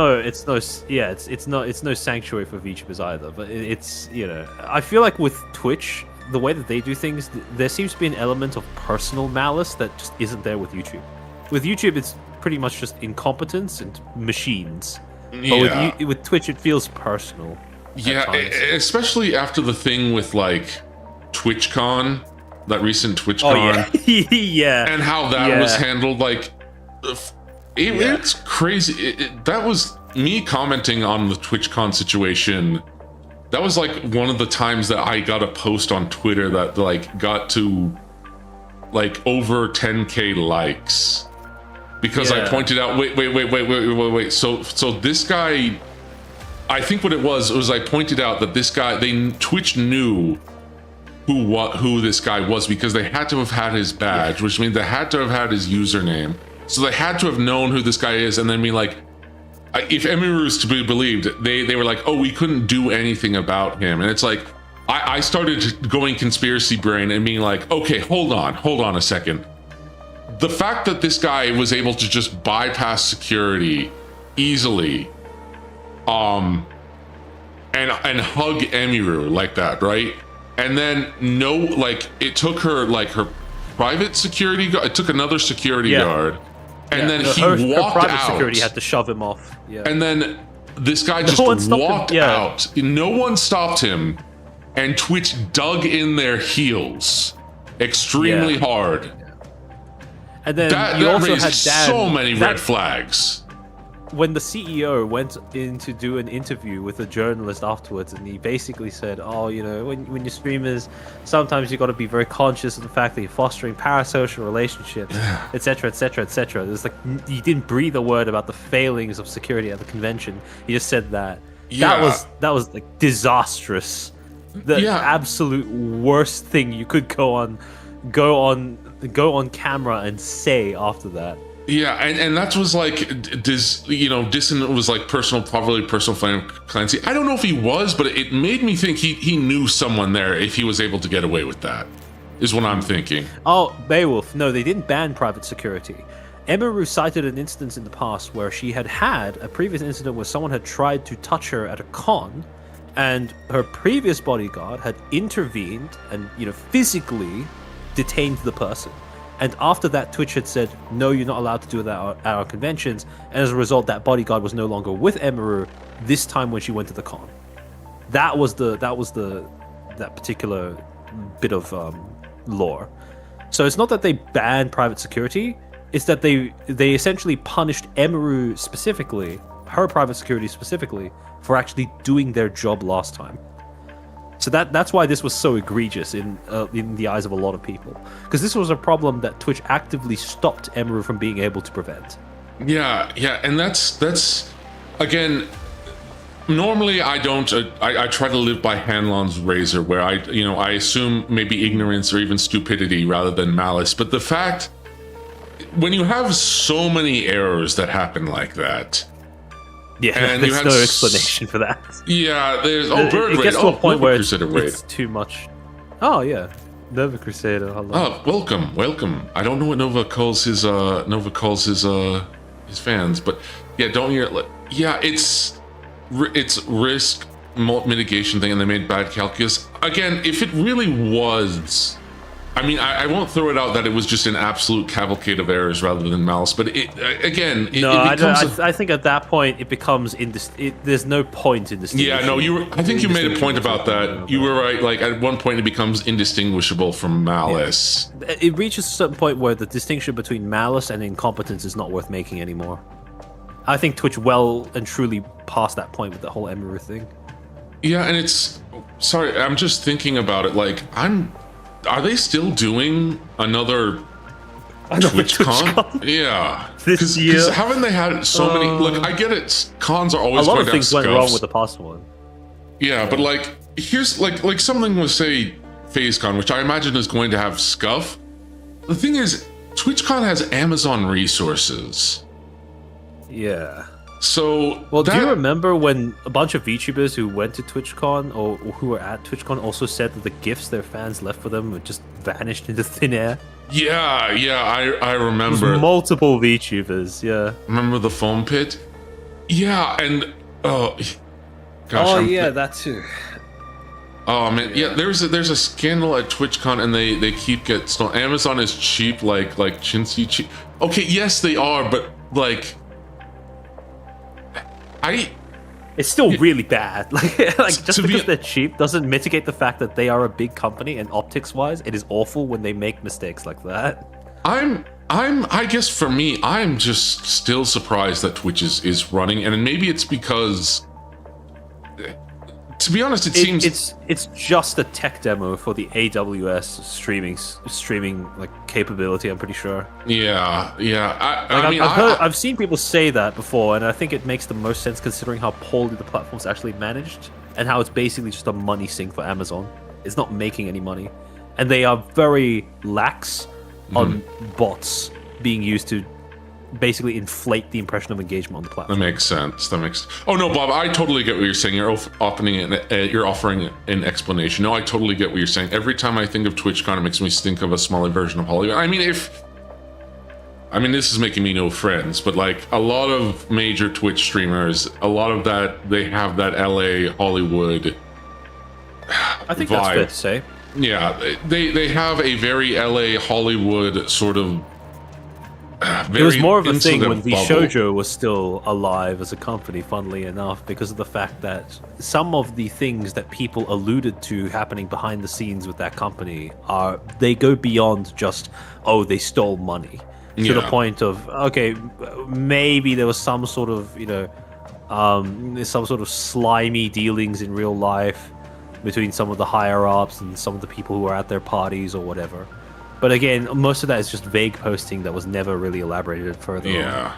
no sanctuary for VTubers either. But it's, you know, I feel like with Twitch, the way that they do things, there seems to be an element of personal malice that just isn't there with YouTube. With YouTube, it's pretty much just incompetence and machines. Yeah. But with Twitch, it feels personal. Yeah, especially after the thing with like TwitchCon, that recent TwitchCon. Yeah. And how that was handled, like, it's crazy. That was me commenting on the TwitchCon situation. That was like one of the times that I got a post on Twitter that like got to like over 10K likes because I pointed out, wait. So this guy, I think what it was I pointed out that this guy, Twitch knew who this guy was because they had to have had his badge, which means they had to have had his username. So they had to have known who this guy is, and then be like, if Emiru is to be believed, they were like, oh, we couldn't do anything about him. And it's like, I started going conspiracy brain and being like, okay, hold on a second. The fact that this guy was able to just bypass security easily, and hug Emiru like that, right? And then it took her private security guard. It took another security guard, and then he walked her private out. Security had to shove him off. Yeah. And then this guy just walked out. No one stopped him, and Twitch dug in their heels extremely hard. Yeah. And then that also raised had so many red flags. When the CEO went in to do an interview with a journalist afterwards, and he basically said, oh, you know, when you're streamers, sometimes you got to be very conscious of the fact that you're fostering parasocial relationships, etc., etc., etc. There's like, he didn't breathe a word about the failings of security at the convention. He just said that. That was like disastrous. The absolute worst thing you could go on camera and say after that. Yeah, and that was like, Dissonant was like probably personal cleansing. I don't know if he was, but it made me think he knew someone there if he was able to get away with that, is what I'm thinking. Oh, Beowulf, no, they didn't ban private security. Emiru cited an instance in the past where she had a previous incident where someone had tried to touch her at a con, and her previous bodyguard had intervened and, physically detained the person. And after that, Twitch had said, no, you're not allowed to do that at our conventions. And as a result, that bodyguard was no longer with Emiru this time when she went to the con. That was that particular bit of lore. So it's not that they banned private security. It's that they essentially punished Emiru specifically, her private security specifically, for actually doing their job last time. So that's why this was so egregious in the eyes of a lot of people, because this was a problem that Twitch actively stopped Emiru from being able to prevent. Yeah, and that's again. Normally, I don't. I try to live by Hanlon's razor, where I assume maybe ignorance or even stupidity rather than malice. But the fact, when you have so many errors that happen like that. Yeah, and there's no explanation for that. Yeah, there's bird it gets raid. to a point where Crusader it's too much. Oh yeah, Nova Crusader. Hello. Oh, welcome. I don't know what Nova calls his fans, but yeah, don't hear it. Yeah, it's risk mitigation thing, and they made bad calculus. Again, if it really was I mean, I won't throw it out that it was just an absolute cavalcade of errors rather than malice, but it becomes I think at that point it becomes there's no point in distinguishing. Yeah, no, I think you made a point about that. You were right. Like at one point, it becomes indistinguishable from malice. Yeah. It reaches a certain point where the distinction between malice and incompetence is not worth making anymore. I think Twitch well and truly passed that point with the whole Emeru thing. Yeah, and sorry, I'm just thinking about it. Like, are they still doing another TwitchCon? Yeah, this year. Because haven't they had so many? Look, I get it. Cons are always a lot going of to things have went wrong scuffs. with the past one. Yeah, but like here's like something with say FazeCon, which I imagine is going to have scuff. The thing is, TwitchCon has Amazon resources. Yeah. So well, do you remember when a bunch of VTubers who went to TwitchCon or who were at TwitchCon also said that the gifts their fans left for them had just vanished into thin air? Yeah, I remember. Multiple VTubers, yeah. Remember the foam pit? Yeah, and gosh. That too. Oh man, yeah. There's a scandal at TwitchCon, and they keep getting stolen. Amazon is cheap, like chintzy cheap. Okay, yes they are, but like. It's still really bad. Like just because they're cheap doesn't mitigate the fact that they are a big company, and optics-wise, it is awful when they make mistakes like that. I guess for me, I'm just still surprised that Twitch is running, and maybe it's because, to be honest, it seems it's just a tech demo for the AWS streaming like capability. I'm pretty sure. Yeah. I've seen people say that before, and I think it makes the most sense considering how poorly the platform's actually managed and how it's basically just a money sink for Amazon. It's not making any money, and they are very lax on bots being used to basically inflate the impression of engagement on the platform. That makes sense. Oh no, Bob, I totally get what you're saying. You're offering an explanation. No, I totally get what you're saying. Every time I think of TwitchCon, it makes me think of a smaller version of Hollywood. I mean, this is making me no friends, but like a lot of major Twitch streamers, a lot of that they have that LA Hollywood. I think vibe. that's fair to say. Yeah, they have a very LA Hollywood sort of. It was more of a thing when VShojo was still alive as a company, funnily enough, because of the fact that some of the things that people alluded to happening behind the scenes with that company they go beyond just, they stole money. To the point of, okay, maybe there was some sort of, some sort of slimy dealings in real life between some of the higher-ups and some of the people who were at their parties or whatever. But again, most of that is just vague posting that was never really elaborated further. Yeah.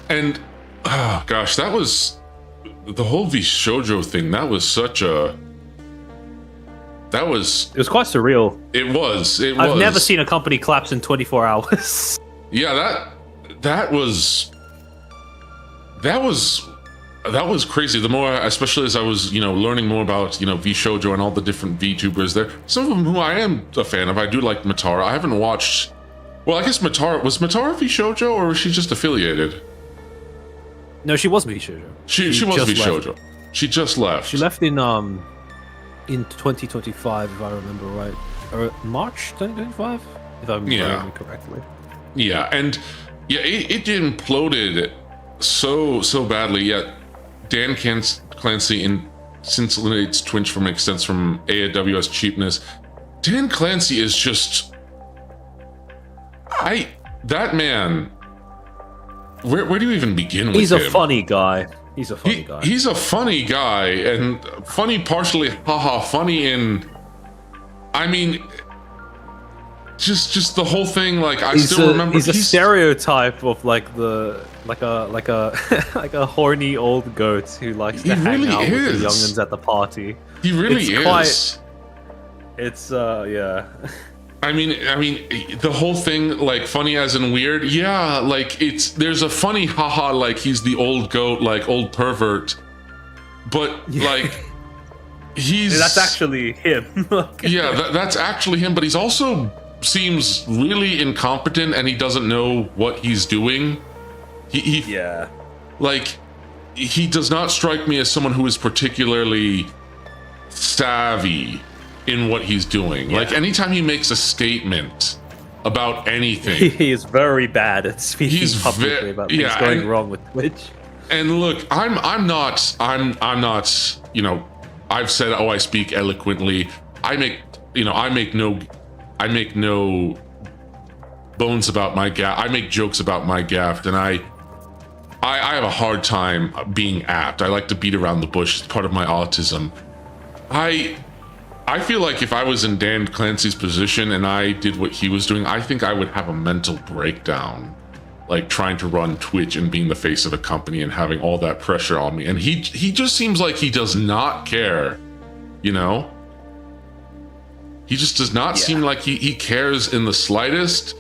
And, gosh, that was... The whole VShojo thing, that was such a... That was... It was quite surreal. It was. I've never seen a company collapse in 24 hours. Yeah, that was crazy. The more, especially as I was, learning more about, VShojo and all the different VTubers there. Some of them who I am a fan of. I do like Matara. I haven't watched. Well, I guess Matara was VShojo, or was she just affiliated? No, she was VShojo. She was VShojo. She just left. She left in 2025, if I remember right, or March 2025, if I'm remembering correctly. Yeah, and it imploded so badly. Yet Dan Clancy insinuates Twitch makes sense from AWS cheapness. Dan Clancy is just that man. Where do you even begin with him? He's a funny guy. He's a funny guy, and funny partially, funny in. I mean, just the whole thing. Like I still remember. He's a stereotype of like a horny old goat who likes to hang out with the youngins at the party. He really is. Yeah. I mean, the whole thing, like, funny as in weird. Yeah, like, there's a funny haha, like, he's the old goat, like, old pervert. But, like, that's actually him. Yeah, that's actually him, but he's also seems really incompetent and he doesn't know what he's doing. Yeah. Like, he does not strike me as someone who is particularly savvy. in what he's doing. Yeah. Like anytime he makes a statement about anything, he is very bad at speaking He's publicly about things going wrong with Twitch. and look, I'm not, you know, I've said, oh, I speak eloquently. I make no bones about my gaff. I make jokes about my gaff, and I have a hard time being apt. I like to beat around the bush. It's part of my autism. I feel like if I was in Dan Clancy's position and I did what he was doing, I think I would have a mental breakdown, like trying to run Twitch and being the face of a company and having all that pressure on me. And he just seems like he does not care, you know? He just does not seem like he cares in the slightest.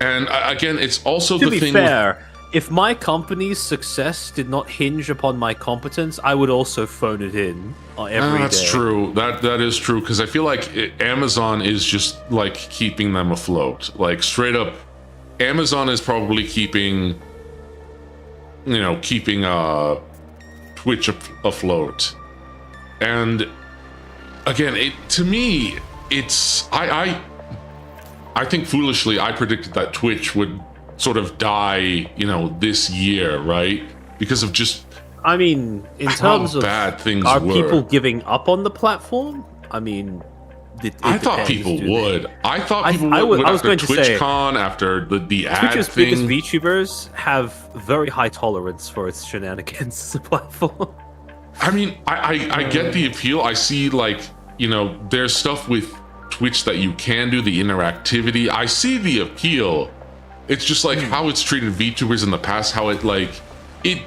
And again, it's also the thing. To be fair, if my company's success did not hinge upon my competence, I would also phone it in every day. That's true. That is true, because I feel like Amazon is just like keeping them afloat. Like straight up, Amazon is probably keeping Twitch afloat. And again, to me, it's I think foolishly I predicted that Twitch would sort of die, this year, right? Because of just, I mean, in terms of bad things are were. People giving up on the platform? I mean, I thought people would. I thought people would. I was after going to say, TwitchCon, after the ad Twitch's thing. biggest VTubers have very high tolerance for its shenanigans as a platform. I mean, I get the appeal. I see, there's stuff with Twitch that you can do, the interactivity. I see the appeal. It's just like how it's treated VTubers in the past, how it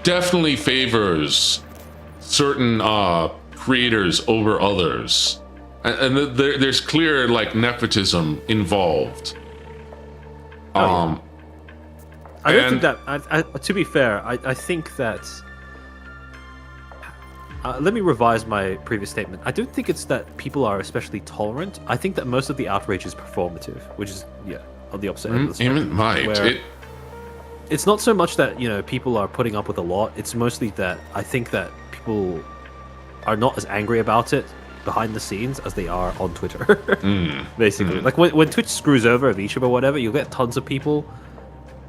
definitely favors certain creators over others. And there's clear nepotism involved. I don't think that. To be fair, I think that. Let me revise my previous statement. I don't think it's that people are especially tolerant. I think that most of the outrage is performative, which is on the opposite end of the spectrum. It's not so much that people are putting up with a lot. It's mostly that I think that people are not as angry about it behind the scenes as they are on Twitter. Basically, like when Twitch screws over a VTuber or whatever, you'll get tons of people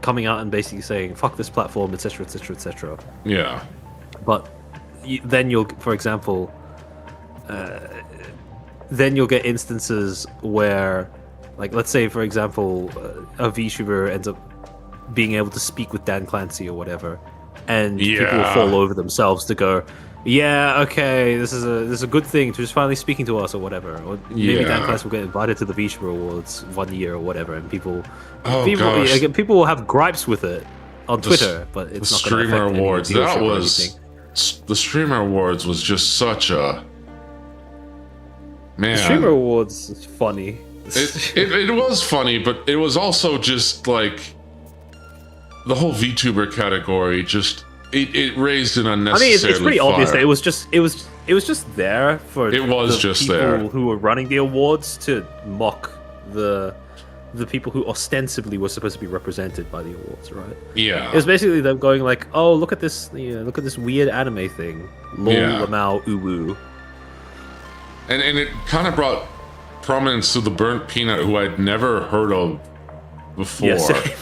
coming out and basically saying "fuck this platform," etc., etc., etc. Yeah, but then you'll, for example, then you'll get instances where, let's say, for example, a VTuber ends up being able to speak with Dan Clancy or whatever, and people will fall over themselves to go, yeah, okay, this is a good thing to just finally speaking to us or whatever. Or maybe Dan Clancy will get invited to the VTuber Awards one year or whatever, and people will have gripes with it on Twitter, but it's not going to affect Streamer Awards. That was the Streamer Awards was just such a man. The Streamer Awards is funny. It was funny, but it was also just like the whole VTuber category. Just it raised an unnecessary. It's pretty fire. obvious that it was just there for people who were running the awards to mock the people who ostensibly were supposed to be represented by the awards, right? Yeah. It was basically them going like, "Oh, look at this! Look at this weird anime thing." Lol, lamau, uwu. And it kind of brought prominence to the Burnt Peanut, who I'd never heard of before. Yeah, same.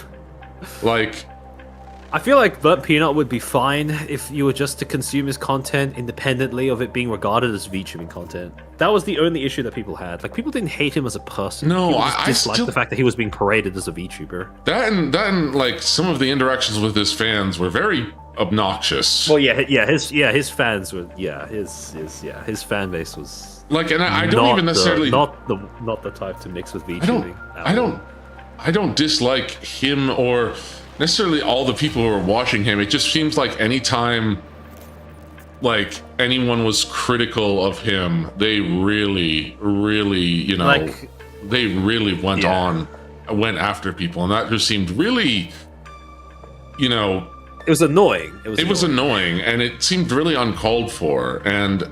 I feel like Burnt Peanut would be fine if you were just to consume his content independently of it being regarded as VTubing content. That was the only issue that people had. People didn't hate him as a person. No, I disliked the fact that he was being paraded as a VTuber. That and some of the interactions with his fans were very obnoxious. Well, his fans were his fan base was and I don't even necessarily not the type to mix with VTubing. I don't dislike him or necessarily all the people who are watching him. It just seems like anytime anyone was critical of him, they really they really went after people, and that just seemed really it was annoying. It was annoying, and it seemed really uncalled for. And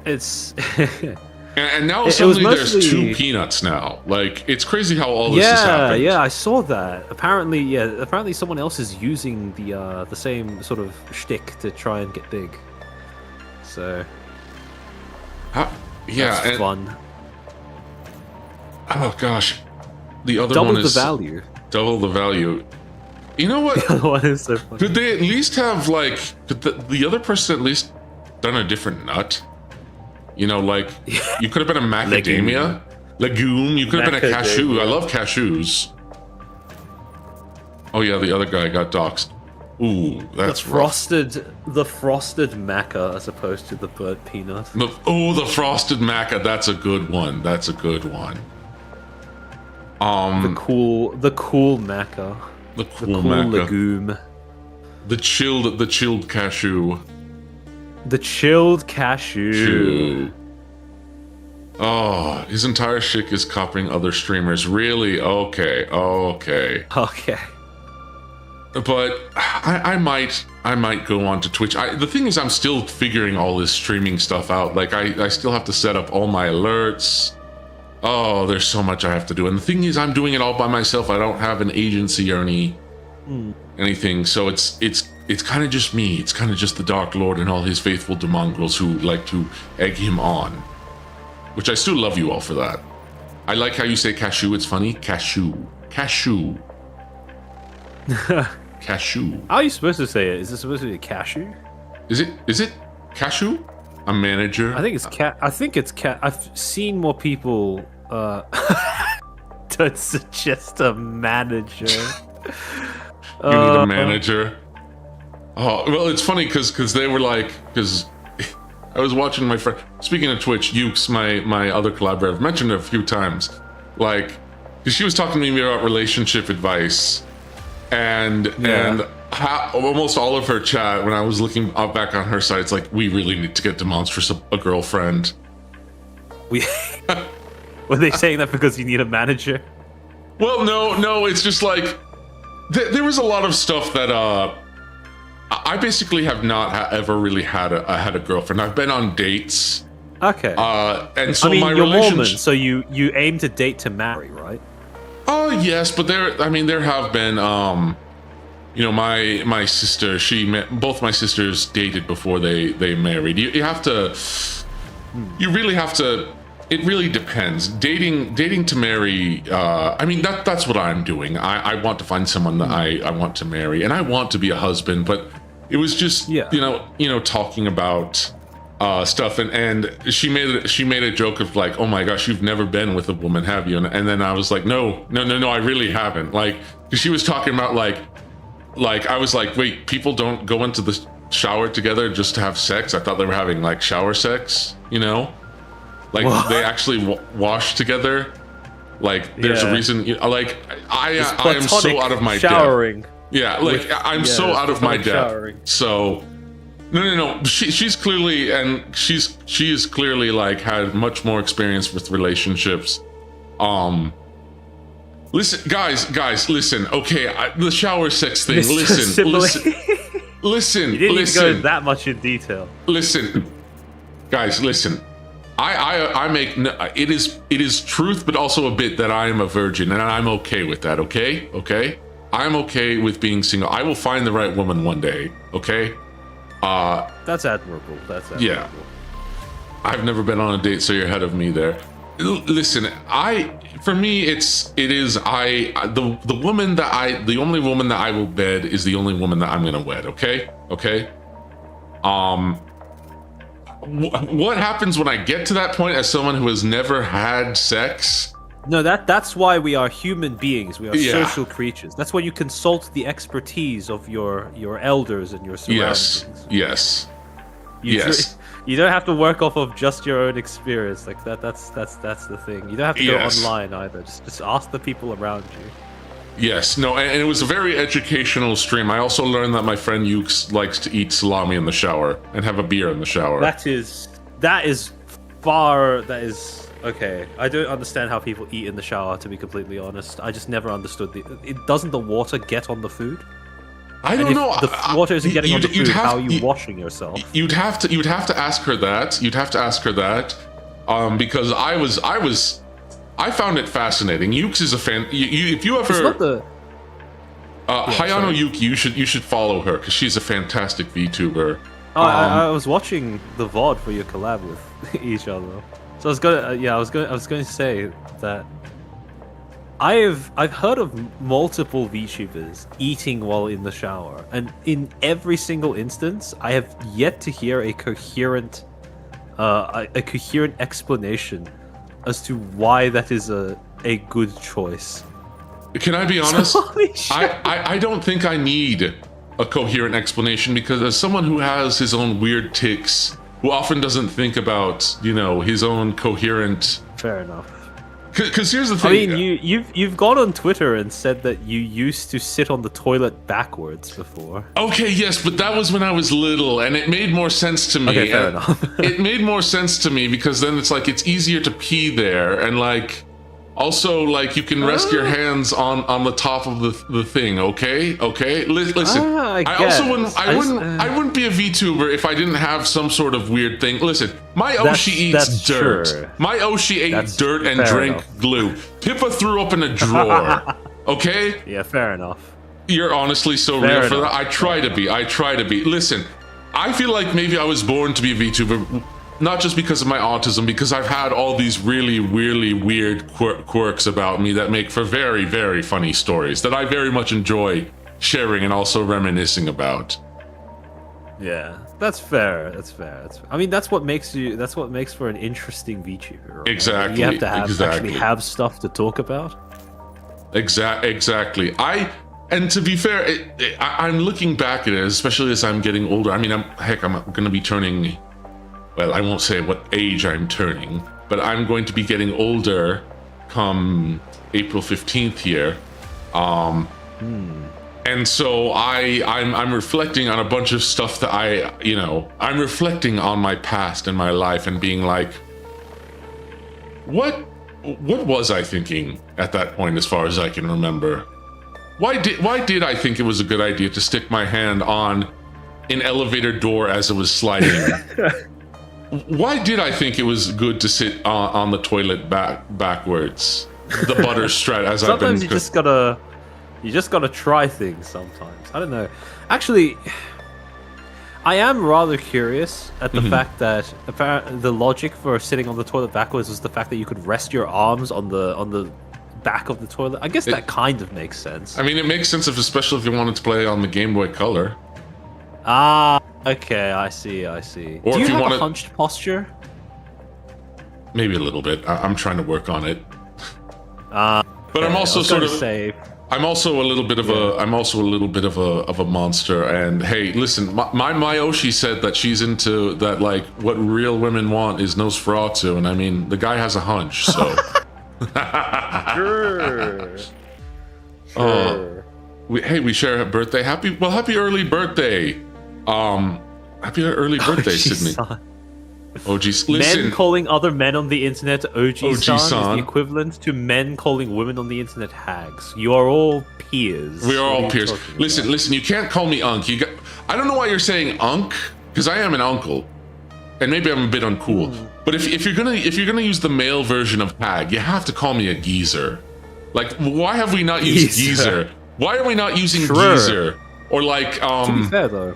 it's and now suddenly there's two peanuts now. It's crazy how all this has happened. Yeah, I saw that. Apparently someone else is using the same sort of shtick to try and get big. So Yeah, That's fun. Oh gosh, the other Double one is the value. double the value. You know what? The other one is so funny. Could they at least have like? Could the other person at least done a different nut? You know, like you could have been a macadamia, legume. You could have been a cashew. I love cashews. Oh yeah, the other guy got doxxed. Ooh, that's the frosted maca as opposed to the burnt peanut. The frosted maca. That's a good one. That's a good one. The cool maca. The cool maca. Legume. The chilled cashew. The chilled cashew. Oh, his entire shtick is copying other streamers. Really? Okay. But I might go on to Twitch. The thing is, I'm still figuring all this streaming stuff out. Like I still have to set up all my alerts. Oh, there's so much I have to do. And the thing is, I'm doing it all by myself. I don't have an agency or anything. So it's kind of just me. It's kind of just the Dark Lord and all his faithful demongrels who like to egg him on. Which I still love you all for that. I like how you say cashew. It's funny. Cashew. Cashew. Cashew. How are you supposed to say it? Is it supposed to be a cashew? Is it cashew? A manager? I think it's cat. I think it's cat. I've seen more people don't suggest a manager. You need a manager. Oh well, it's funny because they were like I was watching my friend. Speaking of Twitch, Ukes, my other collaborator, I've mentioned it a few times. Like, because she was talking to me about relationship advice. And almost all of her chat, when I was looking back on her site, it's like, we really need to get Demonstrous a girlfriend. Were they saying that because you need a manager? Well, no, it's just like there was a lot of stuff that I basically have not ever really had a girlfriend. I've been on dates. Okay. And so you're relationship. Mormon, so you aim to date to marry, right? Oh yes, but there have been my sister, both my sisters dated before they married. You really have to. It really depends. Dating to marry. That's what I'm doing. I want to find someone that I want to marry, and I want to be a husband. But it was just talking about stuff, and she made a joke of like, oh my gosh, you've never been with a woman, have you? And then I was like, no, I really haven't. Like, 'cause she was talking about like I was like, wait, people don't go into the shower together just to have sex? I thought they were having like shower sex, like what? They actually wash together. Like there's a reason. I am so out of my showering. depth. Yeah, like I'm so out of my depth. Showering. So. No. She's clearly, she is clearly like had much more experience with relationships. Listen, guys, listen. Okay, the shower sex thing. Listen. You didn't even go that much in detail. Listen, guys, listen. I make it is truth, but also a bit that I am a virgin, and I'm okay with that. Okay. I'm okay with being single. I will find the right woman one day. Okay. That's admirable. Yeah. I've never been on a date, so you're ahead of me there. Listen, the only woman that I will bed is the only woman that I'm gonna wed. Okay. What happens when I get to that point as someone who has never had sex? No, that's why we are human beings. We are social creatures. That's why you consult the expertise of your elders and your surroundings. Yes. You don't have to work off of just your own experience. Like that's the thing. You don't have to go online either. Just ask the people around you. Yes. No, and it was a very educational stream. I also learned that my friend Ukes likes to eat salami in the shower and have a beer in the shower. That is okay. I don't understand how people eat in the shower, to be completely honest. I just never understood doesn't the water get on the food? I don't know. The water isn't getting on the food. How are you washing yourself? You'd have to ask her that. Because I found it fascinating. Ukes is a fan. If you ever, it's not the. Hayano Yuki, you should follow her because she's a fantastic VTuber. I was watching the VOD for your collab with each other. So I was going to say that I've heard of multiple VTubers eating while in the shower, and in every single instance, I have yet to hear a coherent explanation as to why that is a good choice. Can I be honest? I don't think I need a coherent explanation, because as someone who has his own weird tics, who often doesn't think about, you know, his own coherent. Fair enough. Because here's the thing. I mean, you've gone on Twitter and said that you used to sit on the toilet backwards before. Okay, yes, but that was when I was little, and it made more sense to me. Okay, fair enough. It made more sense to me because then it's like it's easier to pee there, and like also like you can rest your hands on the top of the thing. Okay. Listen, I wouldn't be a VTuber if I didn't have some sort of weird thing. Listen, my Oshi eats dirt. True. My Oshi ate dirt and drank glue. Pippa threw up in a drawer. Okay. Yeah, fair enough. You're honestly so real for that. I try to be. Listen, I feel like maybe I was born to be a VTuber. Not just because of my autism, because I've had all these really, really weird quirks about me that make for very, very funny stories that I very much enjoy sharing and also reminiscing about. Yeah, that's fair. I mean, that's what makes for an interesting VTuber. Right? Exactly. You have to actually have stuff to talk about. Exactly. And to be fair, I'm looking back at it, especially as I'm getting older. I mean, I'm going to be turning. Well, I won't say what age I'm turning, but I'm going to be getting older come April 15th here. And so I'm reflecting on a bunch of stuff that I'm reflecting on my past and my life and being like, what was I thinking at that point as far as I can remember? Why did I think it was a good idea to stick my hand on an elevator door as it was sliding? Why did I think it was good to sit on the toilet backwards? The butter strat as I've been. Sometimes you just gotta try things. Sometimes I don't know. Actually, I am rather curious at the fact that the logic for sitting on the toilet backwards was the fact that you could rest your arms on the back of the toilet. I guess that kind of makes sense. I mean, it makes sense especially if you wanted to play on the Game Boy Color. Okay, I see. Or Do you have a hunched posture? Maybe a little bit. I'm trying to work on it. But I'm also I'm also a little bit of a monster. And hey, listen, my Oshi said that she's into that, like, what real women want is Nosferatu, and I mean, the guy has a hunch, so. Sure. We share a birthday. Happy early birthday. Happy early birthday, Sydney. OG, listen. Men calling other men on the internet OG-san is the equivalent to men calling women on the internet hags. You are all peers. We are all peers. Listen. You can't call me Unk. I don't know why you're saying Unk, because I am an uncle, and maybe I'm a bit uncool. But if you're gonna use the male version of hag, you have to call me a geezer. Like, why have we not used geezer? Why are we not using geezer? Or like, To be fair though,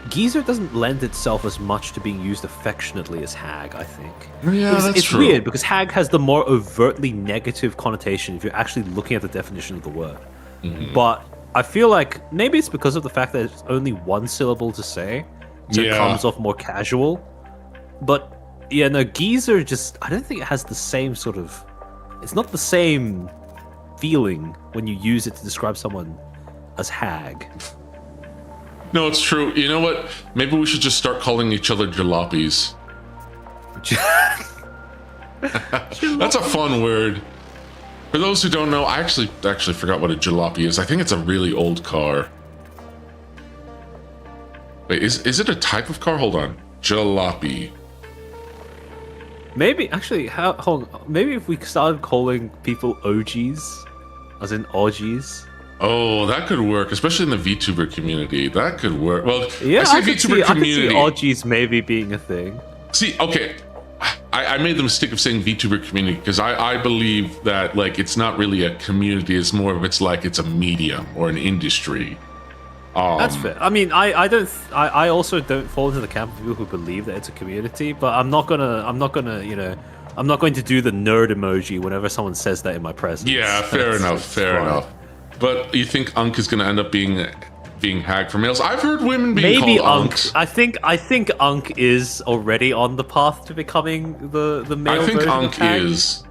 geezer doesn't lend itself as much to being used affectionately as hag, I think. Yeah, that's true. It's weird because hag has the more overtly negative connotation if you're actually looking at the definition of the word. But I feel like maybe it's because of the fact that it's only one syllable to say, so it comes off more casual. But yeah, no, geezer I don't think it has the same sort of. It's not the same feeling when you use it to describe someone as hag. No, it's true. You know what? Maybe we should just start calling each other jalopies. That's a fun word. For those who don't know, I actually forgot what a jalopy is. I think it's a really old car. Wait, is it a type of car? Hold on. Jalopy. Maybe, actually, hold on. Maybe if we started calling people OGs, as in OGs. Oh, that could work, especially in the VTuber community. That could work. Well, yeah, I could see OGs maybe being a thing. See, okay, I made the mistake of saying VTuber community because I believe that, like, it's not really a community. It's more of it's a medium or an industry. That's fair. I mean, I also don't fall into the camp of people who believe that it's a community, but I'm not gonna, I'm not going to do the nerd emoji whenever someone says that in my presence. Yeah, fair enough. But you think Unk is gonna end up being hagged for males? I've heard women being called Unks. I think Unk is already on the path to becoming the male version of Unk hag. is.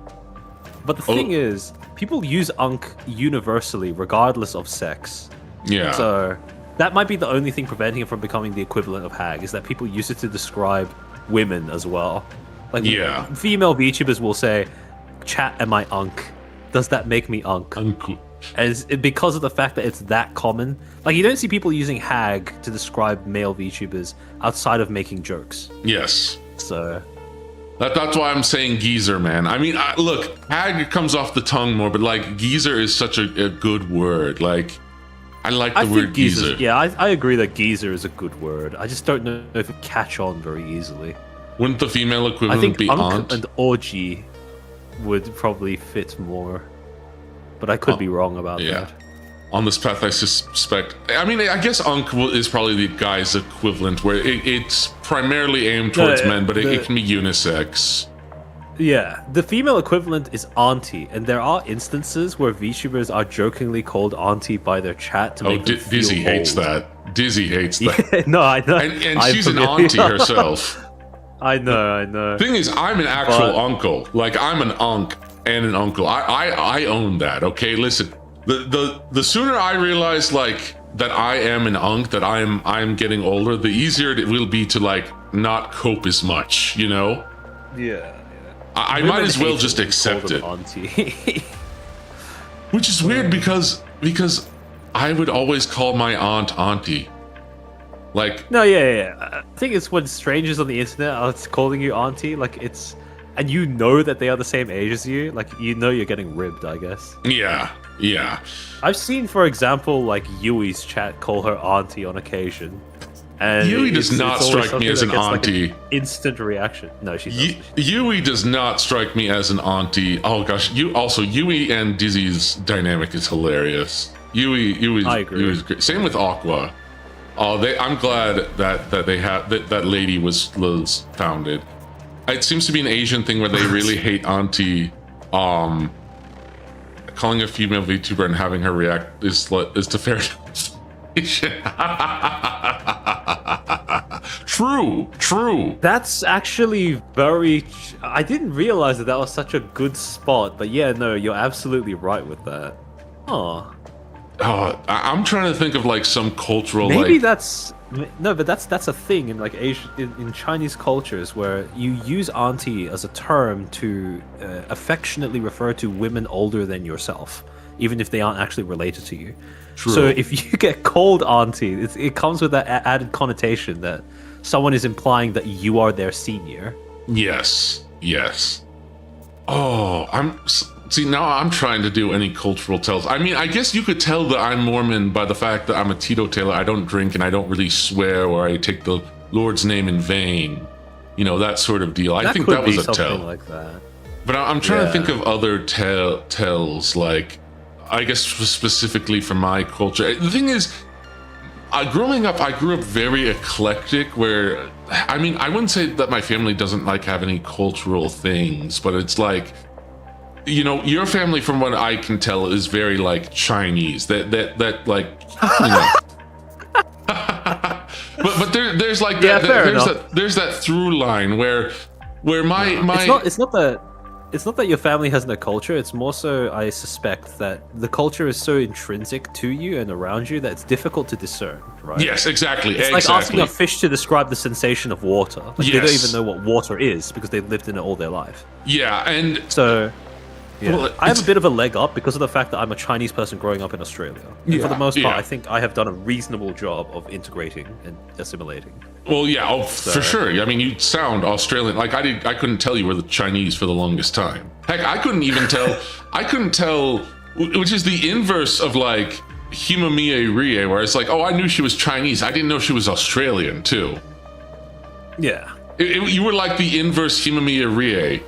But the thing is, people use Unk universally, regardless of sex. Yeah. So that might be the only thing preventing it from becoming the equivalent of hag, is that people use it to describe women as well. Like, female VTubers will say, "Chat, am I Unk? Does that make me Unk?" Because of the fact that it's that common. Like, you don't see people using hag to describe male VTubers outside of making jokes. Yes. So that's why I'm saying geezer, man. I mean, look, hag comes off the tongue more, but like geezer is such a good word. Like, I like the word geezer. Yeah, I agree that geezer is a good word. I just don't know if it catch on very easily. Wouldn't the female equivalent be aunt? And orgy would probably fit more, but I could be wrong about that. On this path, I suspect. I mean, I guess Unk is probably the guy's equivalent, where it's primarily aimed towards men, but it can be unisex. Yeah, the female equivalent is auntie, and there are instances where VTubers are jokingly called auntie by their chat to make them feel Dizzy old. hates that. Dizzy hates that. Yeah, no, I know. And she's an auntie herself. I know. Thing is, I'm an actual uncle. Like, I'm an unk and an uncle. I own that. Okay, listen. The sooner I realize like that I am an unk, that I'm getting older, the easier it will be to like not cope as much. You know? Yeah. I might as well just accept it. Auntie. Which is weird because I would always call my aunt auntie. Like, no, yeah. I think it's when strangers on the internet are calling you auntie, like and you know that they are the same age as you, like you know you're getting ribbed, I guess. Yeah. I've seen, for example, like Yui's chat call her auntie on occasion. And Yui does not strike me as an auntie. Like an instant reaction. No, she doesn't. Yui does not strike me as an auntie. Oh gosh, Yui and Dizzy's dynamic is hilarious. I agree. Yui's great. Same with Aqua. Oh, I'm glad that they have that lady was founded. It seems to be an Asian thing where they really hate auntie. Calling a female VTuber and having her react is to fair. True. That's actually I didn't realize that was such a good spot, but yeah, no, you're absolutely right with that. I'm trying to think of like some cultural. Maybe that's a thing in like Asian, in Chinese cultures where you use auntie as a term to affectionately refer to women older than yourself, even if they aren't actually related to you. True. So if you get called auntie, it comes with that added connotation that someone is implying that you are their senior. Yes. Oh, now I'm trying to do any cultural tells. I mean, I guess you could tell that I'm Mormon by the fact that I'm a teetotaler. I don't drink and I don't really swear or I take the Lord's name in vain. You know, that sort of deal. I think that was a tell. Like that. But I'm trying to think of other tells, like, I guess specifically for my culture. The thing is, growing up, I grew up very eclectic where, I mean, I wouldn't say that my family doesn't like have any cultural things, but it's like, you know, your family, from what I can tell, is very like Chinese. That like, you know. but there's like there's that through line where my it's not that your family has no culture. It's more so, I suspect, that the culture is so intrinsic to you and around you that it's difficult to discern, right? Yes, exactly. It's like asking a fish to describe the sensation of water. Like, they don't even know what water is because they've lived in it all their life. Yeah, and so I have a bit of a leg up because of the fact that I'm a Chinese person growing up in Australia. And for the most part, I think I have done a reasonable job of integrating and assimilating. Well, yeah, for sure. I mean, you sound Australian. Like, I couldn't tell you were the Chinese for the longest time. Heck, I couldn't even tell. I couldn't tell, which is the inverse of like Himamiya Rie, where it's like, oh, I knew she was Chinese. I didn't know she was Australian too. Yeah. You were like the inverse Himamiya Rie.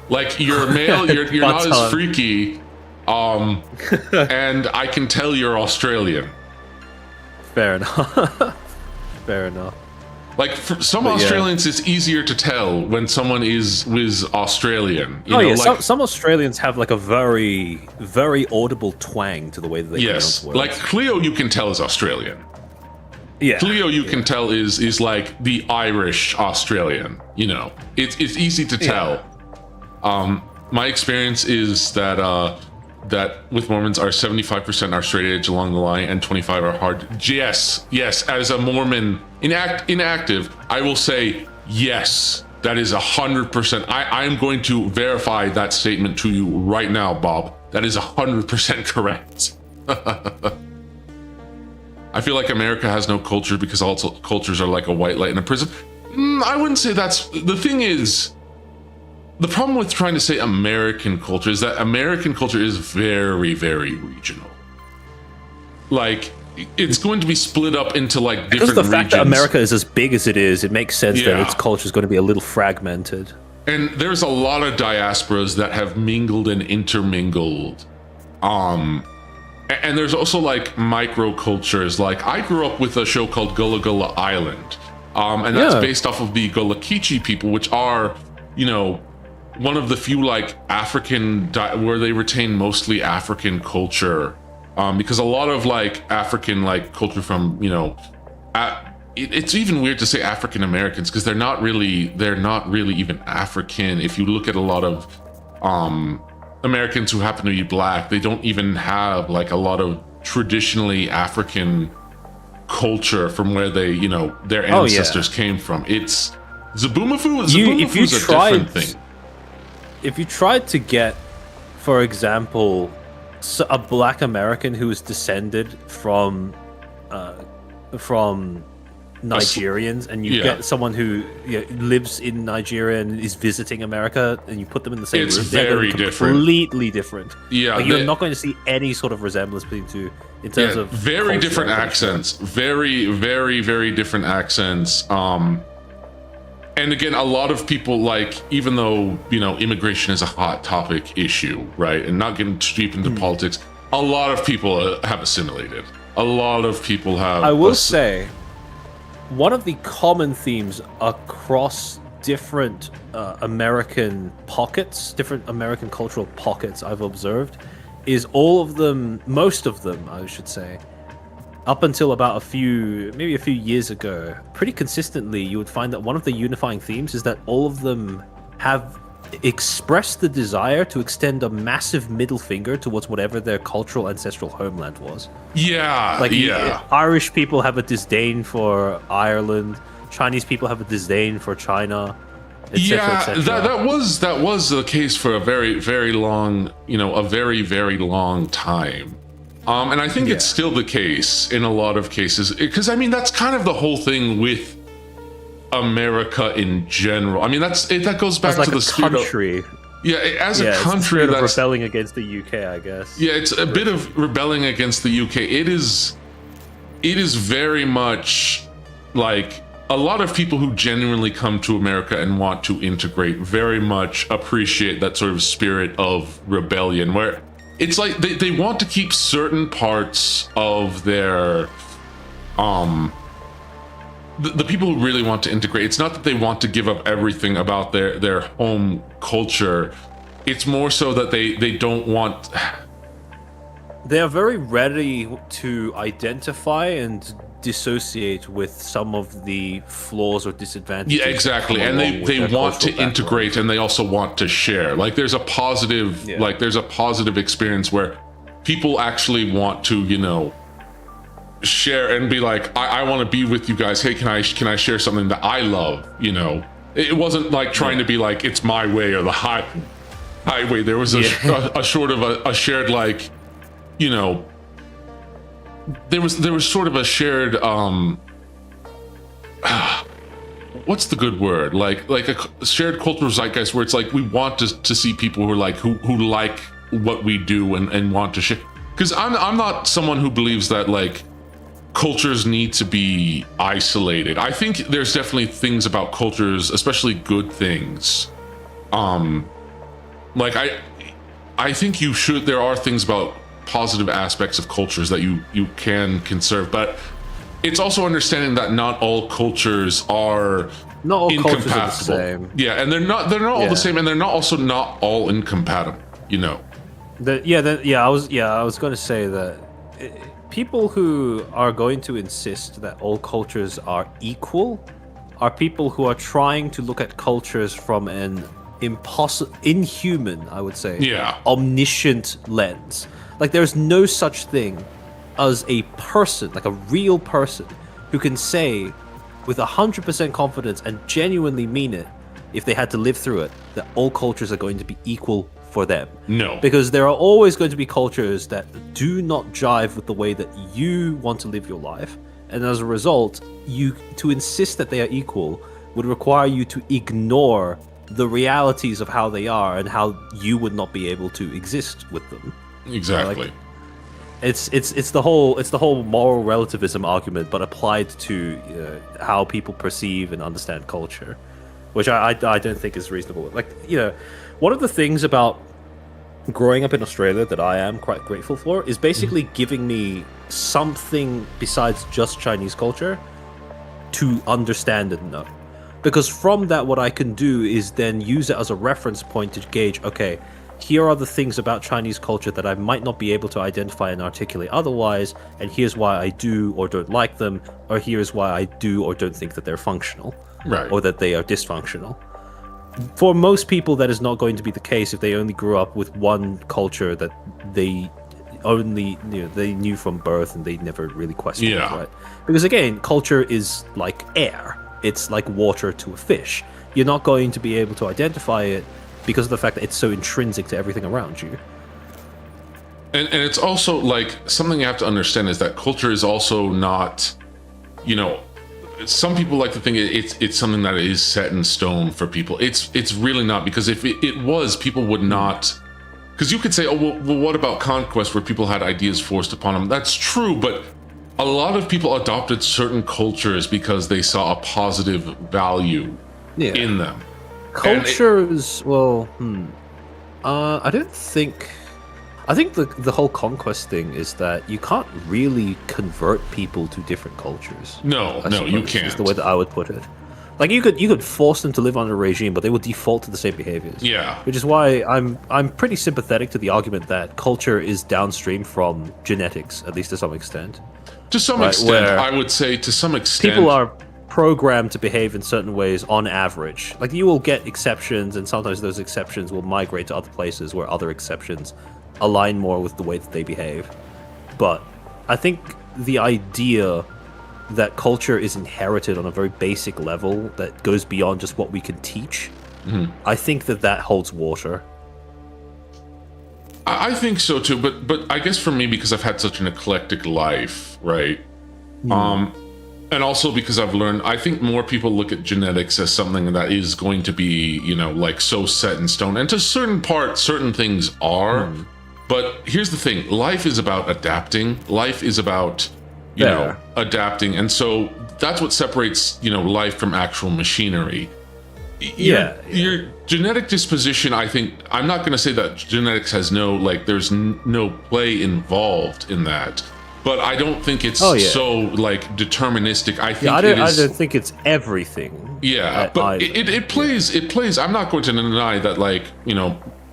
Like, you're male, you're not as freaky, and I can tell you're Australian. Fair enough. Fair enough. Like for some But yeah. Australians, it's easier to tell when someone is Australian. You Oh know, yeah, like, some Australians have like a very, very audible twang to the way that they yes, pronounce words. like Cleo, you can tell is Australian. Yeah. Cleo, you can tell is like the Irish Australian. You know, it's easy to tell. My experience is that that with Mormons are 75% are straight edge along the line and 25 are hard. Yes. As a Mormon inactive, I will say yes. That is 100%. I am going to verify that statement to you right now, Bob. That is 100% correct. I feel like America has no culture because all cultures are like a white light in a prison. I wouldn't say that's the thing. Is the problem with trying to say American culture is that American culture is very, very regional. Like, it's going to be split up into like different regions. Because the fact that America is as big as it is, it makes sense that Yeah. its culture is going to be a little fragmented. And there's a lot of diasporas that have mingled and intermingled. And there's also like microcultures. Like, I grew up with a show called Gullah Gullah Island. And that's based off of the Gullah Geechee people, which are, you know, one of the few like African where they retain mostly African culture, because a lot of like African like culture from, you know, it's even weird to say African Americans because they're not really even African. If you look at a lot of Americans who happen to be black, they don't even have like a lot of traditionally African culture from where they, you know, their ancestors came from. It's Zaboomafoo. Zaboomafoo's a different thing. If you tried to get, for example, a black American who is descended from Nigerians, and you get someone who lives in Nigeria and is visiting America, and you put them in the same room, they're very different. Completely different. Yeah, like, you're not going to see any sort of resemblance between two in terms of very different accents. Very, very, very different accents. And again, a lot of people, like, even though, you know, immigration is a hot topic issue, right? And not getting too deep into politics, a lot of people have assimilated. A lot of people have. I will say, one of the common themes across different American pockets, different American cultural pockets I've observed, is most of them, I should say, up until about maybe a few years ago, pretty consistently, you would find that one of the unifying themes is that all of them have expressed the desire to extend a massive middle finger towards whatever their cultural ancestral homeland was. Yeah, like, yeah. Irish people have a disdain for Ireland. Chinese people have a disdain for China. Et cetera, et cetera. that was the case for a very, very long, you know, a very, very long time. And I think it's still the case in a lot of cases, because I mean, that's kind of the whole thing with America in general. I mean, that goes back to the country. As a country, that's rebelling against the UK, I guess. Yeah, it's a bit of rebelling against the UK. It is very much like a lot of people who genuinely come to America and want to integrate very much appreciate that sort of spirit of rebellion, where it's like they want to keep certain parts of their the people who really want to integrate. It's not that they want to give up everything about their home culture. It's more so that they don't want. They are very ready to identify and dissociate with some of the flaws or disadvantages. Yeah, exactly. And they want to integrate, and they also want to share. Like, there's a positive experience where people actually want to, you know, share and be like, I want to be with you guys. Hey, can I share something that I love? You know, it wasn't like trying to be like, it's my way or the highway. There was a sort of a shared, like, you know, there was sort of a shared what's the good word, like a shared cultural zeitgeist, where it's like we want to see people who are like who like what we do and want to share. Because I'm not someone who believes that like cultures need to be isolated. I think there's definitely things about cultures, especially good things, like I think there are things about positive aspects of cultures that you can conserve, but it's also understanding that not all cultures are Not all cultures incompatible. are the same. Yeah, and they're not all the same, and they're not all incompatible. You know. I was going to say that people who are going to insist that all cultures are equal are people who are trying to look at cultures from an inhuman, I would say, omniscient lens. Like, there's no such thing as a person, like a real person, who can say with 100% confidence and genuinely mean it, if they had to live through it, that all cultures are going to be equal for them. No. Because there are always going to be cultures that do not jive with the way that you want to live your life. And as a result, to insist that they are equal would require you to ignore the realities of how they are and how you would not be able to exist with them. Exactly. Like, it's the whole moral relativism argument, but applied to how people perceive and understand culture, which I don't think is reasonable. Like, one of the things about growing up in Australia that I am quite grateful for is basically giving me something besides just Chinese culture to understand and know. Because from that, what I can do is then use it as a reference point to gauge, okay, here are the things about Chinese culture that I might not be able to identify and articulate otherwise, and here's why I do or don't like them, or here's why I do or don't think that they're functional, right, or that they are dysfunctional. For most people, that is not going to be the case if they only grew up with one culture that they only they knew from birth and they never really questioned it, right? Because again, culture is like air. It's like water to a fish. You're not going to be able to identify it because of the fact that it's so intrinsic to everything around you. And it's also like something you have to understand is that culture is also not, some people like to think it's something that is set in stone for people. It's really not, because if it was, people would not. Because you could say, oh, well, what about conquest, where people had ideas forced upon them? That's true, but a lot of people adopted certain cultures because they saw a positive value in them. Cultures, I think the whole conquest thing is that you can't really convert people to different cultures. No, you can't. Is the way that I would put it. Like, you could force them to live under a regime, but they would default to the same behaviors. Yeah. Which is why I'm pretty sympathetic to the argument that culture is downstream from genetics, at least to some extent. To some extent, I would say to some extent. People are programmed to behave in certain ways on average. Like, you will get exceptions, and sometimes those exceptions will migrate to other places where other exceptions align more with the way that they behave. But I think the idea that culture is inherited on a very basic level that goes beyond just what we can teach, I think that holds water. I think so too, but I guess for me, because I've had such an eclectic life, right? And also because I've learned, I think more people look at genetics as something that is going to be, like so set in stone. And to certain things are. But here's the thing, life is about adapting. Life is about, adapting. And so that's what separates, life from actual machinery. Your genetic disposition, I think, I'm not going to say that genetics has there's no play involved in that. But I don't think it's so deterministic. I think I don't think it's everything. Yeah, but it plays. I'm not going to deny that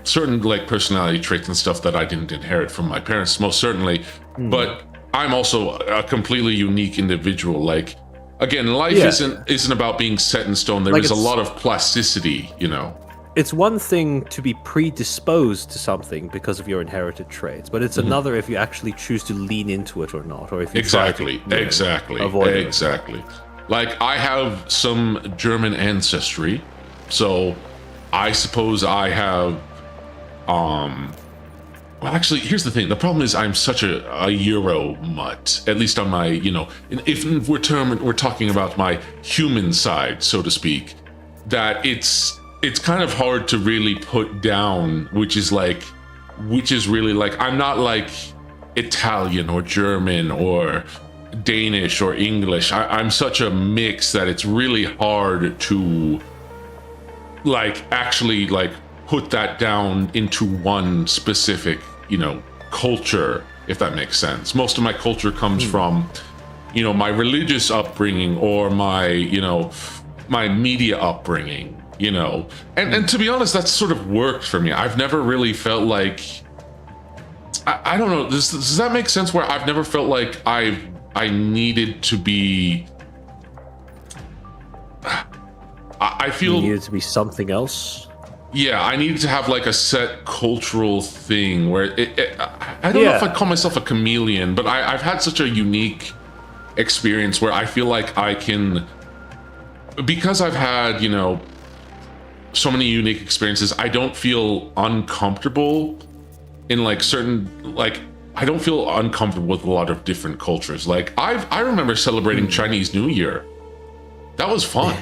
certain personality traits and stuff that I didn't inherit from my parents, most certainly. But I'm also a completely unique individual. Again, life isn't about being set in stone. There is a lot of plasticity, It's one thing to be predisposed to something because of your inherited traits, but it's another if you actually choose to lean into it or not, or if you exactly. avoid it. Exactly. Like, I have some German ancestry, so I suppose I have. Well, actually, here's the thing. The problem is I'm such a Euro mutt, at least on my, if we're talking about my human side, so to speak, that it's kind of hard to really put down, which is really I'm not like Italian or German or Danish or English. I'm such a mix that it's really hard to actually put that down into one specific, culture, if that makes sense. Most of my culture comes from, my religious upbringing or my my media upbringing, and to be honest, that's sort of worked for me. I've never really felt like I don't know. Does that make sense? Where I've never felt like I needed to be. I feel you needed to be something else. Yeah, I needed to have like a set cultural thing where I don't know if I'd call myself a chameleon, but I've had such a unique experience where I feel like I can, because I've had, so many unique experiences, I don't feel uncomfortable in like certain, like, I don't feel uncomfortable with a lot of different cultures. Like I remember celebrating Chinese New Year. That was fun.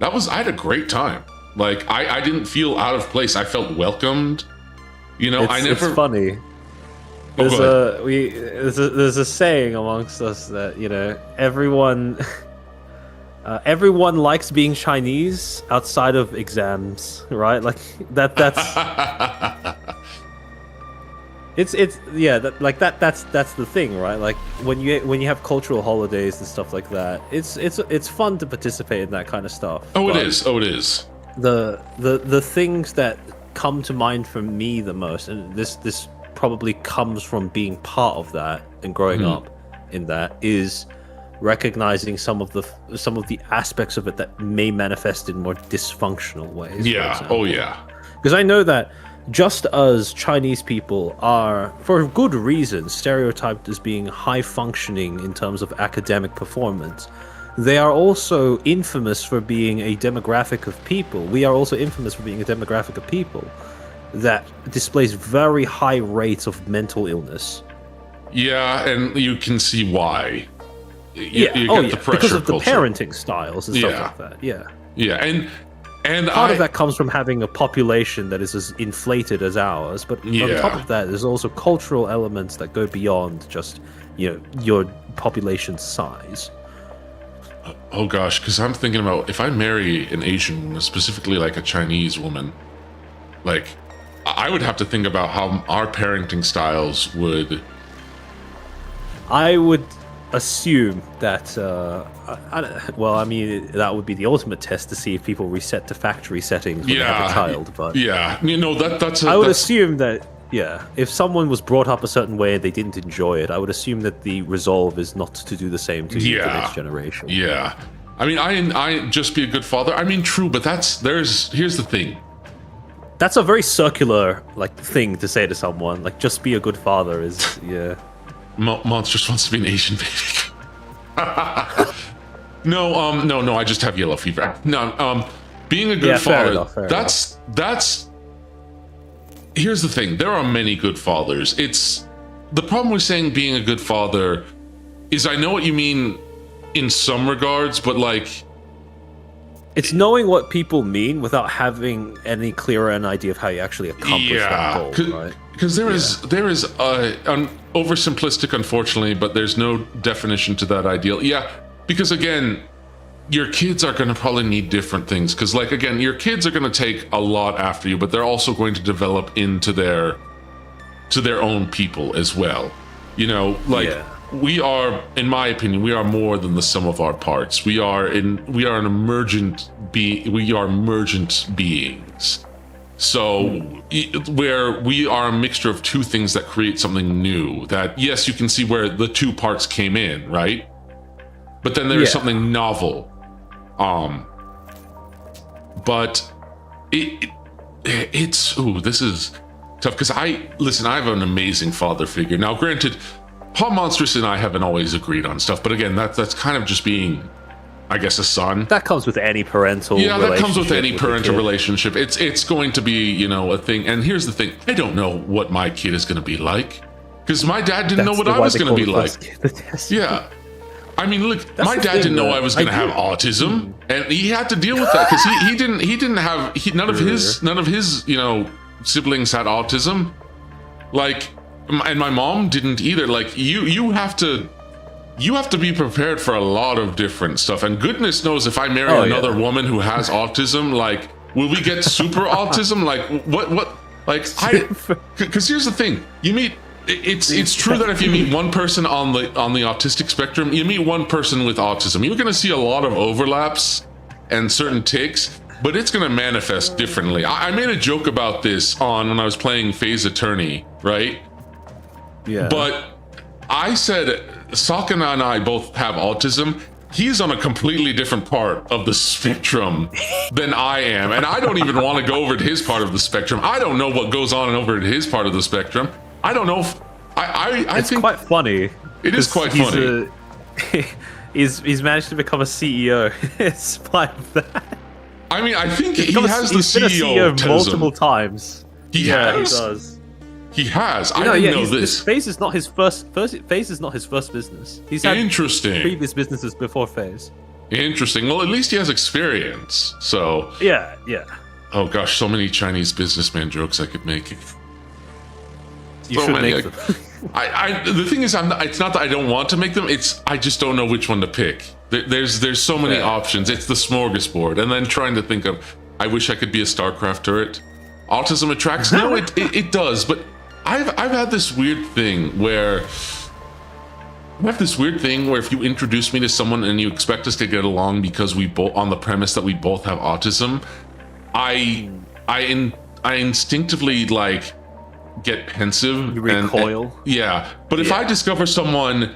I had a great time. Like I didn't feel out of place. I felt welcomed. It's funny. There's a saying amongst us that everyone likes being Chinese outside of exams, right? Like that's that's the thing, right? Like when you have cultural holidays and stuff like that, it's fun to participate in that kind of stuff. It is. The things that come to mind for me the most, and this probably comes from being part of that and growing up in that, is recognizing some of the aspects of it that may manifest in more dysfunctional ways. Yeah. Oh yeah. Because I know that just as Chinese people are, for good reason, stereotyped as being high functioning in terms of academic performance, they are also infamous for being a demographic of people. We are also infamous for being a demographic of people that displays very high rates of mental illness. Yeah, and you can see why. You get the pressure because of the culture. parenting styles and stuff like that. Yeah, and part of that comes from having a population that is as inflated as ours, but on top of that, there's also cultural elements that go beyond just your population size. Oh gosh, because I'm thinking about if I marry an Asian woman, specifically like a Chinese woman, like I would have to think about how our parenting styles would. I would assume that. That would be the ultimate test to see if people reset to factory settings when they have a child. But I would assume that. Yeah, if someone was brought up a certain way and they didn't enjoy it, I would assume that the resolve is not to do the same to the next generation. Yeah. I mean, I just be a good father. I mean, true, but here's the thing. That's a very circular thing to say to someone. Like, just be a good father is Monstrous wants to be an Asian baby. No, I just have yellow fever. No, being a good father. Fair enough. That's. Here's the thing. There are many good fathers. It's the problem with saying being a good father is I know what you mean in some regards, but it's knowing what people mean without having any clearer an idea of how you actually accomplish that goal, right? Because there is an oversimplistic, unfortunately, but there's no definition to that ideal. Yeah, because again, your kids are going to probably need different things because again, your kids are going to take a lot after you, but they're also going to develop into their own people as well. We are, in my opinion, we are more than the sum of our parts. We are emergent beings. So where we are a mixture of two things that create something new, that yes, you can see where the two parts came in, right? But then there is something novel. But it's this is tough because I have an amazing father figure. Now, granted, Paul Monstrous and I haven't always agreed on stuff, but again, that's kind of just being, I guess, a son. That comes with any parental relationship. That comes with any parental relationship. It's going to be, a thing. And here's the thing. I don't know what my kid is going to be like because my dad didn't know what I was going to be like. Yeah. I mean, look, my dad didn't know I was going to have autism, and he had to deal with that because he didn't have none of his siblings had autism, and my mom didn't either. You have to be prepared for a lot of different stuff, and goodness knows if I marry another woman who has autism, will we get super autism? What? Because here's the thing: you meet It's true that if you meet one person on the autistic spectrum, you meet one person with autism, you're going to see a lot of overlaps and certain tics, but it's going to manifest differently. I made a joke about this when I was playing Phase Attorney, right? Yeah. But I said Sakana and I both have autism. He's on a completely different part of the spectrum than I am, and I don't even want to go over to his part of the spectrum. I don't know what goes on over at his part of the spectrum. I don't know if I it's think quite funny. it is quite funny. He's managed to become a CEO in spite of that. I mean, I think he has the He's been a CEO multiple CEO-tism. times. He Yeah, has. he does. He has. I didn't know this. Phase is not his first. Phase is not his first business. He's had Interesting. previous businesses before Phase. Interesting. Well, at least he has experience. So, Yeah. oh gosh, so many Chinese businessman jokes I could make. You So should many. make them. The thing is, it's not that I don't want to make them. It's I just don't know which one to pick. There's so many options. It's the smorgasbord, and then trying to think of. I wish I could be a StarCraft turret. Autism attracts. No, it does. But I've had this weird thing where. If you introduce me to someone and you expect us to get along because we both on the premise that we both have autism, I instinctively like get pensive. You recoil. And yeah, but if I discover someone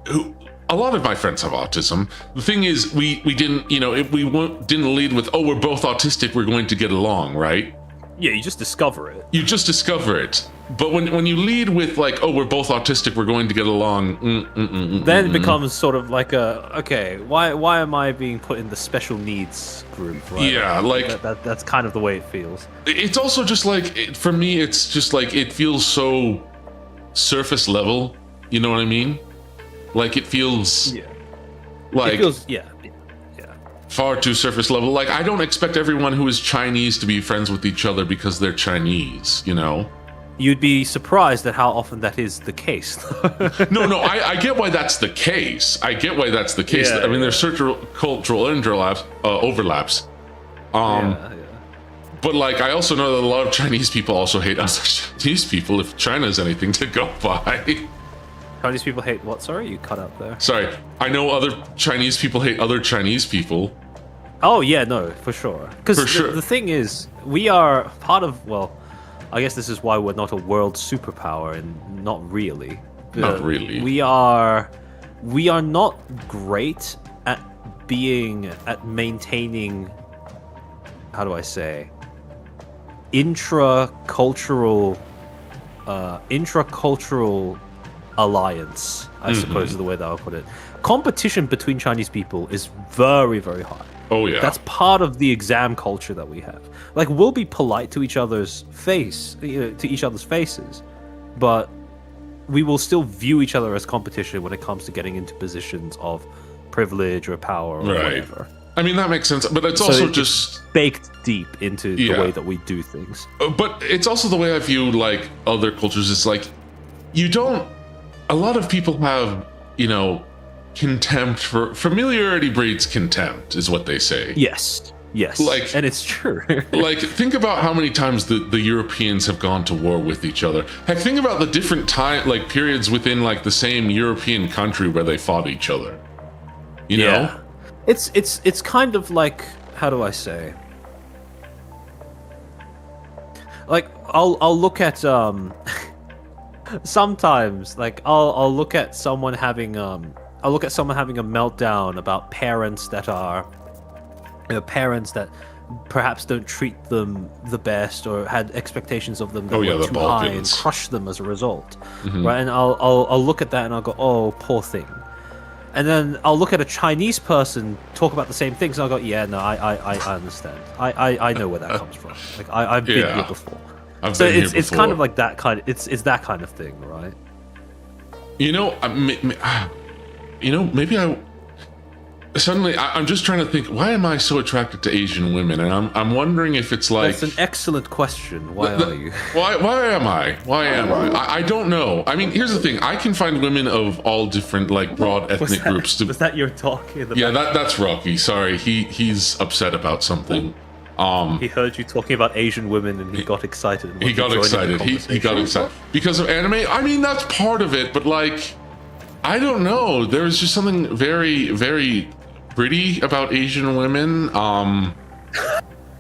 who a lot of my friends have autism, the thing is we didn't didn't lead with we're both autistic, we're going to get along, right? Yeah, you just discover it. You just discover it. But when you lead with like, we're both autistic, we're going to get along, Then it becomes sort of like why am I being put in the special needs group? Right? Yeah, like that's kind of the way it feels. It's also just like for me, it's just like it feels so surface level. You know what I mean? Like it feels far too surface level. Like I don't expect everyone who is Chinese to be friends with each other because they're Chinese. You know. You'd be surprised at how often that is the case. No, I get why that's the case. I mean, there's certain cultural overlaps. But like, I also know that a lot of Chinese people also hate other Chinese people if China is anything to go by. Chinese people hate what? Sorry, you cut out there. Sorry, I know other Chinese people hate other Chinese people. Oh yeah, no, for sure. Because the thing is, we are part of, I guess this is why we're not a world superpower, and not really. Not really. We are not great at maintaining, how do I say, intracultural alliance, I suppose is the way that I'll put it. Competition between Chinese people is very, very high. Oh yeah. That's part of the exam culture that we have. Like we'll be polite to each other's faces, but we will still view each other as competition when it comes to getting into positions of privilege or power or whatever. I mean that makes sense, but it's also just baked deep into the way that we do things. But it's also the way I view like other cultures. It's like a lot of people have, contempt for familiarity breeds contempt is what they say. Yes, like, and it's true. Like think about how many times the Europeans have gone to war with each other. Heck, think about the different periods within like the same European country where they fought each other. You know, it's kind of like, how do I say, like I'll look at sometimes like I'll look at someone having a meltdown about parents that are parents that perhaps don't treat them the best or had expectations of them that were too high and crush them as a result, right? And I'll look at that and I'll go, oh, poor thing. And then I'll look at a Chinese person talk about the same things and I'll go, yeah, no, I understand. I know where that comes from. Like I've been here before. It's kind of like that kind of it's that kind of thing, right? Maybe I'm just trying to think, why am I so attracted to Asian women? And I'm wondering if it's like... That's an excellent question. Why are you? Why am I? I don't know. I mean, here's the thing. I can find women of all different, like, broad ethnic groups. Was that your talk? Yeah, that's Rocky. Sorry. He's upset about something. He heard you talking about Asian women and he got excited. He got excited. He got excited because of anime. I mean, that's part of it, but like, I don't know. There's just something very, very pretty about Asian women.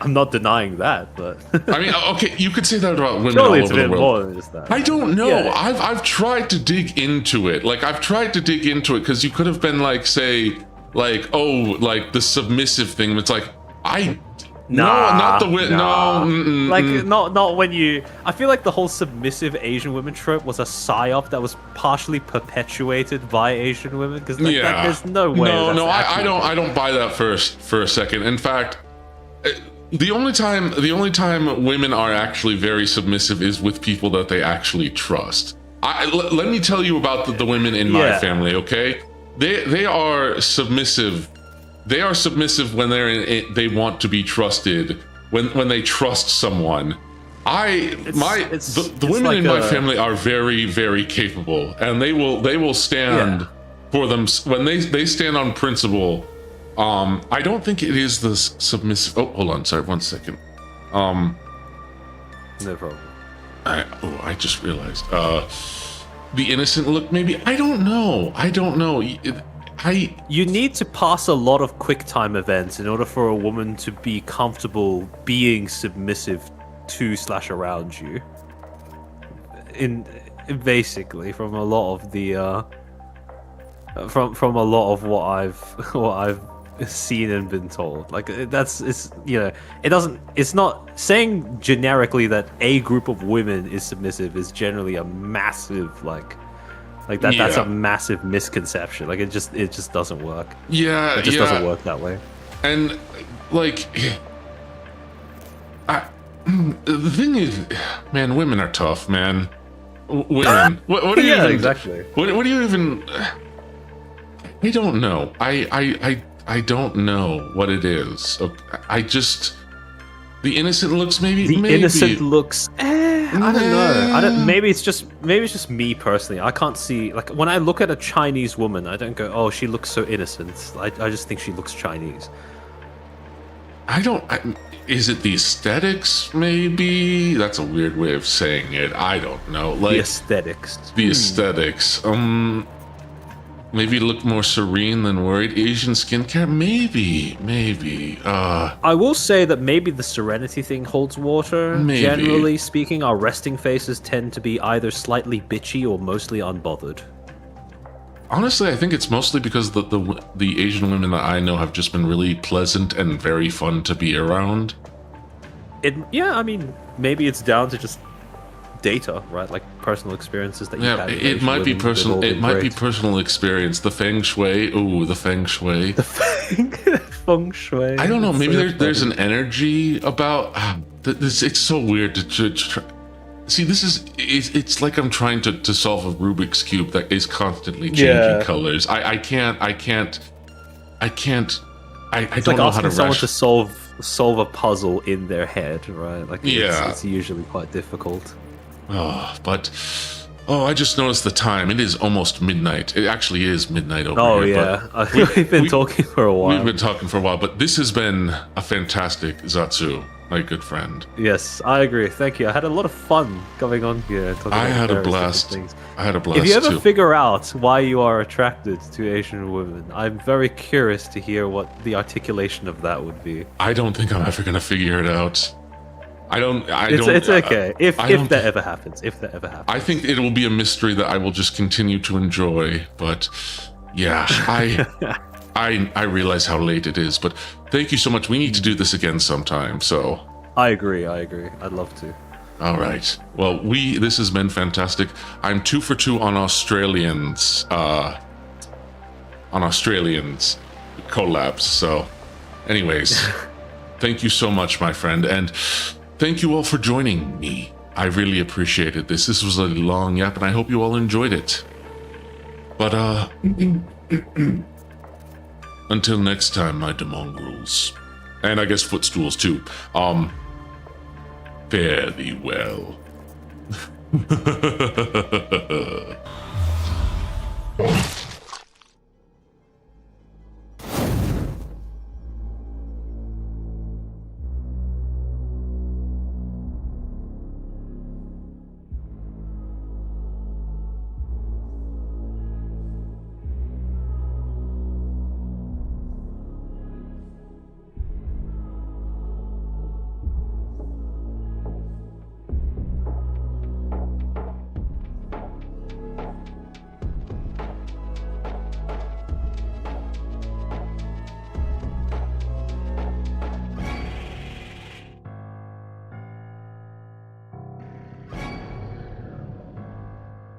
I'm not denying that, but I mean, okay, you could say that about women surely all it's over a the bit world. more than just that. I don't know. Yeah. I've tried to dig into it. Like, I've tried to dig into it because you could have been like, say, like, oh, like the submissive thing. It's like, no, not the win. Nah. No, like not when you. I feel like the whole submissive Asian women trope was a psyop that was partially perpetuated by Asian women. Because yeah, there's no way. No, I don't buy that for a second. In fact, the only time women are actually very submissive is with people that they actually trust. Let me tell you about the women in my family. Okay, they are submissive. They are submissive when they want to be trusted. When they trust someone. The women in my family are very, very capable, and they will stand for them when they stand on principle. I don't think it is the submissive. Oh, hold on, sorry, 1 second. No problem. I just realized. The innocent look, maybe. I don't know. You need to pass a lot of quick time events in order for a woman to be comfortable being submissive to / around you. In basically, from a lot of the from a lot of what I've seen and been told, like it doesn't. It's not saying generically that a group of women is submissive is generally a massive that's a massive misconception. Like it just doesn't work. Yeah, it just doesn't work that way. And like, the thing is, man, women are tough, man. Women. What do you even? Exactly. What do you even? I don't know. I don't know what it is. I just the innocent looks maybe. Innocent looks. I don't know. Maybe it's just me personally. I can't see, like, when I look at a Chinese woman, I don't go, oh, she looks so innocent. I just think she looks Chinese. Is it the aesthetics? Maybe that's a weird way of saying it. I don't know. Like the aesthetics. The aesthetics. Maybe look more serene than worried. Asian skincare? Maybe. I will say that maybe the serenity thing holds water. Maybe. Generally speaking, our resting faces tend to be either slightly bitchy or mostly unbothered. Honestly, I think it's mostly because the Asian women that I know have just been really pleasant and very fun to be around. I mean, maybe it's down to just data, right? Like personal experiences that you have. It might be personal. It might be personal experience. The feng shui. Ooh, the feng shui. The feng shui. I don't know. Maybe there's an energy about this. It's so weird to try. See, it's like I'm trying to solve a Rubik's cube that is constantly changing colors. I can't. I don't know how to someone to solve a puzzle in their head, right? Like it's usually quite difficult. I just noticed the time. It is almost midnight. It actually is midnight over here. Oh, yeah. We've been talking for a while. We've been talking for a while, but this has been a fantastic Zatsu, my good friend. Yes, I agree. Thank you. I had a lot of fun going on here. I had a blast. If you ever figure out why you are attracted to Asian women, I'm very curious to hear what the articulation of that would be. I don't think I'm ever going to figure it out. It's okay. If that ever happens. I think it will be a mystery that I will just continue to enjoy. But yeah, I realize how late it is. But thank you so much. We need to do this again sometime. So I agree. I'd love to. All right. Well, this has been fantastic. I'm 2 for 2 on Australians. Collabs. So, anyways, thank you so much, my friend, and thank you all for joining me. I really appreciated this. This was a long yap, and I hope you all enjoyed it. But until next time, my demongrels, and I guess footstools too. Fare thee well.